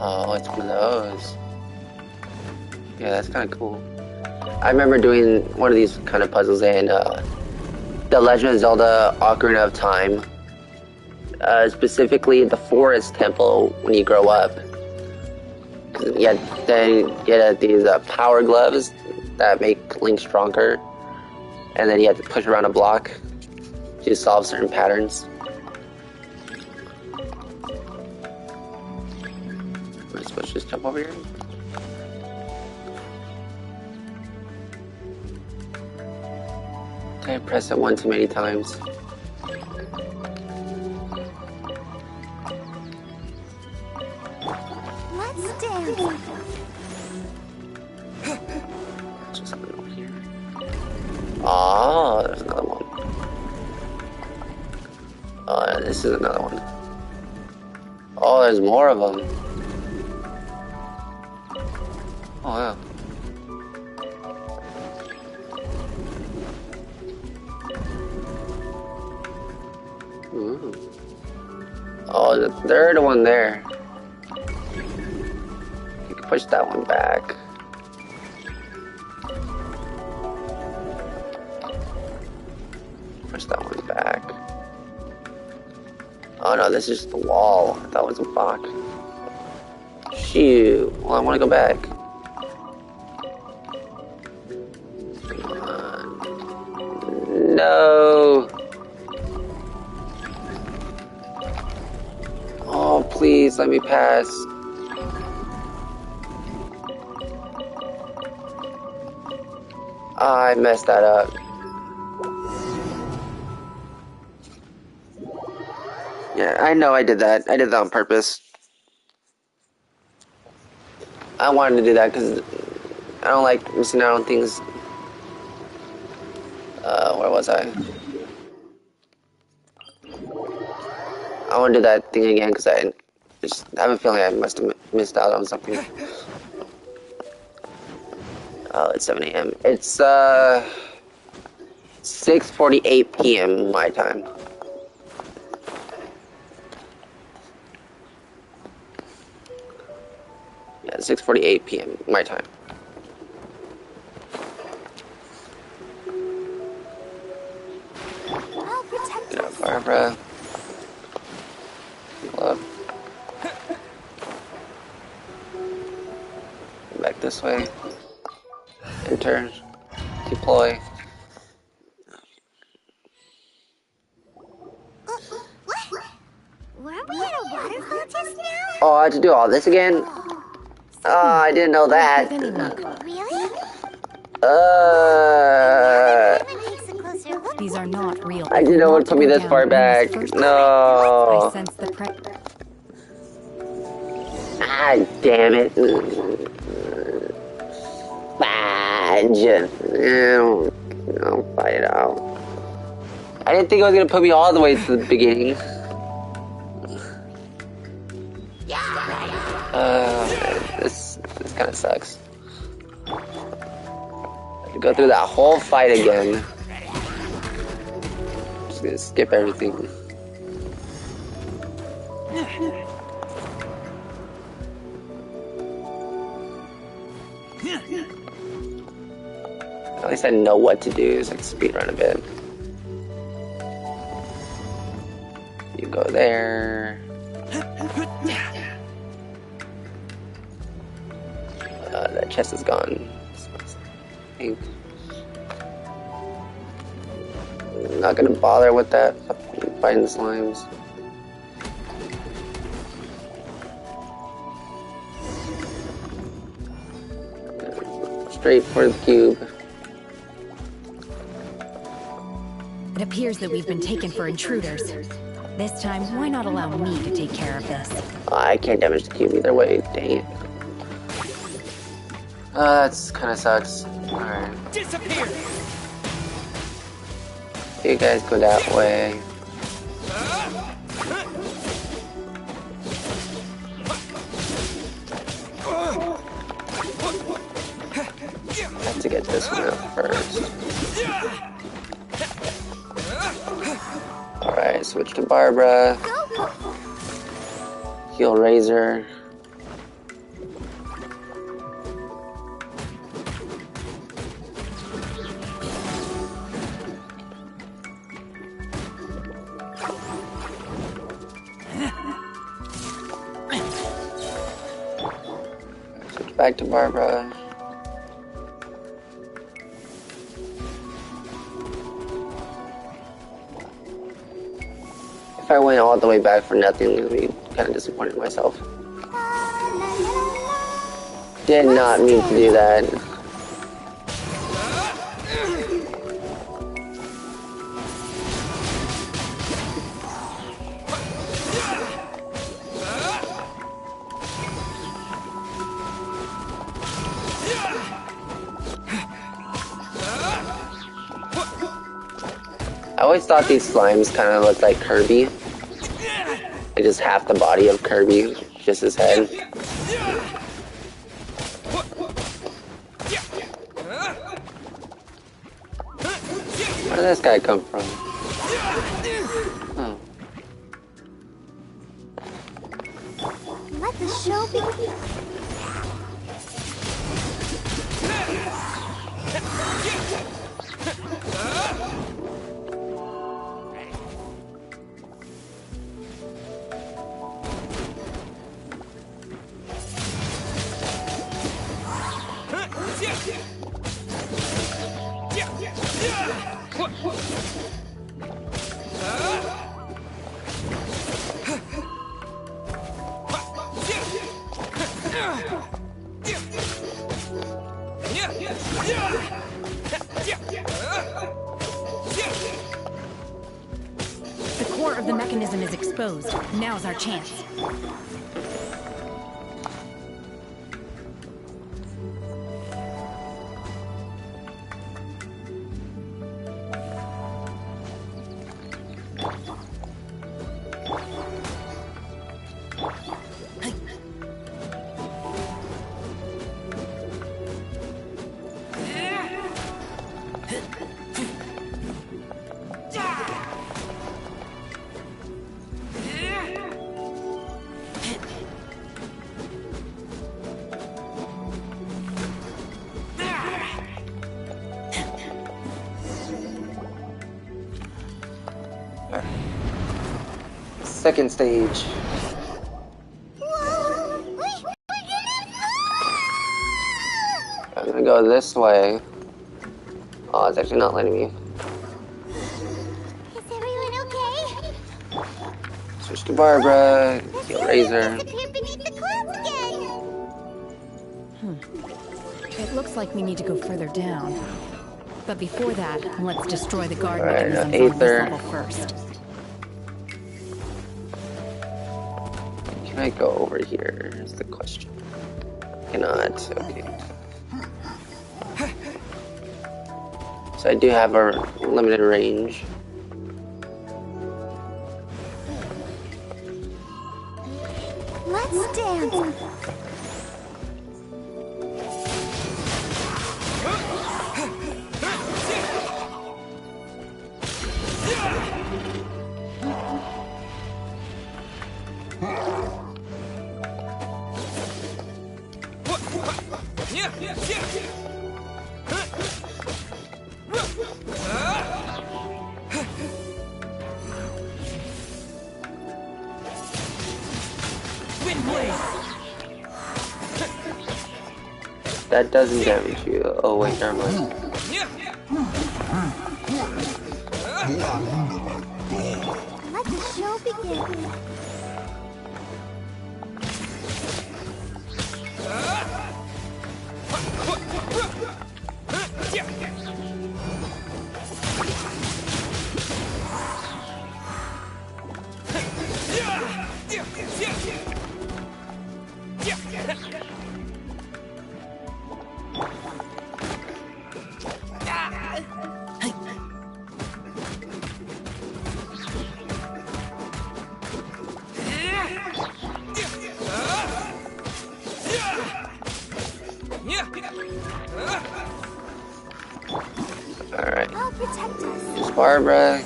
Oh, it's one of those. Yeah, that's kind of cool. I remember doing one of these kind of puzzles in The Legend of Zelda Ocarina of Time. Specifically the Forest Temple when you grow up. Yeah, then you get these power gloves that make Link stronger. And then you have to push around a block to solve certain patterns. Am I supposed to just jump over here? I press it one too many times. Let's dance. Just something over here. Oh, there's another one. Oh, this is another one. Oh, there's more of them. Oh, wow. Ooh. Oh, the third one there. You can push that one back. Push that one back. Oh no, this is just the wall. I thought it was a block. Shoot. Well, I want to go back. Come on. No. Oh, please let me pass. I messed that up. Yeah, I know I did that. I did that on purpose. I wanted to do that because I don't like missing out on things. Where was I? I want to do that thing again because I just have a feeling I must have missed out on something. Oh, it's 7 a.m. It's 6:48 p.m. my time. Yeah, 6:48 p.m. my time. Get up, Barbara. Up. Back this way. Enter. Deploy. Weren't we at a waterfall just now? Oh, I had to do all this again? Oh, I didn't know that. Really? These are not real. I didn't know it would put me this far back. No. I sense the prep. Ah, damn it. Fudge. I'll fight it out. I didn't think it was gonna put me all the way to the beginning. This kind of sucks. I have to go through that whole fight again. Just gonna skip everything. At least I know what to do, so I can speedrun a bit. You go there. That chest is gone. I think. I'm not gonna bother with that. Fighting the slimes. straight for the cube. It appears that we've been taken for intruders. This time, why not allow me to take care of this? I can't damage the cube either way. Dang it. That's kind of sucks. Alright. Disappear! You guys go that way. Have to get this one out first. Alright, switch to Barbara. Heal Razor. Switch back to Barbara. If I went all the way back for nothing, I'd be kind of disappointed in myself. Did not mean to do that. I always thought these slimes kind of looked like Kirby. Like just half the body of Kirby, just his head. Where did this guy come from? Oh. Let the show begin. The core of the mechanism is exposed. Now's our chance. Second stage. I'm gonna go this way. Oh, it's actually not letting me. Is everyone okay? Switch to Barbara. Heal Razor. Disappear beneath the clouds again. It looks like we need to go further down. But before that, let's destroy the guard Alright, mechanisms on this Aether. level first. Can I go over here? Is the question. Cannot. Okay. So I do have a limited range. Let's dance. That doesn't damage you. Oh wait, never mind. Let the show begin. Alright. I'll protect us. Use Barbara.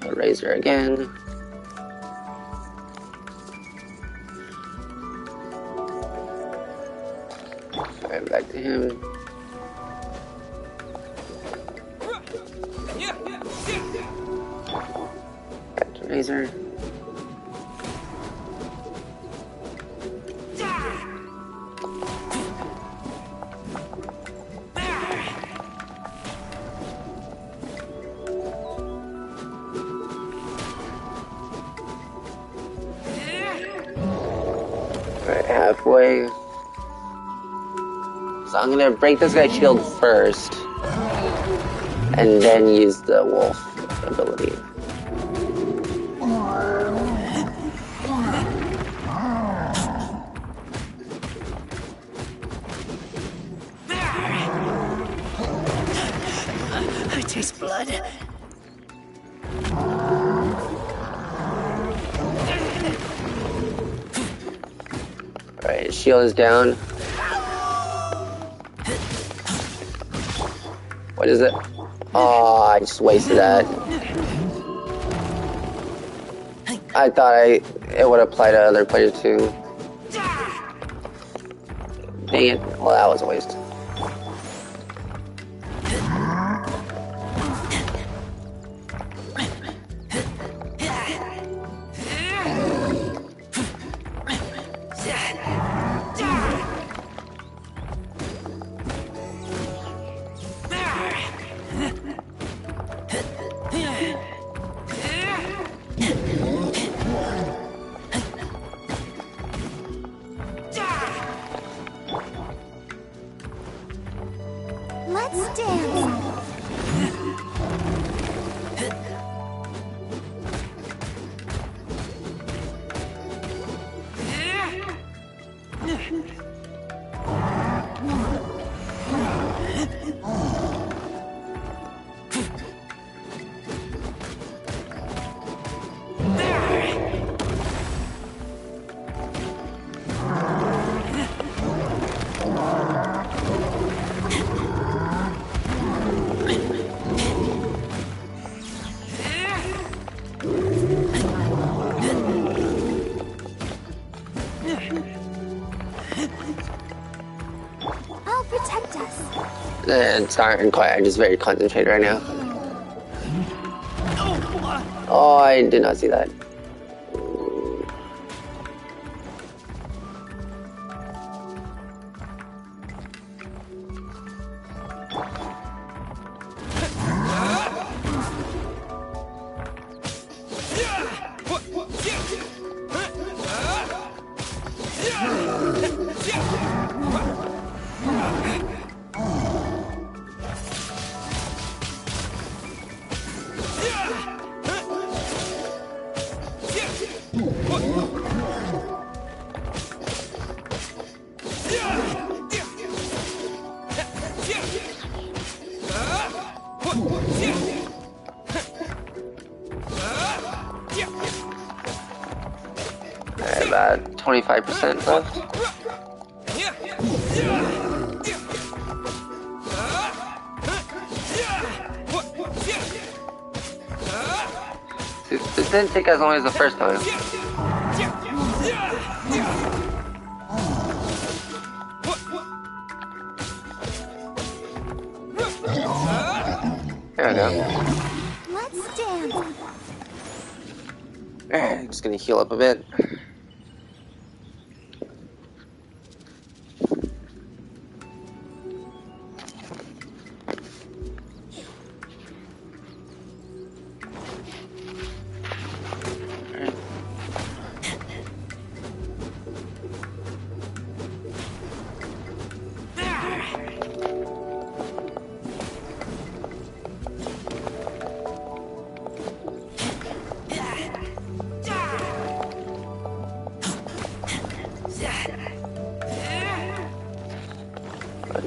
A razor again. Alright, back to him. Back to razor. Alright, halfway. So I'm gonna break this guy's shield first, and then use the wolf ability. I taste blood. Alright, his shield is down. What is it? Oh, I just wasted that. I thought it would apply to other players too. Dang it. Well, that was a waste. Let's dance. I'll protect us. It's not quite. I'm just very concentrated right now. Oh, I did not see that. About 25% left. This didn't take as long as the first time. There we go. Let's dance. Alright, just gonna heal up a bit.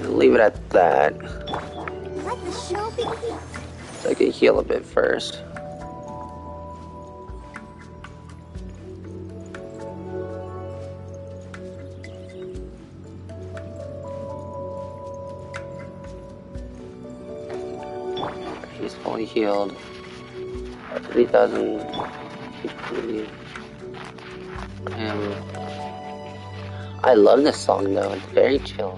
Leave it at that. Let the show begin. So I can heal a bit first. He's fully healed. 3,000 HP. I love this song though, it's very chill.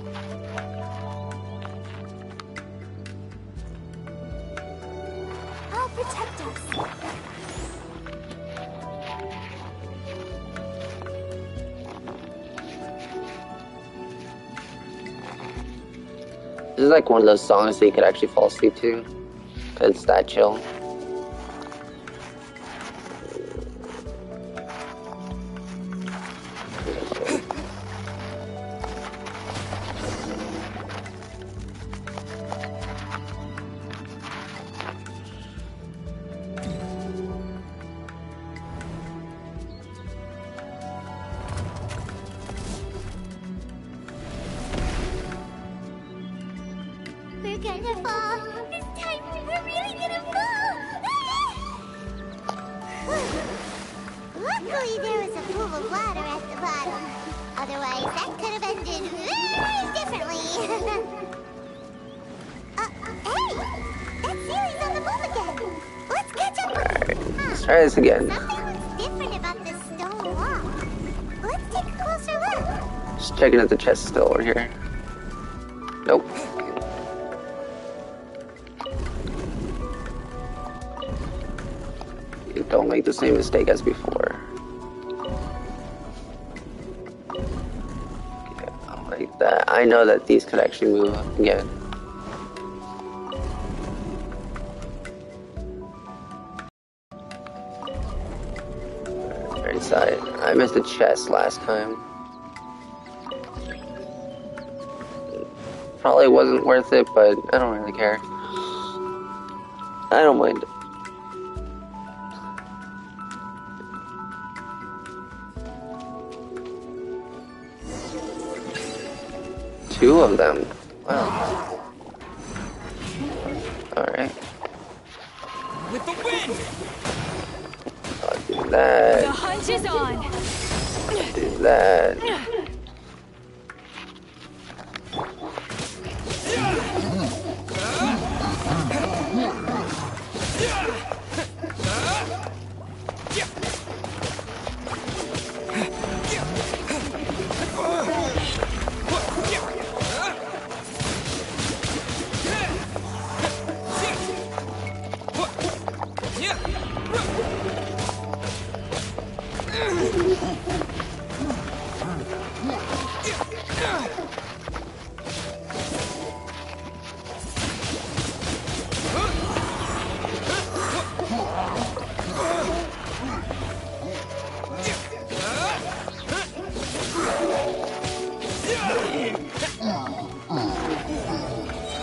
I'll protect us. This is like one of those songs that you could actually fall asleep to. Cause it's that chill. We're gonna fall. This time we're really gonna fall. Luckily there was a pool of water at the bottom. Otherwise that could have ended very differently. Hey! That series on the move again. Let's catch up with it. Let's try this again. Something looks different about this stone wall. Let's take a closer look. Just checking if the chest is still over here. Nope. Don't make the same mistake as before. Okay, like that. I know that these could actually move again. Right side. I missed the chest last time. Probably wasn't worth it, but I don't really care. I don't mind. Two of them. Wow. Alright. With the wind! I'll do that. The hunt is on. Do that.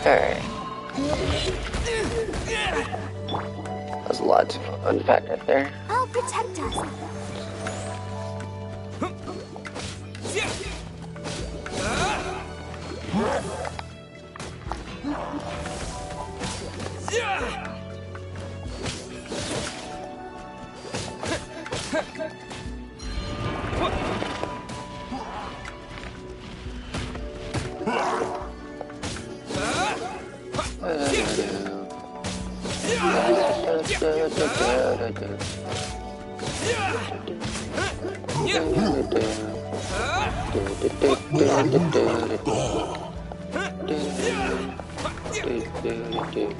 Alright. That's a lot to unpack right there. I'll protect us.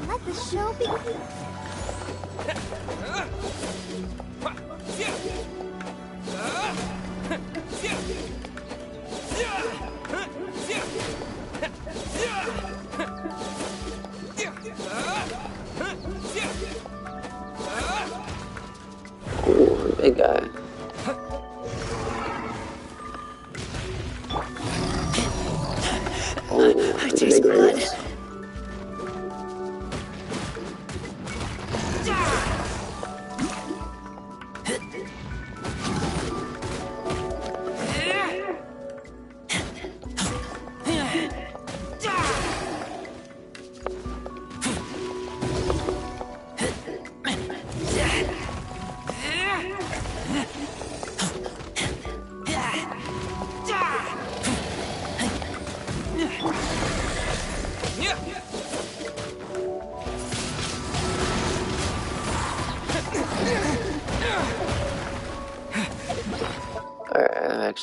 Let the show begin. Ooh, big guy. Oh, I taste blood.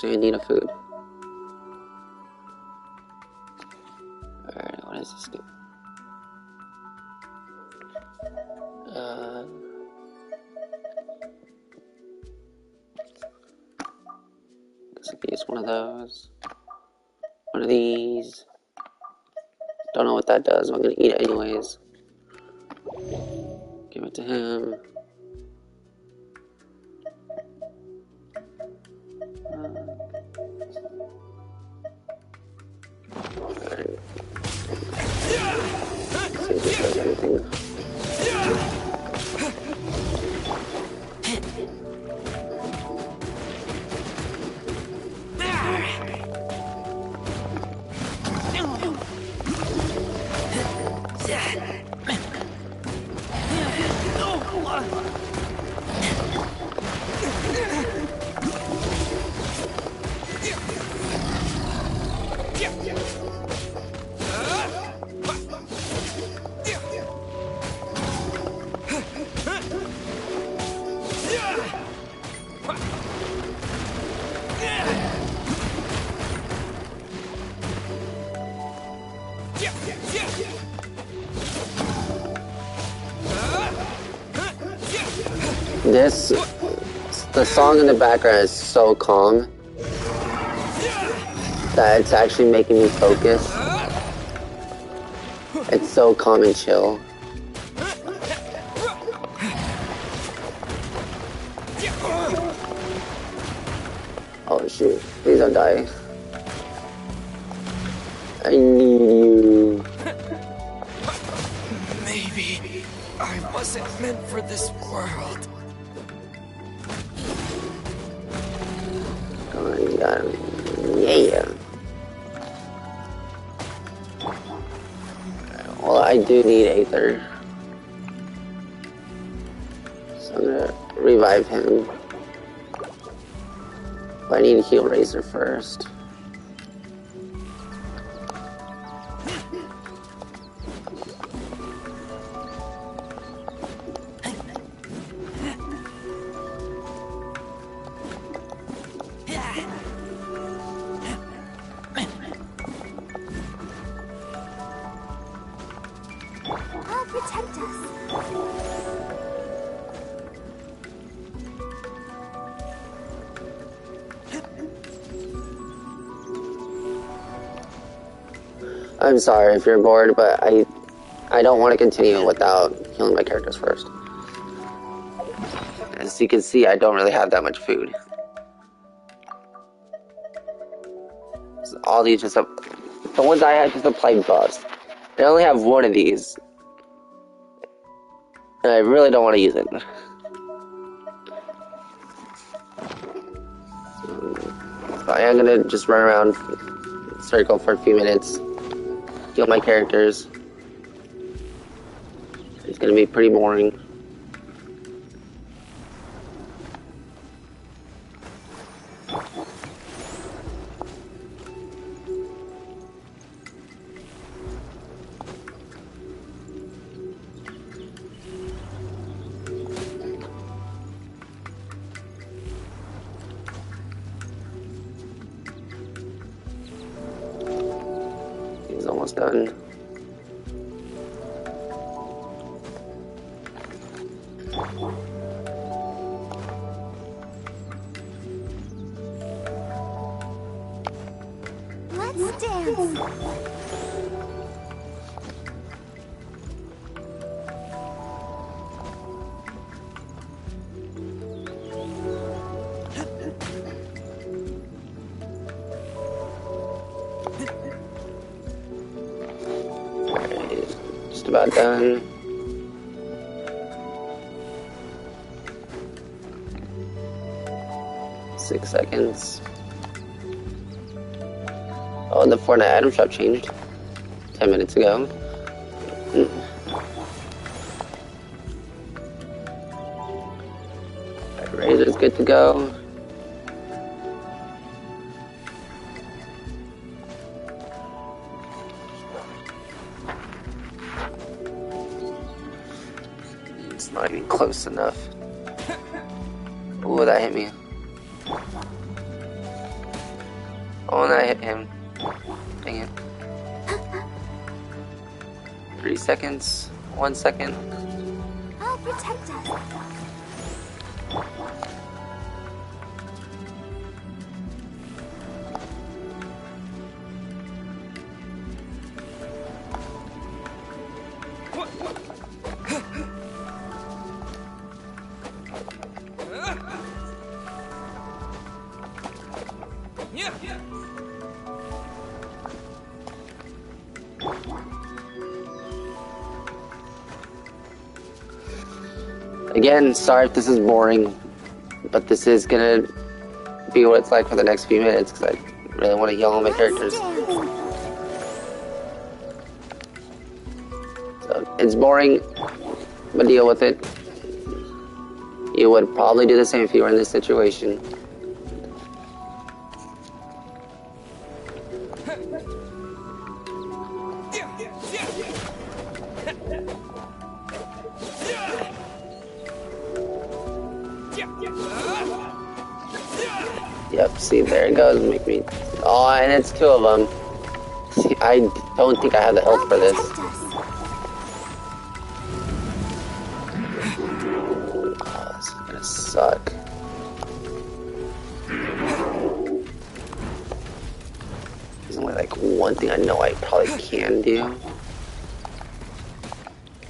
actually in need of food. Alright, what does this do? Guess I could use one of those. One of these. Don't know what that does, but I'm gonna eat it anyways. Give it to him. Alright. See if this does anything. The song in the background is so calm that it's actually making me focus. It's so calm and chill. Oh shoot, please don't die. I need you. Maybe I wasn't meant for this world. Yeah. Well, I do need Aether. So I'm gonna revive him. But I need to heal Razor first. I'm sorry if you're bored, but I don't want to continue without healing my characters first. As you can see, I don't really have that much food. So all these just the ones I had just applied buffs. I only have one of these. And I really don't want to use it. So I am gonna just run around circle for a few minutes. Heal my characters. It's gonna be pretty boring. He's almost done. Let's dance. Just about done. Six seconds. Oh, the Fortnite item shop changed 10 minutes ago. Razor's good to go. It's not even close enough. Ooh, that hit me. Oh, and I hit him. Dang it. 3 seconds. 1 second. I'll protect us. Again, sorry if this is boring, but this is gonna be what it's like for the next few minutes because I really want to heal all my characters. So it's boring, but deal with it. You would probably do the same if you were in this situation. Yep, see, there it goes. Make me. Oh, and it's 2 of them. See, I don't think I have the health for this. Oh, this is gonna suck. There's only like one thing I know I probably can do.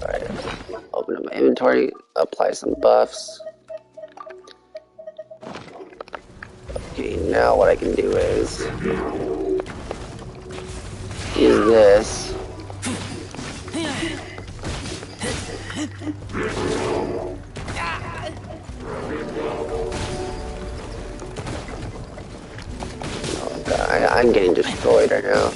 Alright, open up my inventory, apply some buffs. Okay, now what I can do is use this. Oh god, I'm getting destroyed right now.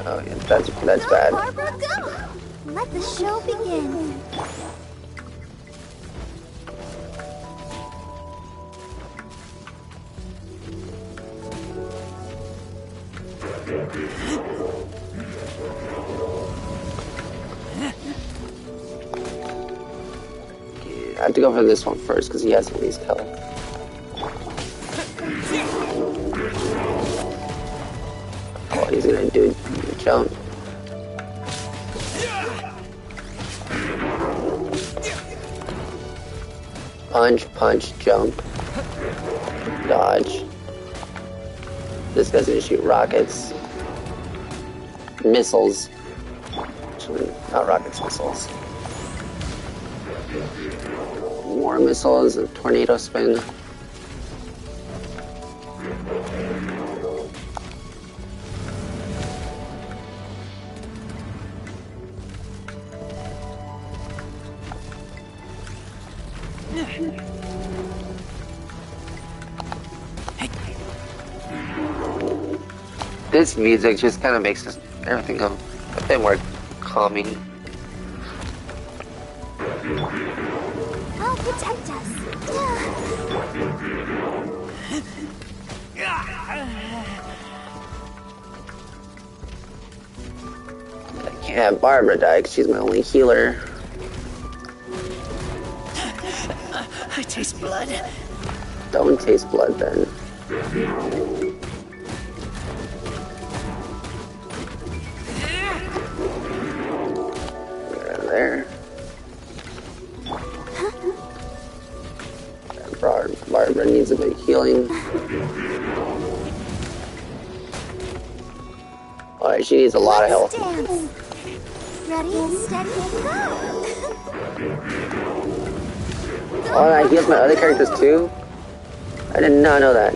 Oh yeah, that's bad. Barbara, go! Let the show begin. I have to go for this one first because he has the least health. Oh, he's gonna do a jump. Punch, punch, jump. Dodge. This guy's gonna shoot rockets. Missiles. Actually, not rockets, missiles. More missiles, a tornado spin. This music just kind of makes everything a bit more calming. I'll protect us. I can't have Barbara die because she's my only healer. I taste blood. Don't taste blood then. There. Barbara needs a bit of healing. Alright, she needs a lot of health. Ready, steady, go! Oh, I healed my other characters too? I did not know that.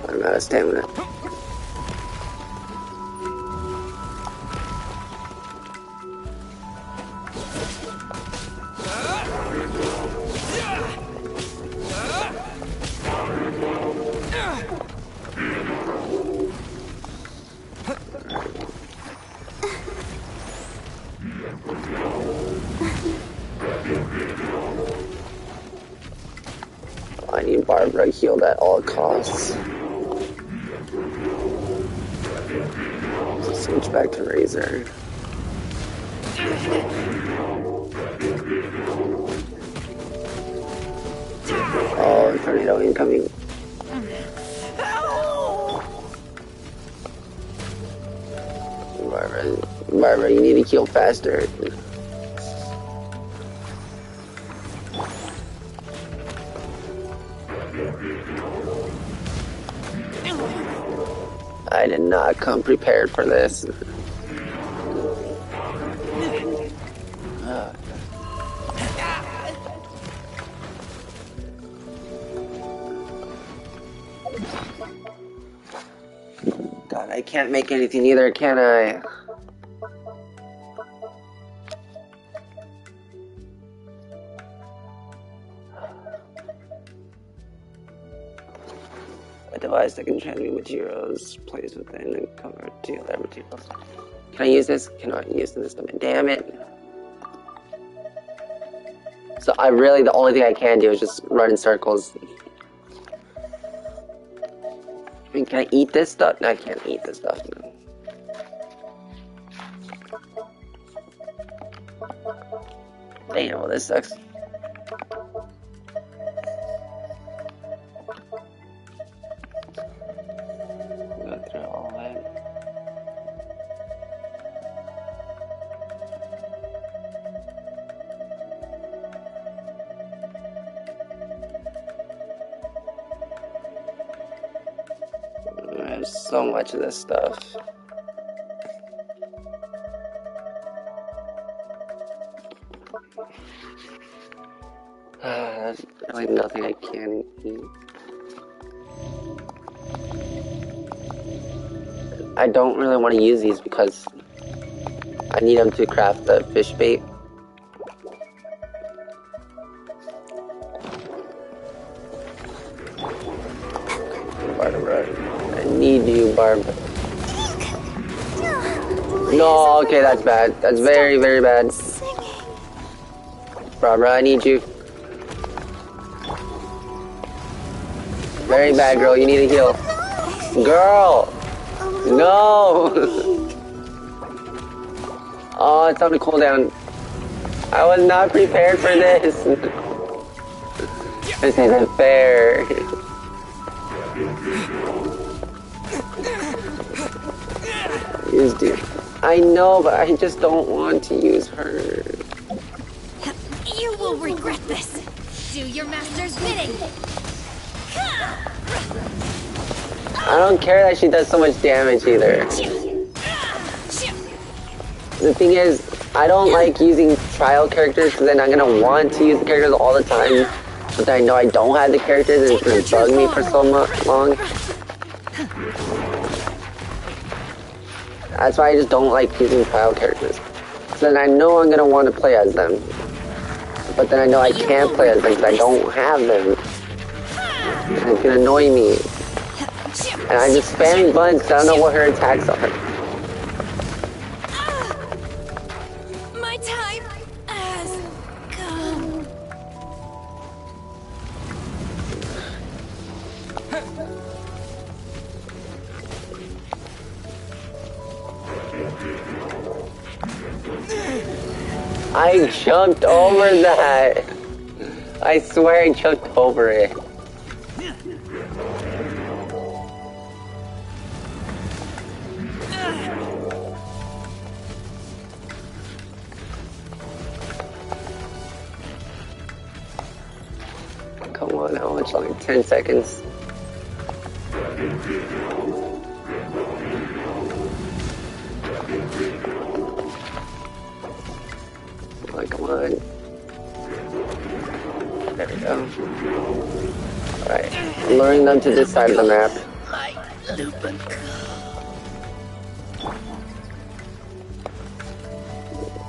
I'm out of stamina. I need Barbara healed at all costs. Switch back to Razor. Oh, tornado incoming. Barbara, you need to heal faster. I did not come prepared for this. God, I can't make anything either, can I? A device that can transmute materials placed within and convert to other materials. Can I use this? Cannot use this. Damn it. So I really, the only thing I can do is just run in circles. I mean, can I eat this stuff? No, I can't eat this stuff. No. Damn, well, this sucks. Go through all that. I have so much of this stuff. There's really nothing I can eat. I don't really want to use these because I need them to craft the fish bait. Barbara, I need you, Barb. No, okay, that's bad. That's very, very bad. Barbara, I need you. Very bad, girl. You need to heal. Girl! No! Oh, it's on the cooldown. I was not prepared for this. This isn't fair. Use dude. I know, but I just don't want to use her. You will regret this. Do your master's bidding. I don't care that she does so much damage either. The thing is, I don't like using trial characters because then I'm gonna want to use the characters all the time. But then I know I don't have the characters and it's gonna bug me for so long. That's why I just don't like using trial characters. So then I know I'm gonna want to play as them. But then I know I can't play as them because I don't have them. And it's gonna annoy me. And I'm just spamming buttons because I don't know what her attacks are. My time has come. I jumped over that. I swear I jumped over it. Come on, how much longer? 10 seconds. Come on. There we go. Alright. Luring them to this side of the map.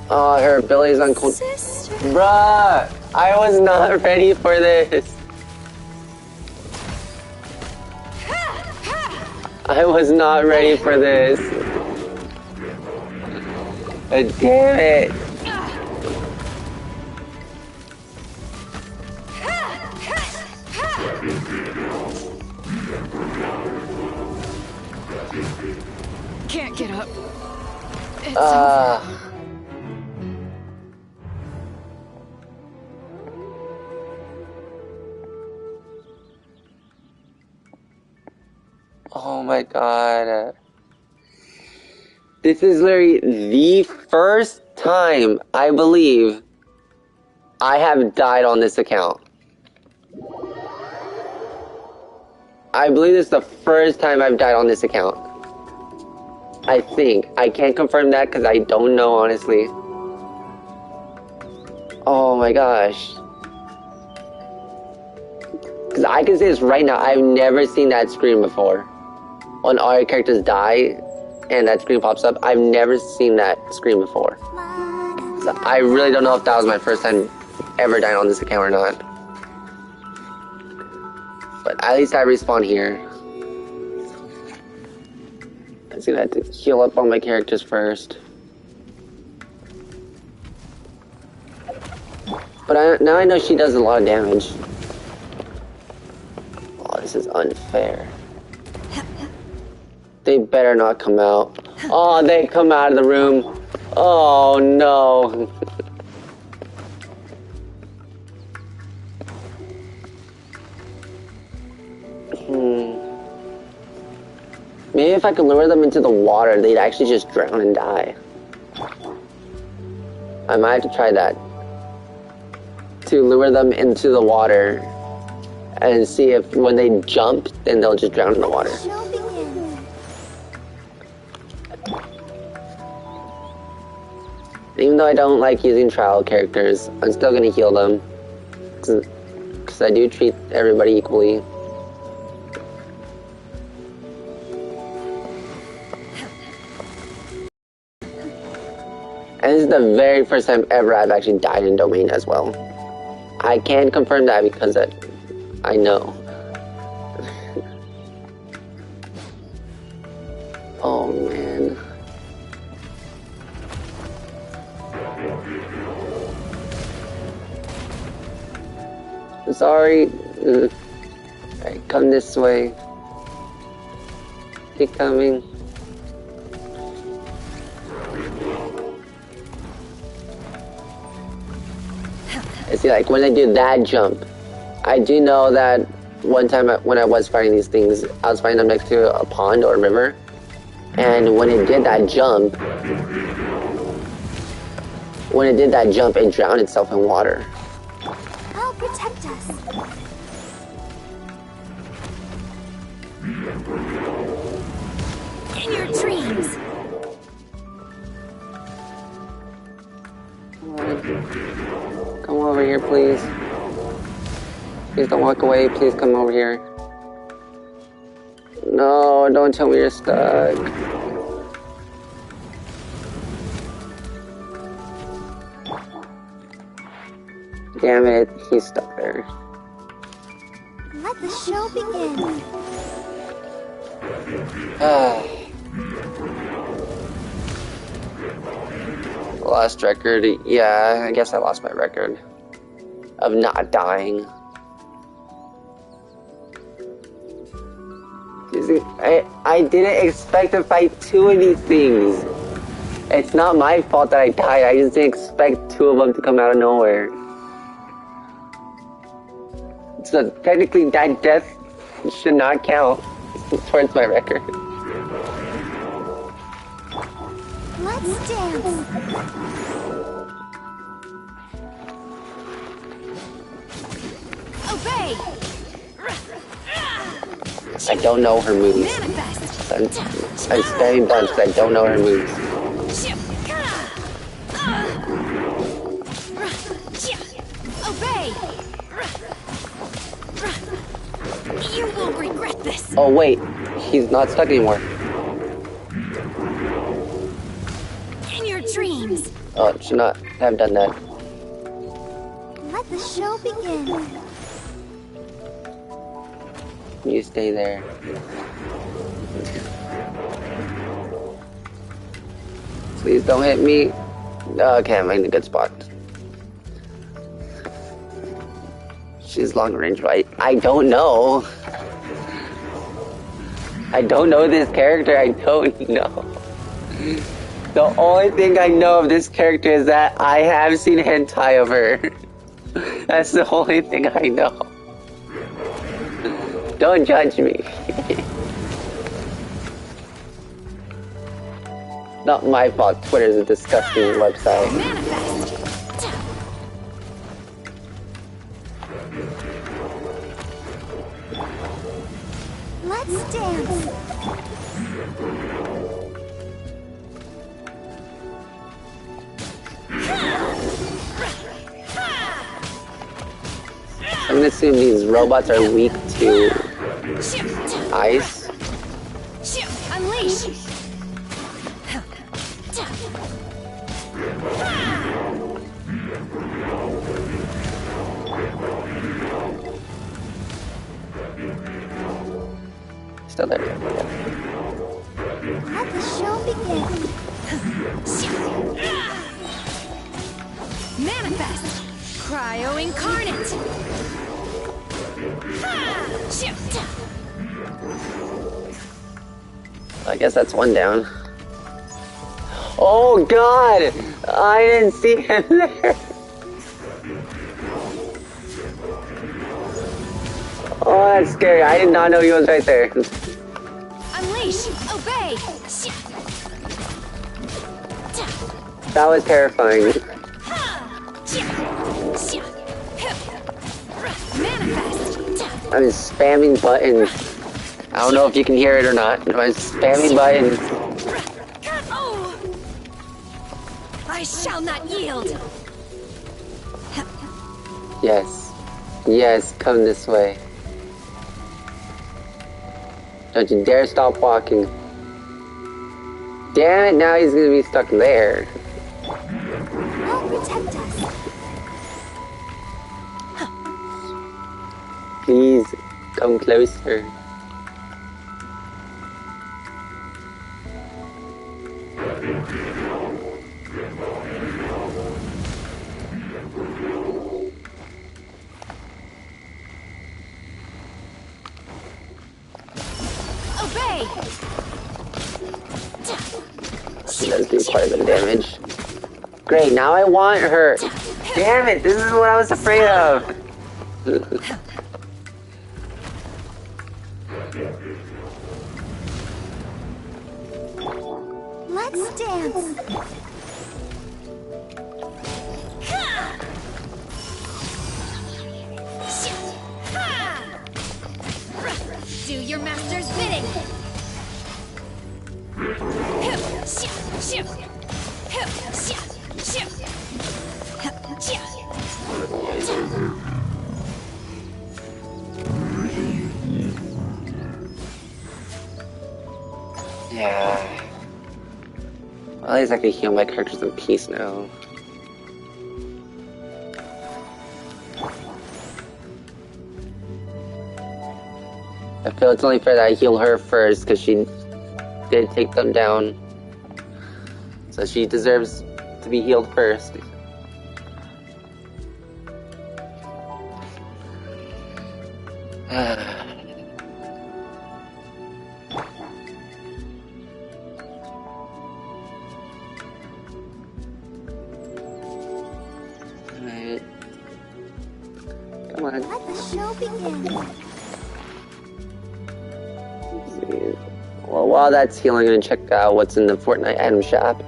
Oh, her ability's on cool. Bruh! I was not ready for this. I was not ready for this. Damn it. Can't get up. It's Oh my god. This is literally the first time, I believe, I have died on this account. I believe this is the first time I've died on this account. I think. I can't confirm that because I don't know, honestly. Oh my gosh. Because I can say this right now, I've never seen that screen before. When all your characters die, and that screen pops up, I've never seen that screen before. So I really don't know if that was my first time ever dying on this account or not. But at least I respawn here. I'm just gonna have to heal up all my characters first. But now I know she does a lot of damage. Oh, this is unfair. They better not come out. Oh, they come out of the room. Oh, no. Maybe if I could lure them into the water, they'd actually just drown and die. I might have to try that. To lure them into the water and see if when they jump, then they'll just drown in the water. Even though I don't like using trial characters, I'm still gonna heal them. Because I do treat everybody equally. And this is the very first time ever I've actually died in Domain as well. I can confirm that because I know. Oh man. I'm sorry. Alright, come this way. Keep coming. I see, like, when I do that jump, I do know that one time when I was fighting these things, I was fighting them next to a pond or a river, and when it did that jump, it drowned itself in water. I'll protect us. In your dreams. Come over here, please. Please don't walk away. Please come over here. No, don't tell me you're stuck. Damn it, he's stuck there. Let the show begin. Lost record. Yeah, I guess I lost my record of not dying. I didn't expect to fight two of these things. It's not my fault that I died. I just didn't expect two of them to come out of nowhere. So technically that death should not count towards my record. Let's dance. Obey. I don't know her moves. I'm spamming bunch because I don't know her moves. Obey. You will regret this. Oh wait, he's not stuck anymore. In your dreams. Oh, it should not have done that. Let the show begin. You stay there. Please don't hit me. Okay, I'm in a good spot. She's long range, right? I don't know. I don't know this character. I don't know. The only thing I know of this character is that I have seen hentai of her. That's the only thing I know. Don't judge me. Not my fault. Twitter's a disgusting website. Let's dance. I'm gonna assume these robots are weak to ice. Unleash. Still there. Let the show begin. Manifest. Cryo incarnate. I guess that's one down. Oh god! I didn't see him there! Oh, that's scary. I did not know he was right there. Unleash. Obey. That was terrifying. Manifest. I'm spamming buttons. I don't know if you can hear it or not. I'm spamming buttons. Oh. I shall not yield. Yes. Yes, come this way. Don't you dare stop walking. Damn it, now he's gonna be stuck there. I'll protect us. Please, come closer. Obey. She does do quite a bit of damage. Great, now I want her. Damn it, this is what I was afraid of. Let's dance. Do your master's bidding. Yeah. Well, at least I can heal my characters in peace now. I feel it's only fair that I heal her first because she did take them down. So she deserves to be healed first. Alright. Come on. Let the show begin. Well, while that's healing, I'm gonna check out what's in the Fortnite item shop.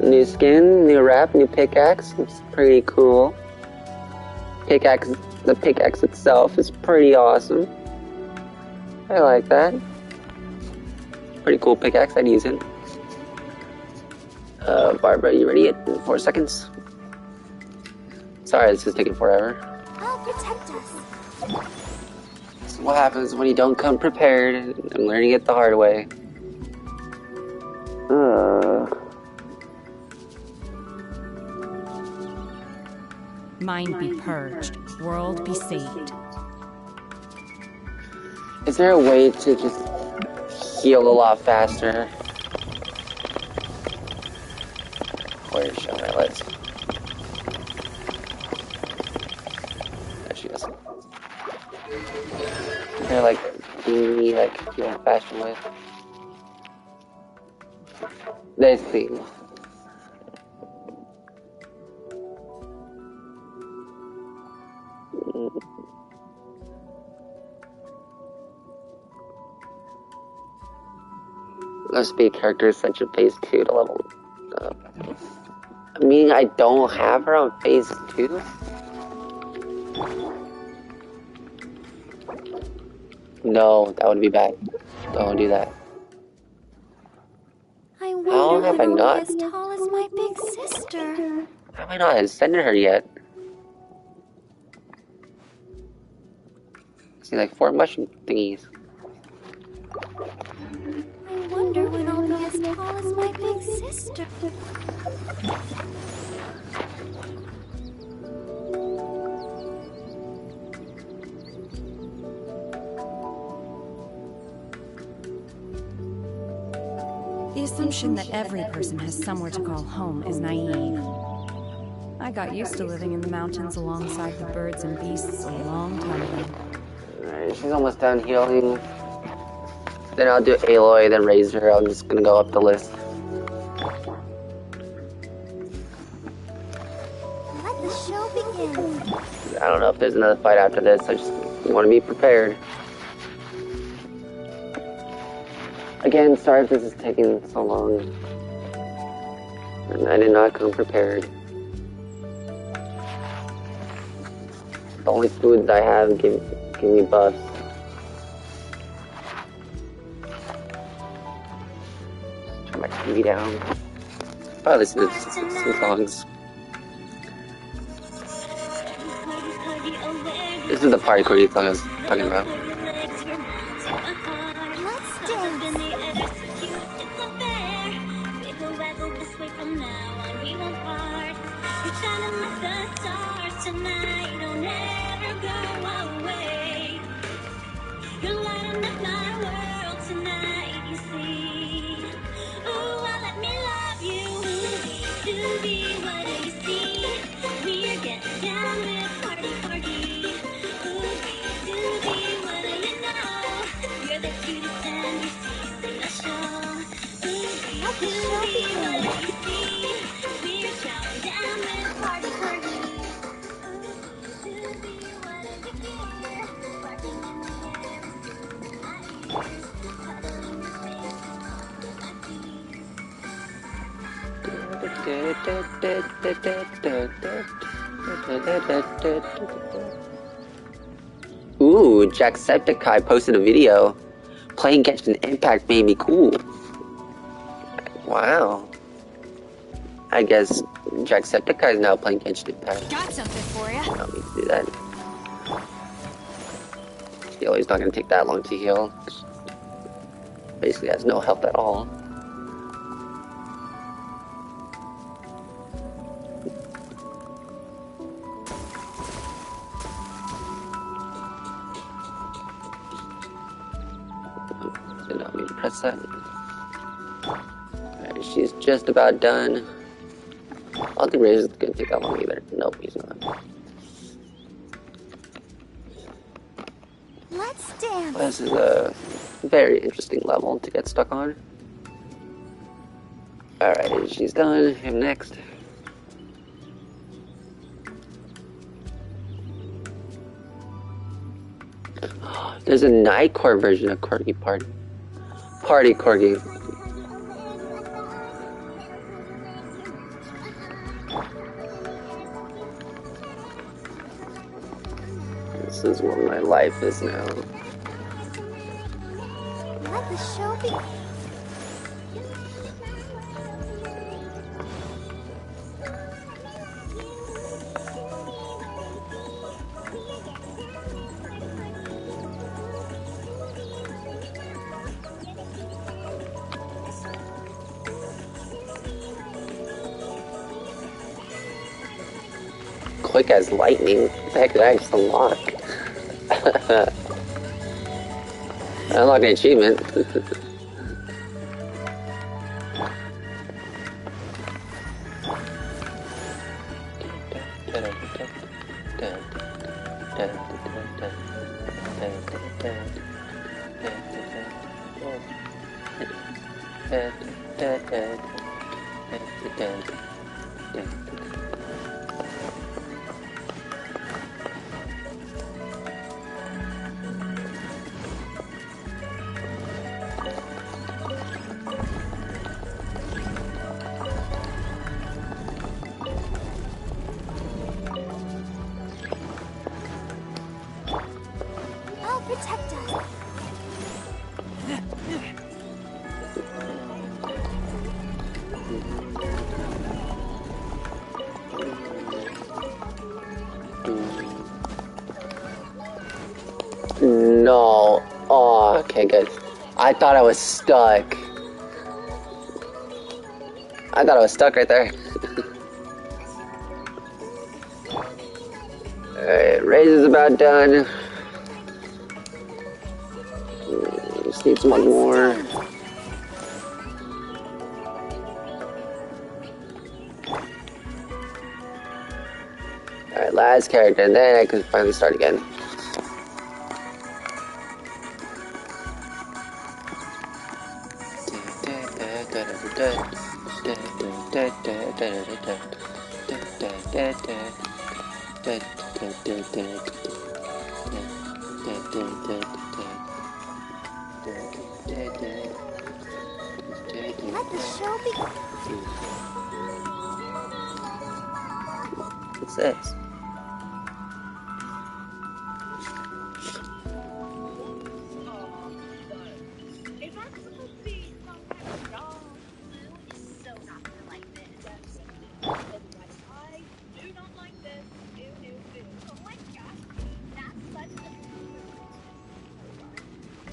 New skin, new wrap, new pickaxe. It's pretty cool. The pickaxe itself is pretty awesome. I like that. Pretty cool pickaxe, I'd use it. Barbara, you ready? In 4 seconds. Sorry, this is taking forever. I'll protect us. This is what happens when you don't come prepared. I'm learning it the hard way. Mind be purged, world be saved. Is there a way to just heal a lot faster? Where is she on my list? There she is. Is there like thingy that can heal faster with? There's the. Must be a character essential phase 2 to level up. I mean, I don't have her on phase 2? No, that would be bad. Don't do that. I How wonder have when I I'll not? be as tall as my big sister. How have I not ascended her yet? I see like 4 mushroom thingies. I wonder when I'll be as tall as my big sister. The assumption that every person has somewhere to call home is naive. I got used to living in the mountains alongside the birds and beasts a long time ago. Alright, she's almost done healing. Then I'll do Aloy, then Razor. I'm just gonna go up the list. Let the show begin. I don't know if there's another fight after this. I just want to be prepared. Again, sorry if this is taking so long. And I did not come prepared. The only foods I have give me buffs. Turn my TV down. Probably listen to some songs. This is the party corgi song I was talking about. Ooh, Jacksepticeye posted a video. Playing Genshin Impact made me cool. Wow. I guess Jacksepticeye is now playing Genshin Impact. Got something for you. I don't need to do that. Healer's not gonna take that long to heal. Basically has no health at all. Did not mean to press that. Alright, she's just about done. I don't think Razor's gonna take that long either. Nope, he's not. Let's dance. This is a very interesting level to get stuck on. Alright, she's done. Him next. There's a Nightcore version of Corgi Party. Party Corgi. This is what my life is now. Let the show begin. Quick as lightning. What the heck did I just unlock? I unlocked an achievement. I thought I was stuck. I thought I was stuck right there. Alright, raise is about done. Just need some more. Alright, last character, and then I can finally start again. Let the show be. What's this?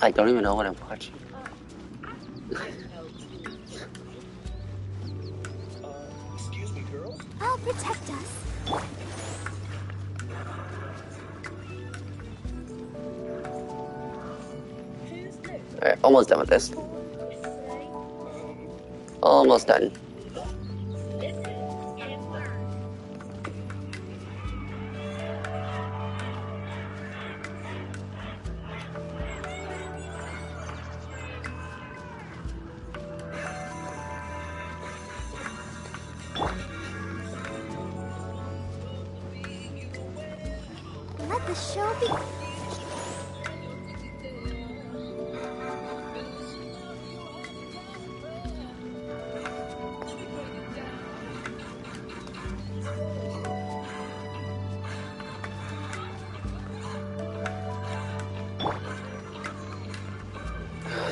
I don't even know what I'm watching. Excuse me, girl. I'll protect us. Alright, almost done with this. Almost done. Let the show be.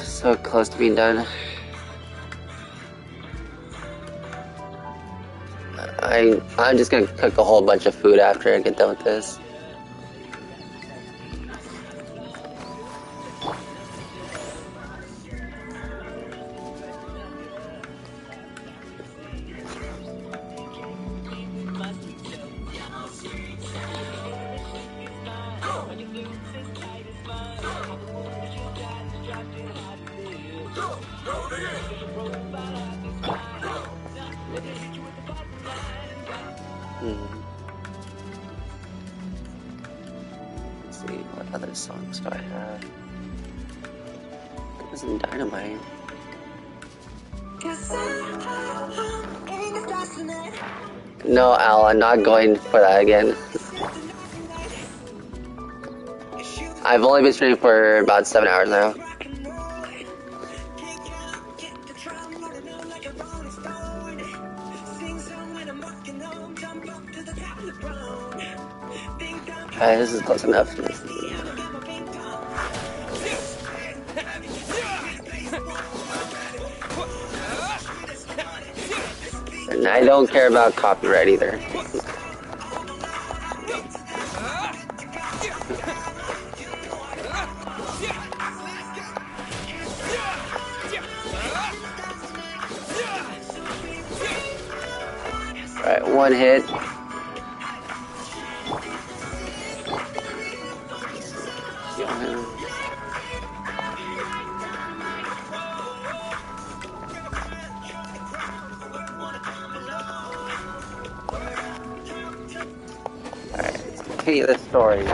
So close to being done. I'm just gonna cook a whole bunch of food after I get done with this. Let's see, what other songs do I have? This is Dynamite. No, Al, I'm not going for that again. I've only been streaming for about 7 hours now. Alright, this is close enough. And I don't care about copyright either. Alright, one hit. Continue the story.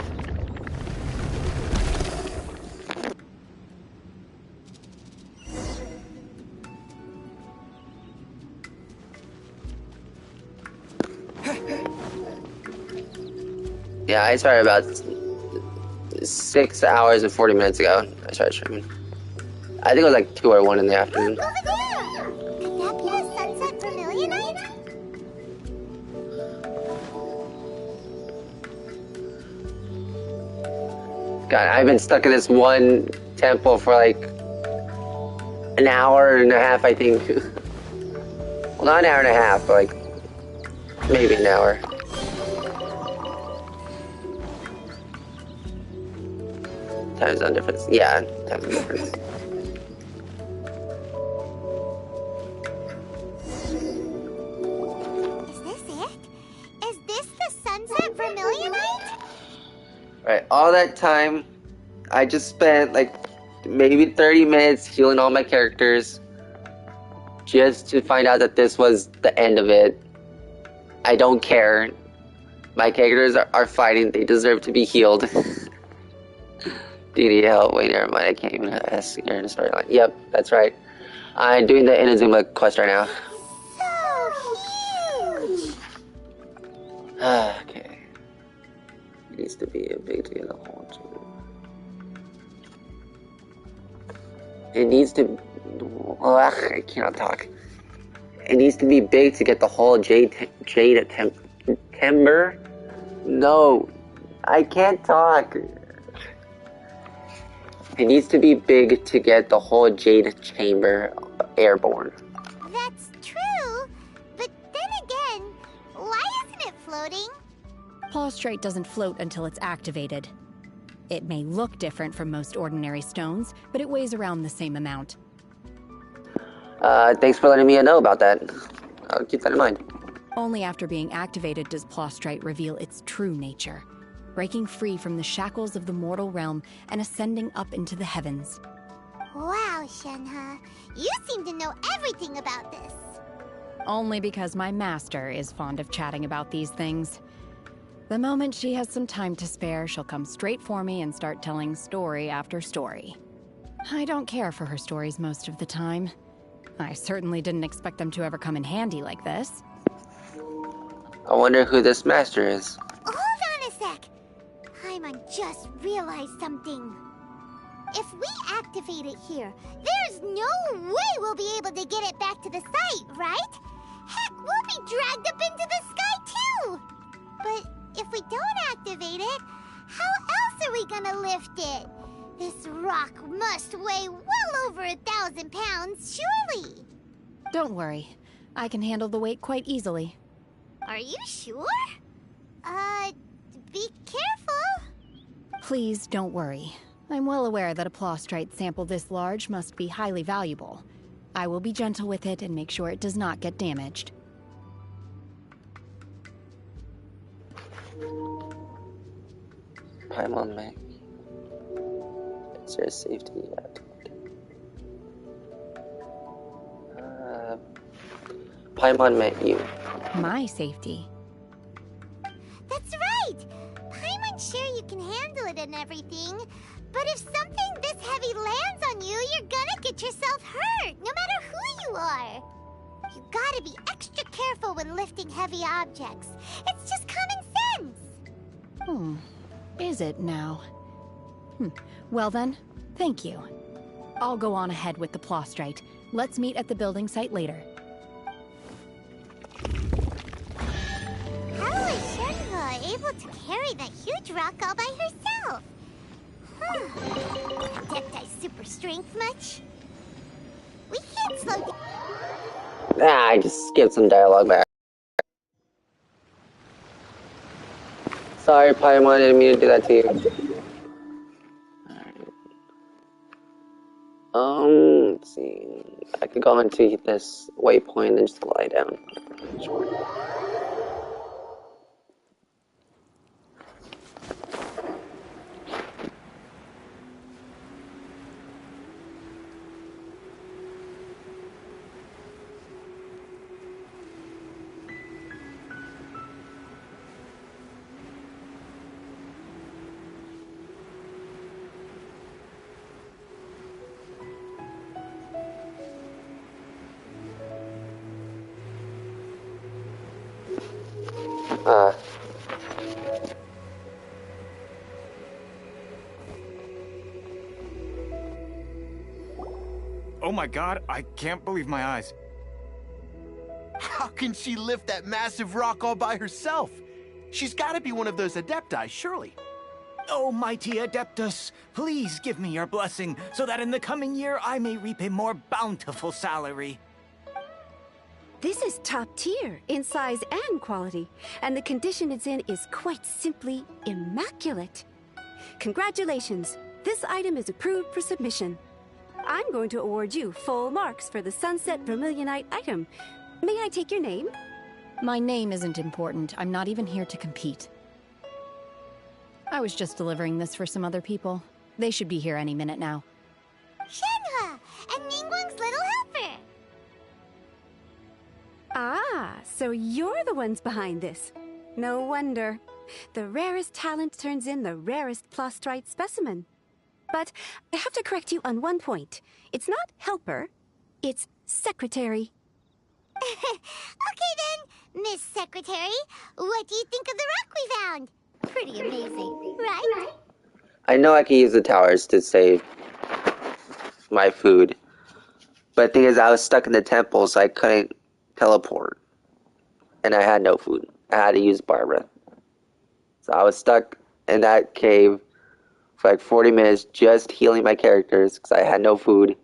Yeah, I started about 6 hours and 40 minutes ago. I started streaming. I think it was like 2 or 1 in the afternoon. Could that be the sunset vermilionite? God, I've been stuck in this one temple for like an hour and a half, I think. Well, not an hour and a half, but like maybe an hour. Time zone difference. Yeah, time zone difference. Right, all that time, I just spent like maybe 30 minutes healing all my characters just to find out that this was the end of it. I don't care. My characters are fighting. They deserve to be healed. Do you need help? Wait, never mind. I can't even ask your storyline. Yep, that's right. I'm doing the Inazuma quest right now. So huge! Okay. It needs to be a big to get the whole It needs to... I cannot talk. It needs to be big to get the whole jade timber. No, I can't talk. It needs to be big to get the whole jade chamber airborne. That's true, but then again, why isn't it floating? Plaustrite doesn't float until it's activated. It may look different from most ordinary stones, but it weighs around the same amount. Thanks for letting me know about that. I'll keep that in mind. Only after being activated does Plaustrite reveal its true nature, breaking free from the shackles of the mortal realm and ascending up into the heavens. Wow, Shenhe, you seem to know everything about this. Only because my master is fond of chatting about these things. The moment she has some time to spare, she'll come straight for me and start telling story after story. I don't care for her stories most of the time. I certainly didn't expect them to ever come in handy like this. I wonder who this master is. Hold on a sec. Paimon just realized something. If we activate it here, there's no way we'll be able to get it back to the site, right? Heck, we'll be dragged up into the sky too! But if we don't activate it, how else are we gonna lift it? This rock must weigh well over 1,000 pounds, surely! Don't worry. I can handle the weight quite easily. Are you sure? Be careful! Please don't worry. I'm well aware that a plaustrite sample this large must be highly valuable. I will be gentle with it and make sure it does not get damaged. Paimon Mac. Is there safety yet? Paimon met you. My safety? That's right! Paimon's sure you can handle it and everything, but if something this heavy lands on you, you're gonna get yourself hurt, no matter who you are. You gotta be extra careful when lifting heavy objects. It's just common sense. Is it now? Well then, thank you. I'll go on ahead with the plaustrite. Let's meet at the building site later. How is Shenhe able to carry that huge rock all by herself? Adepti super strength much? We can't slow down. I just skipped some dialogue back. Sorry, Paimon, I didn't mean to do that to you. Let's see. I could go into this waypoint and just lie down. Sure. Oh my god, I can't believe my eyes. How can she lift that massive rock all by herself? She's gotta be one of those Adepti, surely. Oh, mighty Adeptus, please give me your blessing, so that in the coming year I may reap a more bountiful salary. This is top tier in size and quality, and the condition it's in is quite simply immaculate. Congratulations, this item is approved for submission. I'm going to award you full marks for the Sunset Vermilionite item. May I take your name? My name isn't important. I'm not even here to compete. I was just delivering this for some other people. They should be here any minute now. Shenhua, and Ningguang's little helper. Ah, so you're the ones behind this. No wonder. The rarest talent turns in the rarest Plostrite specimen. But I have to correct you on one point. It's not helper, it's secretary. Okay then, Miss Secretary, what do you think of the rock we found? Pretty amazing, right? I know I can use the towers to save my food. But the thing is, I was stuck in the temple, so I couldn't teleport. And I had no food. I had to use Barbara. So I was stuck in that cave for like 40 minutes just healing my characters because I had no food.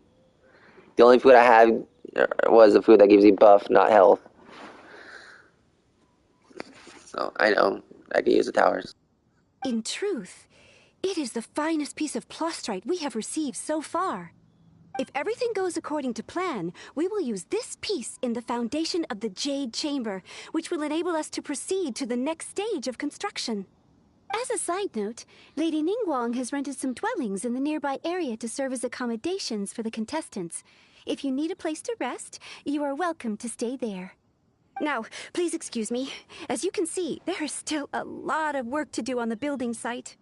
The only food I had was the food that gives you buff, not health. So I know I can use the towers. In truth, it is the finest piece of Plostrite we have received so far. If everything goes according to plan, we will use this piece in the foundation of the Jade Chamber, which will enable us to proceed to the next stage of construction. As a side note, Lady Ningguang has rented some dwellings in the nearby area to serve as accommodations for the contestants. If you need a place to rest, you are welcome to stay there. Now, please excuse me. As you can see, there is still a lot of work to do on the building site.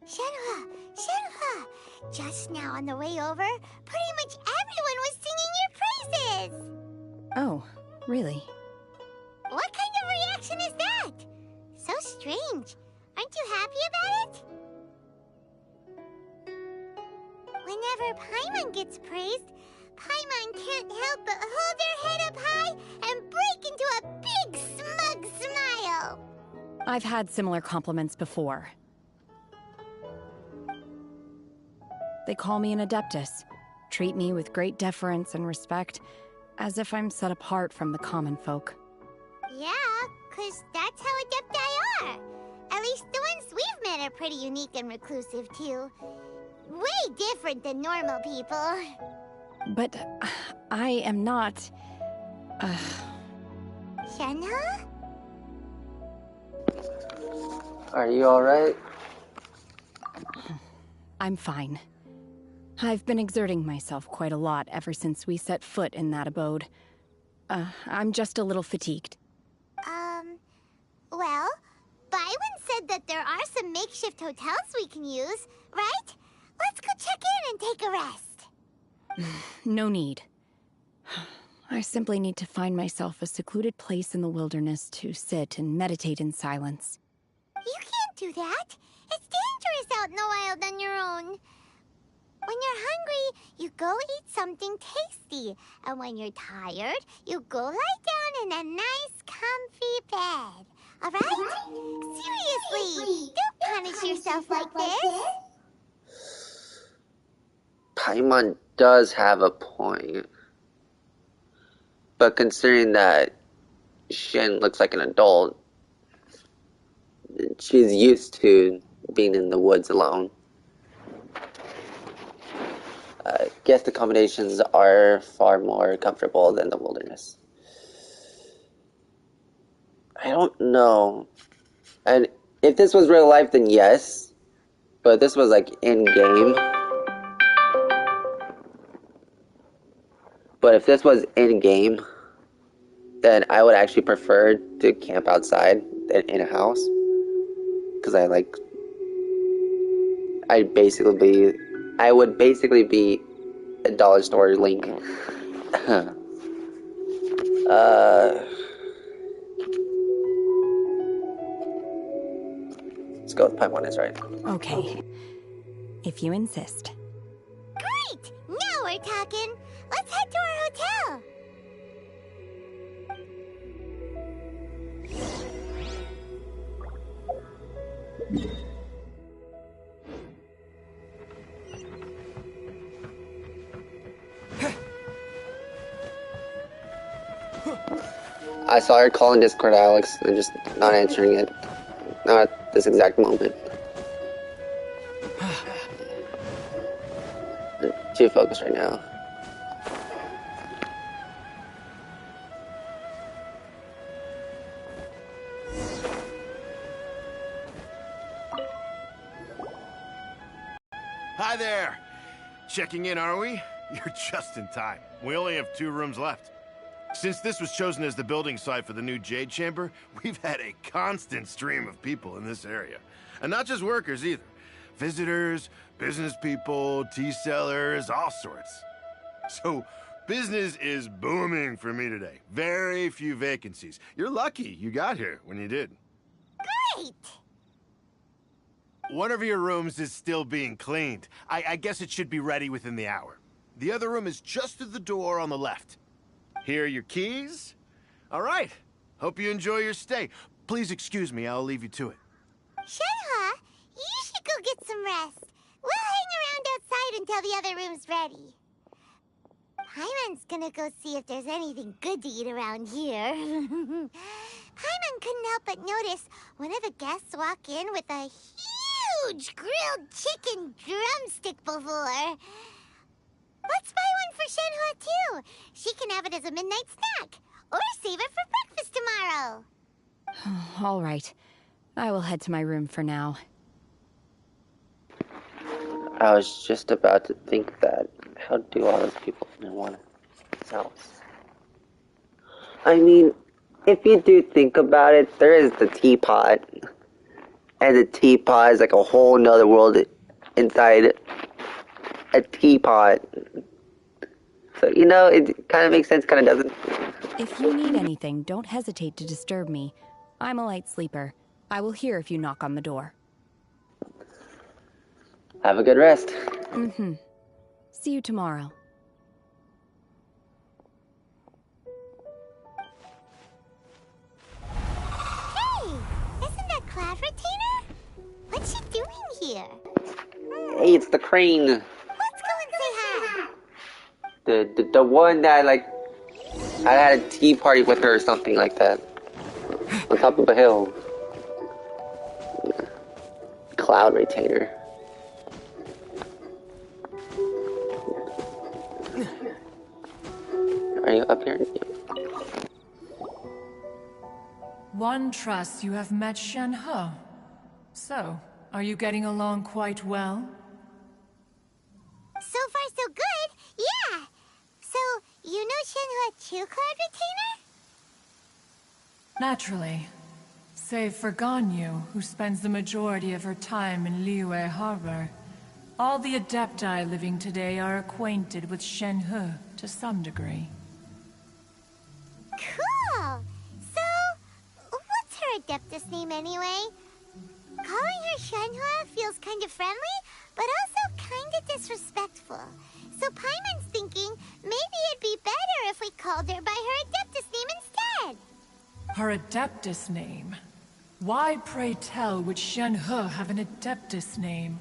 Shenhua, just now on the way over, pretty much everyone was singing your praises. Oh, really? What kind of reaction is that? So strange. Aren't you happy about it? Whenever Paimon gets praised, Paimon can't help but hold their head up high and break into a big smug smile. I've had similar compliments before. They call me an adeptus, treat me with great deference and respect, as if I'm set apart from the common folk. Yeah, 'cause that's how adepti are. At least the ones we've met are pretty unique and reclusive, too. Way different than normal people. But I am not... Shenhua? Are you alright? I'm fine. I've been exerting myself quite a lot ever since we set foot in that abode. I'm just a little fatigued. Well, Byron said that there are some makeshift hotels we can use, right? Let's go check in and take a rest. No need. I simply need to find myself a secluded place in the wilderness to sit and meditate in silence. You can't do that. It's dangerous out in the wild on your own. When you're hungry, you go eat something tasty. And when you're tired, you go lie down in a nice, comfy bed. All right? Seriously, don't punish yourself like this. Paimon does have a point. But considering that Shen looks like an adult, she's used to being in the woods alone. Guest accommodations are far more comfortable than the wilderness. I don't know. And if this was real life, then yes. But this was like in-game. But if this was in-game, then I would actually prefer to camp outside than in a house. Because I would basically be a dollar store Link. Let's go with Paimon is right. Okay. If you insist. Great! Now we're talking. Let's head to our hotel. I saw her calling Discord Alex and just not answering it. Not at this exact moment. Too focused right now. Hi there. Checking in, are we? You're just in time. We only have 2 rooms left. Since this was chosen as the building site for the new Jade Chamber, we've had a constant stream of people in this area. And not just workers either. Visitors, business people, tea sellers, all sorts. So, business is booming for me today. Very few vacancies. You're lucky you got here when you did. Great! One of your rooms is still being cleaned. I guess it should be ready within the hour. The other room is just through the door on the left. Here are your keys. All right. Hope you enjoy your stay. Please excuse me, I'll leave you to it. Shenhe, you should go get some rest. We'll hang around outside until the other room's ready. Paimon's gonna go see if there's anything good to eat around here. Paimon couldn't help but notice one of the guests walk in with a huge grilled chicken drumstick before. Let's buy one for Shenhe too. She can have it as a midnight snack. Or save it for breakfast tomorrow. All right. I will head to my room for now. I was just about to think that. How do all those people in one house? I mean, if you do think about it, there is the teapot. And the teapot is like a whole nother world inside a teapot. So, you know, it kind of makes sense, kind of doesn't. If you need anything, don't hesitate to disturb me. I'm a light sleeper. I will hear if you knock on the door. Have a good rest. Mm-hmm. See you tomorrow. Hey! Isn't that Cloud Retainer? What's she doing here? Hey, it's the crane. Let's go and say hi. The one that, like, I had a tea party with her or something like that. On top of a hill. Cloud Retainer. Are you up here? One trusts you have met Shenhe. So, are you getting along quite well? So far, so good. Yeah. So, you know Shenhe too, Cloud Retainer? Naturally. Save for Ganyu, who spends the majority of her time in Liyue Harbor. All the Adepti living today are acquainted with Shenhe to some degree. Cool. So, what's her Adeptus name anyway? Calling her Shenhe feels kind of friendly, but also kind of disrespectful. So Paimon's thinking maybe it'd be better if we called her by her Adeptus name instead. Her Adeptus name? Why, pray tell, would Shenhe have an Adeptus name?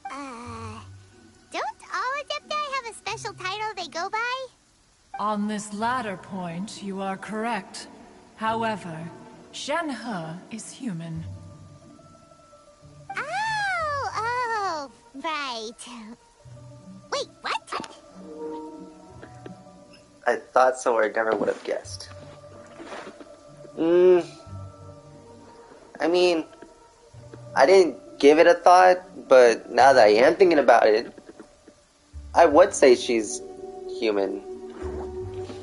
Don't all Adepti have a special title they go by? On this latter point, you are correct. However, Shenhe is human. Oh, right. Wait, what? I thought so, or I never would have guessed. I mean, I didn't give it a thought, but now that I am thinking about it, I would say she's human.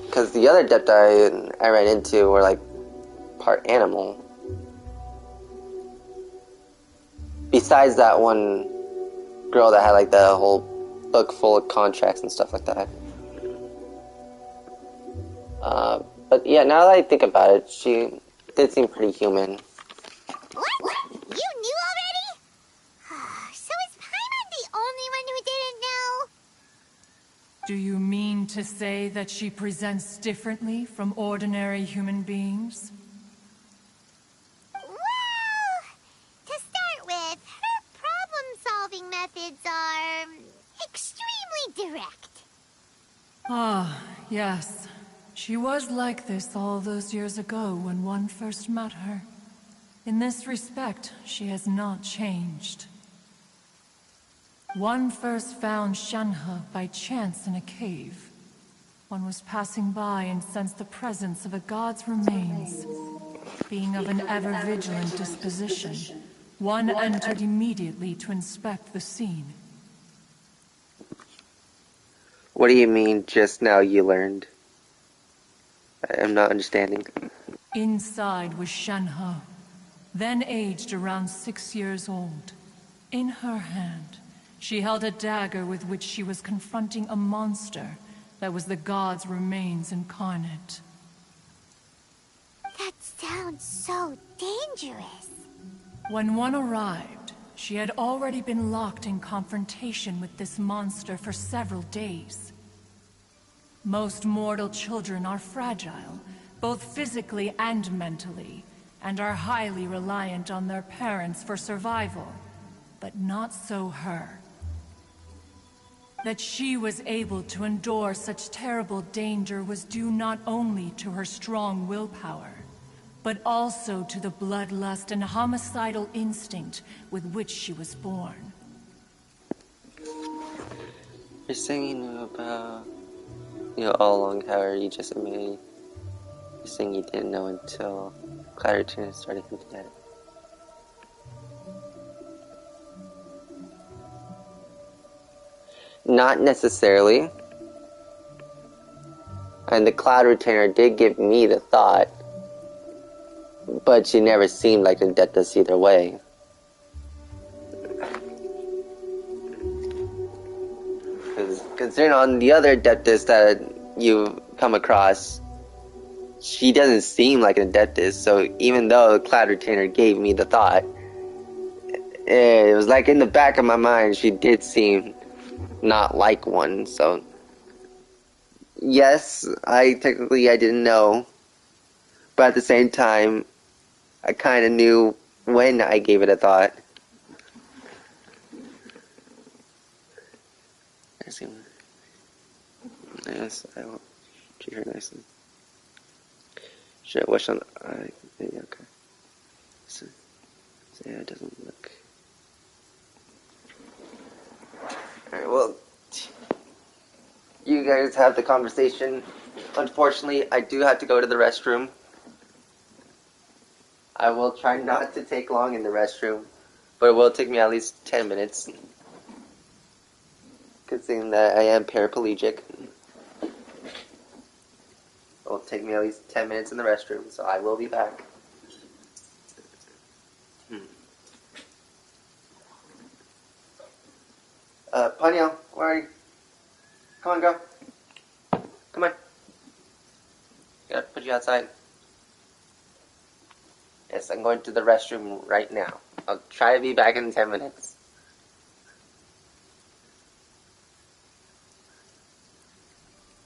Because the other Adepti I ran into were like part animal. Besides that one girl that had like the whole book full of contracts and stuff like that. But yeah, now that I think about it, she did seem pretty human. What? You knew already? So is Paimon the only one who didn't know? Do you mean to say that she presents differently from ordinary human beings? Well, to start with, her problem-solving methods are extremely direct. Ah, yes. She was like this all those years ago when one first met her. In this respect, she has not changed. One first found Shenhe by chance in a cave. One was passing by and sensed the presence of a god's remains. Being of an ever-vigilant disposition, One entered immediately to inspect the scene. What do you mean just now you learned? I'm not understanding. Inside was Shenhe, then aged around 6 years old. In her hand, she held a dagger with which she was confronting a monster that was the god's remains incarnate. That sounds so dangerous. When one arrived, she had already been locked in confrontation with this monster for several days. Most mortal children are fragile, both physically and mentally, and are highly reliant on their parents for survival. But not so her. That she was able to endure such terrible danger was due not only to her strong willpower, but also to the bloodlust and homicidal instinct with which she was born. You're saying about, all along how you just admitted. You're saying you didn't know until Clarity started hinting at it. Not necessarily. And the Cloud Retainer did give me the thought, but she never seemed like a Adeptus either way. Because considering on the other Adeptus that you've come across, she doesn't seem like an Adeptus, so even though the Cloud Retainer gave me the thought, it was like in the back of my mind she did seem not like one, so yes, I didn't know, but at the same time, I kind of knew when I gave it a thought. Yes, I will treat her nicely. Should I wash on the eye? Maybe, okay. So yeah, it doesn't look. Alright, well, you guys have the conversation. Unfortunately, I do have to go to the restroom. I will try not to take long in the restroom, but it will take me at least 10 minutes. Considering that I am paraplegic. It will take me at least 10 minutes in the restroom, so I will be back. Ponyo, where are you? Come on, go. Come on. Gotta put you outside. Yes, I'm going to the restroom right now. I'll try to be back in 10 minutes.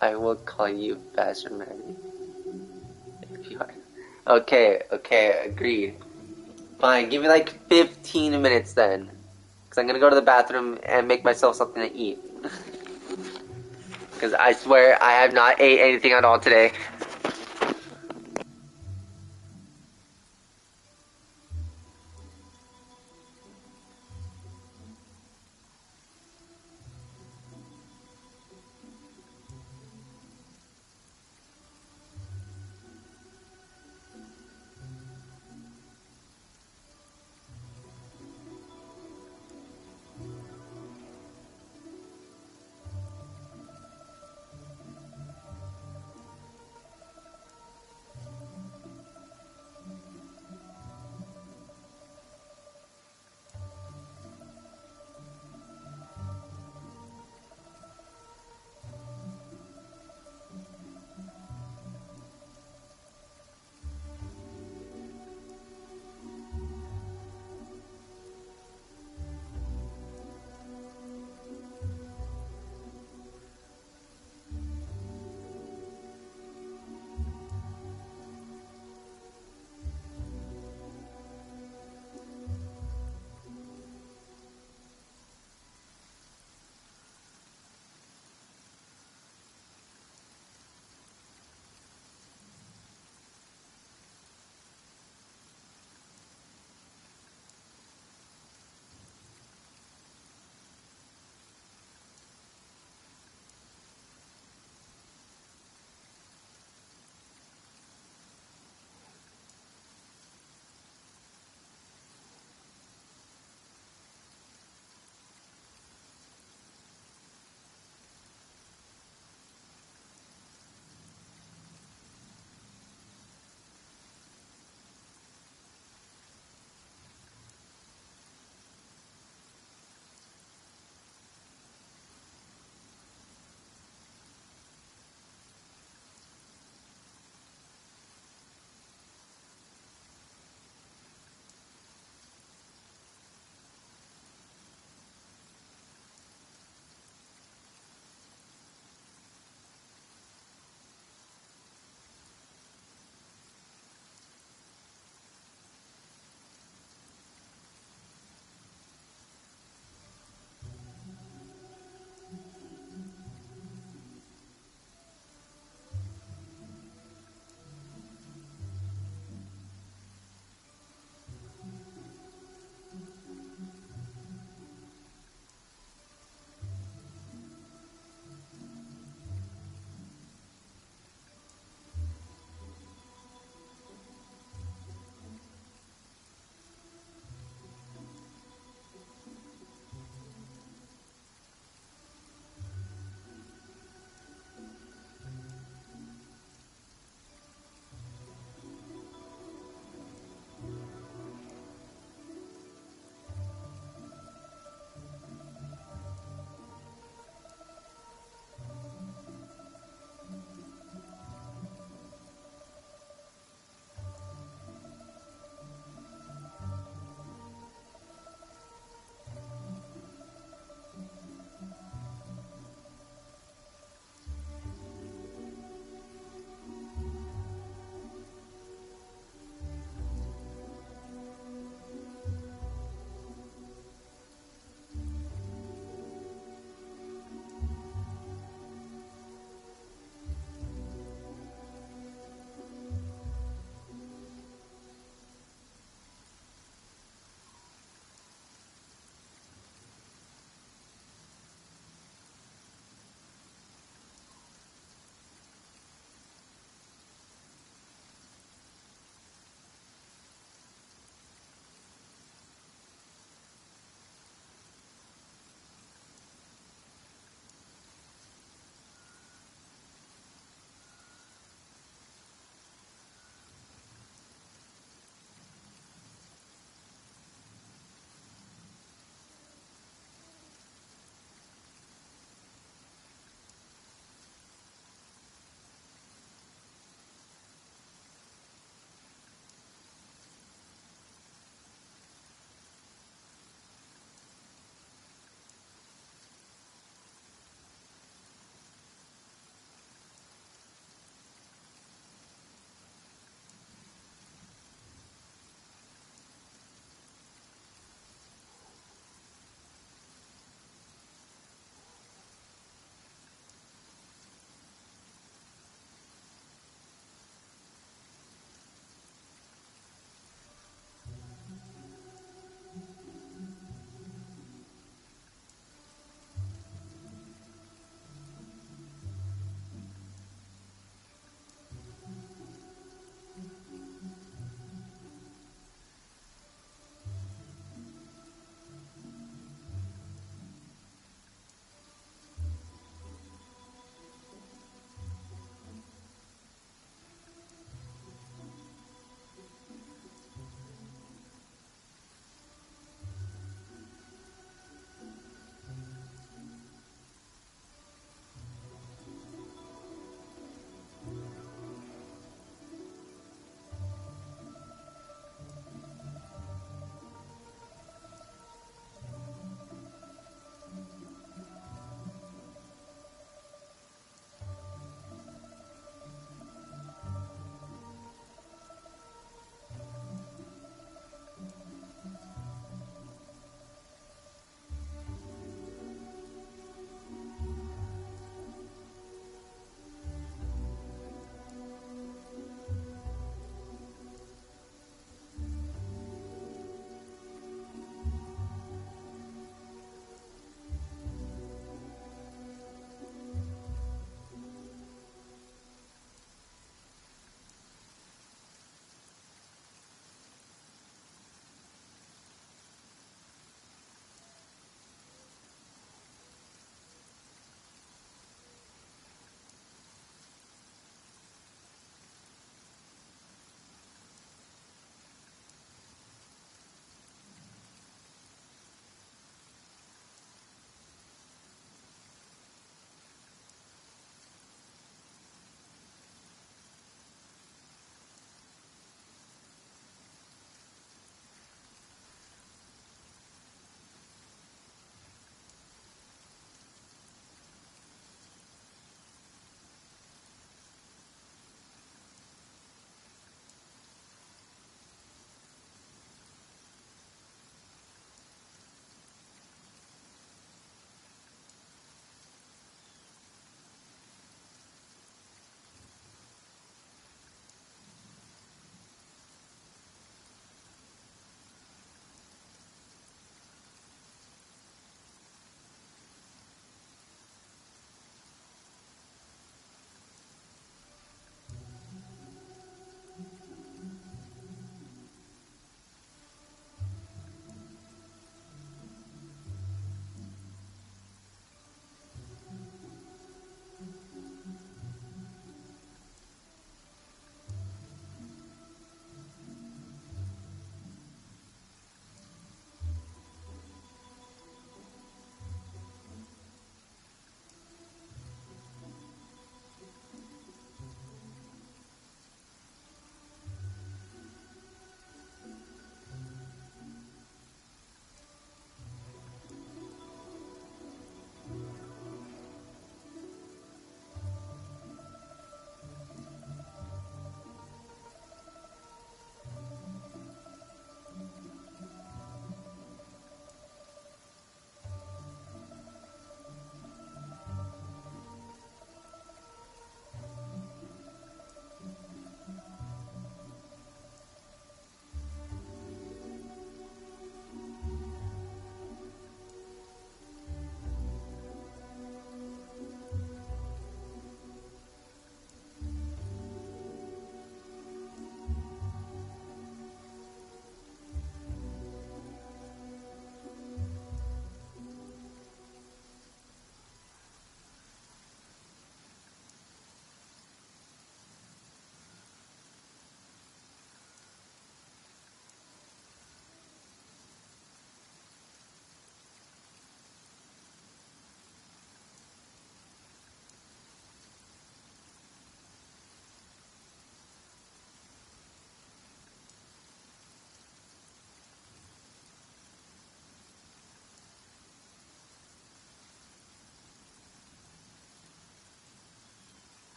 I will call you faster, man. If you are. Okay, agreed. Fine, give me like 15 minutes then. Because I'm gonna go to the bathroom and make myself something to eat. Because I swear I have not ate anything at all today.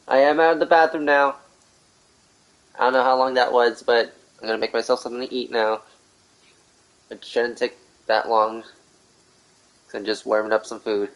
I am out of the bathroom now. I don't know how long that was, but I'm gonna make myself something to eat now. It shouldn't take that long. I'm just warming up some food.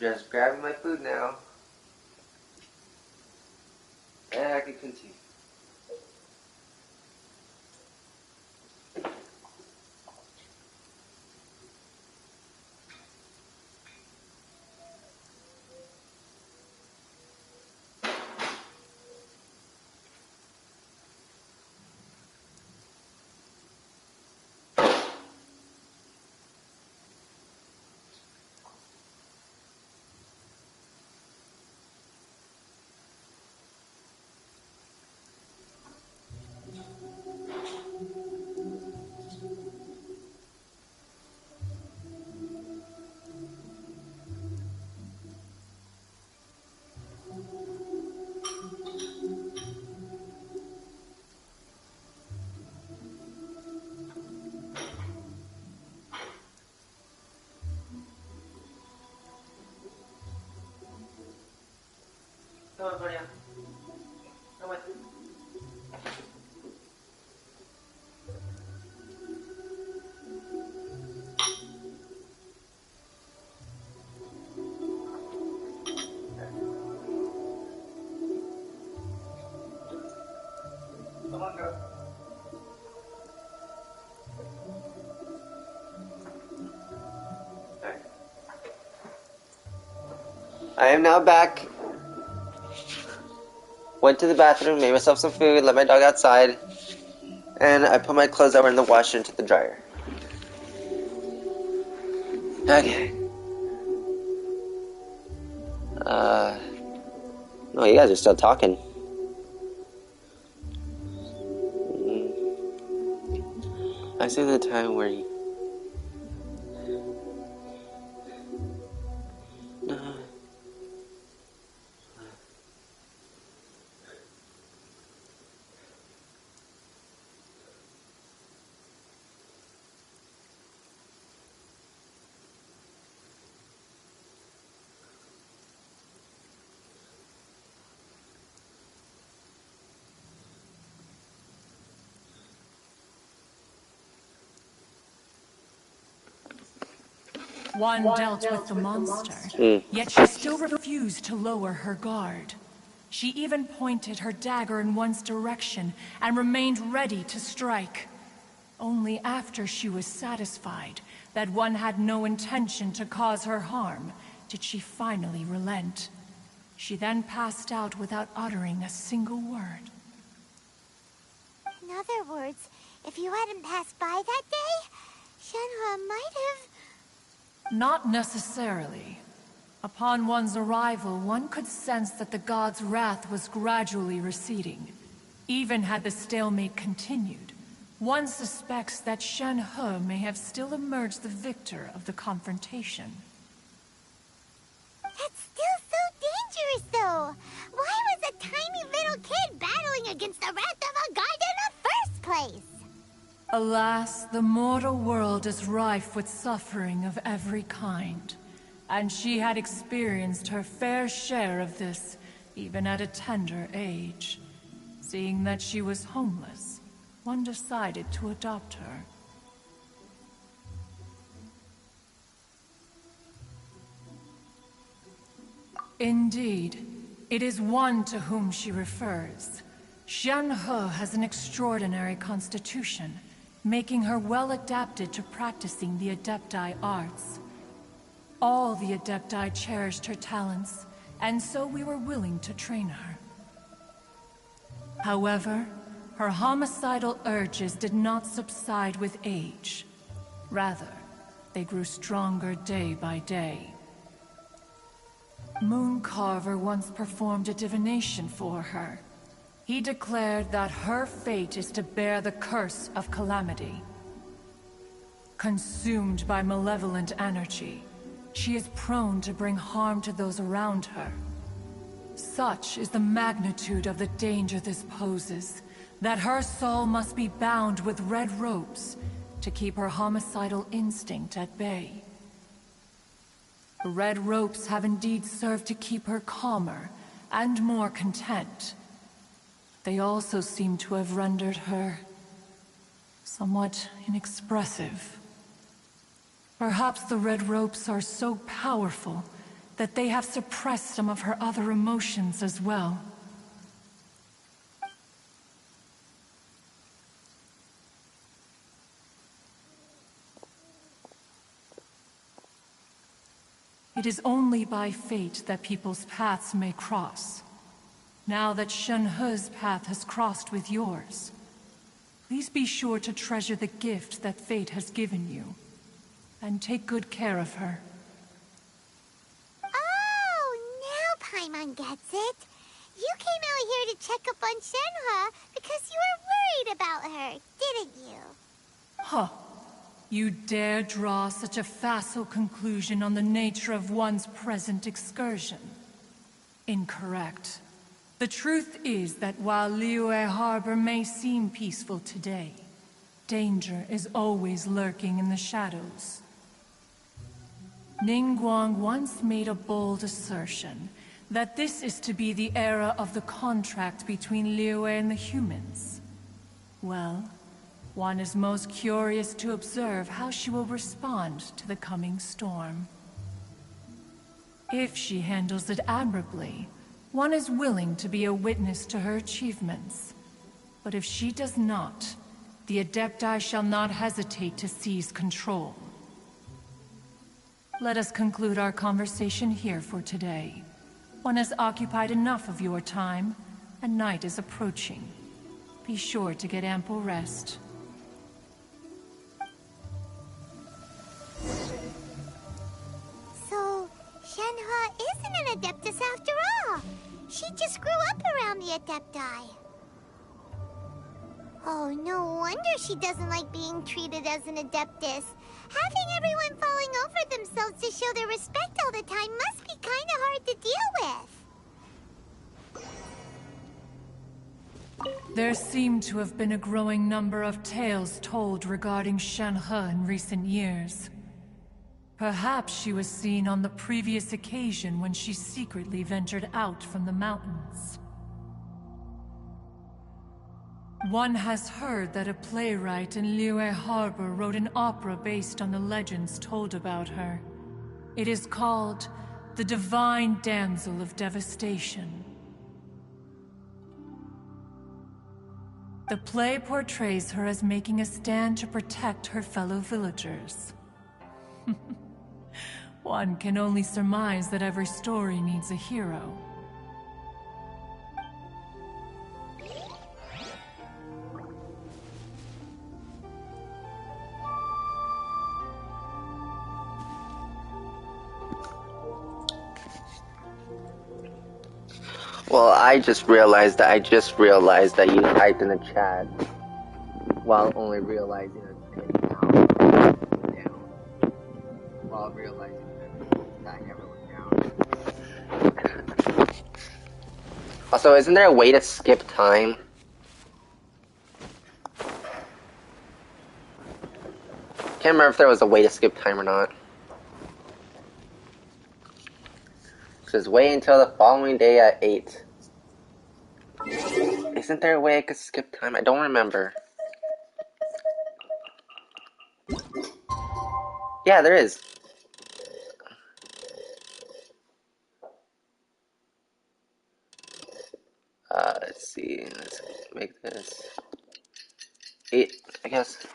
Just grabbing my food now. And I can continue. Come on, Claudia. Come on. Come on, girl. Alright. I am now back. Went to the bathroom, made myself some food, let my dog outside, and I put my clothes that were in the washer into the dryer. Okay. No, you guys are still talking. I see the time where you... One dealt with the monster, yet she still refused to lower her guard. She even pointed her dagger in one's direction and remained ready to strike. Only after she was satisfied that one had no intention to cause her harm did she finally relent. She then passed out without uttering a single word. In other words, if you hadn't passed by that day, Shenhe might have... Not necessarily. Upon one's arrival, one could sense that the god's wrath was gradually receding. Even had the stalemate continued, one suspects that Shenhe may have still emerged the victor of the confrontation. That's still so dangerous, though! Why was a tiny little kid battling against the wrath of a god in the first place? Alas, the mortal world is rife with suffering of every kind. And she had experienced her fair share of this, even at a tender age. Seeing that she was homeless, one decided to adopt her. Indeed, it is one to whom she refers. Shenhe has an extraordinary constitution, making her well adapted to practicing the Adepti arts. All the Adepti cherished her talents, and so we were willing to train her. However, her homicidal urges did not subside with age. Rather, they grew stronger day by day. Mooncarver once performed a divination for her. He declared that her fate is to bear the curse of calamity. Consumed by malevolent energy, she is prone to bring harm to those around her. Such is the magnitude of the danger this poses, that her soul must be bound with red ropes to keep her homicidal instinct at bay. The red ropes have indeed served to keep her calmer and more content. They also seem to have rendered her somewhat inexpressive. Perhaps the red ropes are so powerful that they have suppressed some of her other emotions as well. It is only by fate that people's paths may cross. Now that Shenhe's path has crossed with yours, please be sure to treasure the gift that fate has given you, and take good care of her. Oh, now Paimon gets it. You came out here to check up on Shenhe because you were worried about her, didn't you? Huh. You dare draw such a facile conclusion on the nature of one's present excursion? Incorrect. The truth is that while Liyue Harbor may seem peaceful today, danger is always lurking in the shadows. Ningguang once made a bold assertion that this is to be the era of the contract between Liyue and the humans. Well, one is most curious to observe how she will respond to the coming storm. If she handles it admirably, one is willing to be a witness to her achievements. But if she does not, the Adepti shall not hesitate to seize control. Let us conclude our conversation here for today. One has occupied enough of your time, and night is approaching. Be sure to get ample rest. So, Shenhe isn't an Adeptus after all. She just grew up around the Adepti. Oh, no wonder she doesn't like being treated as an Adeptus. Having everyone falling over themselves to show their respect all the time must be kinda hard to deal with. There seem to have been a growing number of tales told regarding Shenhe in recent years. Perhaps she was seen on the previous occasion when she secretly ventured out from the mountains. One has heard that a playwright in Liyue Harbor wrote an opera based on the legends told about her. It is called The Divine Damsel of Devastation. The play portrays her as making a stand to protect her fellow villagers. One can only surmise that every story needs a hero. Well, I just realized that you typed in the chat while only realizing it down. While realizing that I never looked down. Also, isn't there a way to skip time? Can't remember if there was a way to skip time or not. Just wait until the following day at 8. Isn't there a way I could skip time? I don't remember. Yeah, there is. Let's see. Let's make this 8, I guess.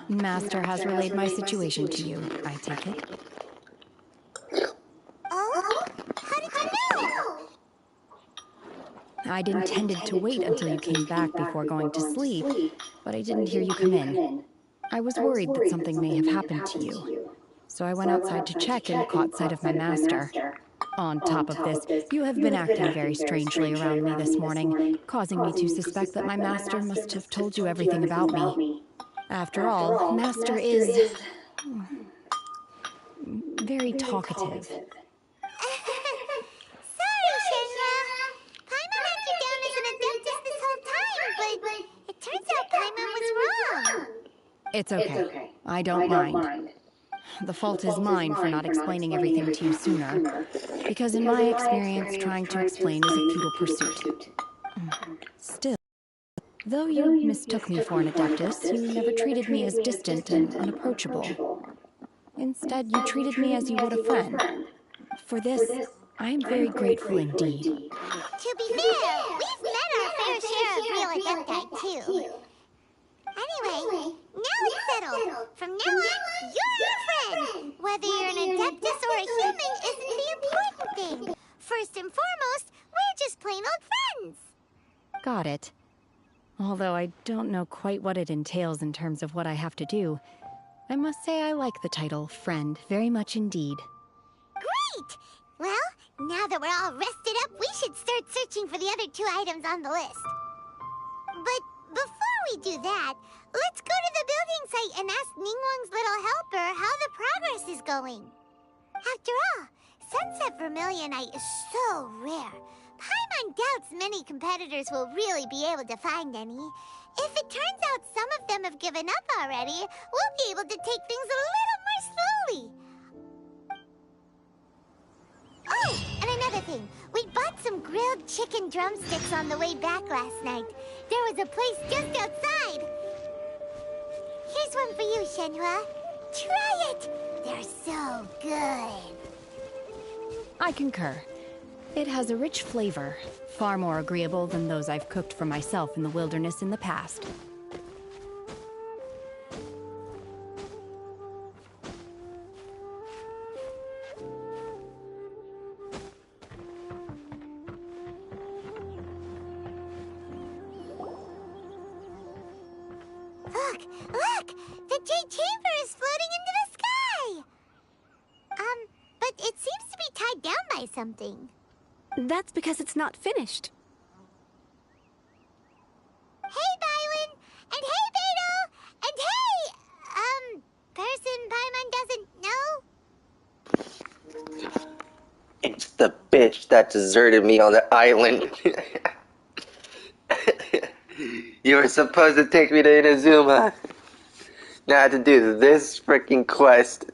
Master has relayed my situation to you, I take it. Oh? How did you know? I'd intended to wait until you came back before going to sleep, but I didn't hear you come in. I was worried that something may have happened to you, so I went outside to check and caught sight of my master. On top of this, you have been acting very strangely around me this morning, causing me to suspect that my master must have told you everything about me. After all, Master is very talkative. Sorry, Shenhe. Paimon had you down as an Adeptus this whole time, but it turns out Paimon was wrong. It's okay. I don't mind. The fault is mine for not explaining everything to you sooner, because in my experience, trying to explain is a futile pursuit. Still, though you mistook me for an Adeptus, you never treated me as distant and unapproachable. Instead, you treated me as you would a friend. For this, I am very grateful indeed. To be fair, we've met our fair share of real Adepti, too. Anyway, now it's settled. From now on, you're our friend. Whether you're an Adeptus or a human isn't the important thing. First and foremost, we're just plain old friends. Got it. Although I don't know quite what it entails in terms of what I have to do, I must say I like the title Friend very much indeed. Great! Well, now that we're all rested up, we should start searching for the other 2 items on the list. But before we do that, let's go to the building site and ask Ningguang's little helper how the progress is going. After all, Sunset Vermilionite is so rare. Paimon doubts many competitors will really be able to find any. If it turns out some of them have given up already, we'll be able to take things a little more slowly. Oh, and another thing. We bought some grilled chicken drumsticks on the way back last night. There was a place just outside. Here's one for you, Shenhua. Try it! They're so good. I concur. It has a rich flavor, far more agreeable than those I've cooked for myself in the wilderness in the past. Look! The Jade Chamber is floating into the sky! But it seems to be tied down by something. That's because it's not finished. Hey, Bywin! And hey, Beto! And hey, person Paimon doesn't know? It's the bitch that deserted me on the island. You were supposed to take me to Inazuma. Now I have to do this freaking quest.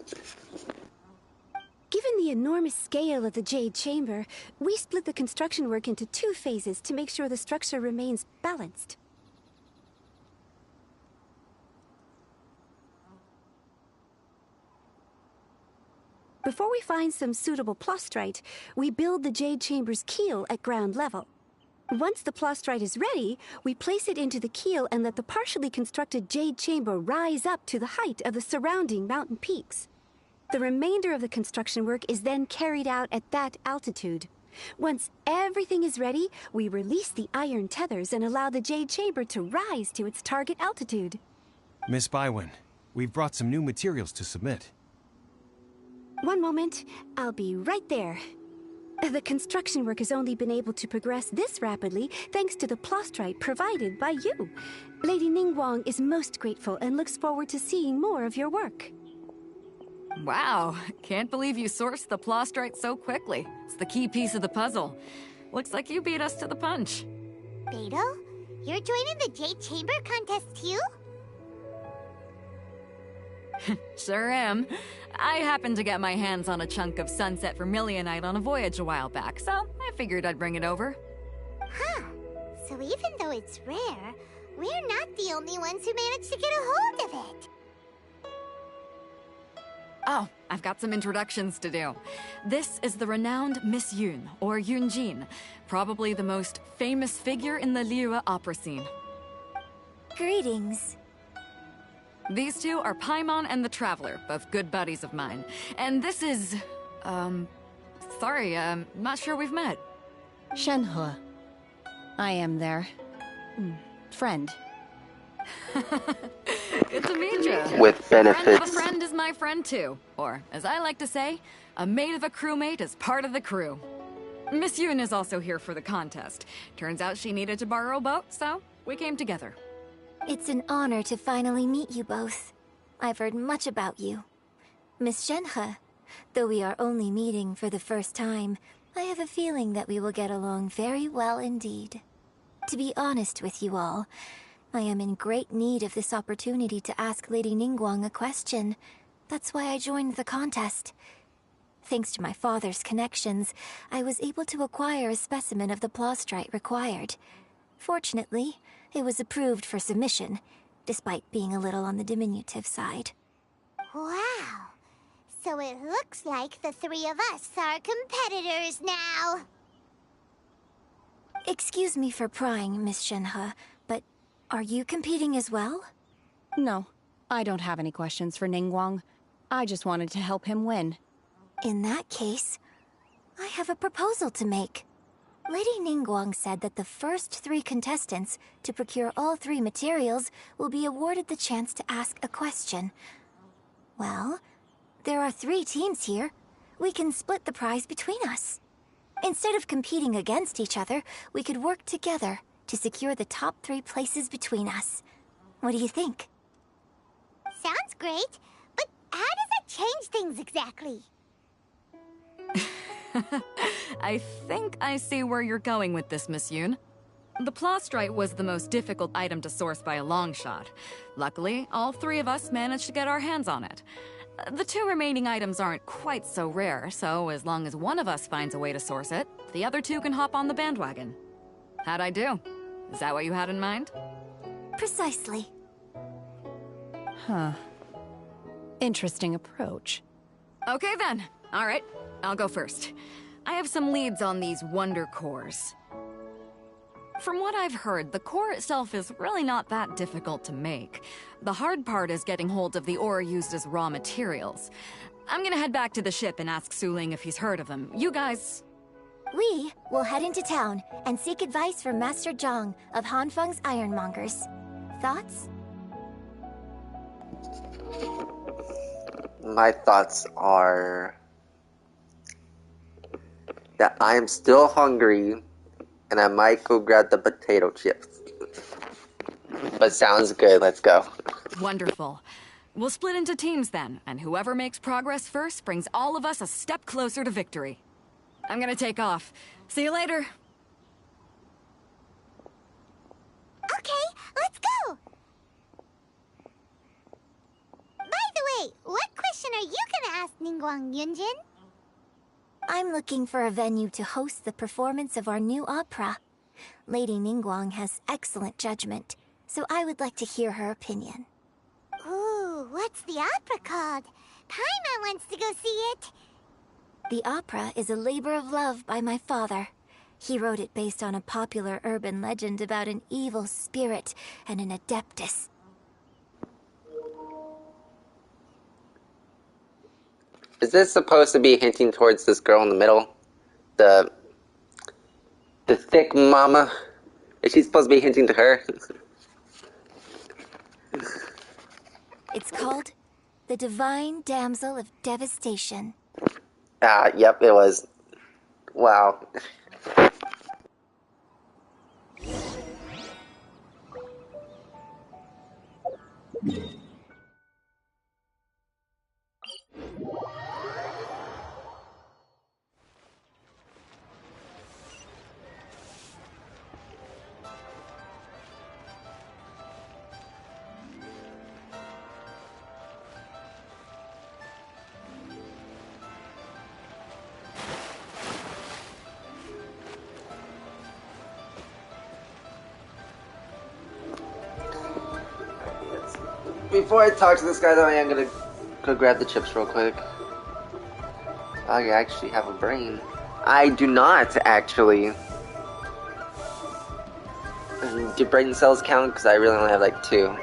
Given the enormous scale of the Jade Chamber, we split the construction work into 2 phases to make sure the structure remains balanced. Before we find some suitable plastrite, we build the Jade Chamber's keel at ground level. Once the plastrite is ready, we place it into the keel and let the partially constructed Jade Chamber rise up to the height of the surrounding mountain peaks. The remainder of the construction work is then carried out at that altitude. Once everything is ready, we release the iron tethers and allow the Jade Chamber to rise to its target altitude. Miss Bywin, we've brought some new materials to submit. One moment, I'll be right there. The construction work has only been able to progress this rapidly thanks to the plastrite provided by you. Lady Ningguang is most grateful and looks forward to seeing more of your work. Wow, can't believe you sourced the plastrite so quickly. It's the key piece of the puzzle. Looks like you beat us to the punch. Beto, you're joining the Jade Chamber contest too? Sure am. I happened to get my hands on a chunk of Sunset Vermilionite on a voyage a while back, so I figured I'd bring it over. Huh. So even though it's rare, we're not the only ones who managed to get a hold of it. Oh, I've got some introductions to do. This is the renowned Miss Yun, or Yunjin, probably the most famous figure in the Liyue opera scene. Greetings. These two are Paimon and the Traveler, both good buddies of mine. And this is... sorry, not sure we've met. Shenhua. I am their... friend. Good to meet you. With benefits. Friend of a friend is my friend too. Or, as I like to say, a mate of a crewmate is part of the crew. Miss Yun is also here for the contest. Turns out she needed to borrow a boat, so we came together. It's an honor to finally meet you both. I've heard much about you. Miss Shenhe, though we are only meeting for the first time, I have a feeling that we will get along very well indeed. To be honest with you all, I am in great need of this opportunity to ask Lady Ningguang a question. That's why I joined the contest. Thanks to my father's connections, I was able to acquire a specimen of the plastrite required. Fortunately, it was approved for submission, despite being a little on the diminutive side. Wow. So it looks like the three of us are competitors now. Excuse me for prying, Miss Shenhe, but are you competing as well? No, I don't have any questions for Ningguang. I just wanted to help him win. In that case, I have a proposal to make. Lady Ningguang said that the first 3 contestants to procure all 3 materials will be awarded the chance to ask a question. Well, there are 3 teams here. We can split the prize between us. Instead of competing against each other, we could work together to secure the top 3 places between us. What do you think? Sounds great, but how does it change things exactly? I think I see where you're going with this, Miss Yoon. The plastrite was the most difficult item to source by a long shot. Luckily, all 3 of us managed to get our hands on it. The 2 remaining items aren't quite so rare, so as long as one of us finds a way to source it, the other 2 can hop on the bandwagon. How'd I do? Is that what you had in mind? Precisely. Huh. Interesting approach. Okay then. All right, I'll go first. I have some leads on these wonder cores. From what I've heard, the core itself is really not that difficult to make. The hard part is getting hold of the ore used as raw materials. I'm gonna head back to the ship and ask Suling if he's heard of them. You guys... We will head into town and seek advice from Master Zhang of Hanfeng's Ironmongers. Thoughts? My thoughts are that I am still hungry and I might go grab the potato chips. But sounds good, let's go. Wonderful. We'll split into teams then, and whoever makes progress first brings all of us a step closer to victory. I'm gonna take off. See you later. Okay, let's go! By the way, what question are you gonna ask Ningguang, Yunjin? I'm looking for a venue to host the performance of our new opera. Lady Ningguang has excellent judgment, so I would like to hear her opinion. Ooh, what's the opera called? Paimon wants to go see it. The opera is a labor of love by my father. He wrote it based on a popular urban legend about an evil spirit and an adeptus. Is this supposed to be hinting towards this girl in the middle? The thick mama? Is she supposed to be hinting to her? It's called The Divine Damsel of Devastation. Ah, yep, it was. Wow. Before I talk to this guy, though, I am gonna go grab the chips real quick. I actually have a brain. I do not, actually. Do brain cells count? Because I really only have like 2.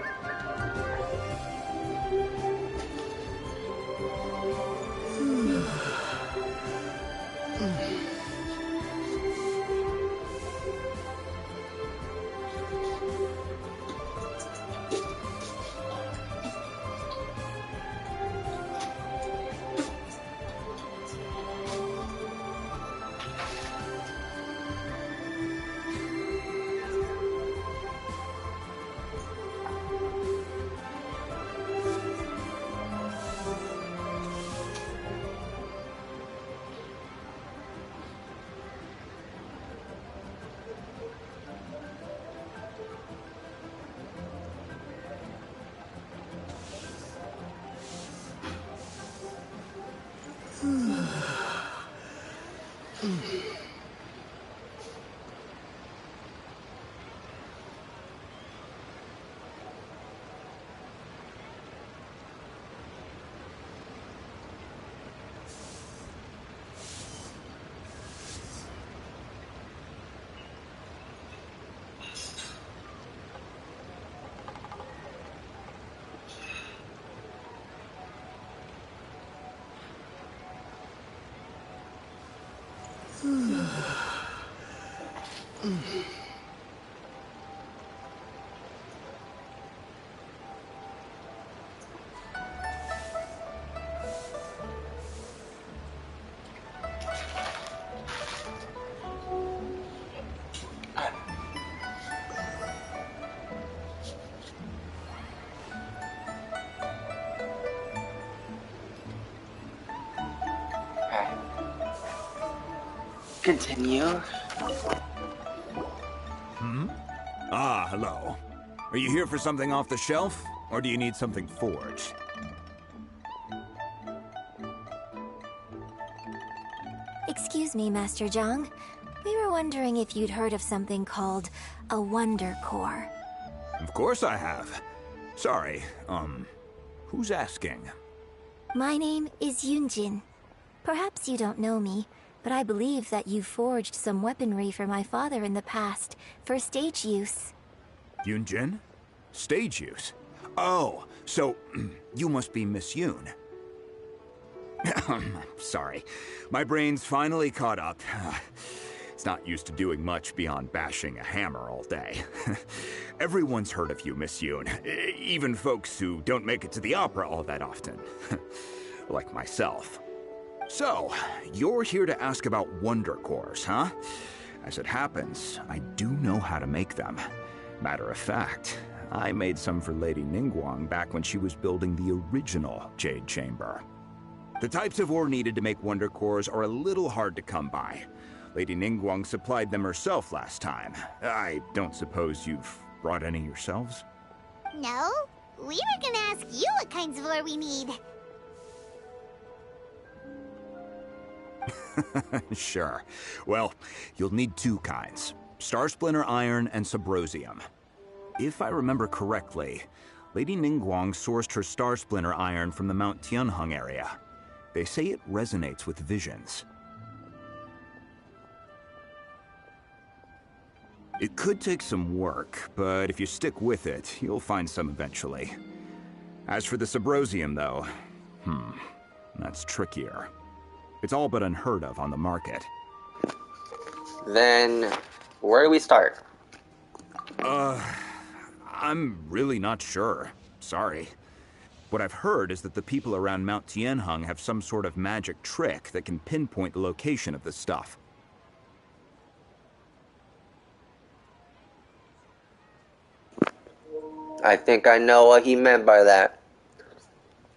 Continue. Ah, hello. Are you here for something off the shelf, or do you need something forged? Excuse me, Master Zhang. We were wondering if you'd heard of something called a Wonder Core. Of course I have. Sorry, who's asking? My name is Yunjin. Perhaps you don't know me, but I believe that you forged some weaponry for my father in the past, for stage use. Yunjin? Stage use? Oh, so you must be Miss Yoon. Sorry, my brain's finally caught up. It's not used to doing much beyond bashing a hammer all day. Everyone's heard of you, Miss Yoon. Even folks who don't make it to the opera all that often. Like myself. So, you're here to ask about Wonder Cores, huh? As it happens, I do know how to make them. Matter of fact, I made some for Lady Ningguang back when she was building the original Jade Chamber. The types of ore needed to make Wonder Cores are a little hard to come by. Lady Ningguang supplied them herself last time. I don't suppose you've brought any yourselves? No, we were gonna ask you what kinds of ore we need. Sure. Well, you'll need two kinds. Star Splinter Iron and Subrosium. If I remember correctly, Lady Ningguang sourced her Star Splinter Iron from the Mount Tianheng area. They say it resonates with visions. It could take some work, but if you stick with it, you'll find some eventually. As for the Subrosium, though, that's trickier. It's all but unheard of on the market. Then, where do we start? I'm really not sure. Sorry. What I've heard is that the people around Mount Tianheng have some sort of magic trick that can pinpoint the location of the stuff. I think I know what he meant by that.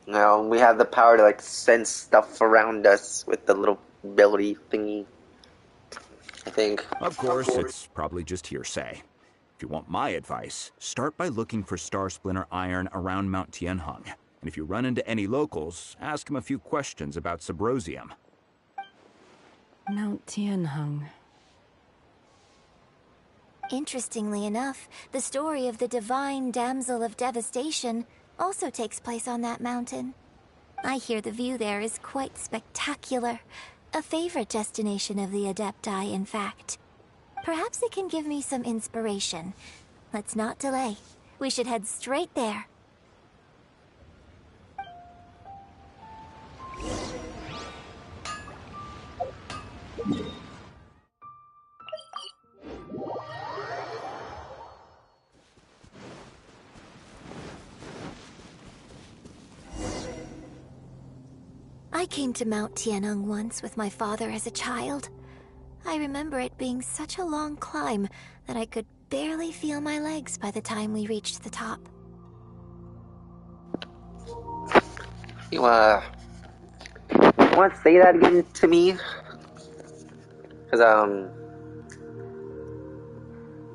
Now, we have the power to, like, sense stuff around us with the little ability thingy. I think. Of course, it's probably just hearsay. If you want my advice, start by looking for Star Splinter Iron around Mount Tianheng. And if you run into any locals, ask them a few questions about Subrosium. Mount Tianheng. Interestingly enough, the story of the divine damsel of devastation also takes place on that mountain. I hear the view there is quite spectacular. A favorite destination of the Adepti, in fact. Perhaps it can give me some inspiration. Let's not delay. We should head straight there. I came to Mount Tianheng once with my father as a child. I remember it being such a long climb that I could barely feel my legs by the time we reached the top. You want to say that again to me? Because,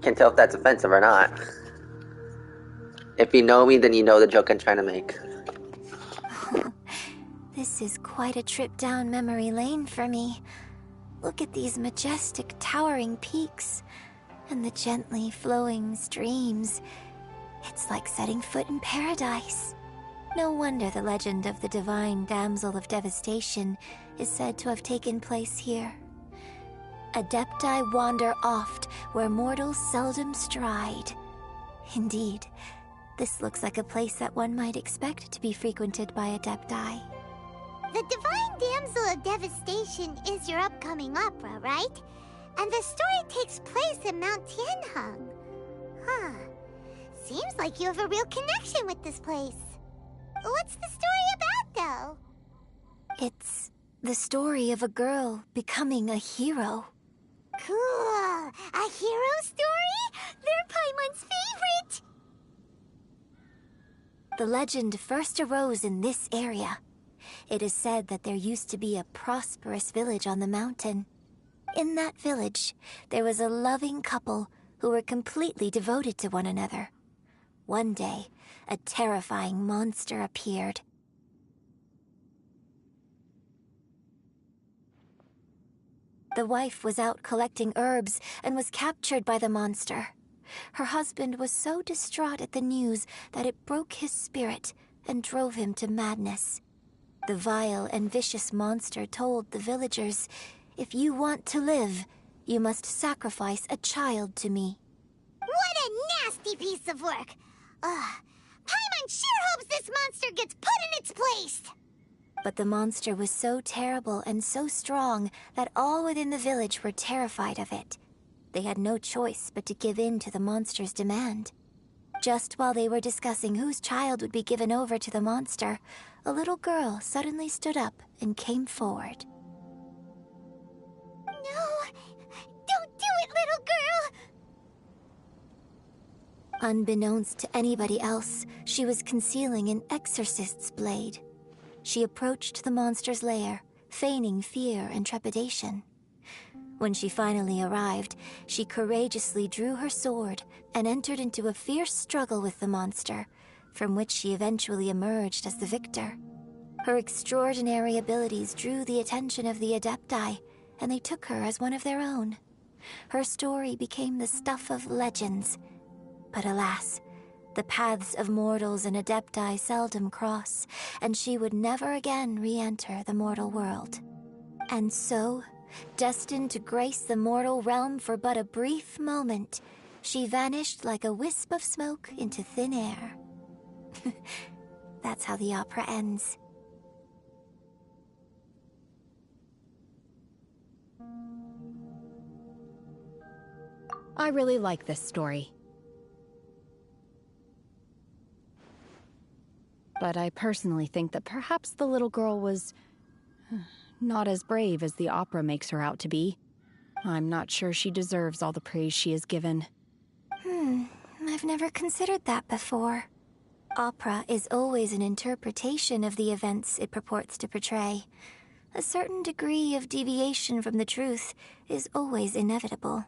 can't tell if that's offensive or not. If you know me, then you know the joke I'm trying to make. This is quite a trip down memory lane for me. Look at these majestic, towering peaks, and the gently flowing streams. It's like setting foot in paradise. No wonder the legend of the divine damsel of devastation is said to have taken place here. Adepti wander oft where mortals seldom stride. Indeed, this looks like a place that one might expect to be frequented by Adepti. The Divine Damsel of Devastation is your upcoming opera, right? And the story takes place in Mount Tianheng. Huh. Seems like you have a real connection with this place. What's the story about, though? It's the story of a girl becoming a hero. Cool. A hero story? They're Paimon's favorite! The legend first arose in this area. It is said that there used to be a prosperous village on the mountain. In that village, there was a loving couple who were completely devoted to one another. One day, a terrifying monster appeared. The wife was out collecting herbs and was captured by the monster. Her husband was so distraught at the news that it broke his spirit and drove him to madness. The vile and vicious monster told the villagers, "If you want to live, you must sacrifice a child to me." What a nasty piece of work! Paimon sure hopes this monster gets put in its place! But the monster was so terrible and so strong that all within the village were terrified of it. They had no choice but to give in to the monster's demand. Just while they were discussing whose child would be given over to the monster, a little girl suddenly stood up and came forward. No! Don't do it, little girl! Unbeknownst to anybody else, she was concealing an exorcist's blade. She approached the monster's lair, feigning fear and trepidation. When she finally arrived, she courageously drew her sword and entered into a fierce struggle with the monster, from which she eventually emerged as the victor. Her extraordinary abilities drew the attention of the Adepti, and they took her as one of their own. Her story became the stuff of legends. But alas, the paths of mortals and Adepti seldom cross, and she would never again re-enter the mortal world. And so, destined to grace the mortal realm for but a brief moment, she vanished like a wisp of smoke into thin air. That's how the opera ends. I really like this story. But I personally think that perhaps the little girl was not as brave as the opera makes her out to be. I'm not sure she deserves all the praise she is given. I've never considered that before. Opera is always an interpretation of the events it purports to portray. A certain degree of deviation from the truth is always inevitable.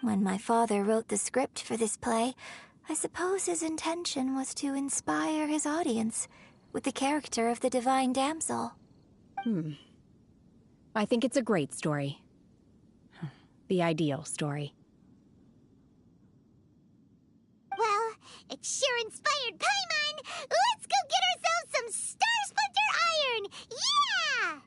When my father wrote the script for this play, I suppose his intention was to inspire his audience with the character of the divine damsel. I think it's a great story. The ideal story. Well, it sure inspired Paimon! Let's go get ourselves some Star Splinter Iron! Yeah!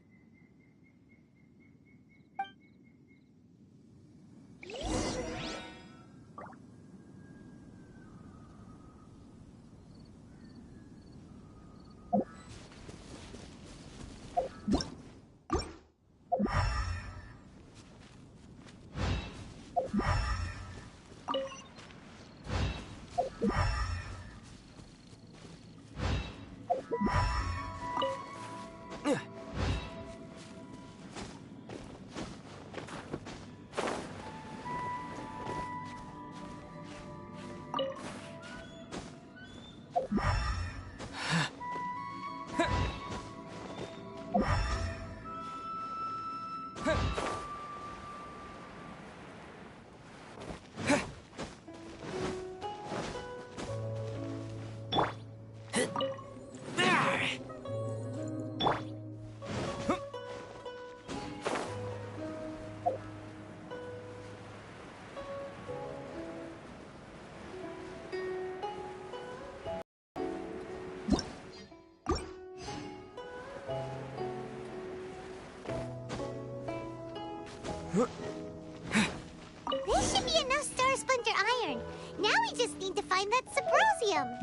This should be enough Star Splinter Iron. Now we just need to find that Subrosium.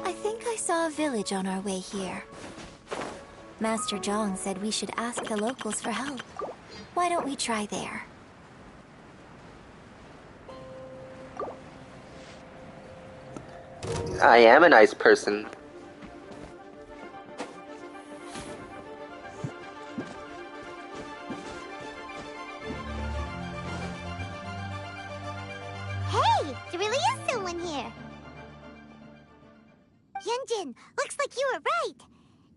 I think I saw a village on our way here. Master Zhang said we should ask the locals for help. Why don't we try there? I am a nice person. Hey, there really is someone here. Yunjin, looks like you were right.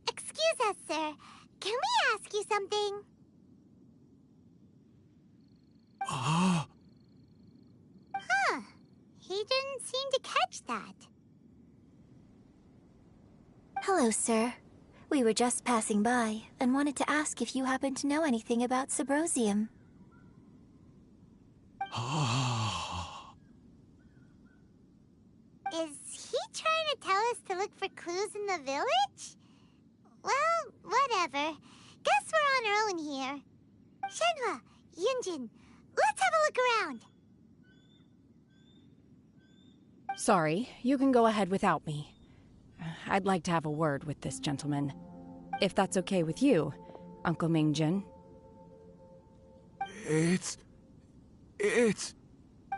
Excuse us, sir. Can we ask you something? Huh. He didn't seem to catch that. Hello, sir. We were just passing by and wanted to ask if you happen to know anything about Subrosium. Is he trying to tell us to look for clues in the village? Well, whatever. Guess we're on our own here. Shenhua, Yunjin, let's have a look around. Sorry, you can go ahead without me. I'd like to have a word with this gentleman. If that's okay with you, Uncle Mingjin. It's...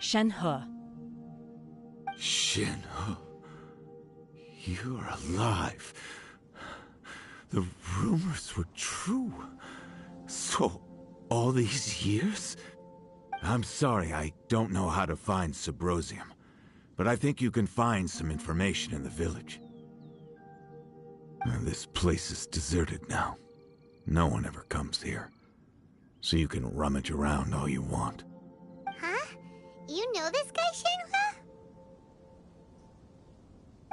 Shenhe. Shenhe. You're alive. The rumors were true. So, all these years? I'm sorry, I don't know how to find Subrosium, but I think you can find some information in the village. This place is deserted now. No one ever comes here. So you can rummage around all you want. Huh? You know this guy,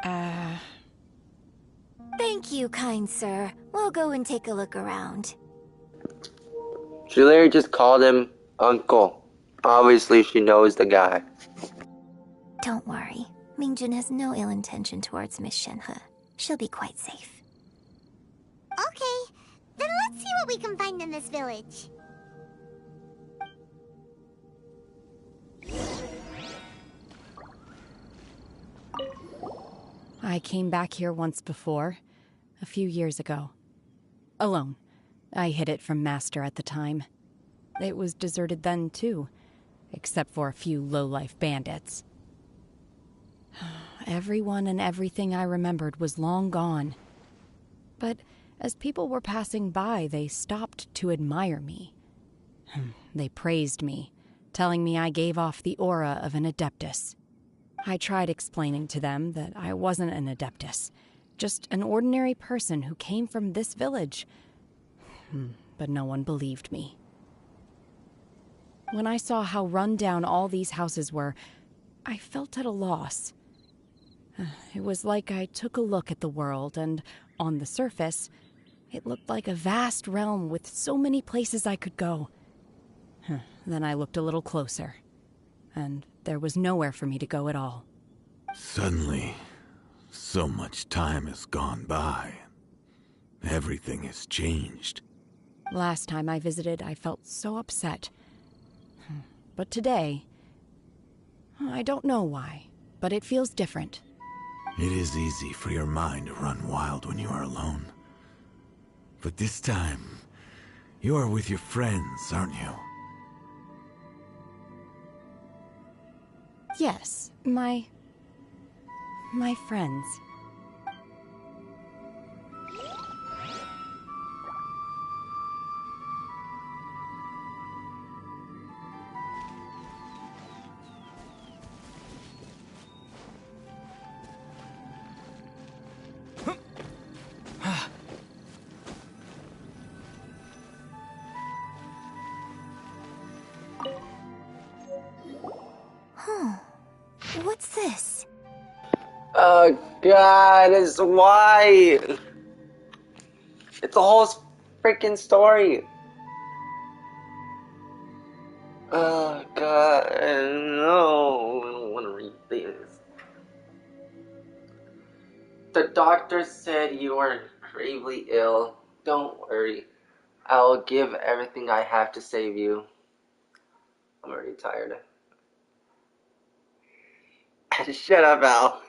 Shenhua? Thank you, kind sir. We'll go and take a look around. She literally just called him Uncle. Obviously, she knows the guy. Don't worry. Mingjin has no ill intention towards Miss Shenhe. She'll be quite safe. Okay, then let's see what we can find in this village. I came back here once before, a few years ago. Alone. I hid it from Master at the time. It was deserted then, too, except for a few low-life bandits. Everyone and everything I remembered was long gone. But as people were passing by, they stopped to admire me. They praised me, telling me I gave off the aura of an Adeptus. I tried explaining to them that I wasn't an Adeptus, just an ordinary person who came from this village. But no one believed me. When I saw how run down all these houses were, I felt at a loss. It was like I took a look at the world, and on the surface, it looked like a vast realm with so many places I could go. Then I looked a little closer, and there was nowhere for me to go at all. Suddenly, so much time has gone by. Everything has changed. Last time I visited, I felt so upset. But today, I don't know why, but it feels different. It is easy for your mind to run wild when you are alone. But this time, you are with your friends, aren't you? Yes, my friends. What's this? Oh god, it's why. It's a whole freaking story. Oh god, no, I don't want to read this. The doctor said you are gravely ill. Don't worry. I will give everything I have to save you. I'm already tired. Shut up, Al.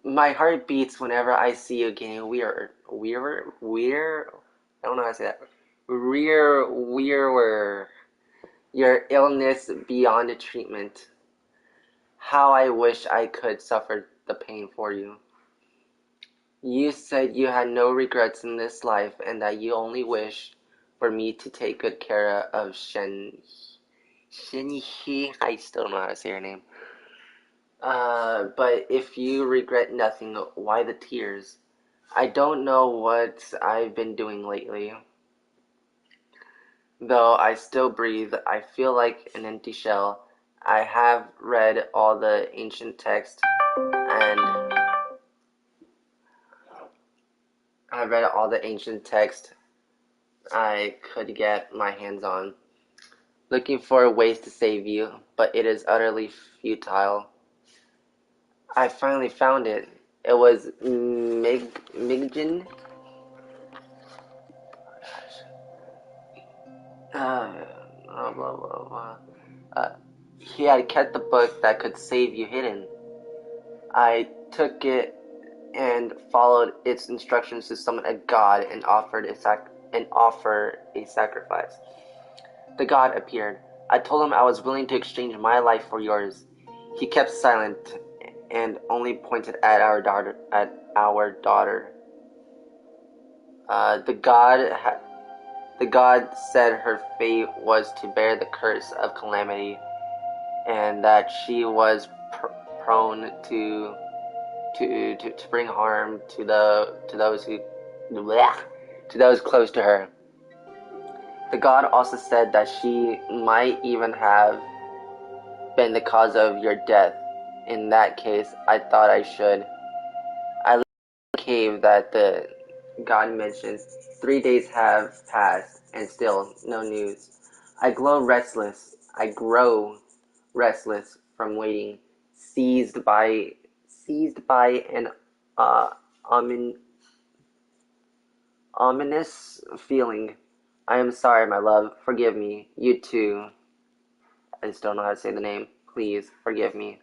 My heart beats whenever I see you again. I don't know how to say that. We're your illness beyond treatment. How I wish I could suffer the pain for you. You said you had no regrets in this life and that you only wished for me to take good care of Shenhe. I still don't know how to say her name. But if you regret nothing, why the tears? I don't know what I've been doing lately. Though I still breathe, I feel like an empty shell. I have read all the ancient texts and I could get my hands on, looking for ways to save you, but it is utterly futile. I finally found it. It was Migjin. Blah, blah, blah. He had kept the book that could save you hidden. I took it and followed its instructions to summon a god and offer a sacrifice. The god appeared. I told him I was willing to exchange my life for yours. He kept silent and only pointed at our daughter. The god said her fate was to bear the curse of calamity, and that she was prone to bring harm to those close to her. The god also said that she might even have been the cause of your death. In that case, I thought I should. I left the cave that the god mentioned. 3 days have passed, and still no news. I grow restless from waiting, seized by an ominous feeling. I am sorry, my love. Forgive me. You too. I just don't know how to say the name. Please, forgive me.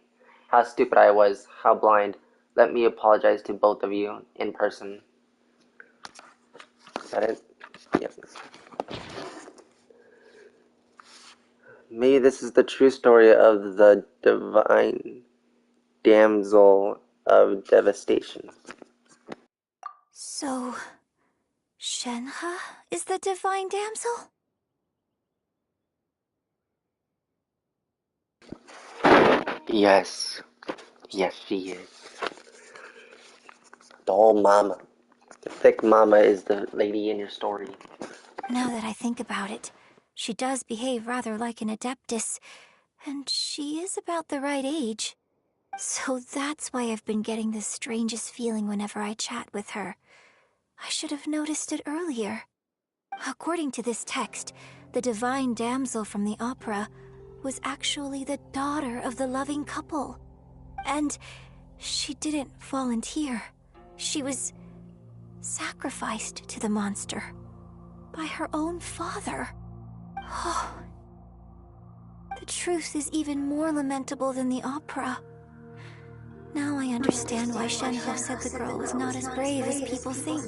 How stupid I was. How blind. Let me apologize to both of you in person. Is that it? Yes. Maybe this is the true story of the divine damsel of devastation. So, Shenhe is the divine damsel? Yes. Yes, she is. The old mama. The thick mama is the lady in your story. Now that I think about it, she does behave rather like an adeptus, and she is about the right age. So that's why I've been getting the strangest feeling whenever I chat with her. I should have noticed it earlier. According to this text, the divine damsel from the opera was actually the daughter of the loving couple. And she didn't volunteer. She was sacrificed to the monster by her own father. Oh, the truth is even more lamentable than the opera. Now I understand why Shenhe said the girl was not as brave as people think.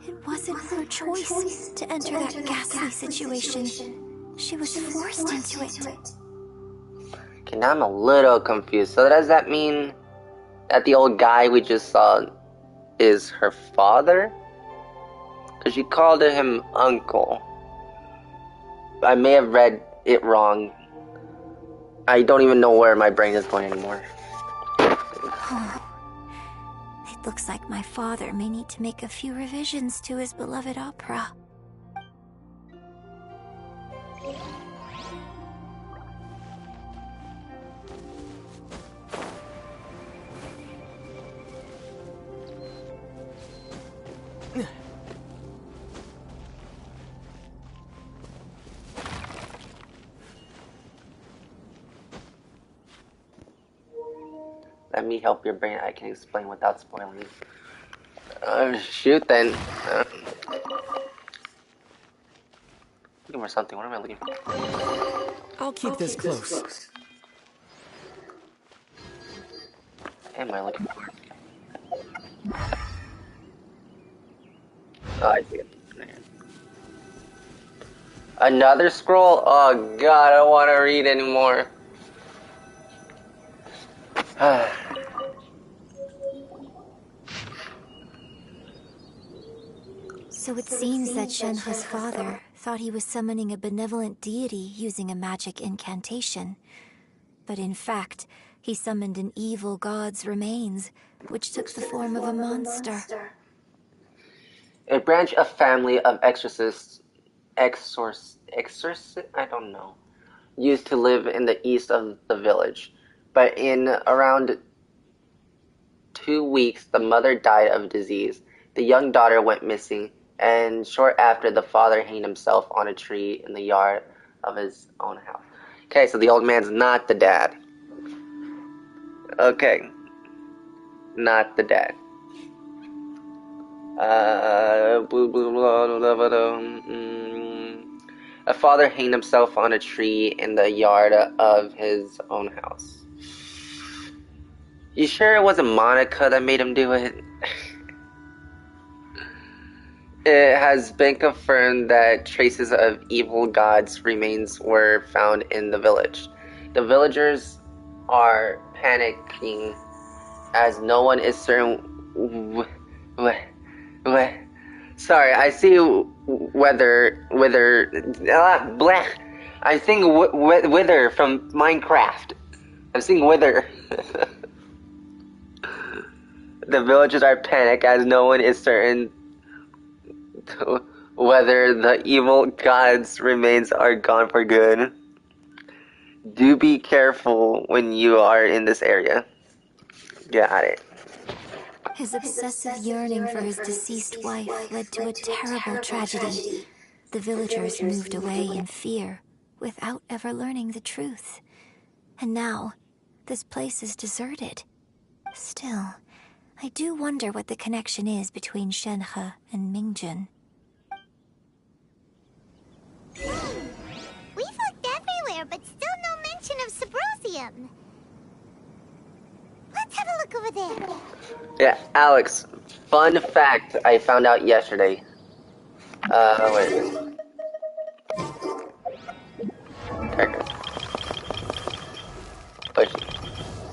It wasn't her choice to enter that ghastly situation. She was forced into it. Okay, now I'm a little confused. So does that mean that the old guy we just saw is her father? Because she called him uncle. I may have read it wrong. I don't even know where my brain is going anymore. Oh. It looks like my father may need to make a few revisions to his beloved opera. Let me help your brain. I can explain without spoiling. Shoot then. Looking for something. What am I looking for? I'll keep this close. What am I looking for? Oh, I see it. Another scroll? Oh god, I don't want to read anymore. So it seems that Shenhe's father thought he was summoning a benevolent deity using a magic incantation. But in fact, he summoned an evil god's remains, which took the form of a monster. A branch of family of exorcists, I don't know, used to live in the east of the village. But in around 2 weeks, the mother died of disease. The young daughter went missing, and short after, the father hanged himself on a tree in the yard of his own house. Okay, so the old man's not the dad. Okay. Not the dad. A father hanged himself on a tree in the yard of his own house. You sure it wasn't Monica that made him do it? It has been confirmed that traces of evil gods' remains were found in the village. The villagers are panicking as no one is certain. Sorry, I see wither. I'm seeing wither from Minecraft. I'm seeing wither. The villagers are panicked as no one is certain whether the evil god's remains are gone for good. Do be careful when you are in this area. Got it. His obsessive yearning for his deceased wife led to a terrible tragedy. The villagers moved away in fear, without ever learning the truth. And now, this place is deserted. Still, I do wonder what the connection is between Shenhe and Mingjin. We've looked everywhere, but still no mention of Subrosium. Let's have a look over there. Yeah, Alex, fun fact I found out yesterday. Where is it? Character. Push.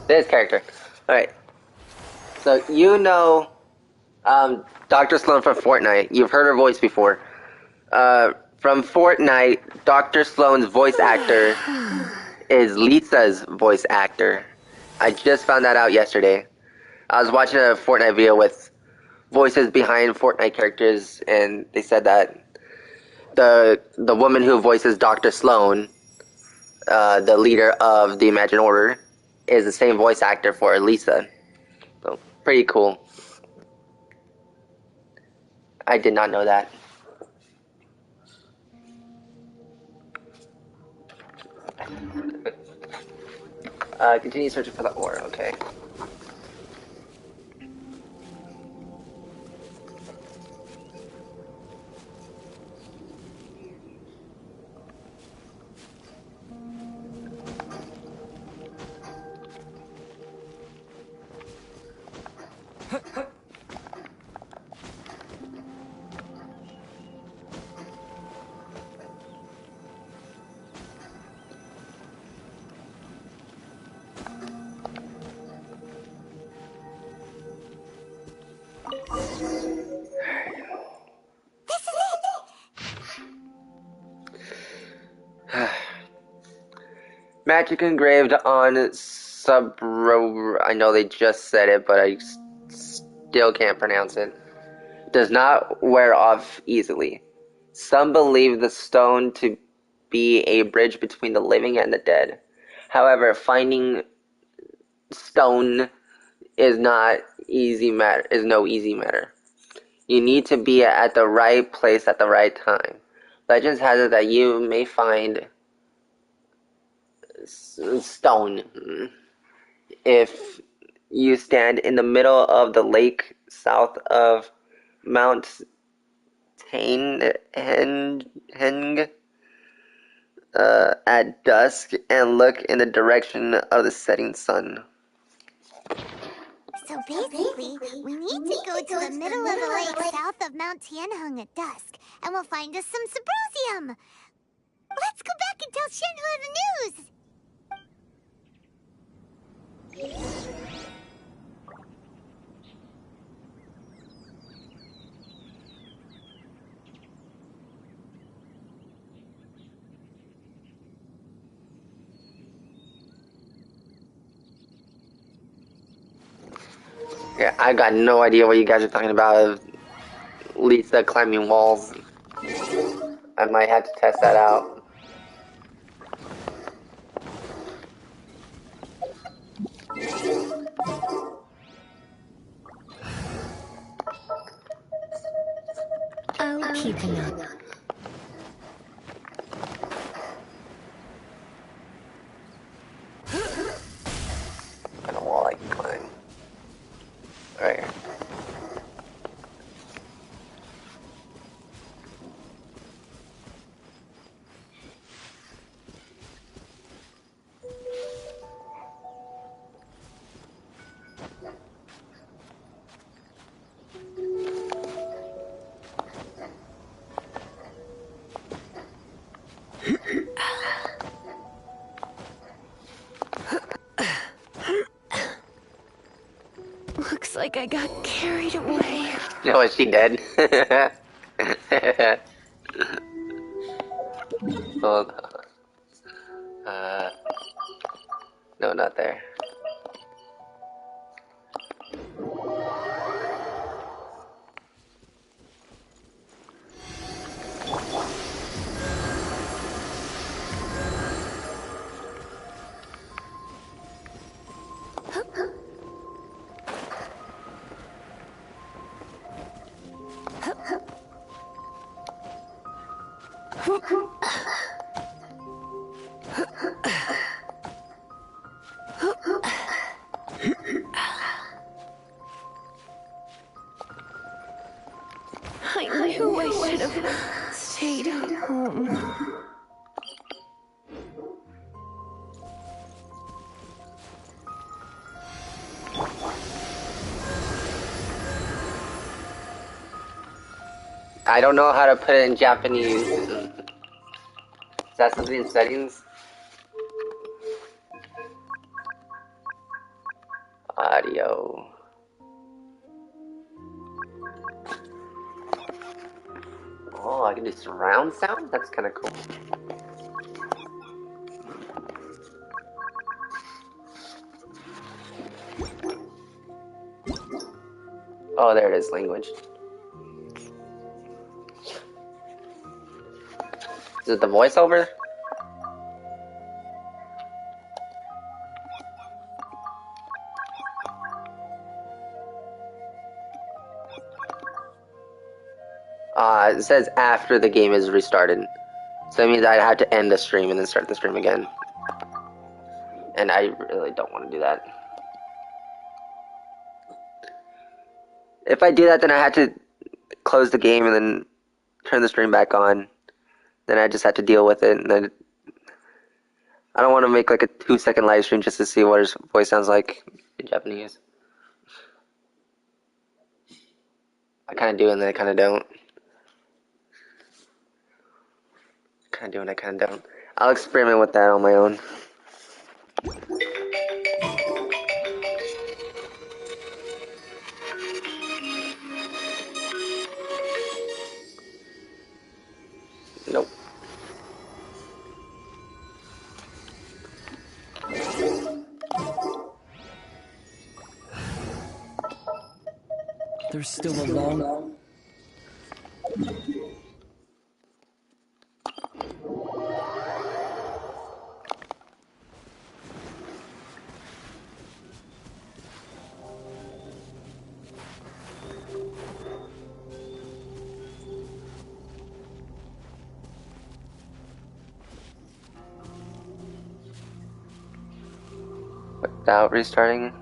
This character. Alright. So, you know, Dr. Sloan from Fortnite. You've heard her voice before. From Fortnite, Dr. Sloan's voice actor is Lisa's voice actor. I just found that out yesterday. I was watching a Fortnite video with voices behind Fortnite characters, and they said that the woman who voices Dr. Sloan, the leader of the Imagined Order, is the same voice actor for Lisa. So, pretty cool. I did not know that. Continue searching for the ore, okay. Magic engraved on Subro... I know they just said it, but I still can't pronounce it. Does not wear off easily. Some believe the stone to be a bridge between the living and the dead. However, finding stone is no easy matter. You need to be at the right place at the right time. Legends has it that you may find stone if you stand in the middle of the lake south of Mount Heng at dusk and look in the direction of the setting sun. So basically, we need to go to the middle of the lake south of Mount Tianheng at dusk, and we'll find us some Subrosium. Let's go back and tell Shenhe the news. Yeah, I got no idea what you guys are talking about. Lisa climbing walls. I might have to test that out. I'll keep an eye. I don't wall I can climb. Right here. Looks like I got carried away. No, is she dead? Hold on. No, not there. I knew I should have stayed home. I don't know how to put it in Japanese. Is that something in settings? Audio. Oh, I can do surround sound? That's kind of cool. Oh, there it is, language. Is it the voiceover? It says after the game is restarted. So that means I'd have to end the stream and then start the stream again. And I really don't want to do that. If I do that, then I have to close the game and then turn the stream back on. Then I just have to deal with it. And then I don't want to make like a 2-second live stream just to see what his voice sounds like in Japanese. I kind of do and then I kind of don't. Kind of do and I kind of don't. I'll experiment with that on my own. Nope. There's still a long... Without restarting.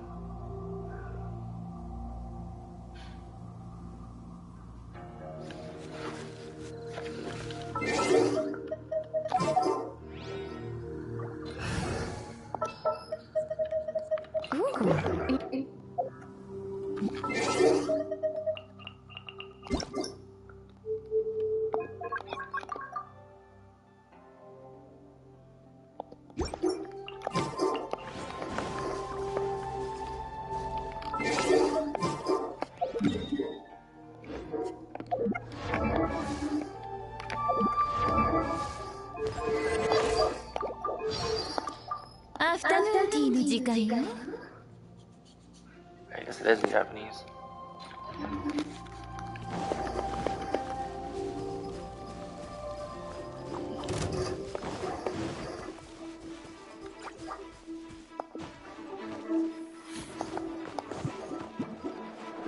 I guess it is in Japanese.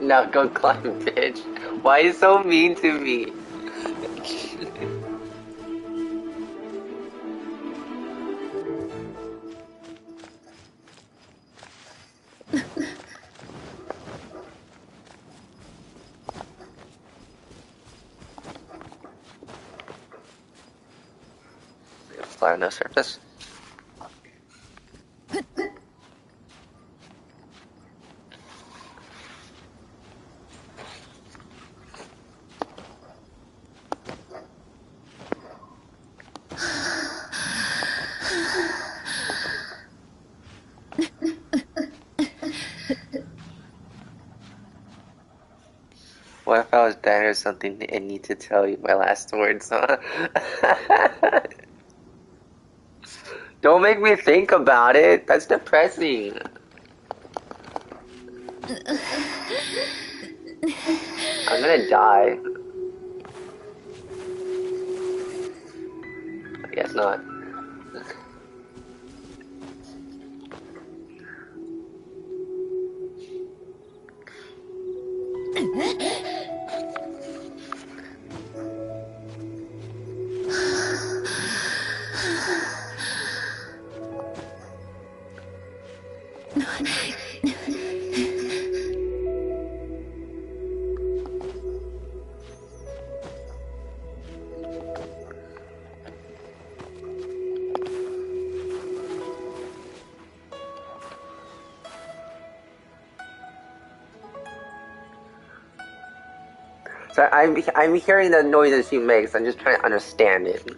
Now go climb, bitch. Why are you so mean to me? Fly on the surface. What if I was dying or something and need to tell you my last words, huh? Don't make me think about it. That's depressing. I'm gonna die. I guess not. So I'm hearing the noises she makes. I'm just trying to understand it.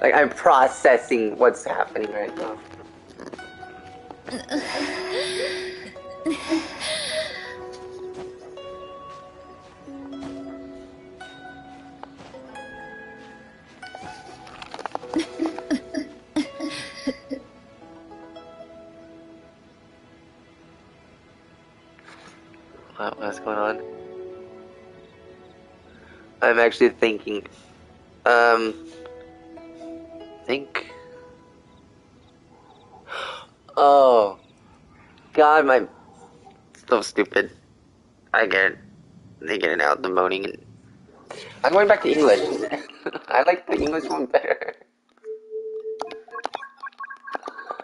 Like I'm processing what's happening right now. What's going on? I'm actually thinking. Think. Oh, God, my so stupid. I get it now. The moaning. And... I'm going back to English. I like the English one better.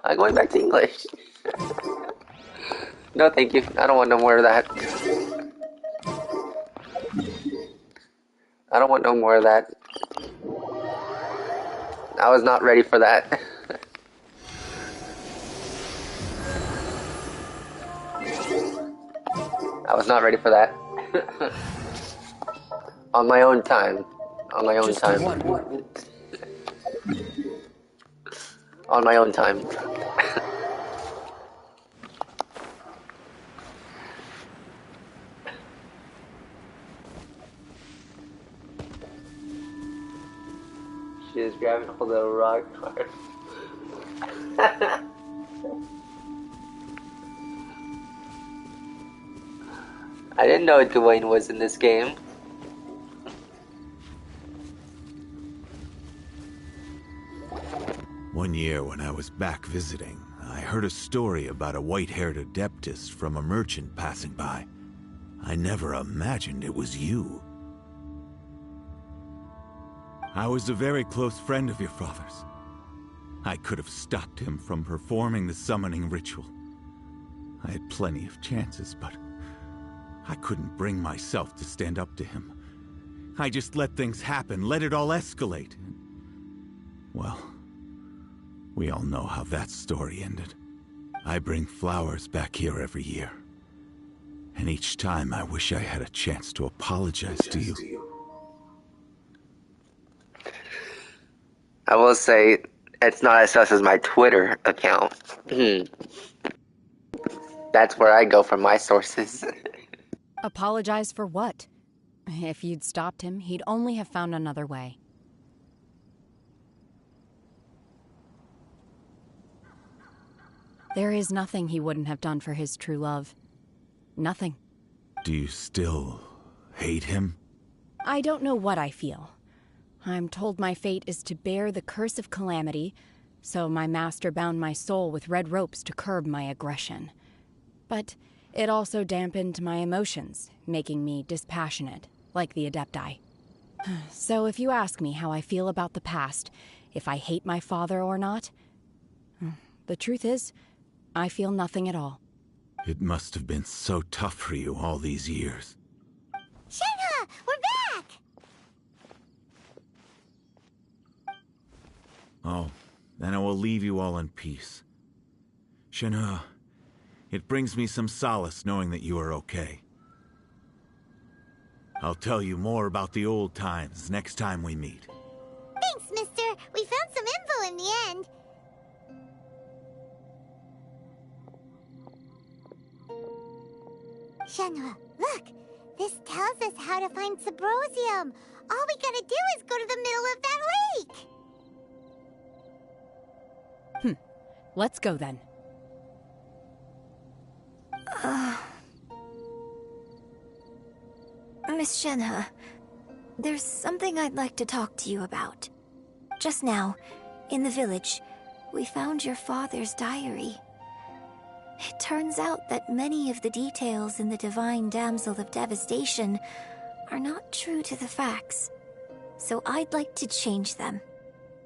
I'm going back to English. No, thank you. I don't want no more of that. I don't want no more of that. I was not ready for that. I was not ready for that. On my own time. On my own time. On my own time. She is grabbing hold of the rock hard. I didn't know Dwayne was in this game. One year when I was back visiting, I heard a story about a white-haired adeptess from a merchant passing by. I never imagined it was you. I was a very close friend of your father's. I could have stopped him from performing the summoning ritual. I had plenty of chances, but I couldn't bring myself to stand up to him. I just let things happen, let it all escalate. Well, we all know how that story ended. I bring flowers back here every year. And each time I wish I had a chance to apologize to you. I will say, it's not as sus as my Twitter account. That's where I go for my sources. Apologize for what? If you'd stopped him, he'd only have found another way. There is nothing he wouldn't have done for his true love. Nothing. Do you still hate him? I don't know what I feel. I'm told my fate is to bear the curse of calamity, so my master bound my soul with red ropes to curb my aggression. But it also dampened my emotions, making me dispassionate, like the Adepti. So if you ask me how I feel about the past, if I hate my father or not, the truth is, I feel nothing at all. It must have been so tough for you all these years. Shenhe, we're back! Oh, then I will leave you all in peace. Shenhe, it brings me some solace knowing that you are okay. I'll tell you more about the old times next time we meet. Thanks, mister. We found some info in the end. Shenhe, look! This tells us how to find Subrosium. All we gotta do is go to the middle of that lake! Let's go then. Miss Shenhe, there's something I'd like to talk to you about. Just now, in the village, we found your father's diary. It turns out that many of the details in the Divine Damsel of Devastation are not true to the facts. So I'd like to change them.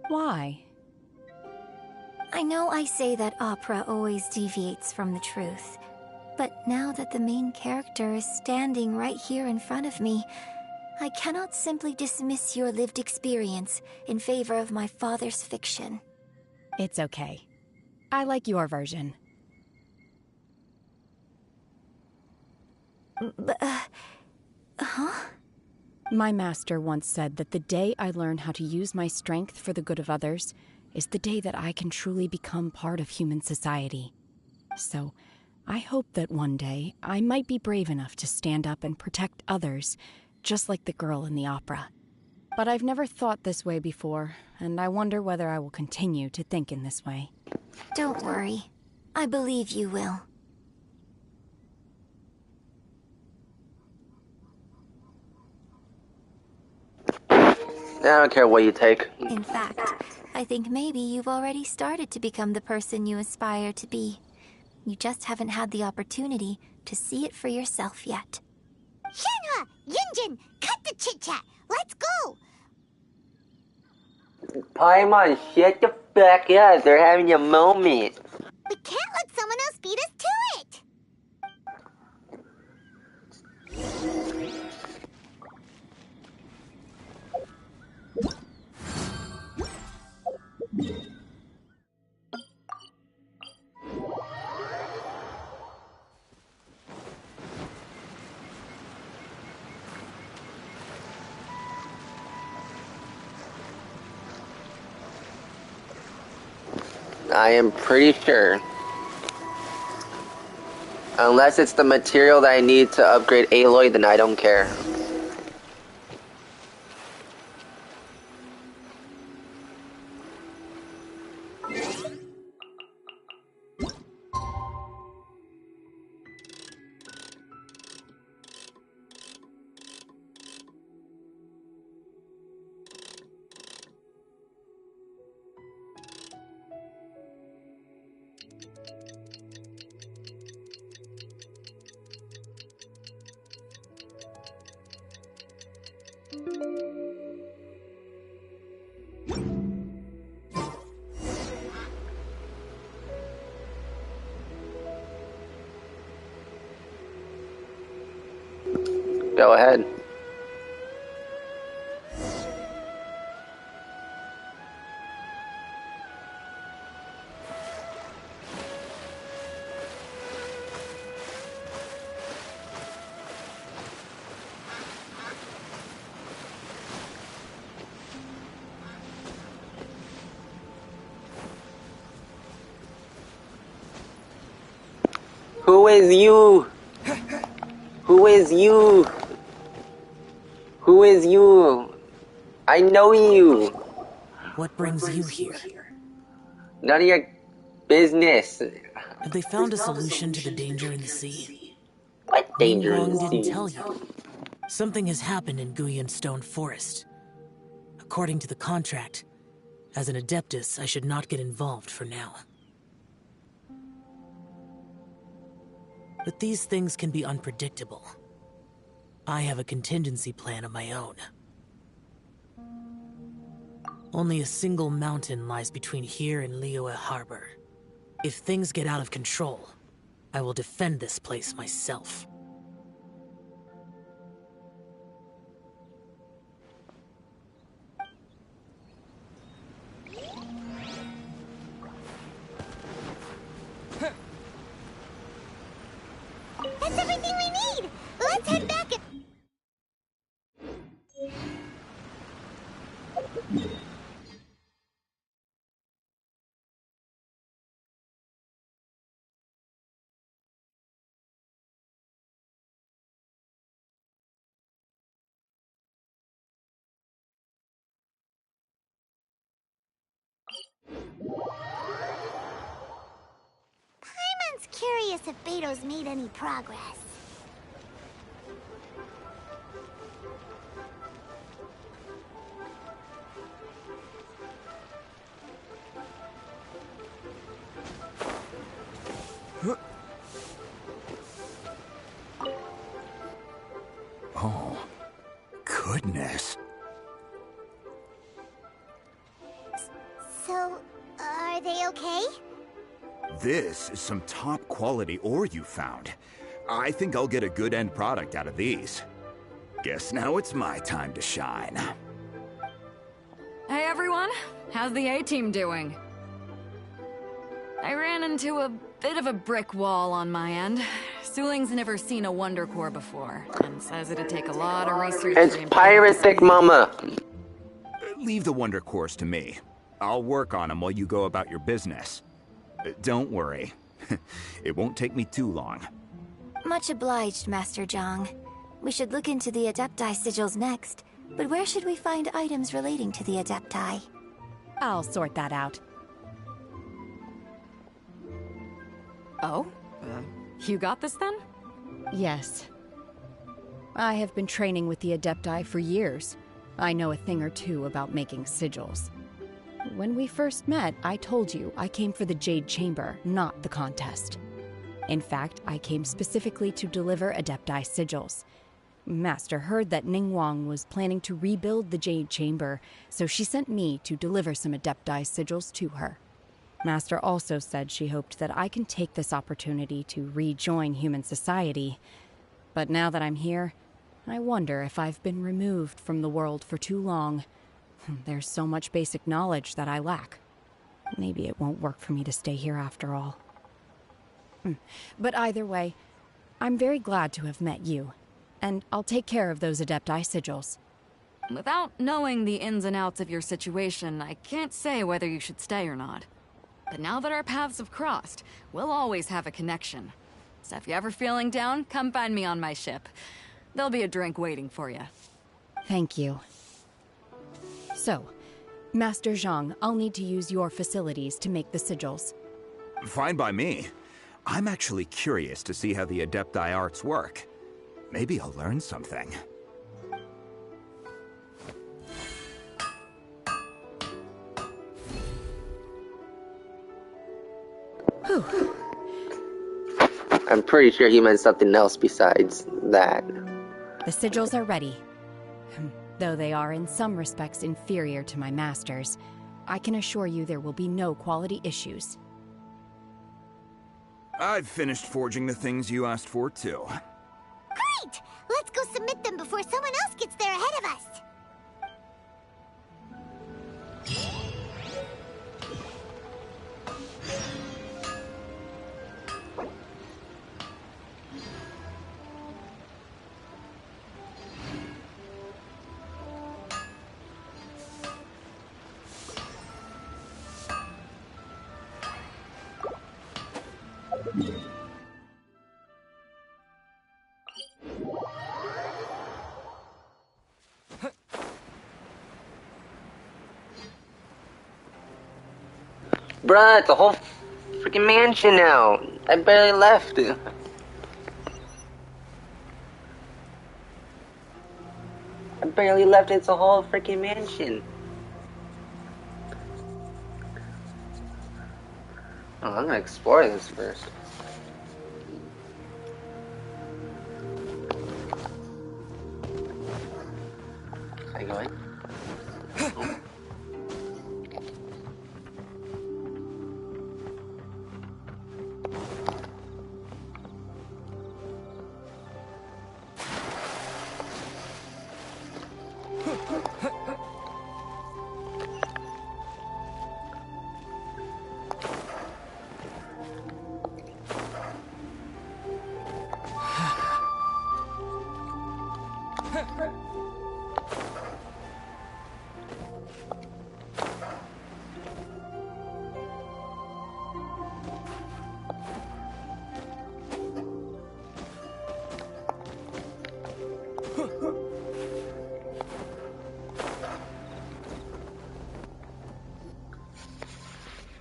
Why? I know I say that opera always deviates from the truth, but now that the main character is standing right here in front of me, I cannot simply dismiss your lived experience in favor of my father's fiction. It's okay. I like your version. Huh? My master once said that the day I learn how to use my strength for the good of others is the day that I can truly become part of human society. So, I hope that one day I might be brave enough to stand up and protect others, just like the girl in the opera. But I've never thought this way before, and I wonder whether I will continue to think in this way. Don't worry. I believe you will. I don't care what you take. In fact, I think maybe you've already started to become the person you aspire to be. You just haven't had the opportunity to see it for yourself yet. Shenhe! Yunjin! Cut the chit-chat! Let's go! Paimon, shut the fuck up. They're having a moment. We can't let someone else beat us to it! I am pretty sure. Unless it's the material that I need to upgrade Aloy, then I don't care. Go ahead. Who is you? Who is you? Who is you? I know you. What brings you here? None of your business. Have they found a solution to the danger in the sea? What danger in Ningguang the didn't sea? tell you. Something has happened in Guyan Stone Forest. According to the contract, as an Adeptus, I should not get involved for now. But these things can be unpredictable. I have a contingency plan of my own. Only a single mountain lies between here and Liyue Harbor. If things get out of control, I will defend this place myself. That's everything we need! Let's head back and... Paimon's curious if Beto's made any progress. Oh, goodness. So, are they okay? This is some top quality ore you found. I think I'll get a good end product out of these. Guess now it's my time to shine. Hey everyone, how's the A-team doing? I ran into a bit of a brick wall on my end. Suling's never seen a Wonder Core before, and says it'd take a lot of research. It's pyrothic, mama. Leave the Wonder Cores to me. I'll work on them while you go about your business. Don't worry. It won't take me too long. Much obliged, Master Zhang. We should look into the Adepti sigils next, but where should we find items relating to the Adepti? I'll sort that out. Oh? You got this then? Yes. I have been training with the Adepti for years. I know a thing or two about making sigils. When we first met, I told you I came for the Jade Chamber, not the contest. In fact, I came specifically to deliver Adepti sigils. Master heard that Ningguang was planning to rebuild the Jade Chamber, so she sent me to deliver some Adepti sigils to her. Master also said she hoped that I can take this opportunity to rejoin human society. But now that I'm here, I wonder if I've been removed from the world for too long. There's so much basic knowledge that I lack. Maybe it won't work for me to stay here after all. But either way, I'm very glad to have met you, and I'll take care of those Adepti sigils. Without knowing the ins and outs of your situation, I can't say whether you should stay or not. But now that our paths have crossed, we'll always have a connection. So if you're ever feeling down, come find me on my ship. There'll be a drink waiting for you. Thank you. So, Master Zhang, I'll need to use your facilities to make the sigils. Fine by me. I'm actually curious to see how the Adepti arts work. Maybe I'll learn something. Whew. I'm pretty sure he meant something else besides that. The sigils are ready. Though they are in some respects inferior to my master's, I can assure you there will be no quality issues. I've finished forging the things you asked for, too. Great! Let's go submit them before someone else gets there ahead of us! Bruh, it's a whole freaking mansion now. I barely left. I barely left. It's a whole freaking mansion. Oh, I'm gonna explore this first. Can I go in? Oh.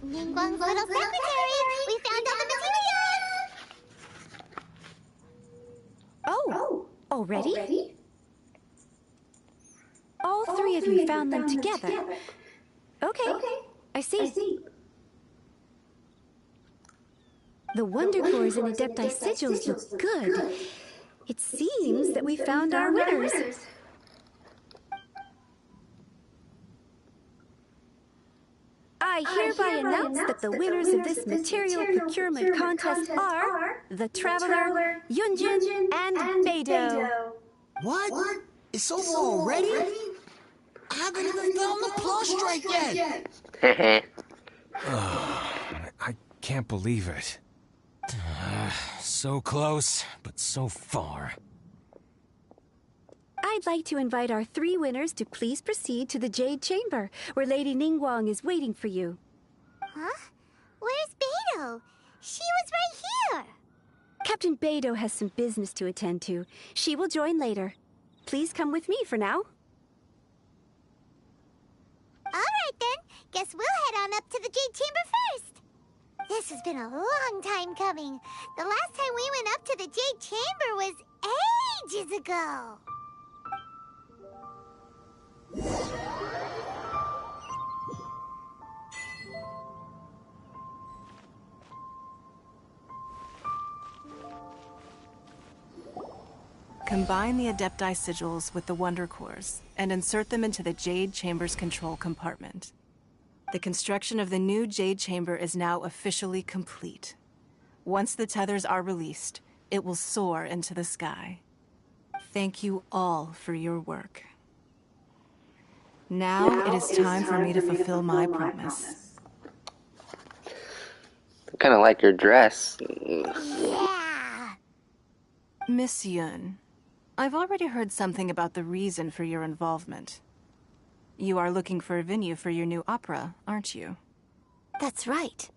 Ningguang's little secretary! We found all the materials! Oh, already? All three of you found them together. Okay, I see. The Wonder Cores and Adepti sigils look good. It seems that we found our winners. I hereby announce that the winners of this material procurement contest are the Traveler, Yunjin, and Beidou. What? It's over already? I haven't even found the prostrate yet! I can't believe it. So close, but so far. I'd like to invite our three winners to please proceed to the Jade Chamber, where Lady Ningguang is waiting for you. Huh? Where's Beidou? She was right here! Captain Beidou has some business to attend to. She will join later. Please come with me for now. Alright then, guess we'll head on up to the Jade Chamber first. This has been a long time coming. The last time we went up to the Jade Chamber was ages ago. Combine the Adepti sigils with the Wonder Cores and insert them into the Jade Chamber's control compartment. The construction of the new Jade Chamber is now officially complete. Once the tethers are released, it will soar into the sky. Thank you all for your work. Now it is time for me to fulfill my promise. I kind of like your dress. Yeah! Miss Yun, I've already heard something about the reason for your involvement. You are looking for a venue for your new opera, aren't you? That's right.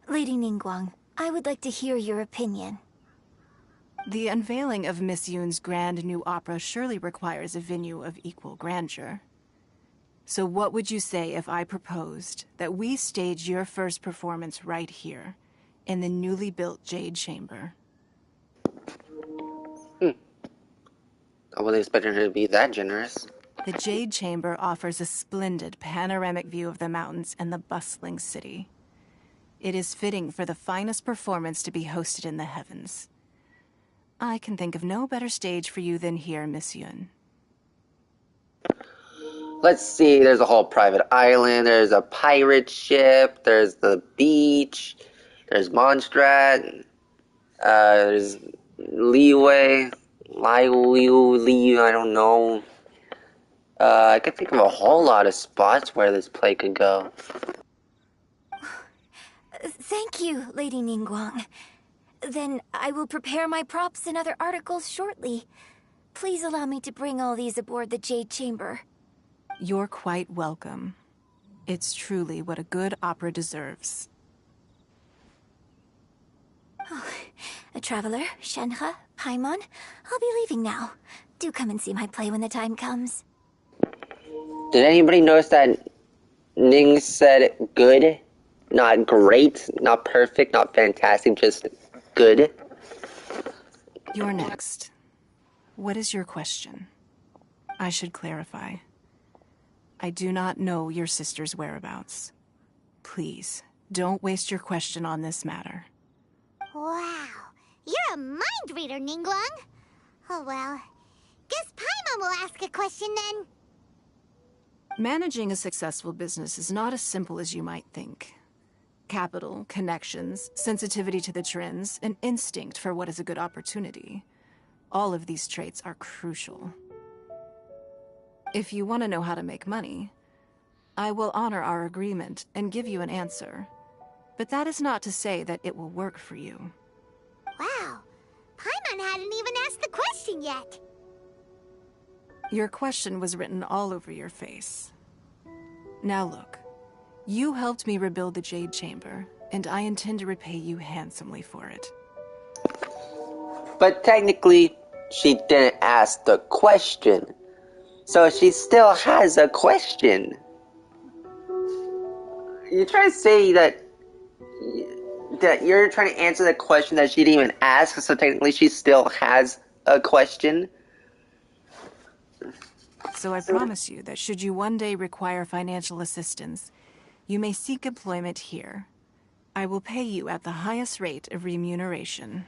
Lady Ningguang, I would like to hear your opinion. The unveiling of Miss Yun's grand new opera surely requires a venue of equal grandeur. So what would you say if I proposed that we stage your first performance right here, in the newly built Jade Chamber? I wasn't expecting her to be that generous. The Jade Chamber offers a splendid panoramic view of the mountains and the bustling city. It is fitting for the finest performance to be hosted in the heavens. I can think of no better stage for you than here, Miss Yun. Let's see, there's a whole private island, there's a pirate ship, there's the beach, there's Mondstrat, there's Liwei, I don't know. I can think of a whole lot of spots where this play could go. Thank you, Lady Ningguang. Then I will prepare my props and other articles shortly. Please allow me to bring all these aboard the Jade Chamber. You're quite welcome. It's truly what a good opera deserves. Oh, a traveler, Shenhe, Paimon, I'll be leaving now. Do come and see my play when the time comes. Did anybody notice that Ning said good Not great, not perfect, not fantastic, just good. You're next. What is your question? I should clarify. I do not know your sister's whereabouts. Please, don't waste your question on this matter. Wow, you're a mind reader, Ningguang. Oh well, guess Paimon will ask a question then. Managing a successful business is not as simple as you might think. Capital, connections, sensitivity to the trends, and instinct for what is a good opportunity. All of these traits are crucial. If you want to know how to make money, I will honor our agreement and give you an answer. But that is not to say that it will work for you. Wow, Paimon hadn't even asked the question yet. Your question was written all over your face. Now look, you helped me rebuild the Jade Chamber, and I intend to repay you handsomely for it. But technically, she didn't ask the question. So she still has a question. You're trying to say that you're trying to answer the question that she didn't even ask, so technically she still has a question? So I promise you that should you one day require financial assistance, you may seek employment here. I will pay you at the highest rate of remuneration.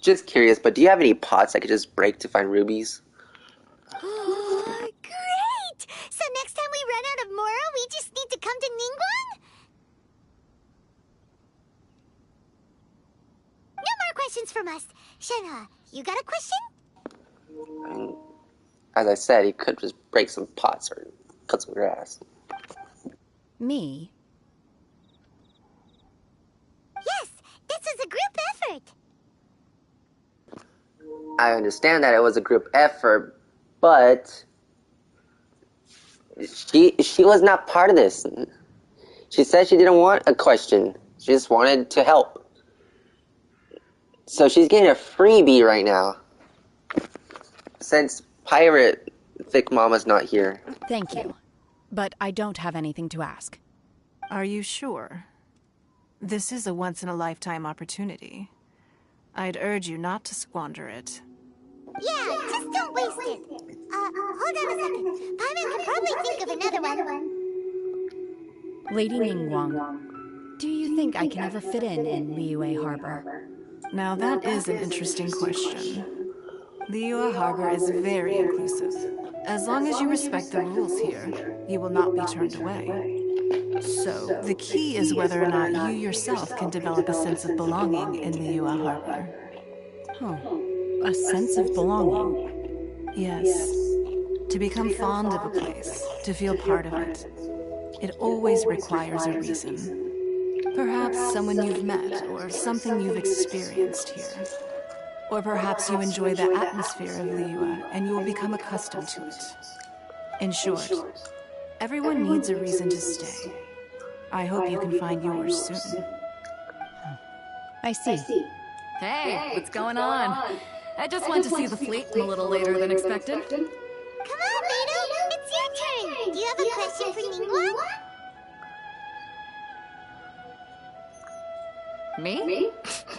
Just curious, but do you have any pots I could just break to find rubies? Great! So next time we run out of Moro, we just need to come to Ningguang? No more questions from us. Shenhe, you got a question? I mean, as I said, you could just break some pots or cut some grass. Me? Yes, this is a group effort. I understand that it was a group effort, but she was not part of this. She said she didn't want a question. She just wanted to help. So she's getting a freebie right now. Since Pirate Thick Mama's not here. Thank you. But I don't have anything to ask. Are you sure? This is a once-in-a-lifetime opportunity. I'd urge you not to squander it. Yeah, just don't waste it. Hold on a second. Paimon could probably think of another one. Lady Ningguang, do you think I can ever fit in Liyue Harbor? Now that is an interesting question. Liyue Harbor is very inclusive. As long as you respect the rules here, you will not be turned away. So, the key is whether or not you yourself can develop a sense of belonging in Liyue Harbor. Oh, a sense of belonging? Yes. To become fond of a place, to feel part of it. It always requires a reason. Perhaps someone you've met, or something you've experienced here. Or perhaps you enjoy the atmosphere of Liyue, and you will become accustomed to it. In short, everyone needs a reason to stay. I hope you can find yours soon. I see. Hey, what's going on? I just went to see the fleet a little later than expected. Come on, Beidou! It's your turn! Do you have a question for Ningguang? Me?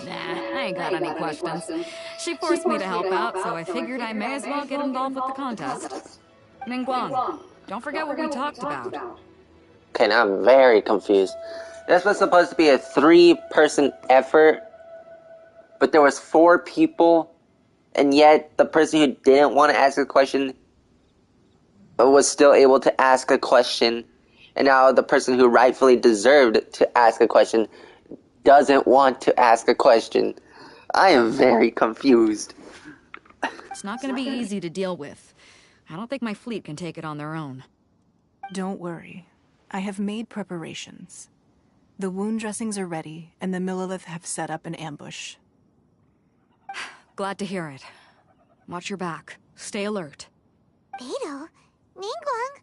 Nah, I ain't got any questions. She forced me to help out, so I figured I may as well get involved with the contest. Ningguang, don't forget what we talked about. Okay, now I'm very confused. This was supposed to be a 3-person effort, but there was 4 people, and yet the person who didn't want to ask a question was still able to ask a question, and now the person who rightfully deserved to ask a question doesn't want to ask a question. I am very confused. It's not going to be easy to deal with. I don't think my fleet can take it on their own. Don't worry. I have made preparations. The wound dressings are ready, and the Millilith have set up an ambush. Glad to hear it. Watch your back. Stay alert. Beidou? Ningguang?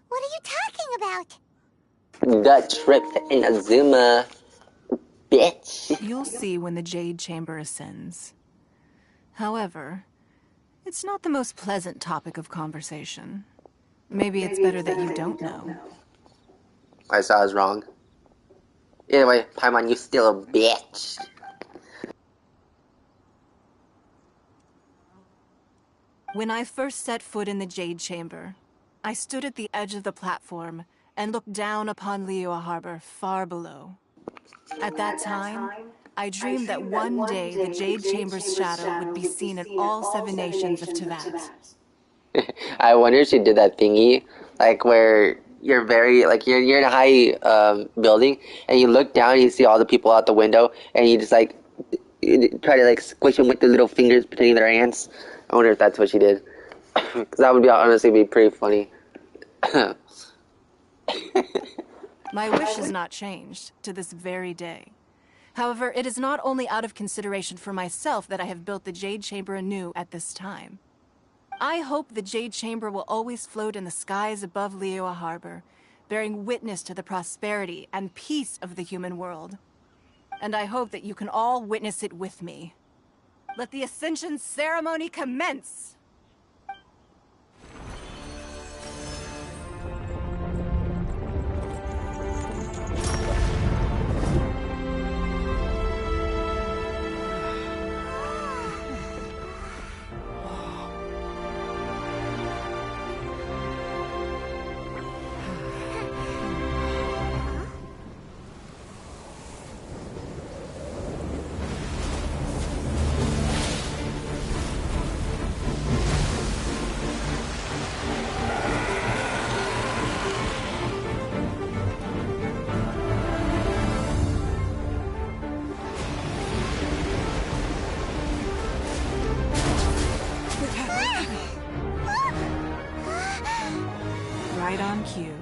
What are you talking about? The trip to Inazuma, bitch. You'll see when the Jade Chamber ascends. However, it's not the most pleasant topic of conversation. Maybe it's better that you don't know. I saw I was wrong. Anyway, Paimon, you still a bitch. When I first set foot in the Jade Chamber, I stood at the edge of the platform and looked down upon Liyue Harbor far below. At that time, I dreamed that one day the Jade Chamber's shadow would be seen in all 7 nations of Tevat. I wonder if she did that thingy, like where you're you're in a high building and you look down and you see all the people out the window and you just like try to like squish them with the little fingers between their hands. I wonder if that's what she did, because that would be honestly be pretty funny. My wish has not changed to this very day. However, it is not only out of consideration for myself that I have built the Jade Chamber anew at this time. I hope the Jade Chamber will always float in the skies above Liyue Harbor, bearing witness to the prosperity and peace of the human world. And I hope that you can all witness it with me. Let the Ascension ceremony commence! Right on cue.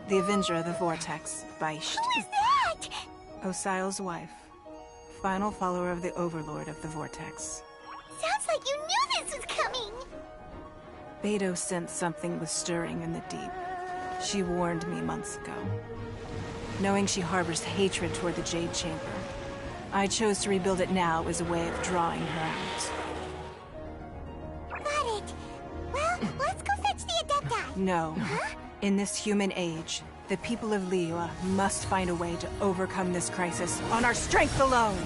The Avenger of the Vortex, Beisht. Who is that? Osial's wife. Final follower of the Overlord of the Vortex. Sounds like you knew this was coming! Beidou sensed something was stirring in the deep. She warned me months ago. Knowing she harbors hatred toward the Jade Chamber, I chose to rebuild it now as a way of drawing her out. Got it. Well, let's go fetch the Adepti. No. Huh? In this human age, the people of Liyue must find a way to overcome this crisis on our strength alone!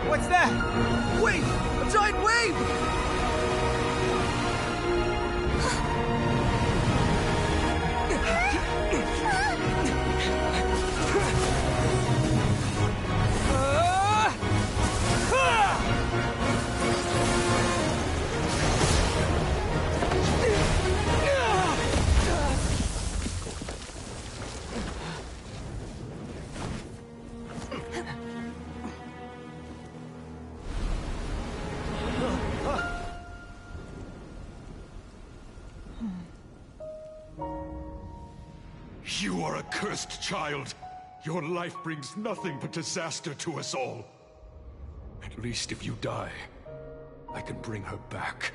What's that? Wait! A giant wave! You are a cursed child. Your life brings nothing but disaster to us all. At least if you die, I can bring her back.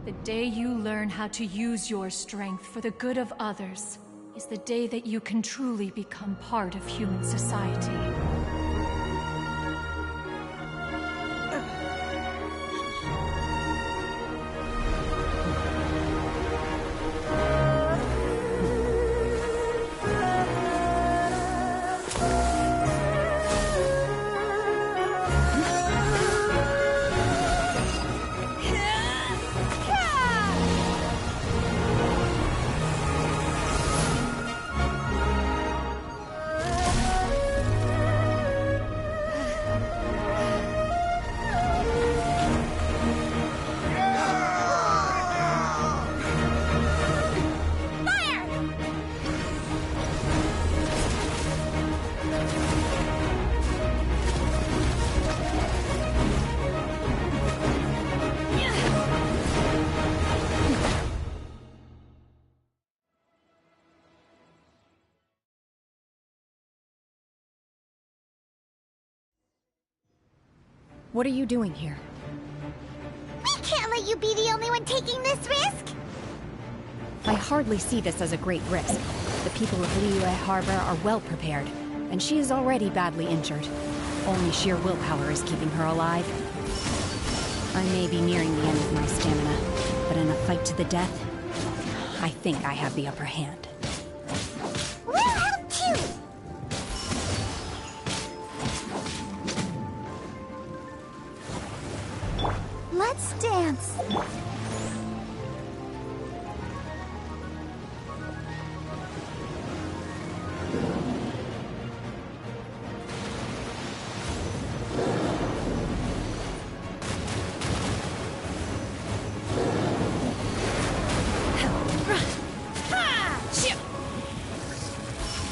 The day you learn how to use your strength for the good of others is the day that you can truly become part of human society. What are you doing here? We can't let you be the only one taking this risk! I hardly see this as a great risk. The people of Liyue Harbor are well prepared, and she is already badly injured. Only sheer willpower is keeping her alive. I may be nearing the end of my stamina, but in a fight to the death, I think I have the upper hand. We'll help too! Let's dance.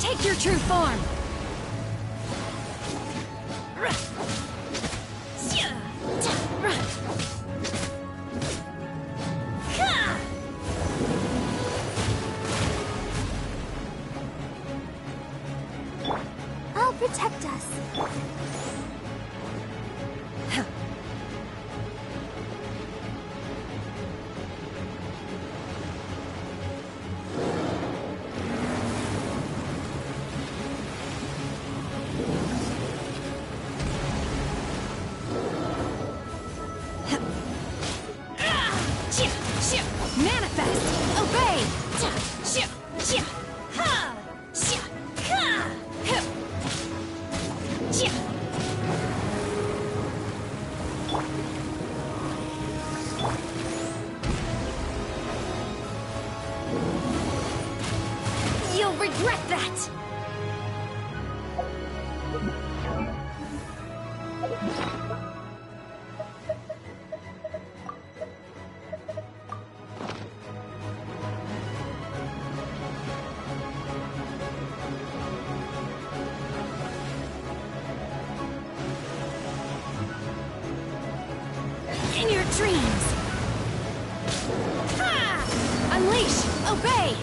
Take your true form! I'll protect us. Manifest! Obey! You'll regret that! In your dreams! Unleash! Obey!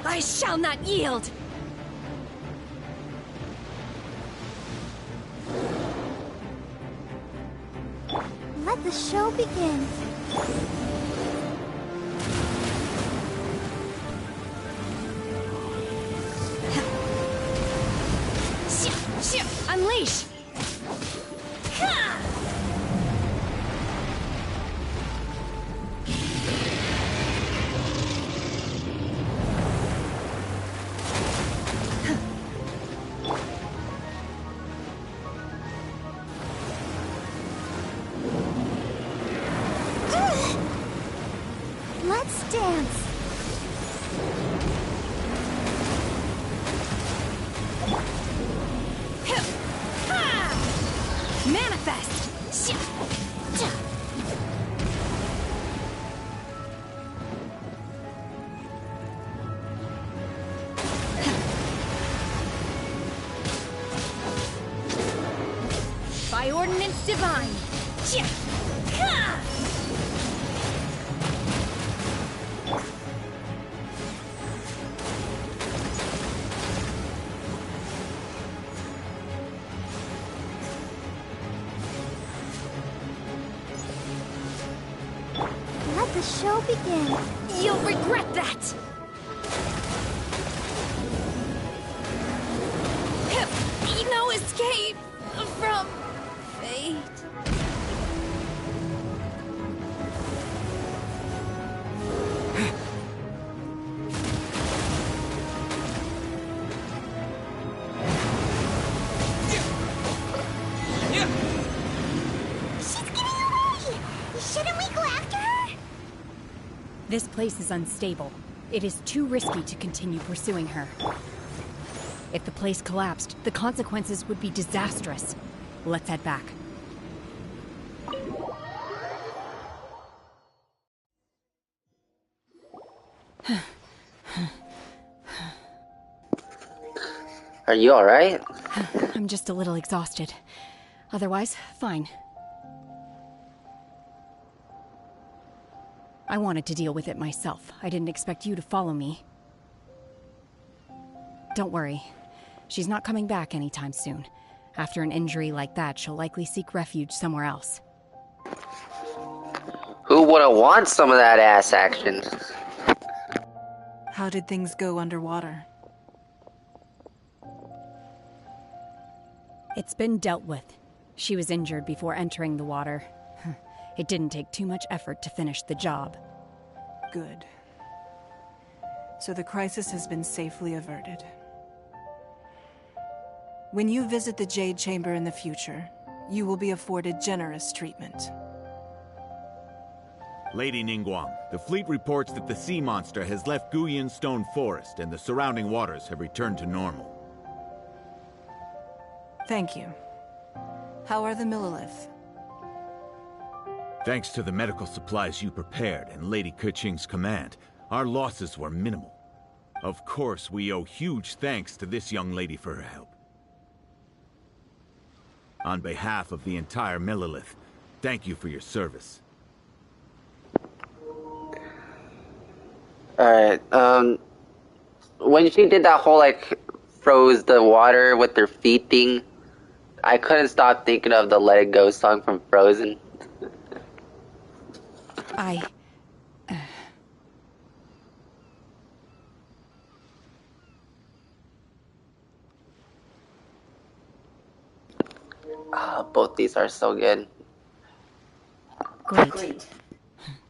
I shall not yield! Let the show begin. Unleash! Let's dance. Manifest! By ordinance divine! Let the show begin. You'll regret that! No escape from fate. She's getting away! Shouldn't we go after her? This place is unstable. It is too risky to continue pursuing her. If the place collapsed, the consequences would be disastrous. Let's head back. Are you alright? I'm just a little exhausted. Otherwise, fine. I wanted to deal with it myself. I didn't expect you to follow me. Don't worry. She's not coming back anytime soon. After an injury like that, she'll likely seek refuge somewhere else. Who wouldn't want some of that ass action? How did things go underwater? It's been dealt with. She was injured before entering the water. It didn't take too much effort to finish the job. Good. So the crisis has been safely averted. When you visit the Jade Chamber in the future, you will be afforded generous treatment. Lady Ningguang, the fleet reports that the sea monster has left Guyan Stone Forest and the surrounding waters have returned to normal. Thank you. How are the Millilith? Thanks to the medical supplies you prepared and Lady Keqing's command, our losses were minimal. Of course, we owe huge thanks to this young lady for her help. On behalf of the entire Millilith, thank you for your service. Alright, when she did that whole, like, froze the water with their feet thing, I couldn't stop thinking of the Let It Go song from Frozen. Both these are so good. Great.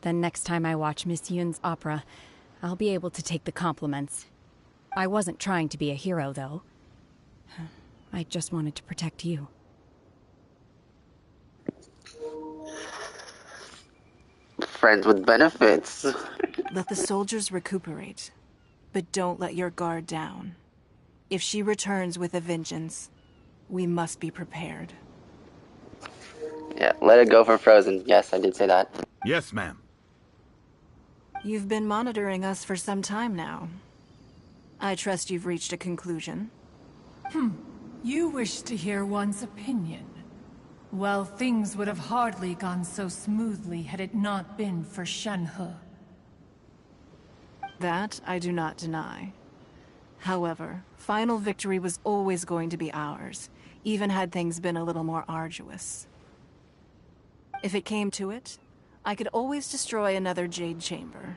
Then next time I watch Miss Yun's opera, I'll be able to take the compliments. I wasn't trying to be a hero, though. I just wanted to protect you. Friends with benefits. Let the soldiers recuperate, but don't let your guard down. If she returns with a vengeance, we must be prepared. Yeah, Let It Go for Frozen. Yes, I did say that. Yes, ma'am. You've been monitoring us for some time now. I trust you've reached a conclusion. You wish to hear one's opinion. Well, things would have hardly gone so smoothly had it not been for Shenhe. That I do not deny. However, final victory was always going to be ours, even had things been a little more arduous. If it came to it, I could always destroy another Jade Chamber.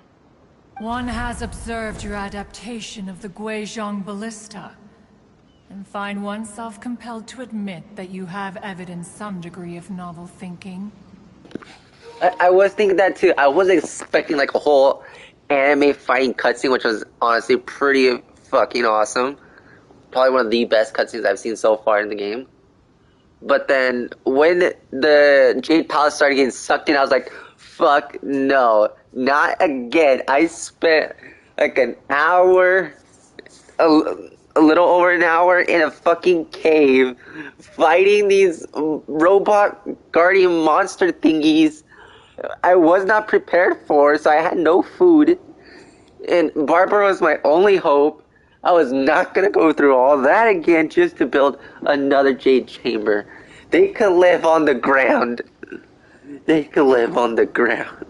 One has observed your adaptation of the Guizhong Ballista, and find oneself compelled to admit that you have evidenced some degree of novel thinking. I was thinking that too. I was expecting like a whole anime fighting cutscene, which was honestly pretty fucking awesome. Probably one of the best cutscenes I've seen so far in the game. But then when the Jade Palace started getting sucked in, I was like, fuck no, not again. I spent like an hour, a little over an hour in a fucking cave fighting these robot guardian monster thingies I was not prepared for, so I had no food. And Barbara was my only hope. I was not going to go through all that again just to build another Jade Chamber. They could live on the ground. They could live on the ground.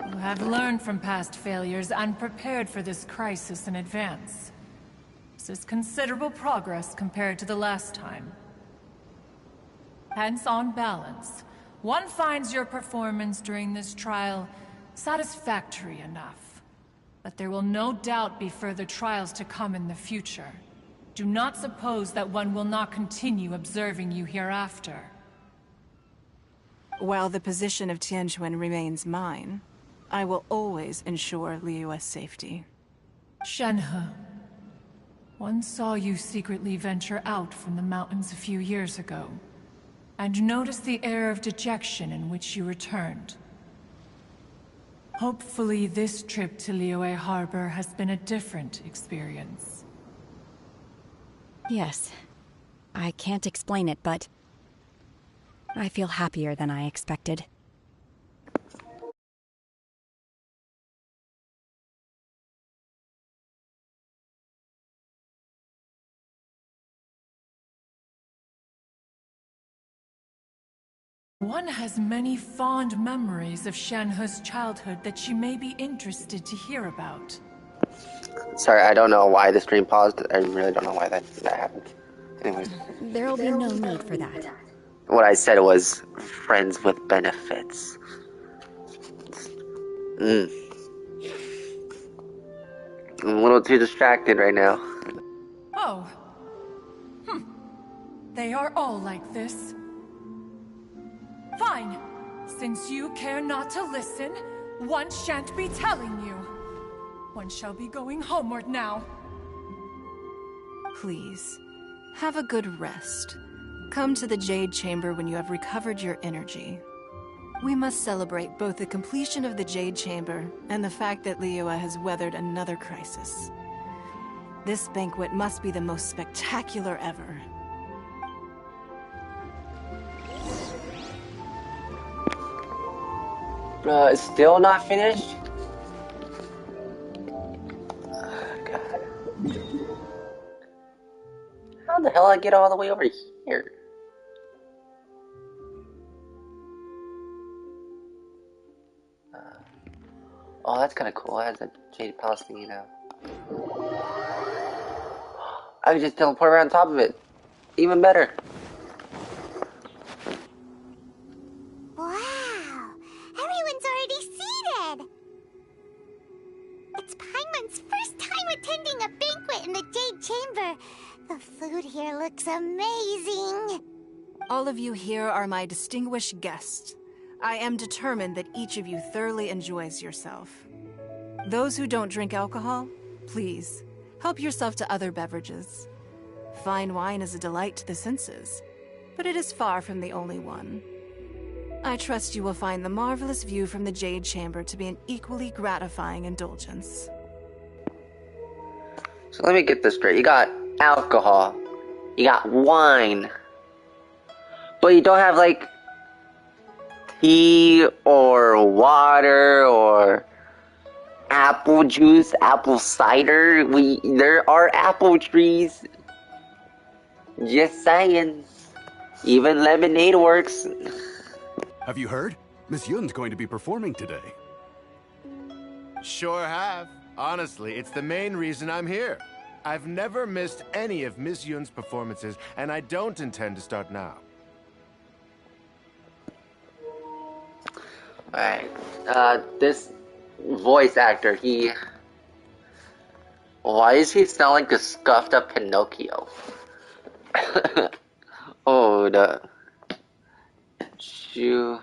You have learned from past failures and prepared for this crisis in advance. This is considerable progress compared to the last time. Hence, on balance, one finds your performance during this trial satisfactory enough. But there will no doubt be further trials to come in the future. Do not suppose that one will not continue observing you hereafter. While the position of Tianquan remains mine, I will always ensure Liyue's safety. Shenhe, one saw you secretly venture out from the mountains a few years ago, and noticed the air of dejection in which you returned. Hopefully this trip to Liyue Harbor has been a different experience. Yes. I can't explain it, but I feel happier than I expected. One has many fond memories of Shenhe's childhood that she may be interested to hear about. Sorry, I don't know why the stream paused. I really don't know why that happened. Anyways. There'll be no need for that. What I said was friends with benefits. I'm a little too distracted right now. Oh. They are all like this. Fine. Since you care not to listen, one shan't be telling you. One shall be going homeward now. Please, have a good rest. Come to the Jade Chamber when you have recovered your energy. We must celebrate both the completion of the Jade Chamber and the fact that Liyue has weathered another crisis. This banquet must be the most spectacular ever. It's still not finished? Oh, God. How the hell I get all the way over here? Oh, that's kind of cool. It has a Jade Palace thingy now. I can just teleport around top of it. Even better. Wow! Everyone's already seated! It's Paimon's first time attending a banquet in the Jade Chamber. The food here looks amazing. All of you here are my distinguished guests. I am determined that each of you thoroughly enjoys yourself. Those who don't drink alcohol, please, help yourself to other beverages. Fine wine is a delight to the senses, but it is far from the only one. I trust you will find the marvelous view from the Jade Chamber to be an equally gratifying indulgence. So let me get this straight. You got alcohol. You got wine. But you don't have, like, tea or water or apple juice, apple cider. There are apple trees. Just saying. Even lemonade works. Have you heard? Miss Yun's going to be performing today. Sure have. Honestly, it's the main reason I'm here. I've never missed any of Miss Yun's performances, and I don't intend to start now. Alright, this voice actor, why does he sound like a scuffed up Pinocchio? Oh, the Shu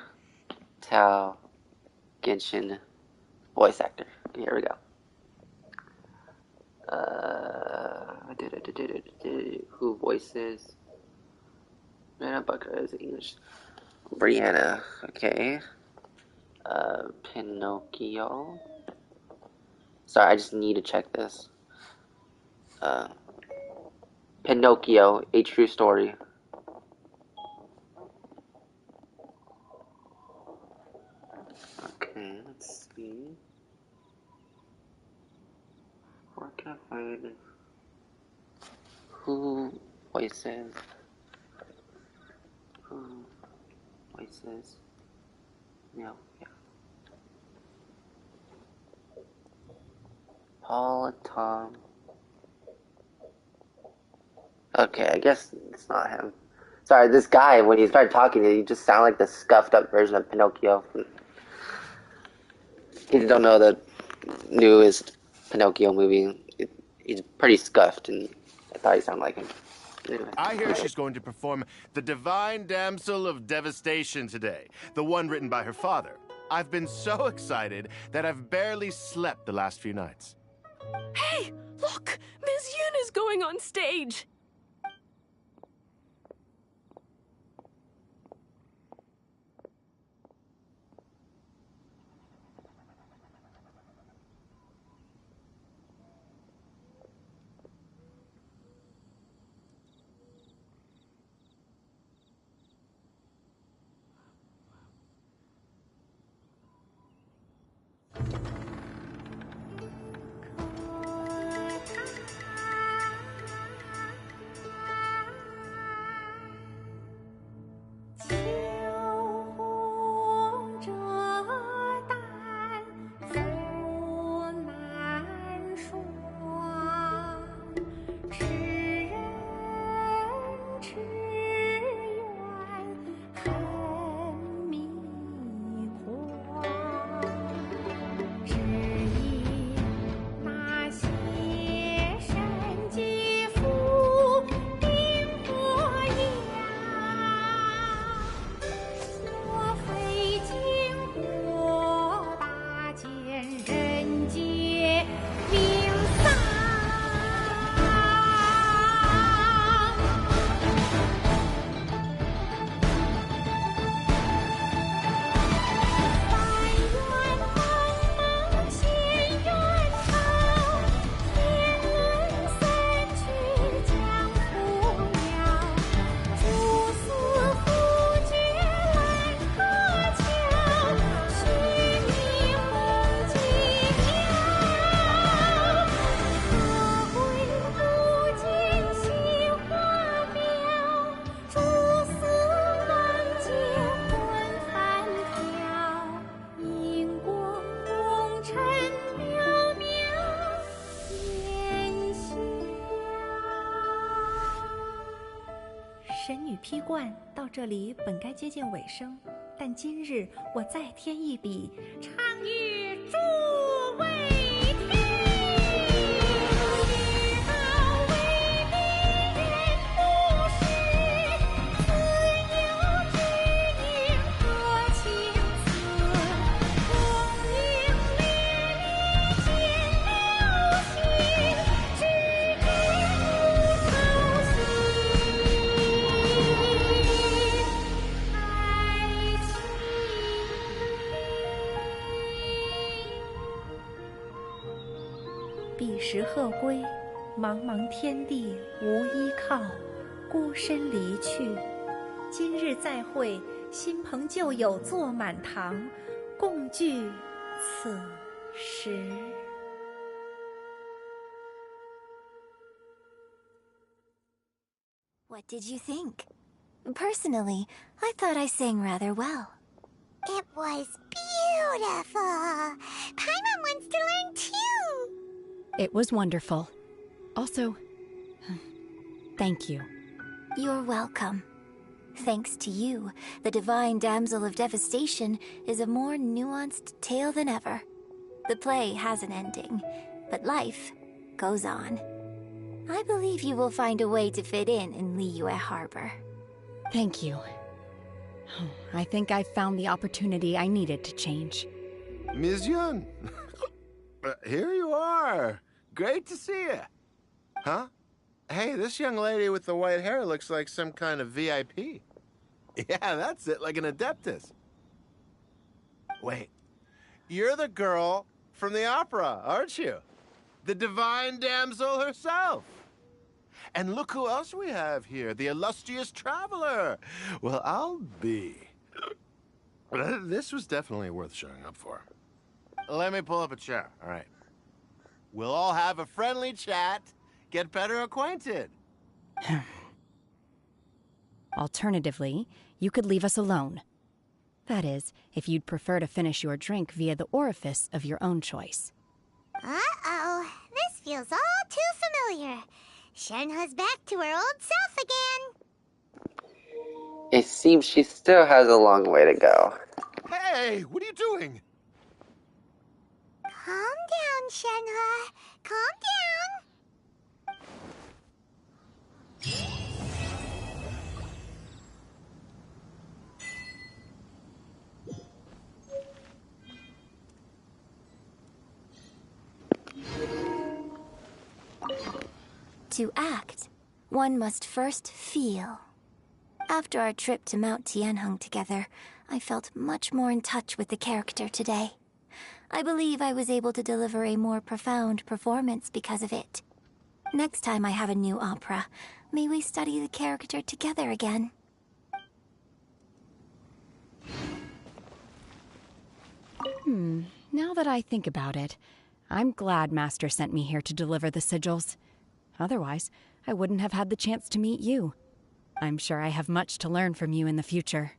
Tao Genshin voice actor. Here we go. Who voices? Brianna Bucker is English. Brianna, okay. Pinocchio. Sorry, I just need to check this. Pinocchio, a true story. Okay, let's see. Where can I find who voices? Who voices? No, yeah. Paul, Tom. Okay, I guess it's not him. Sorry, this guy, when he started talking, he just sounded like the scuffed up version of Pinocchio. Kids don't know the newest Pinocchio movie. He's pretty scuffed, and I thought he sounded like him. Anyway. I hear she's going to perform The Divine Damsel of Devastation today, the one written by her father. I've been so excited that I've barely slept the last few nights. Hey, look! Miss Yun is going on stage! 批冠到这里本该接近尾声，但今日我再添一笔，唱与诸位彼时鹤归，茫茫天地无依靠，孤身离去。今日再会，新朋旧友坐满堂，共聚此时。What did you think? Personally, I thought I sang rather well. It was beautiful. Paimon wants to learn too. It was wonderful. Also, thank you. You're welcome. Thanks to you, the Divine Damsel of Devastation is a more nuanced tale than ever. The play has an ending, but life goes on. I believe you will find a way to fit in Liyue Harbor. Thank you. I think I found the opportunity I needed to change. Ms. Yun, here you are. Great to see you. Huh? Hey, this young lady with the white hair looks like some kind of VIP. Yeah, that's it, like an Adeptus. Wait, you're the girl from the opera, aren't you? The Divine Damsel herself. And look who else we have here, the illustrious traveler. Well, I'll be. This was definitely worth showing up for. Let me pull up a chair, all right. We'll all have a friendly chat, get better acquainted. Alternatively, you could leave us alone. That is, if you'd prefer to finish your drink via the orifice of your own choice. Uh-oh, this feels all too familiar. Shenhe's back to her old self again. It seems she still has a long way to go. Hey, what are you doing? Calm down, Shenhe. Calm down. To act, one must first feel. After our trip to Mount Tianheng together, I felt much more in touch with the character today. I believe I was able to deliver a more profound performance because of it. Next time I have a new opera, may we study the character together again. Now that I think about it, I'm glad Master sent me here to deliver the sigils. Otherwise, I wouldn't have had the chance to meet you. I'm sure I have much to learn from you in the future.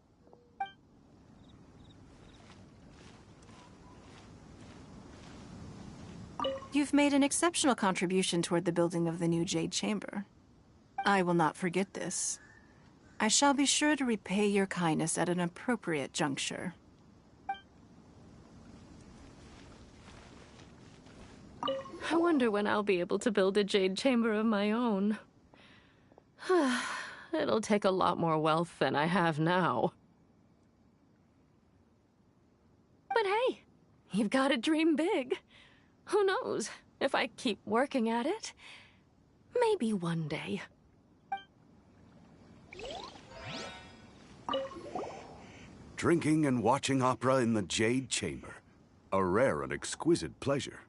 You've made an exceptional contribution toward the building of the new Jade Chamber. I will not forget this. I shall be sure to repay your kindness at an appropriate juncture. I wonder when I'll be able to build a Jade Chamber of my own. It'll take a lot more wealth than I have now. But hey, you've got to dream big. Who knows? If I keep working at it, maybe one day. Drinking and watching opera in the Jade Chamber. A rare and exquisite pleasure.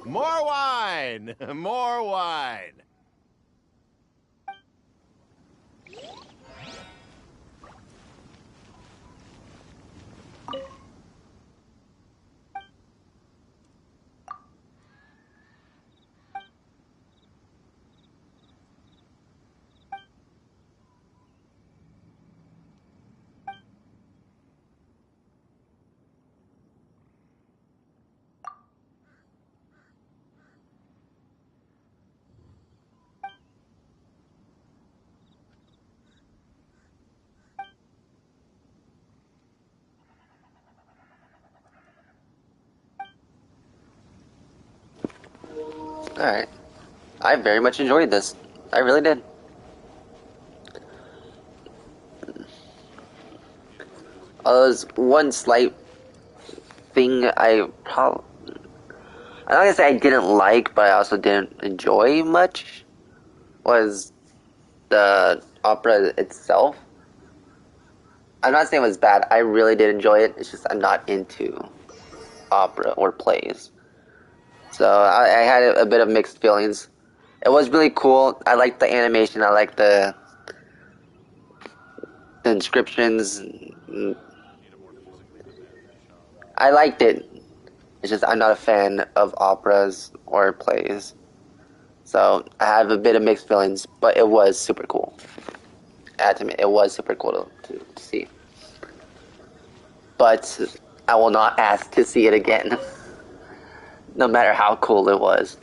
More wine! More wine! Alright. I very much enjoyed this. I really did. There's one slight thing I'm not gonna say I didn't like, but I also didn't enjoy much, was the opera itself. I'm not saying it was bad. I really did enjoy it. It's just I'm not into opera or plays. So I had a bit of mixed feelings. It was really cool. I liked the animation. I liked the inscriptions. I liked it. It's just I'm not a fan of operas or plays. So I have a bit of mixed feelings, but it was super cool. I have to admit, it was super cool to see. But I will not ask to see it again, no matter how cool it was.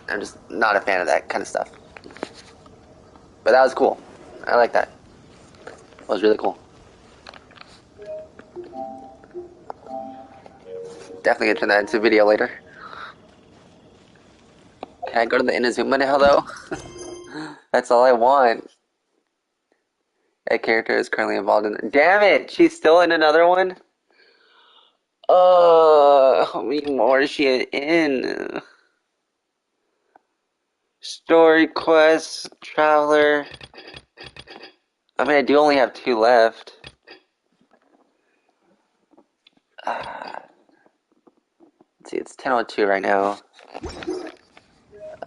I'm just not a fan of that kind of stuff. But that was cool. I like that. It was really cool. Definitely gonna turn that into a video later. Can I go to the Inazuma now, though? That's all I want. A character is currently involved in... Damn it! She's still in another one? How many more is she in? Story quest, Traveler. I mean, I do only have 2 left. Let's see, it's 10:02 right now.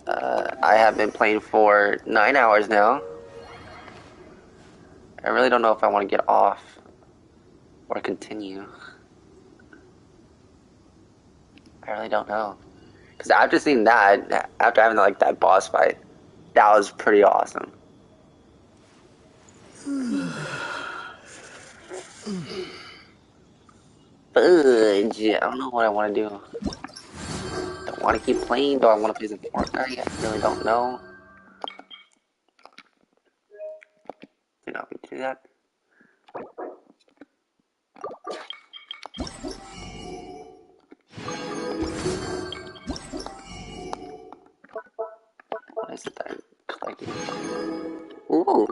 I have been playing for 9 hours now. I really don't know if I want to get off or continue. I really don't know. Because after seeing that, after having like that boss fight, that was pretty awesome. Fudge. I don't know what I want to do. Don't want to keep playing. Do I want to play some Fortnite? I really don't know. Do not need to do that. What is it that I'm collecting? Ooh.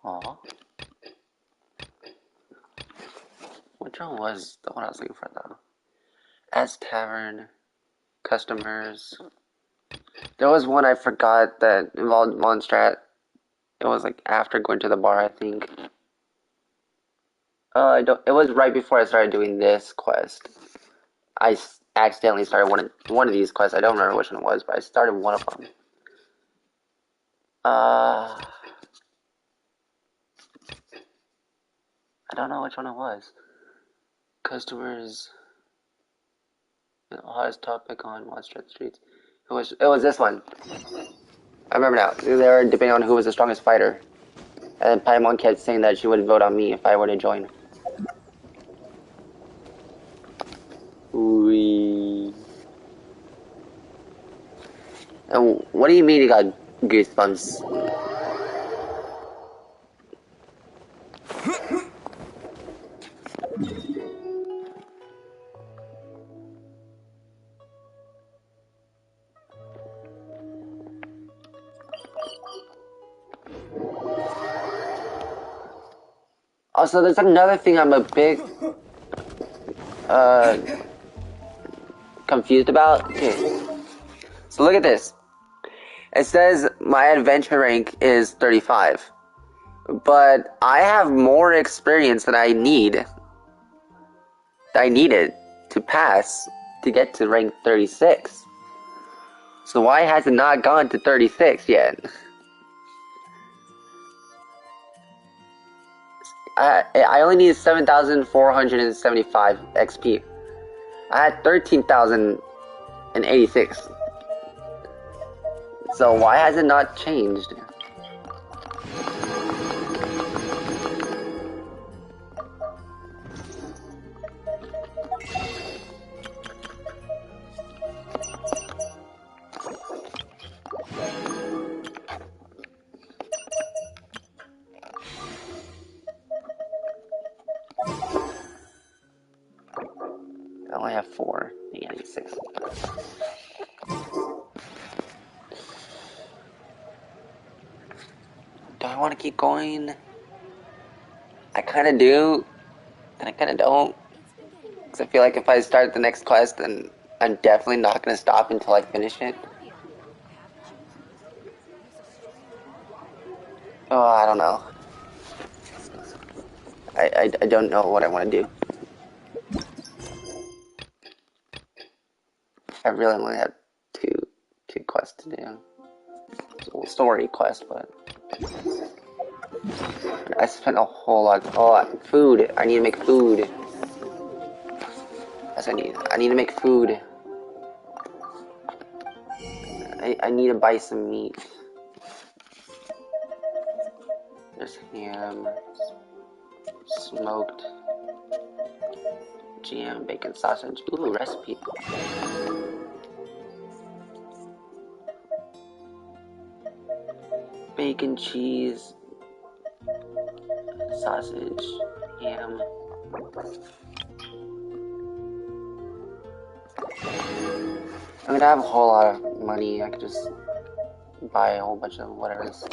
Aw. Which one was the one I was looking for though? As Tavern, customers. There was one I forgot that involved Mondstadt. It was like after going to the bar, I think. It was right before I started doing this quest. I accidentally started one of these quests. I don't remember which one it was, but I started one of them. I don't know which one it was. Customers. The hottest topic on Mondstadt streets. It was this one. I remember now. They were debating on who was the strongest fighter. And Paimon kept saying that she would vote on me if I were to join. Wee. And what do you mean you got goosebumps? Also, there's another thing I'm a bit confused about. Okay. So look at this. It says my adventure rank is 35. But I have more experience than I need. I needed to pass to get to rank 36. So why has it not gone to 36 yet? I only need 7,475 XP. I had 13,086. So why has it not changed? 4. Yeah, I need 6. Do I want to keep going? I kind of do, and I kind of don't. Because I feel like if I start the next quest, then I'm definitely not going to stop until I finish it. Oh, I don't know. I don't know what I want to do. I really only have two quests to do. Well, story quest, but I spent a whole lot. Oh, food! I need to make food. Yes, I need to make food. I need to buy some meat. There's ham, smoked, jam, bacon, sausage. Ooh, recipe. Bacon, cheese, sausage, ham. I mean, I have a whole lot of money. I could just buy a whole bunch of whatever this.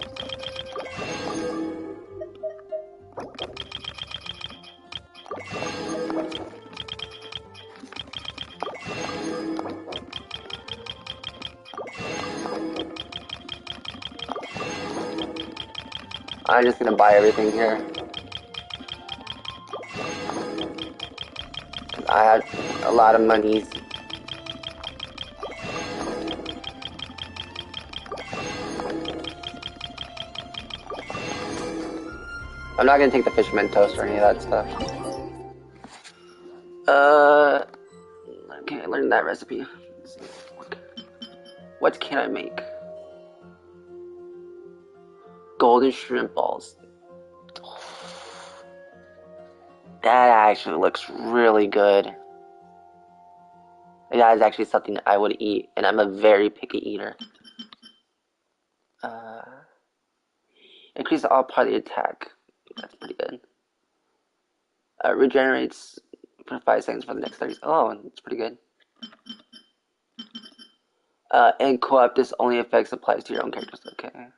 I'm just gonna buy everything here. I have a lot of money. I'm not gonna take the fisherman toast or any of that stuff. Okay, I learned that recipe. What can I make? Golden shrimp balls. That actually looks really good. That is actually something I would eat, and I'm a very picky eater. Increase all party attack. That's pretty good. Regenerates for 5 seconds for the next 30. Oh, that's pretty good. And co-op, this only effects applies to your own characters. Okay.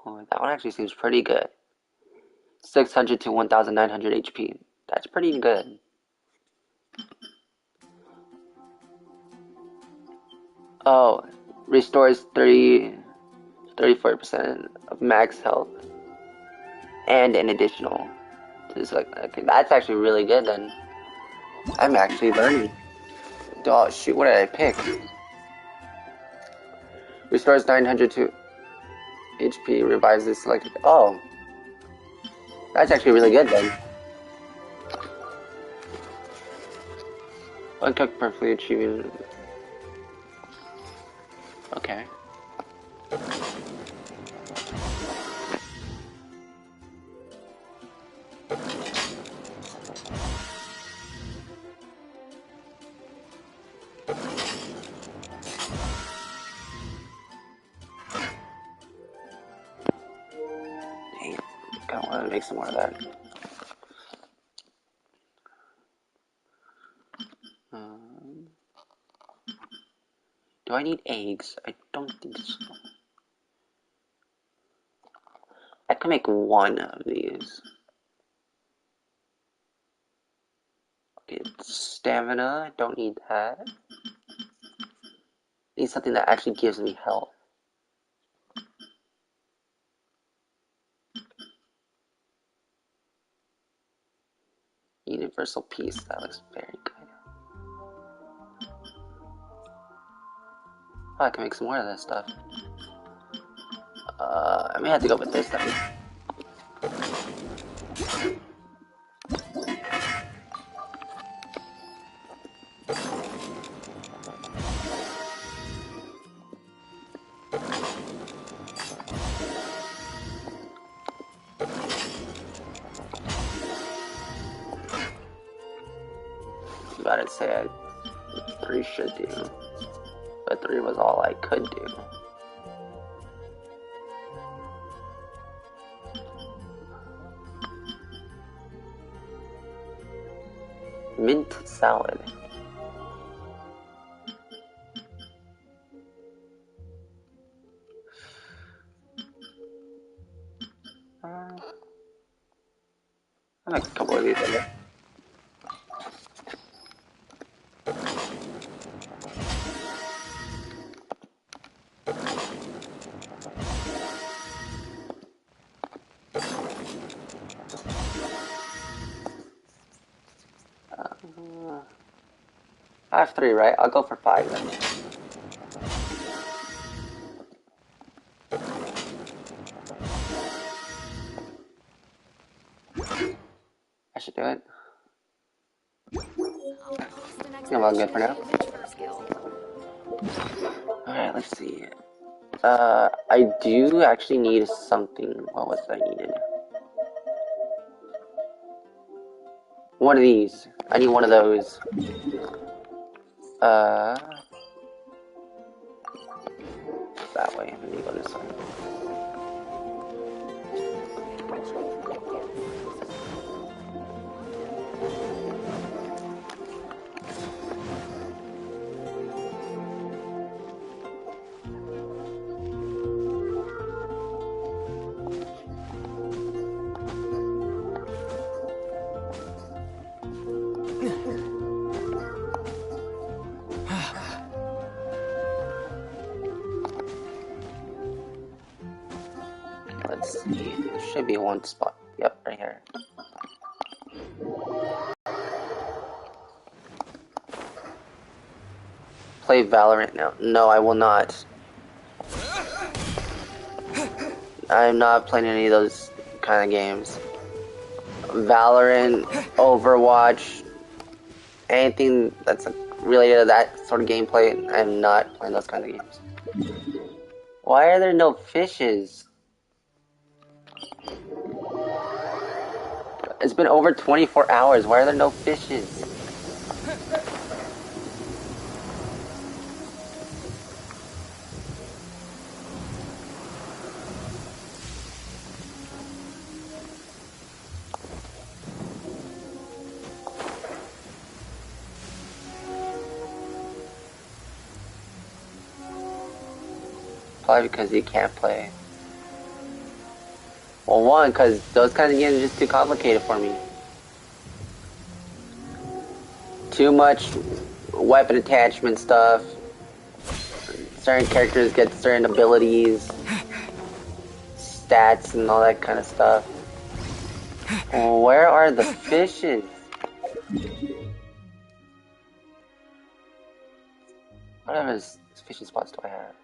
Oh, that one actually seems pretty good. 600 to 1,900 HP. That's pretty good. Oh, restores 34% of max health. And an additional. Okay, that's actually really good then. I'm actually learning. Oh shoot, what did I pick? Restores 900 to HP, revives this selected. Oh. That's actually really good then. Uncooked perfectly achieving. Okay. Dang, I want to make some more of that. Do I need eggs? I don't think so. I can make one of these. Okay, stamina, I don't need that. I need something that actually gives me health. Universal peace, that looks very good. Oh, I can make some more of this stuff. I may have to go with this then. About to say 3 should do, but 3 was all I could do. Mint salad. I like a couple of these in there. I have 3, right? I'll go for 5 then. I should do it. I think I'm all good for now. Alright, let's see. I do actually need something. What was it I needed? One of these. I need one of those. That way. I need to go this way. Let's see. There should be one spot. Yep, right here. Play Valorant now. No, I will not. I'm not playing any of those kind of games. Valorant, Overwatch, anything that's related to that sort of gameplay, I'm not playing those kind of games. Why are there no fishes? It's been over 24 hours. Why are there no fishes? Probably because you can't play. Well, one, because those kinds of games are just too complicated for me. Too much weapon attachment stuff. Certain characters get certain abilities, stats, and all that kind of stuff. Well, where are the fishes? What other fishing spots do I have?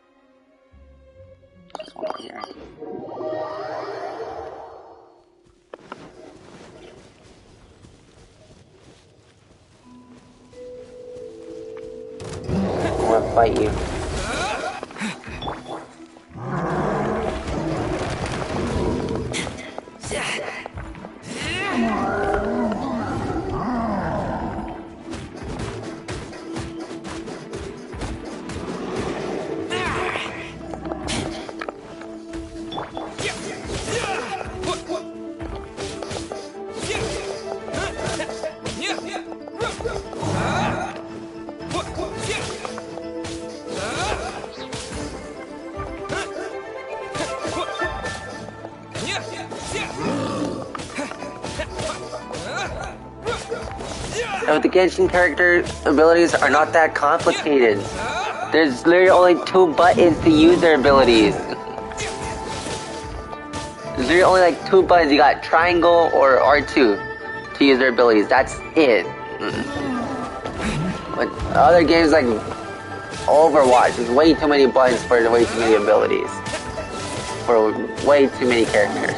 Just one over here. I want to fight you. But the Genshin character abilities are not that complicated. There's literally only 2 buttons to use their abilities. There's literally only like 2 buttons. You got triangle or R2 to use their abilities. That's it. But other games like Overwatch, there's way too many buttons for way too many abilities. For way too many characters.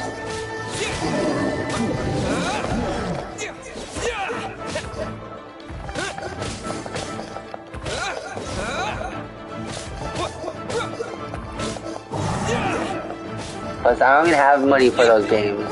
Plus, I don't even have money for those games.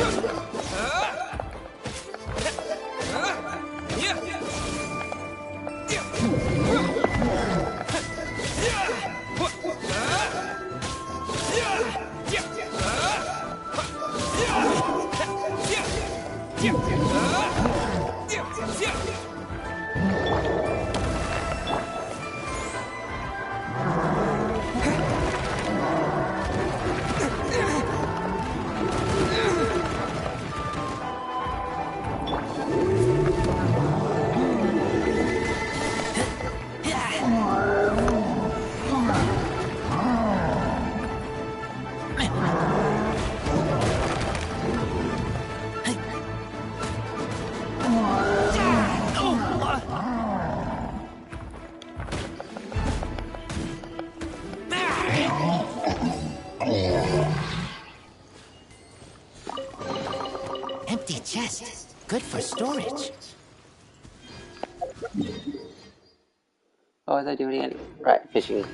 Good for storage. What was I doing again? Right, fishing.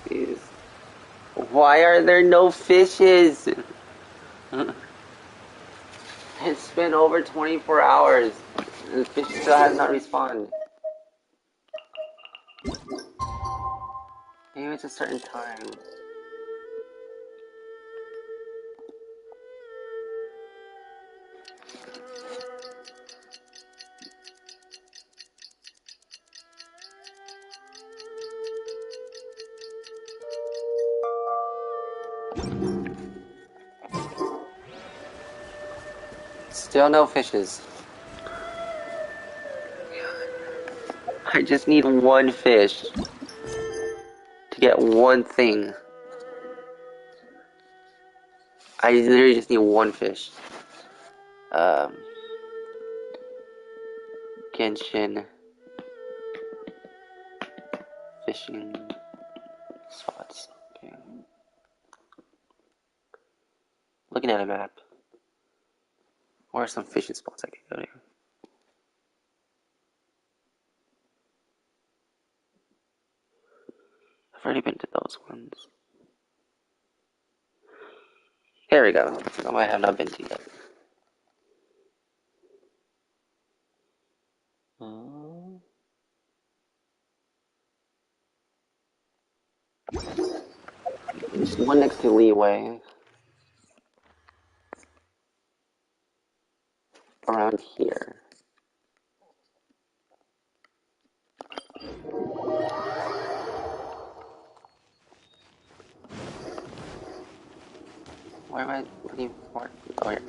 Jeez. Why are there no fishes? It's been over 24 hours. And the fish still has not respawned. Maybe it's a certain time. Still no fishes. I just need one fish to get one thing. I literally just need one fish. Genshin. Fishing spots. Okay. Looking at a map. Where are some fishing spots I can go to? I've already been to those ones. There we go. Some I have not been to yet. There's one next to Leeway. Around here. Where am I looking for? Oh, here.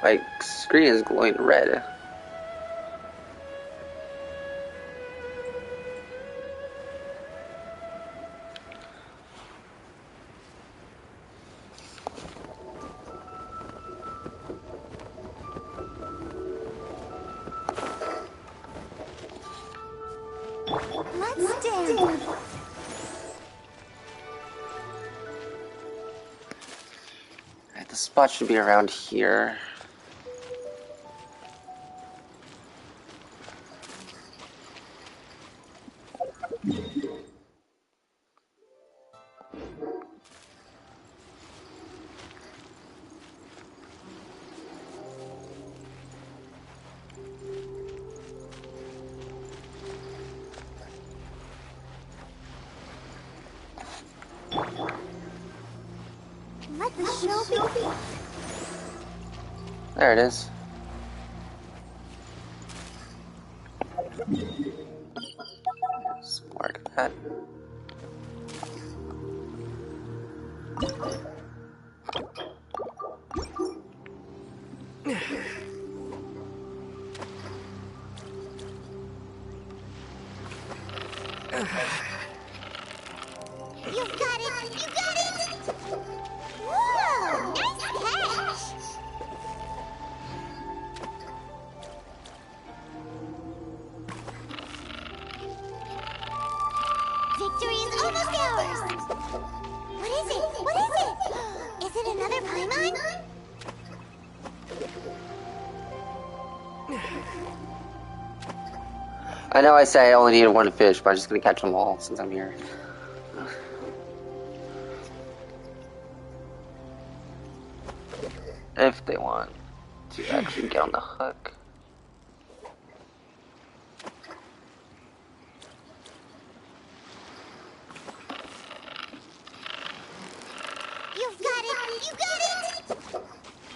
My screen is glowing red. Let's dance. The spot should be around here. Let the show begin. There it is. Let's mark that. You've got it! You got it! Whoa! Nice catch! Victory is almost ours! What is it? What is it? Is it another Paimon? I know I say I only needed one fish, but I'm just gonna catch them all since I'm here. if they want to actually get on the hook. You've got it! You got it!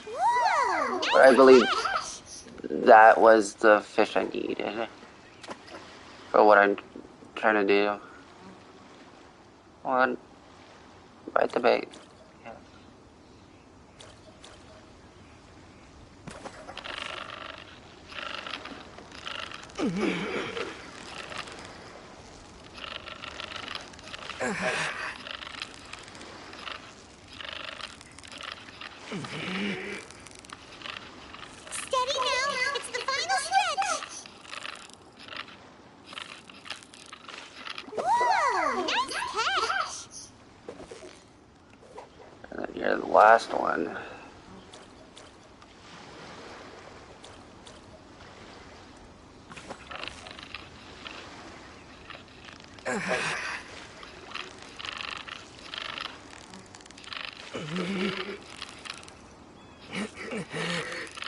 Whoa! Nice But I believe catch! that was the fish I needed for what I'm trying to do. One, bite the bait. Yeah. Steady now! It's the final stretch! Whoa! Nice catch! And then here's the last one.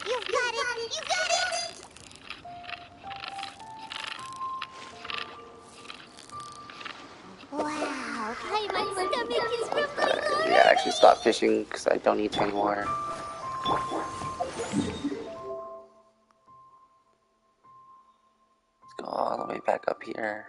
You've got it! You got it! Wow, my stomach is rumbling already! Yeah, I actually stopped fishing because I don't need to anymore. Let's go all the way back up here.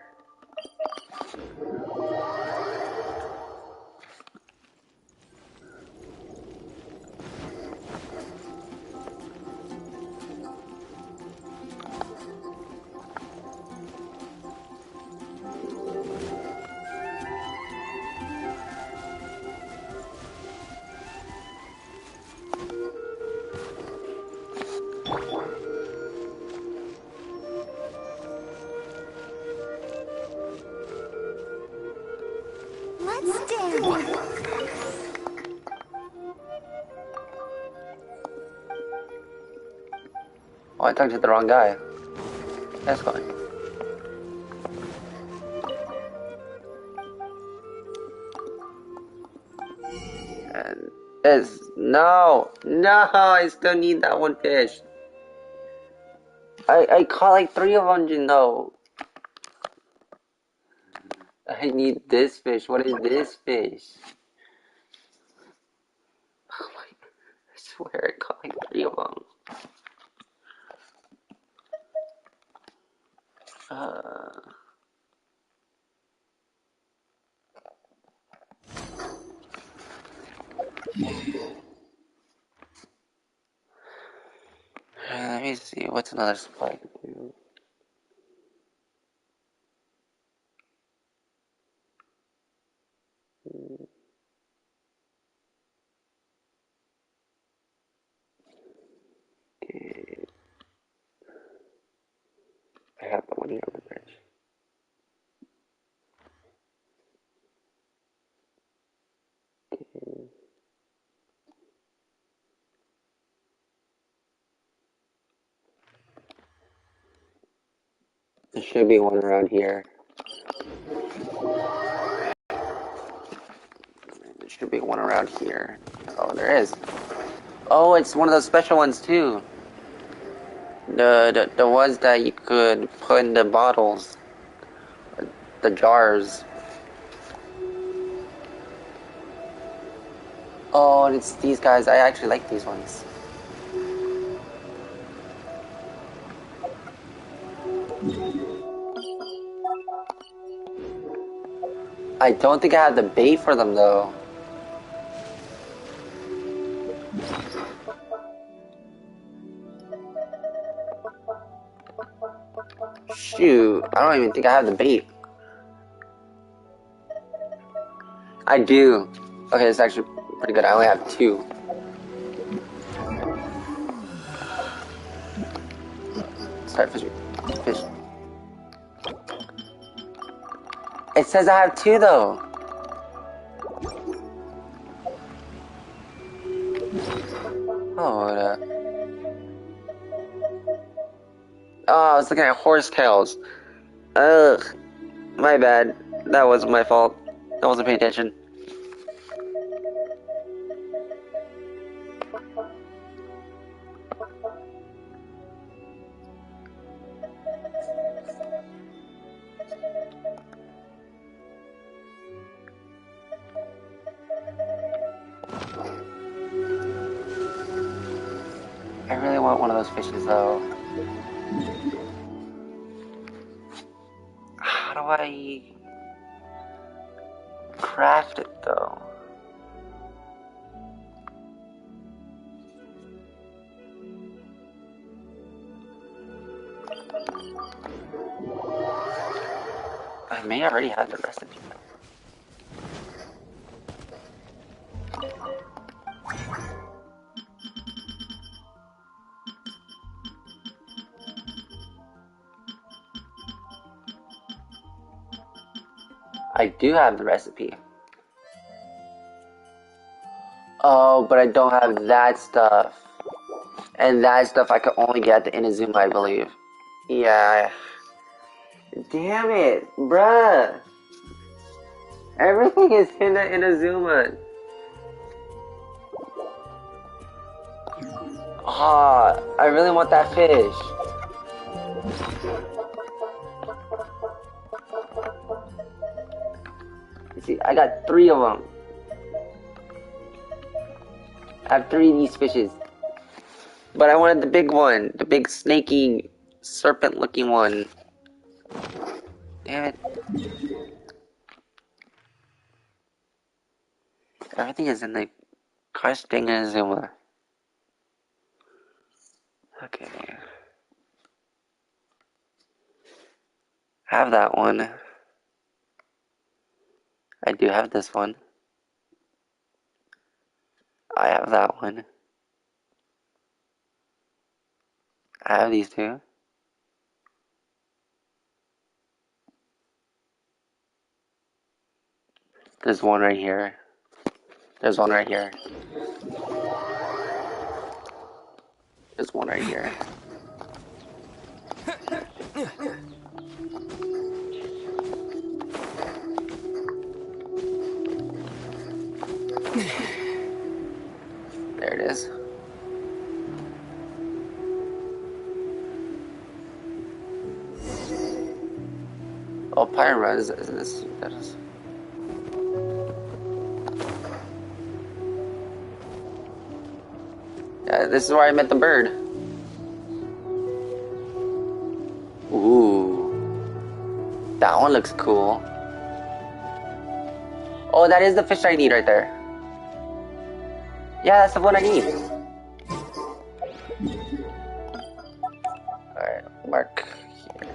Let's dance! Oh, I talked to the wrong guy. That's fine. And this, no, I still need that one fish. I caught like 3 of them, you know. I need this fish. What is this fish? Oh my, I swear I caught like 3 of them. Let me see, what's another spot I can do? Okay. I have the one here on the bridge. Okay. There should be one around here. There should be one around here. Oh, there is. Oh, it's one of those special ones too. The ones that you could put in the bottles. The jars. Oh, and it's these guys. I actually like these ones. I don't think I have the bait for them though. Shoot, I don't even think I have the bait. I do. Okay, it's actually pretty good. I only have 2. Start fishing. Fish. It says I have 2 though. Hold up. Oh, I was looking at horsetails. Ugh. My bad. That wasn't my fault. I wasn't paying attention. one of those fishes though. How do I craft it though? I may already have the recipe. I do have the recipe. Oh, but I don't have that stuff. And that stuff I could only get at the Inazuma, I believe. Yeah. Damn it, bruh. Everything is in the Inazuma. Ah, I really want that fish. You see, I got 3 of them. I have 3 of these fishes. But I wanted the big one. The big snaky, serpent-looking one. Damn it. Everything is in the questing Inazuma. Okay. Have that one. I do have this one. I have that one. I have these 2. There's one right here. There's one right here. There's one right here. There it is. Oh, Pyra is this? That is. Yeah, this is where I met the bird. Ooh. That one looks cool. Oh, that is the fish I need right there. Yeah, that's the one I need. Alright, mark here.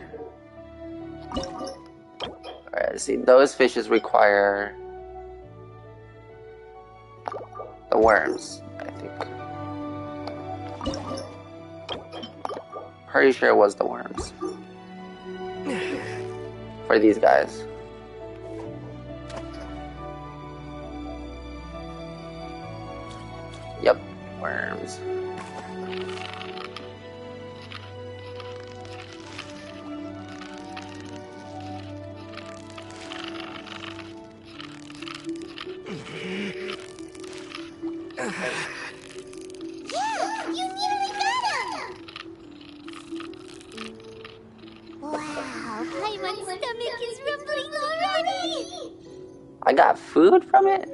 Alright, let's see. Those fishes require the worms, I think. Pretty sure it was the worms. For these guys. Yep, worms. Yeah, you nearly got him! Wow, Paimon's stomach is rumbling already! I got food from it?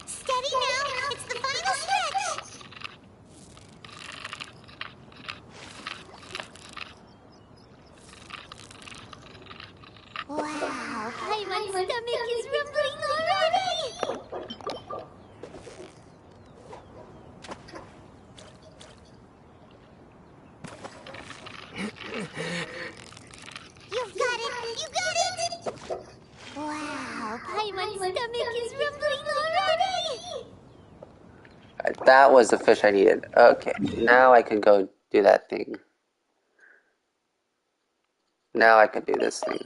Steady now, it's the final stretch! Wow, Paimon's stomach is rumbling already! You've got it! You got it! Wow, Paimon's stomach is rumbling already! That was the fish I needed. Okay, now I can go do that thing. Now I can do this thing.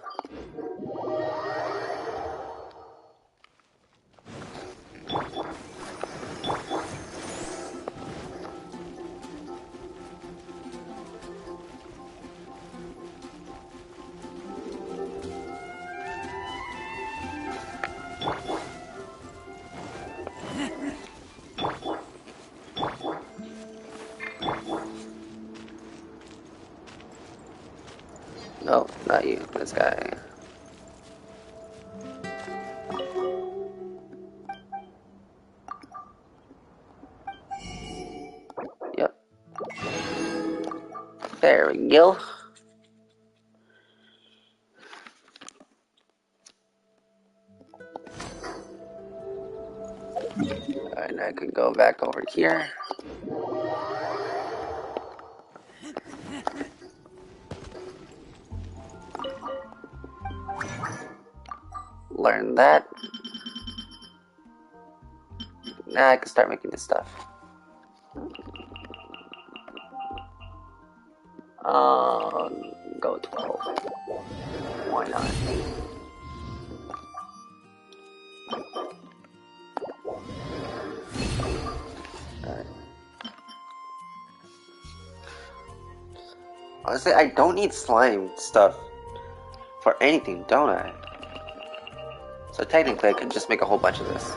No, not you. This guy. Yep. There we go. And I could go back over here. Learn that. Now I can start making this stuff. Go 12. Why not? Alright. Honestly, I don't need slime stuff for anything, don't I? So technically, I could just make a whole bunch of this.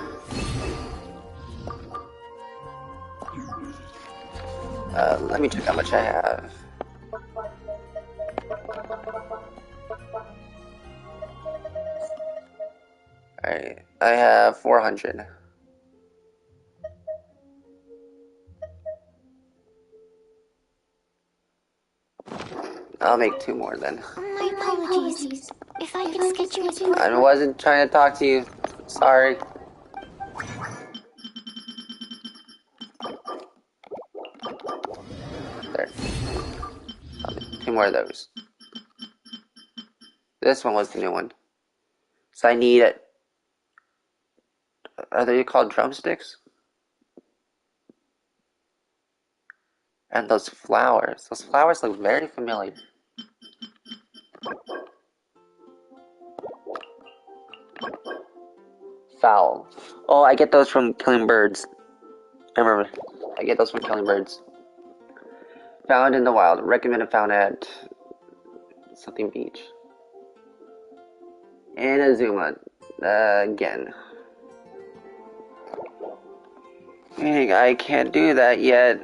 Let me check how much I have. Alright, I have 400. I'll make 2 more then. My apologies. If I could sketch you as partner. I wasn't trying to talk to you. Sorry. There. I'll make 2 more of those. This one was the new one. So I need it. Are they called drumsticks? And those flowers. Those flowers look very familiar. Fowl. Oh, I get those from killing birds. I remember. I get those from killing birds. Found in the wild. Recommended found at something beach. Inazuma. Again. Meaning I can't do that yet.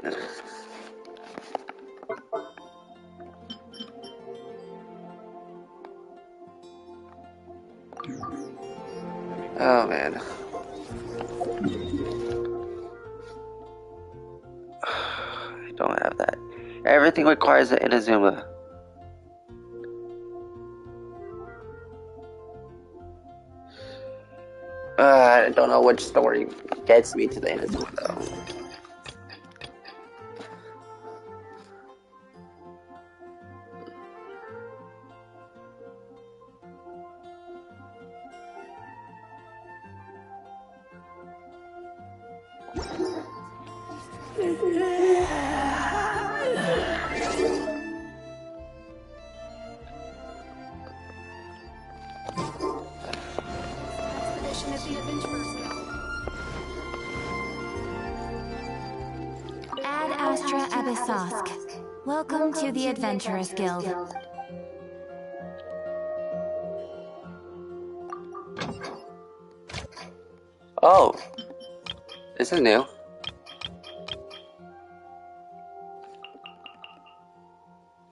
Oh man. I don't have that. Everything requires an Inazuma. I don't know which story gets me to the Inazuma though. Ad Astra Abyssosk. Welcome to the Adventurers Guild. Oh, this is new.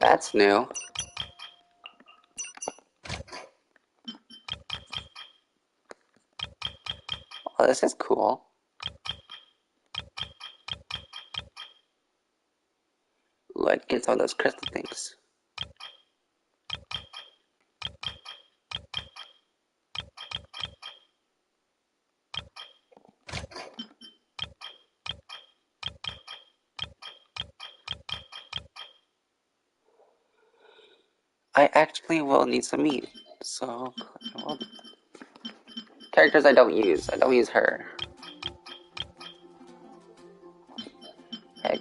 That's new. Oh, this is cool. Like, get all those crystal things. I actually will need some meat, so well, characters I don't use. I don't use her. Heck,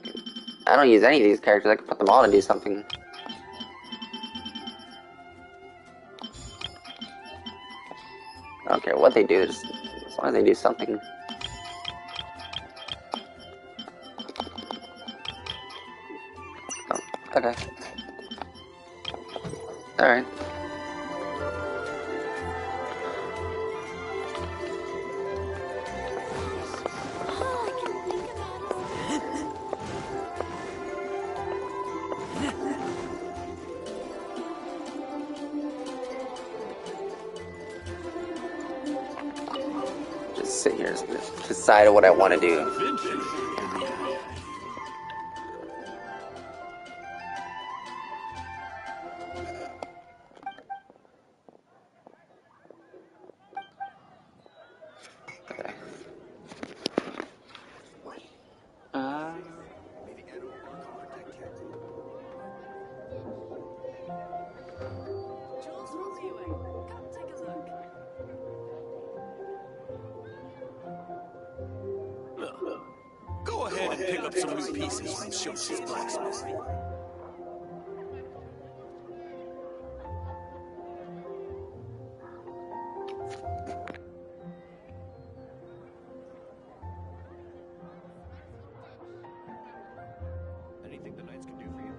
I don't use any of these characters. I can put them all to do something. I don't care what they do, just as long as they do something. Oh, okay. Alright. sit here and decide what I want to do. Okay. Go ahead and pick up some new pieces from Schultz's blacksmith. Anything the knights can do for you?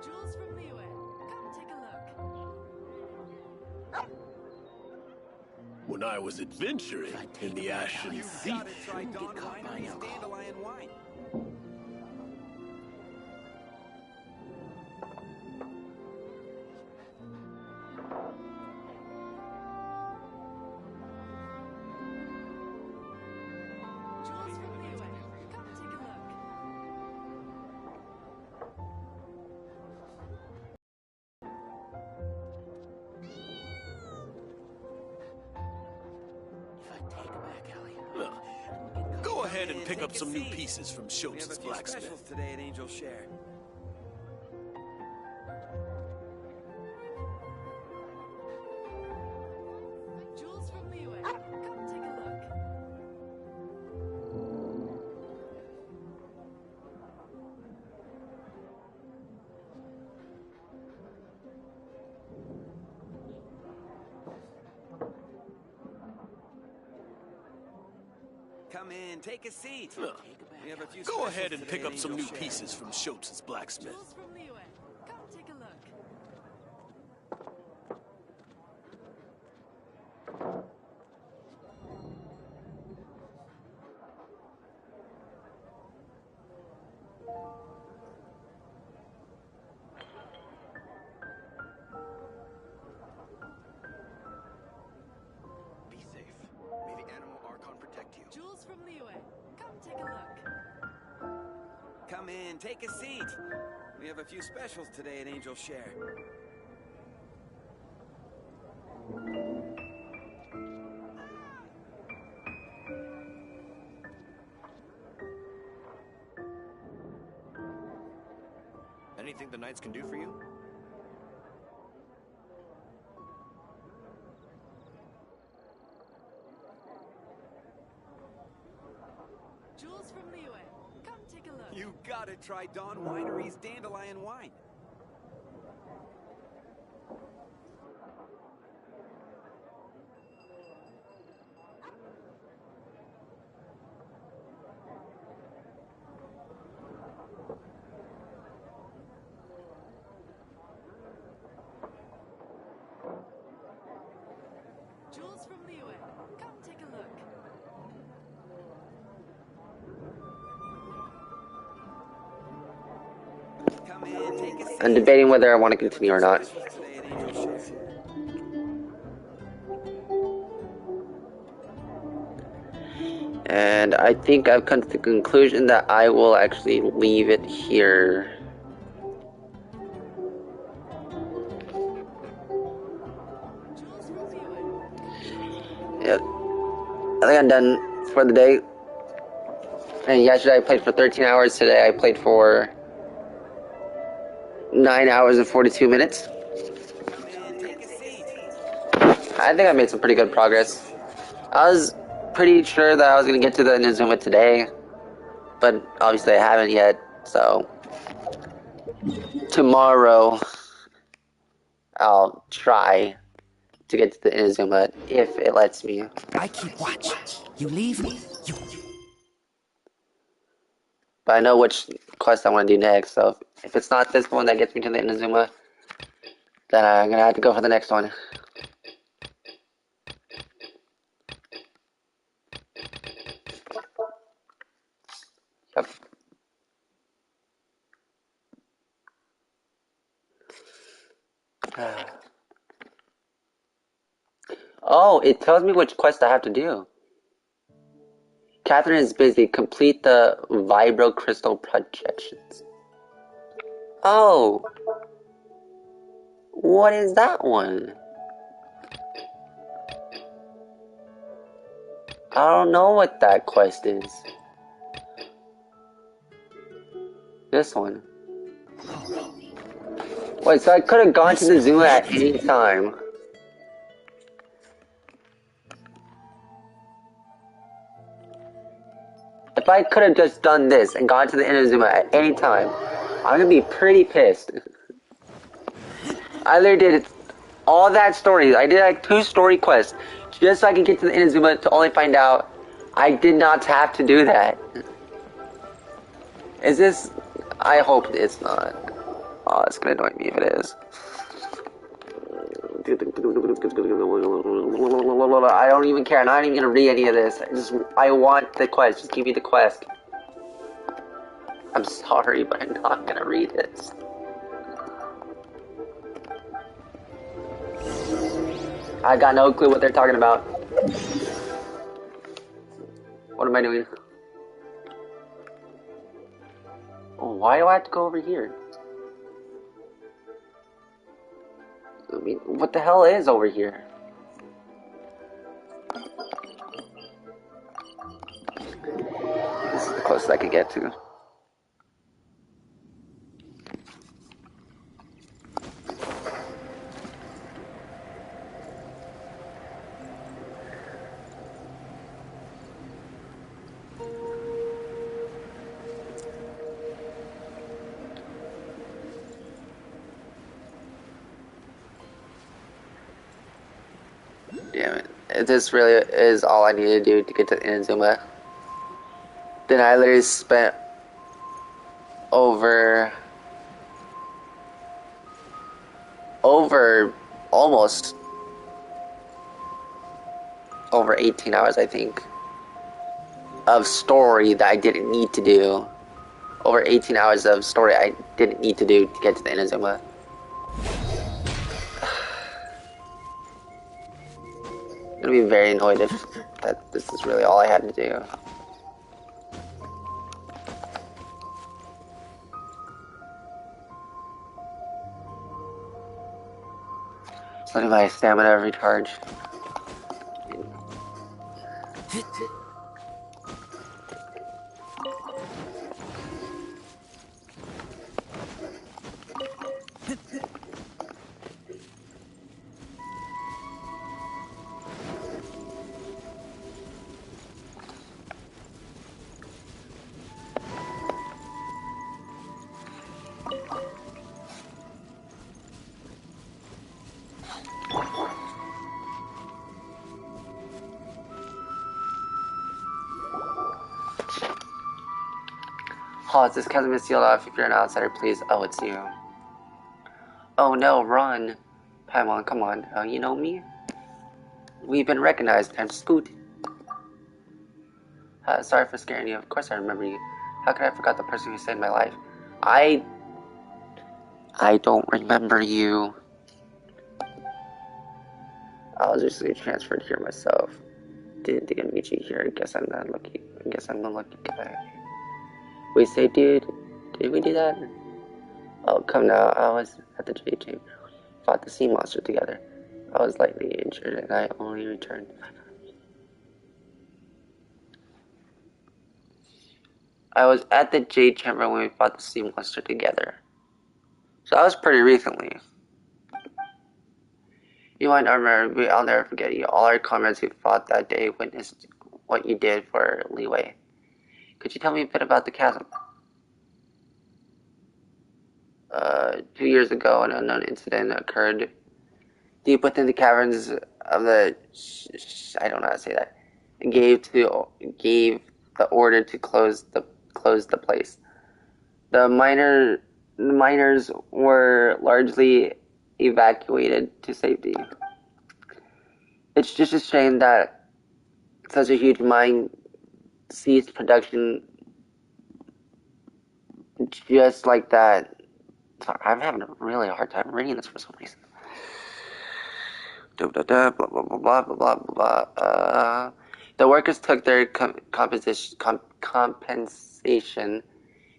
Jewels from Liyue. Come take a look. When I was adventuring in the Ashen Sea. Dandelion wine. Jewels from Liyue. Come take a look. Go ahead and pick up some new pieces from Schultz's blacksmith. Specials today at Angel Share. Jewels from Liyue. Come take a look. Come in, take a seat. We have a few Go ahead specials and today pick at up some Angel new Share. pieces from Schultz's blacksmith. Jewels from Liyue. Come take a look. Be safe. May the animal Archon protect you. Jewels from Liyue. Come take a look. Come in, take a seat. We have a few specials today at Angel Share. Anything the knights can do for you? Jewels from Liyue. Come take a look. You gotta try Dawn Winery's Dandelion Wine. Jewels from Liyue. Come take a look. Come in, take a seat. I'm debating whether I want to continue or not. Specials today at Angel Share. And I think I've come to the conclusion that I will actually leave it here. Yep. I think I'm done for the day. And yesterday I played for 13 hours. Today I played for 9 hours and 42 minutes. I think I made some pretty good progress. I was pretty sure that I was going to get to the Inazuma today, but obviously I haven't yet, so tomorrow I'll try to get to the Inazuma if it lets me. I keep watch. You leave, you... But I know which quest I want to do next, so if it's not this one that gets me to the Inazuma, then I'm going to have to go for the next one. Yep. Oh, it tells me which quest I have to do. Catherine is busy. Complete the vibro crystal projections. Oh. What is that one? I don't know what that quest is. This one. Wait, so I could have gone to the zoo at any time. If I could have just done this and gone to the Inazuma at any time, I'm gonna be pretty pissed. I literally did all that story. I did like 2 story quests just so I could get to the Inazuma to only find out I did not have to do that. Is this... I hope it's not. Oh, it's gonna annoy me if it is. I don't even care. I'm not even gonna read any of this. I want the quest. Just give me the quest. I'm sorry, but I'm not gonna read this. I got no clue what they're talking about. What am I doing? Oh, why do I have to go over here? I mean, what the hell is over here? This is the closest I could get to. Damn it. If this really is all I need to do to get to Inazuma, then I literally spent over almost over 18 hours, I think, of story that I didn't need to do. Over 18 hours of story I didn't need to do to get to the Inazuma. I'm gonna be very annoyed if that this is really all I had to do. Just letting my stamina recharge. Oh, is this chasm is sealed off? If you're an outsider, please. Oh, it's you. Oh no, run. Paimon, come on. You know me? We've been recognized. I'm Scoot. Sorry for scaring you. Of course I remember you. How could I forget the person who saved my life? I don't remember you. I was recently transferred here myself. Didn't think I'd meet you here. I guess I'm not lucky. I guess I'm the lucky guy. Wait, say, dude, did we do that? Oh, come now. I was at the Jade Chamber. We fought the sea monster together. I was lightly injured and I only returned. I was at the Jade Chamber when we fought the sea monster together. So that was pretty recently. You might not remember, I'll never forget you. All our comrades who fought that day witnessed what you did for Leeway. Could you tell me a bit about the chasm? 2 years ago, an unknown incident occurred deep within the caverns of the... I don't know how to say that. It gave the order to close the place. The miners were largely evacuated to safety. It's just a shame that such a huge mine ceased production just like that. Sorry, I'm having a really hard time reading this for some reason. blah blah blah blah blah blah blah. The workers took their compensation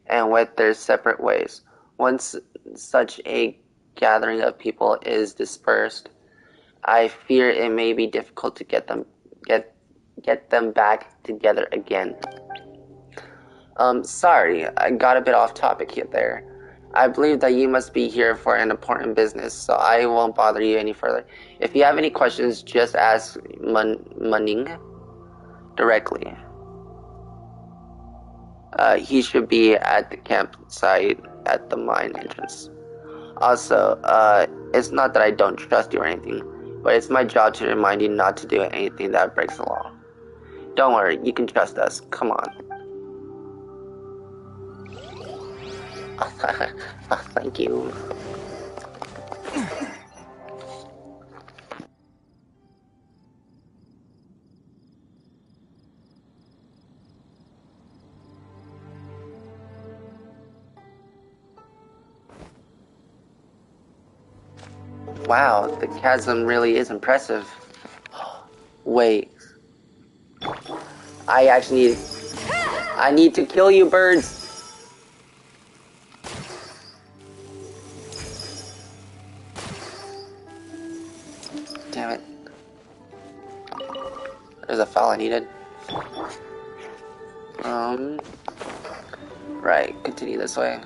and went their separate ways. Once such a gathering of people is dispersed, I fear it may be difficult to get them back together again. Sorry, I got a bit off topic here there. I believe that you must be here for an important business, so I won't bother you any further. If you have any questions, just ask Munning directly. He should be at the campsite at the mine entrance. Also, it's not that I don't trust you or anything, but it's my job to remind you not to do anything that breaks the law. Don't worry, you can trust us. Come on. Oh, thank you. Wow, the chasm really is impressive. Wait. I need to kill you, birds. Damn it. There's a file I needed. Right, continue this way.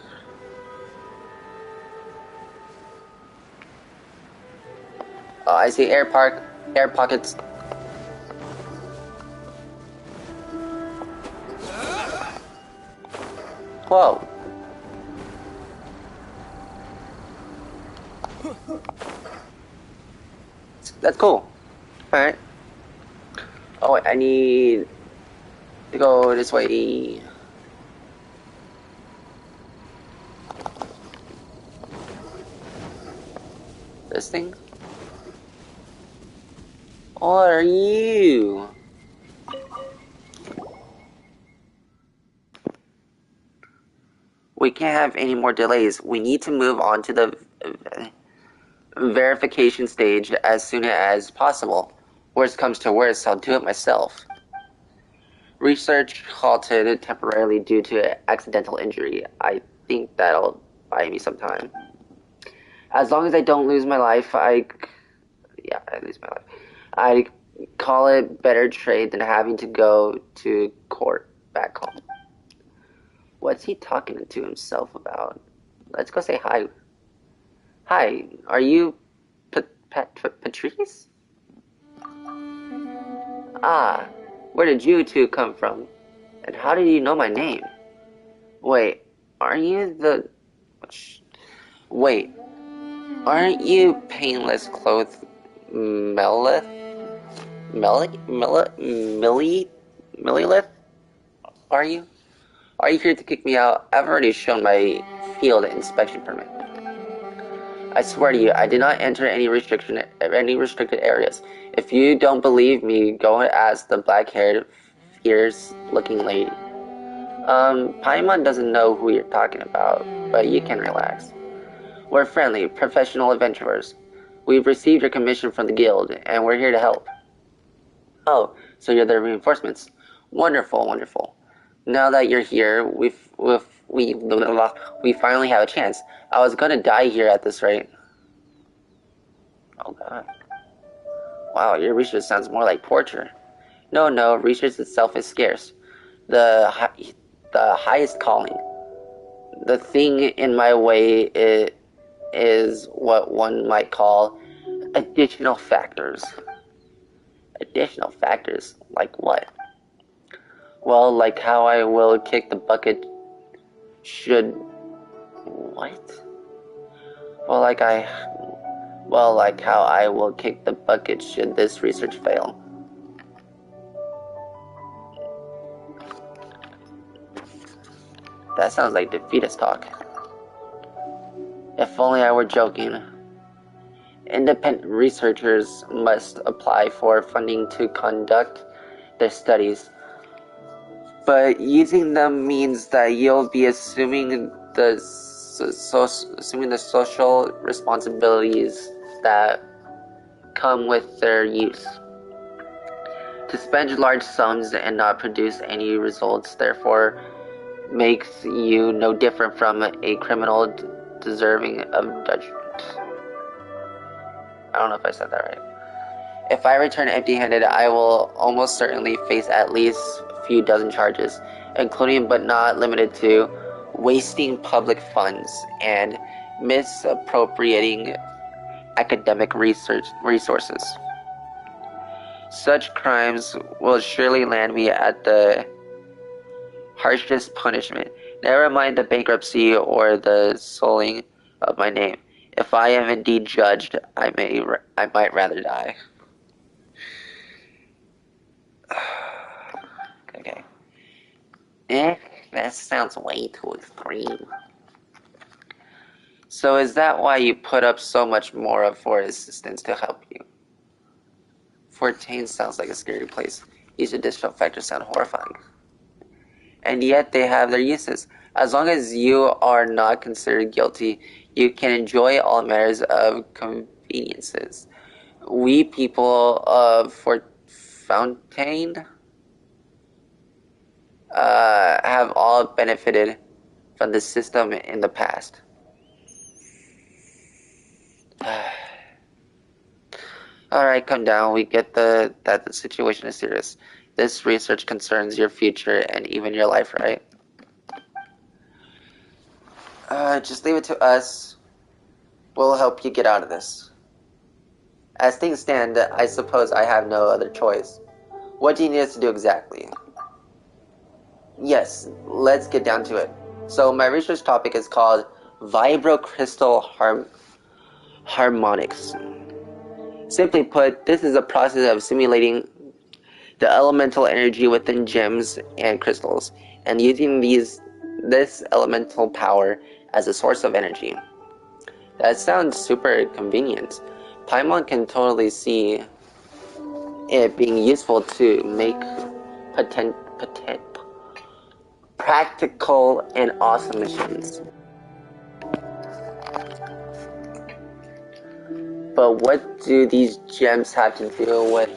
Oh, I see air pockets. Whoa. That's cool. Alright. Oh, wait, I need to go this way. This thing? What are you? We can't have any more delays. We need to move on to the verification stage as soon as possible. Worst comes to worst, I'll do it myself. Research halted temporarily due to accidental injury. I think that'll buy me some time. As long as I don't lose my life, I lose my life. I call it better trade than having to go to court back home. What's he talking to himself about? Let's go say hi. Hi, are you Patrice? Ah, where did you two come from? And how did you know my name? Wait, aren't you the... Wait, aren't you painless clothed Mellith? Millilith? Are you? Are you here to kick me out? I've already shown my field inspection permit. I swear to you, I did not enter any restricted areas. If you don't believe me, go and ask the black-haired, fierce-looking lady. Paimon doesn't know who you're talking about, but you can relax. We're friendly, professional adventurers. We've received your commission from the guild, and we're here to help. Oh, so you're the reinforcements. Wonderful, wonderful. Now that you're here, we finally have a chance. I was gonna die here at this rate. Oh god. Wow, your research sounds more like torture. No, research itself is scarce. The highest calling. The thing in my way is what one might call additional factors. Additional factors? Like what? Well, like how I will kick the bucket should... What? Well, like how I will kick the bucket should this research fail. That sounds like defeatist talk. If only I were joking. Independent researchers must apply for funding to conduct their studies. But using them means that you'll be assuming the social responsibilities that come with their use. To spend large sums and not produce any results, therefore, makes you no different from a criminal deserving of judgment. I don't know if I said that right. If I return empty-handed, I will almost certainly face at least a few dozen charges, including but not limited to wasting public funds and misappropriating academic resources. Such crimes will surely land me at the harshest punishment. Never mind the bankruptcy or the sullying of my name. If I am indeed judged, I might rather die. Okay. That sounds way too extreme. So is that why you put up so much more for assistance to help you? 14 sounds like a scary place. These additional factors sound horrifying. And yet they have their uses. As long as you are not considered guilty, you can enjoy all matters of conveniences. We people of Fontaine have all benefited from the system in the past. Alright, come down. We get that the situation is serious. This research concerns your future and even your life, right? Just leave it to us. We'll help you get out of this. As things stand, I suppose I have no other choice. What do you need us to do exactly? Yes, let's get down to it. So my research topic is called Vibrocrystal Harmonics. Simply put, this is a process of simulating the elemental energy within gems and crystals, and using this elemental power as a source of energy. That sounds super convenient. Paimon can totally see it being useful to make practical and awesome machines. But what do these gems have to do with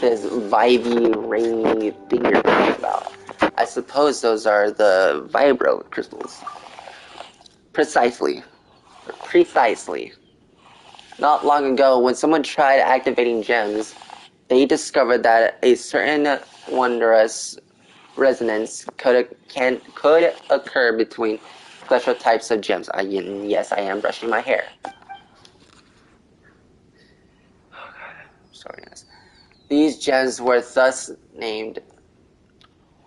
this vibey, rainy thing you're talking about? I suppose those are the vibro crystals. Precisely. Not long ago, when someone tried activating gems, they discovered that a certain wondrous resonance could occur between special types of gems. Yes, I am brushing my hair. Sorry, guys. These gems were thus named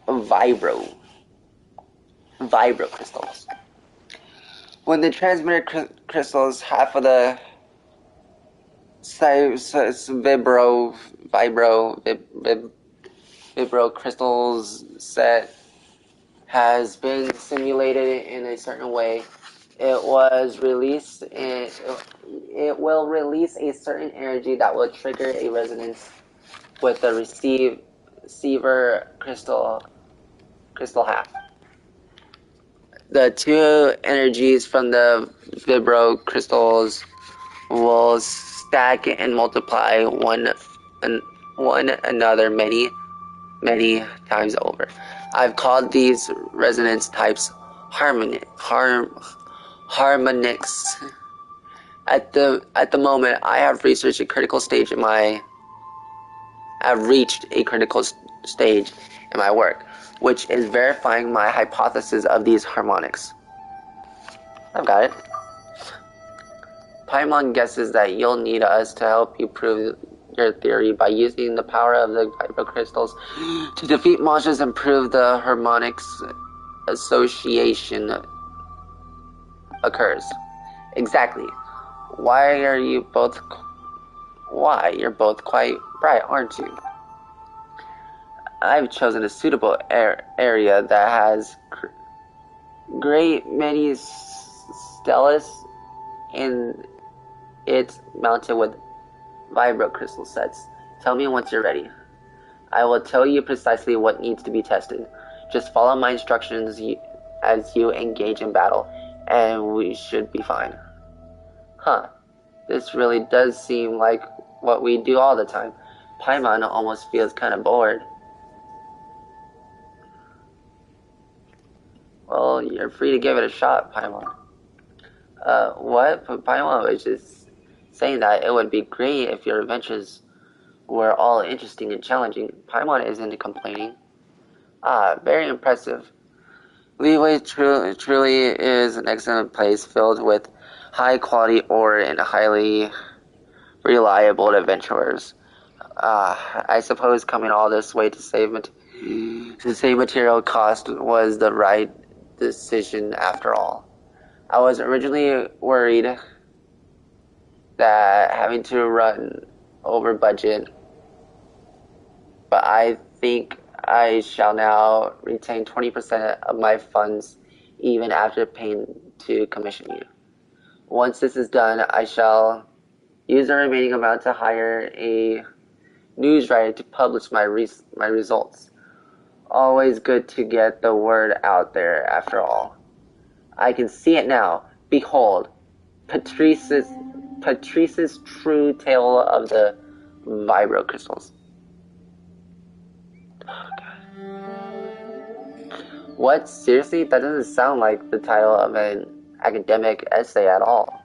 vibro crystals. When the transmitter crystals, half of the vibro crystals set has been simulated in a certain way, it will release a certain energy that will trigger a resonance with the receiver crystal half. The two energies from the vibro crystals will stack and multiply one another many times over. I've called these resonance types harmonics. At the moment, I have reached a critical stage in my work, which is verifying my hypothesis of these harmonics. I've got it. Paimon guesses that you'll need us to help you prove your theory by using the power of the vibro crystals to defeat monsters and prove the harmonics association occurs. Exactly. You're both quite bright, aren't you? I've chosen a suitable area that has great many stelas and it's mounted with vibro crystal sets. Tell me once you're ready. I will tell you precisely what needs to be tested. Just follow my instructions as you engage in battle, and we should be fine. Huh. This really does seem like what we do all the time. Paimon almost feels kind of bored. Well, you're free to give it a shot, Paimon. What? But Paimon was just saying that it would be great if your adventures were all interesting and challenging. Paimon isn't complaining. Ah, very impressive. Liyue truly is an excellent place filled with high-quality ore and highly reliable adventurers. I suppose coming all this way to save material cost was the right decision after all. I was originally worried that having to run over budget, but I think I shall now retain 20% of my funds even after paying to commission you. Once this is done, I shall use the remaining amount to hire a news writer to publish my results. Always good to get the word out there after all. I can see it now. Behold, Patrice's true tale of the vibro crystals. What? Seriously? That doesn't sound like the title of an academic essay at all.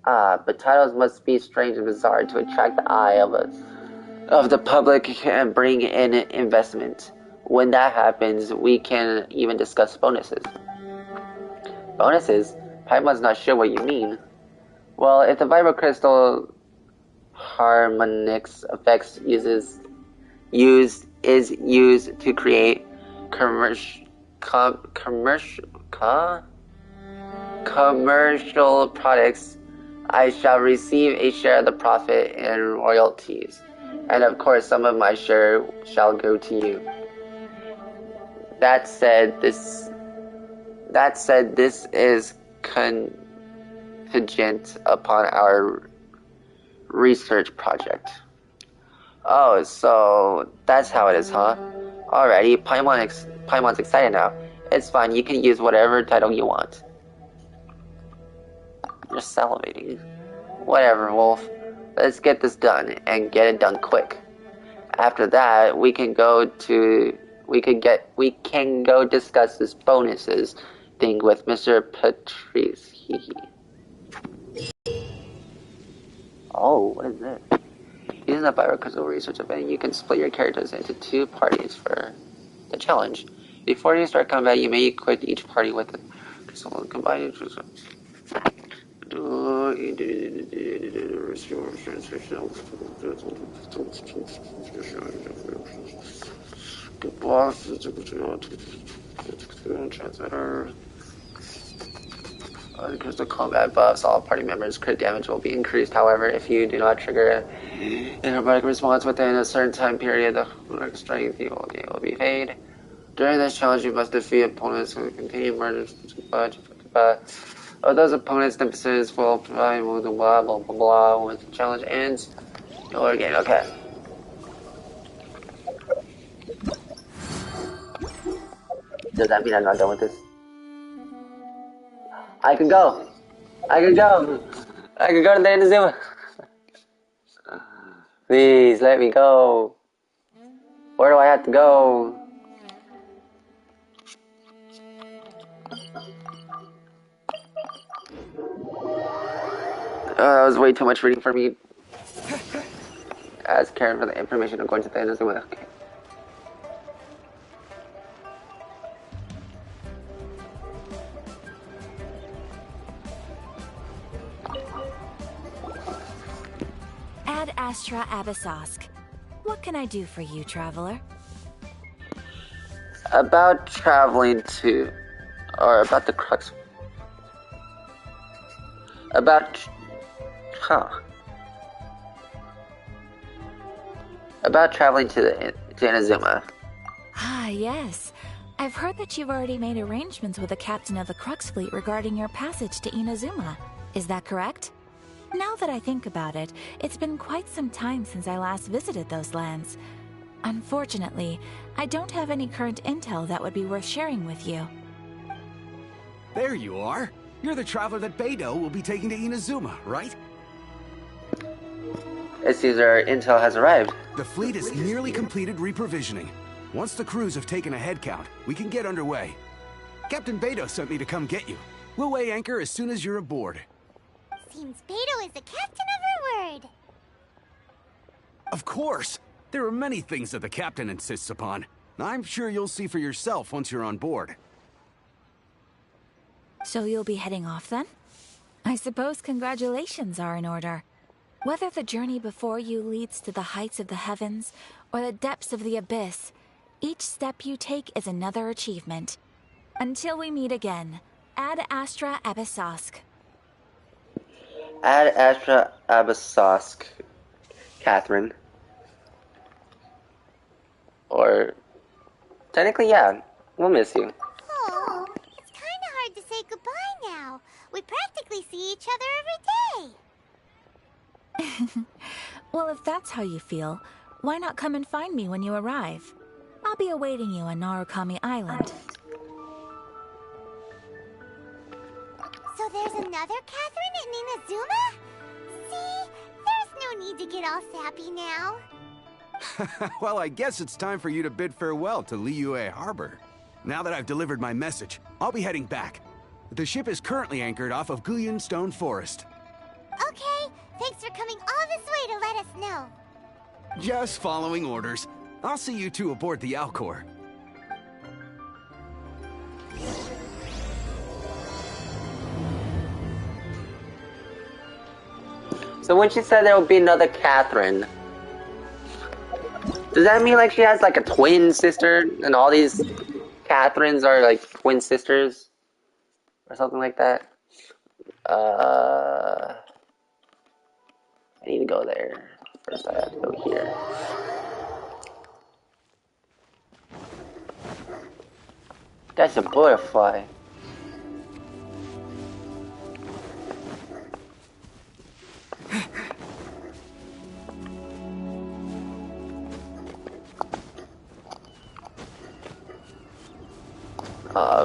But titles must be strange and bizarre to attract the eye of the public and bring in investment. When that happens, we can even discuss bonuses. Bonuses? Paimon's not sure what you mean. Well, if the vibro crystal harmonics effects is used to create commercial products, I shall receive a share of the profit and royalties, and of course some of my share shall go to you. That said, this is contingent upon our research project. Oh, so that's how it is, huh? Alrighty, Paimon's excited now. It's fine, you can use whatever title you want. You're salivating. Whatever, Wolf. Let's get this done, and get it done quick. After that, we can go discuss this bonuses thing with Mr. Patrice. Oh, what is this? Using the Crystal research event, you can split your characters into 2 parties for the challenge. Before you start combat, you may equip each party with a crystal combined. Transmitter. Because the combat buffs, all party members' crit damage will be increased. However, if you do not trigger an automatic response within a certain time period, the strength will be fade. During this challenge, you must defeat opponents who contain murders. Those opponents' emphasis will provide blah blah blah blah. Once the challenge ends, you'll regain. Okay. Does that mean I'm not done with this? I can go to the Inazuma. Please let me go. Where do I have to go? That was way too much reading for me. As caring for the information, I'm going to the Inazuma. Okay. Ad Astra Abyssosque. What can I do for you, traveler? About traveling to... Or about the Crux... About traveling to Inazuma. Ah, yes. I've heard that you've already made arrangements with the captain of the Crux fleet regarding your passage to Inazuma. Is that correct? Now that I think about it, it's been quite some time since I last visited those lands. Unfortunately, I don't have any current intel that would be worth sharing with you. There you are. You're the traveler that Beidou will be taking to Inazuma, right? It seems our intel has arrived. The fleet has nearly completed reprovisioning. Once the crews have taken a head count, we can get underway. Captain Beto sent me to come get you. We'll weigh anchor as soon as you're aboard. Seems Beto is the captain of her word. Of course! There are many things that the captain insists upon. I'm sure you'll see for yourself once you're on board. So you'll be heading off then? I suppose congratulations are in order. Whether the journey before you leads to the heights of the heavens or the depths of the abyss, each step you take is another achievement. Until we meet again, Ad Astra Abyssosk. Ad Astra Abyssosk, Catherine. Or, technically, yeah, we'll miss you. Oh, it's kind of hard to say goodbye now. We practically see each other every day. Well, if that's how you feel, why not come and find me when you arrive? I'll be awaiting you on Narukami Island. So there's another Catherine in Inazuma? See? There's no need to get all sappy now. Well, I guess it's time for you to bid farewell to Liyue Harbor. Now that I've delivered my message, I'll be heading back. The ship is currently anchored off of Guyan Stone Forest. Okay, thanks for coming all this way to let us know. Just following orders. I'll see you two aboard the Alcor. So when she said there will be another Catherine, does that mean like she has like a twin sister and all these Catherines are like twin sisters? Or something like that? I need to go there. First I have to go here. That's a butterfly.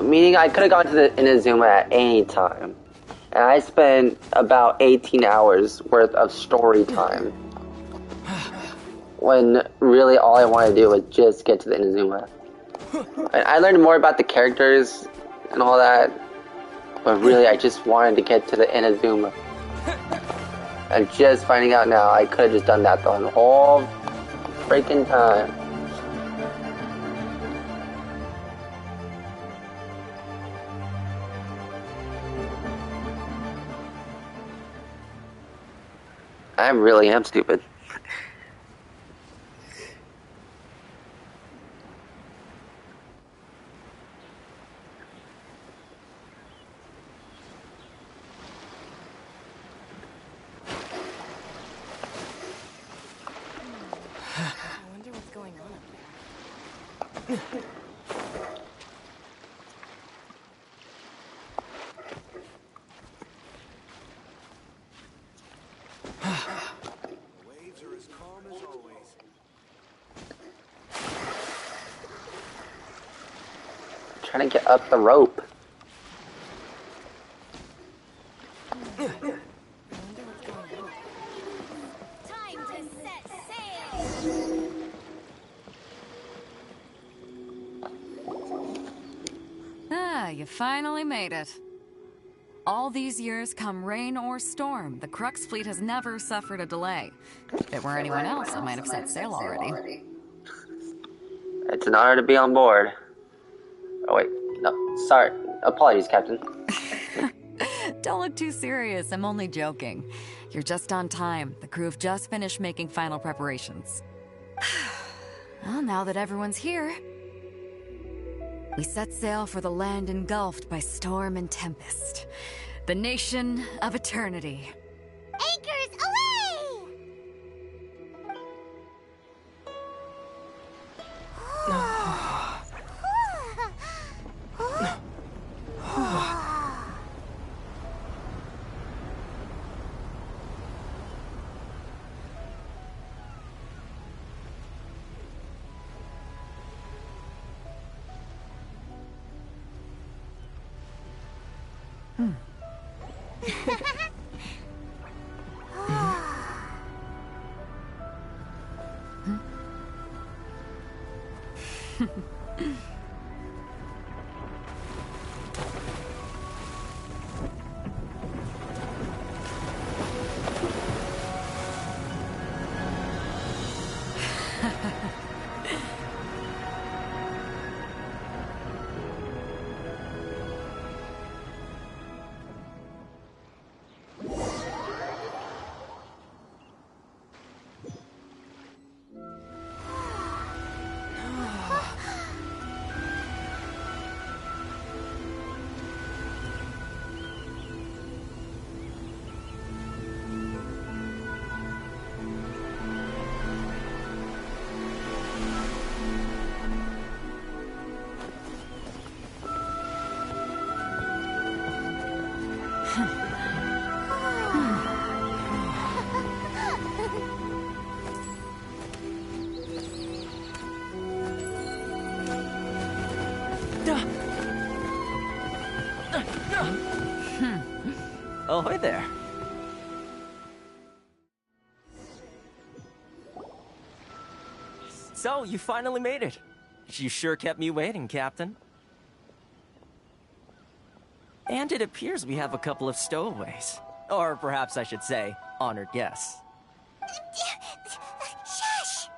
Meaning I could have gone to the Inazuma at any time. And I spent about 18 hours worth of story time. When really all I wanted to do was just get to the Inazuma. And I learned more about the characters and all that. But really I just wanted to get to the Inazuma. And just finding out now I could have just done that the whole freaking time. I really am stupid. I wonder what's going on up there. Waves are as calm as always. Trying to get up the rope. Ah, you finally made it. All these years, come rain or storm, the Crux fleet has never suffered a delay. If it were anyone else, I might have set sail already. It's an honor to be on board. Oh wait, no, sorry. Apologies, Captain. Don't look too serious, I'm only joking. You're just on time. The crew have just finished making final preparations. Well, now that everyone's here, we set sail for the land engulfed by storm and tempest. The nation of eternity. Anchors away! Ahoy there. So, you finally made it. You sure kept me waiting, Captain. And it appears we have a couple of stowaways. Or perhaps I should say, honored guests. Shush!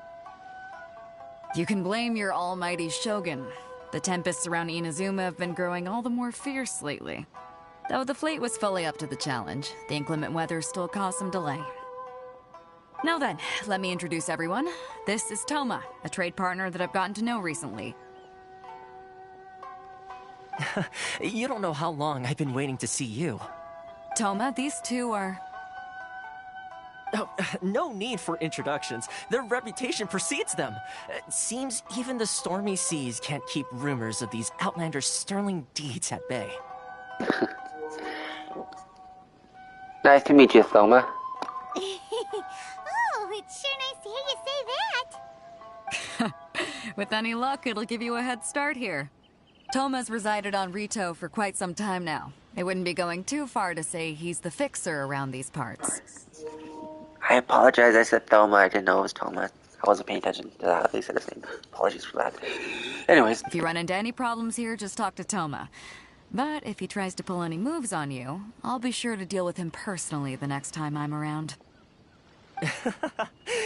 You can blame your almighty Shogun. The tempests around Inazuma have been growing all the more fierce lately. Though the fleet was fully up to the challenge, the inclement weather still caused some delay. Now then, let me introduce everyone. This is Toma, a trade partner that I've gotten to know recently. You don't know how long I've been waiting to see you. Toma, these two are... Oh, no need for introductions. Their reputation precedes them. Seems even the stormy seas can't keep rumors of these outlanders' sterling deeds at bay. Nice to meet you, Thoma. Oh, it's sure nice to hear you say that. With any luck, it'll give you a head start here. Toma's resided on Rito for quite some time now. It wouldn't be going too far to say he's the fixer around these parts. I apologize, I said Thoma, I didn't know it was Toma. I wasn't paying attention to how they said his name. Apologies for that. Anyways. If you run into any problems here, just talk to Toma. But if he tries to pull any moves on you, I'll be sure to deal with him personally the next time I'm around.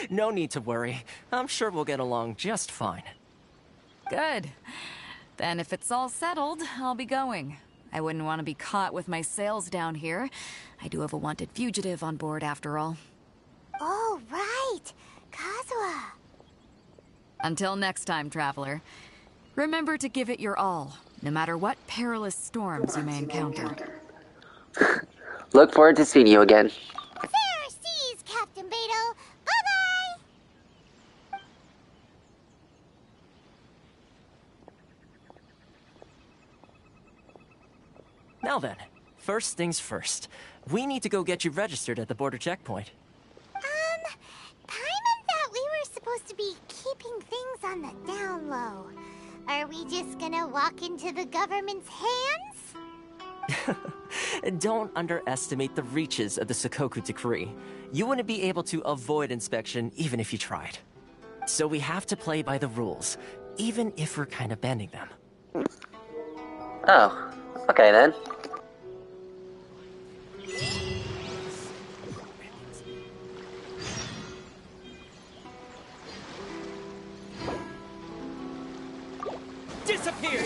No need to worry. I'm sure we'll get along just fine. Good. Then if it's all settled, I'll be going. I wouldn't want to be caught with my sails down here. I do have a wanted fugitive on board after all. Oh, right. Kazuha. Until next time, traveler. Remember to give it your all, no matter what perilous storms you may encounter. Look forward to seeing you again. Fair seas, Captain Beto. Bye-bye! Now then, first things first. We need to go get you registered at the border checkpoint. Paimon thought we were supposed to be keeping things on the down low. Are we just gonna walk into the government's hands? Don't underestimate the reaches of the Sakoku Decree. You wouldn't be able to avoid inspection even if you tried. So we have to play by the rules, even if we're kind of bending them. Oh, okay then. Disappear!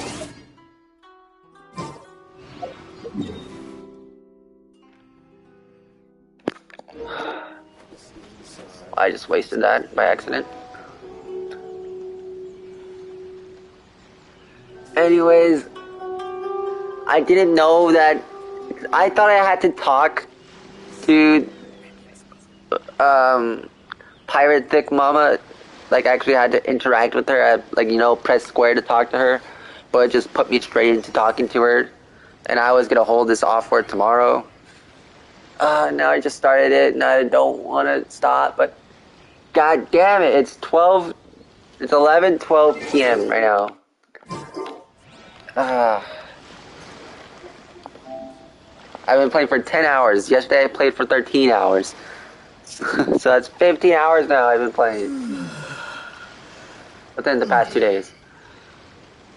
I just wasted that by accident. Anyways, I didn't know that. I thought I had to talk to Pirate Thick Mama. Like, actually had to interact with her. Like, you know, press square to talk to her. But it just put me straight into talking to her. And I was gonna hold this off for tomorrow. Now I just started it and I don't want to stop. But god damn it, it's 11:12 p.m. right now. I've been playing for 10 hours. Yesterday I played for 13 hours. So that's 15 hours now I've been playing. Within the past 2 days.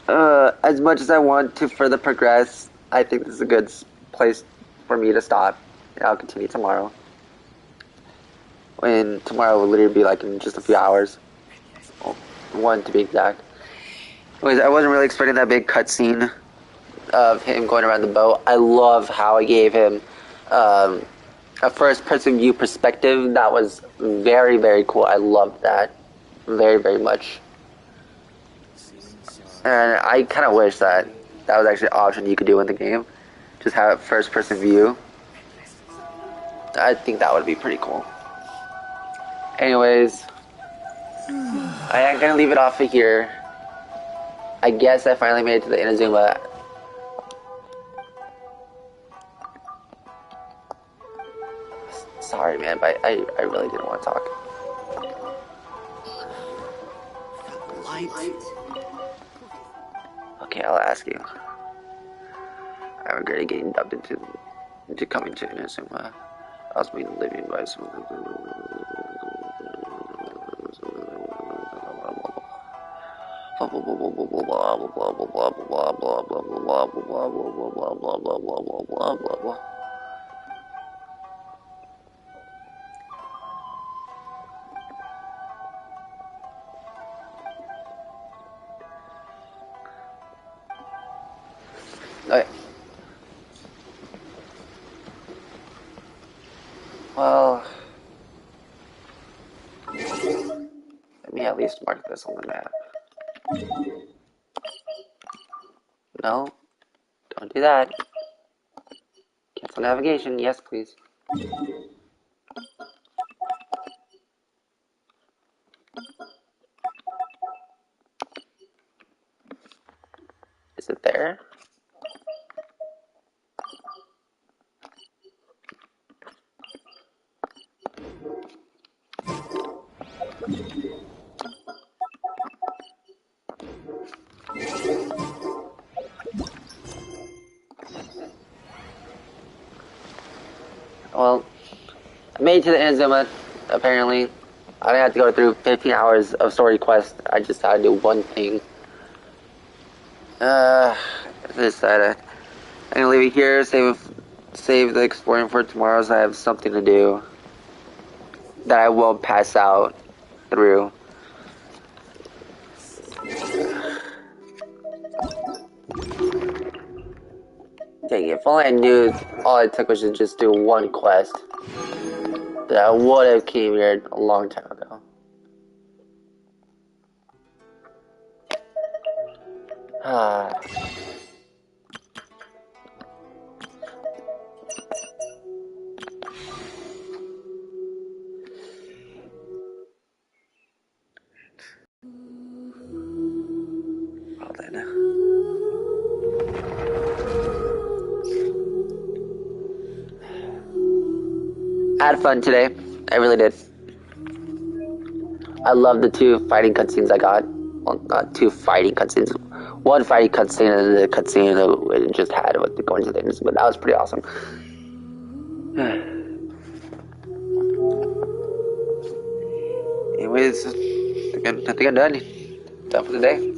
As much as I want to further progress, I think this is a good place for me to stop. And I'll continue tomorrow. And tomorrow will literally be like in just a few hours. Well, 1 to be exact. Anyways, I wasn't really expecting that big cutscene of him going around the boat. I love how I gave him a first-person view perspective. That was very, very cool. I loved that very, very much. And I kind of wish that that was actually an option you could do in the game. Just have a first-person view. I think that would be pretty cool. Anyways, I am going to leave it off of here. I guess I finally made it to the Inazuma. Sorry, man, but I really didn't want to talk. Okay, I'll ask you. regretted getting dubbed into coming to Inazuma. I was being living by some. Okay. Well, let me at least mark this on the map. No, don't do that. Cancel navigation, yes please. Is it there? Well, I made it to the Inazuma, apparently. I didn't have to go through 15 hours of story quest. I just had to do one thing. This side, I'm gonna leave it here, save the exploring for tomorrow, so I have something to do that I won't pass out through. Dang, if only I knew all it took was to just do one quest, that I would have came here a long time ago. Ah. Well then. I had fun today. I really did. I love the 2 fighting cutscenes I got. Well, not 2 fighting cutscenes. 1 fighting cutscene and the cutscene that it just had with the going to the end, but that was pretty awesome. Anyways, I think I'm done. Done for the day.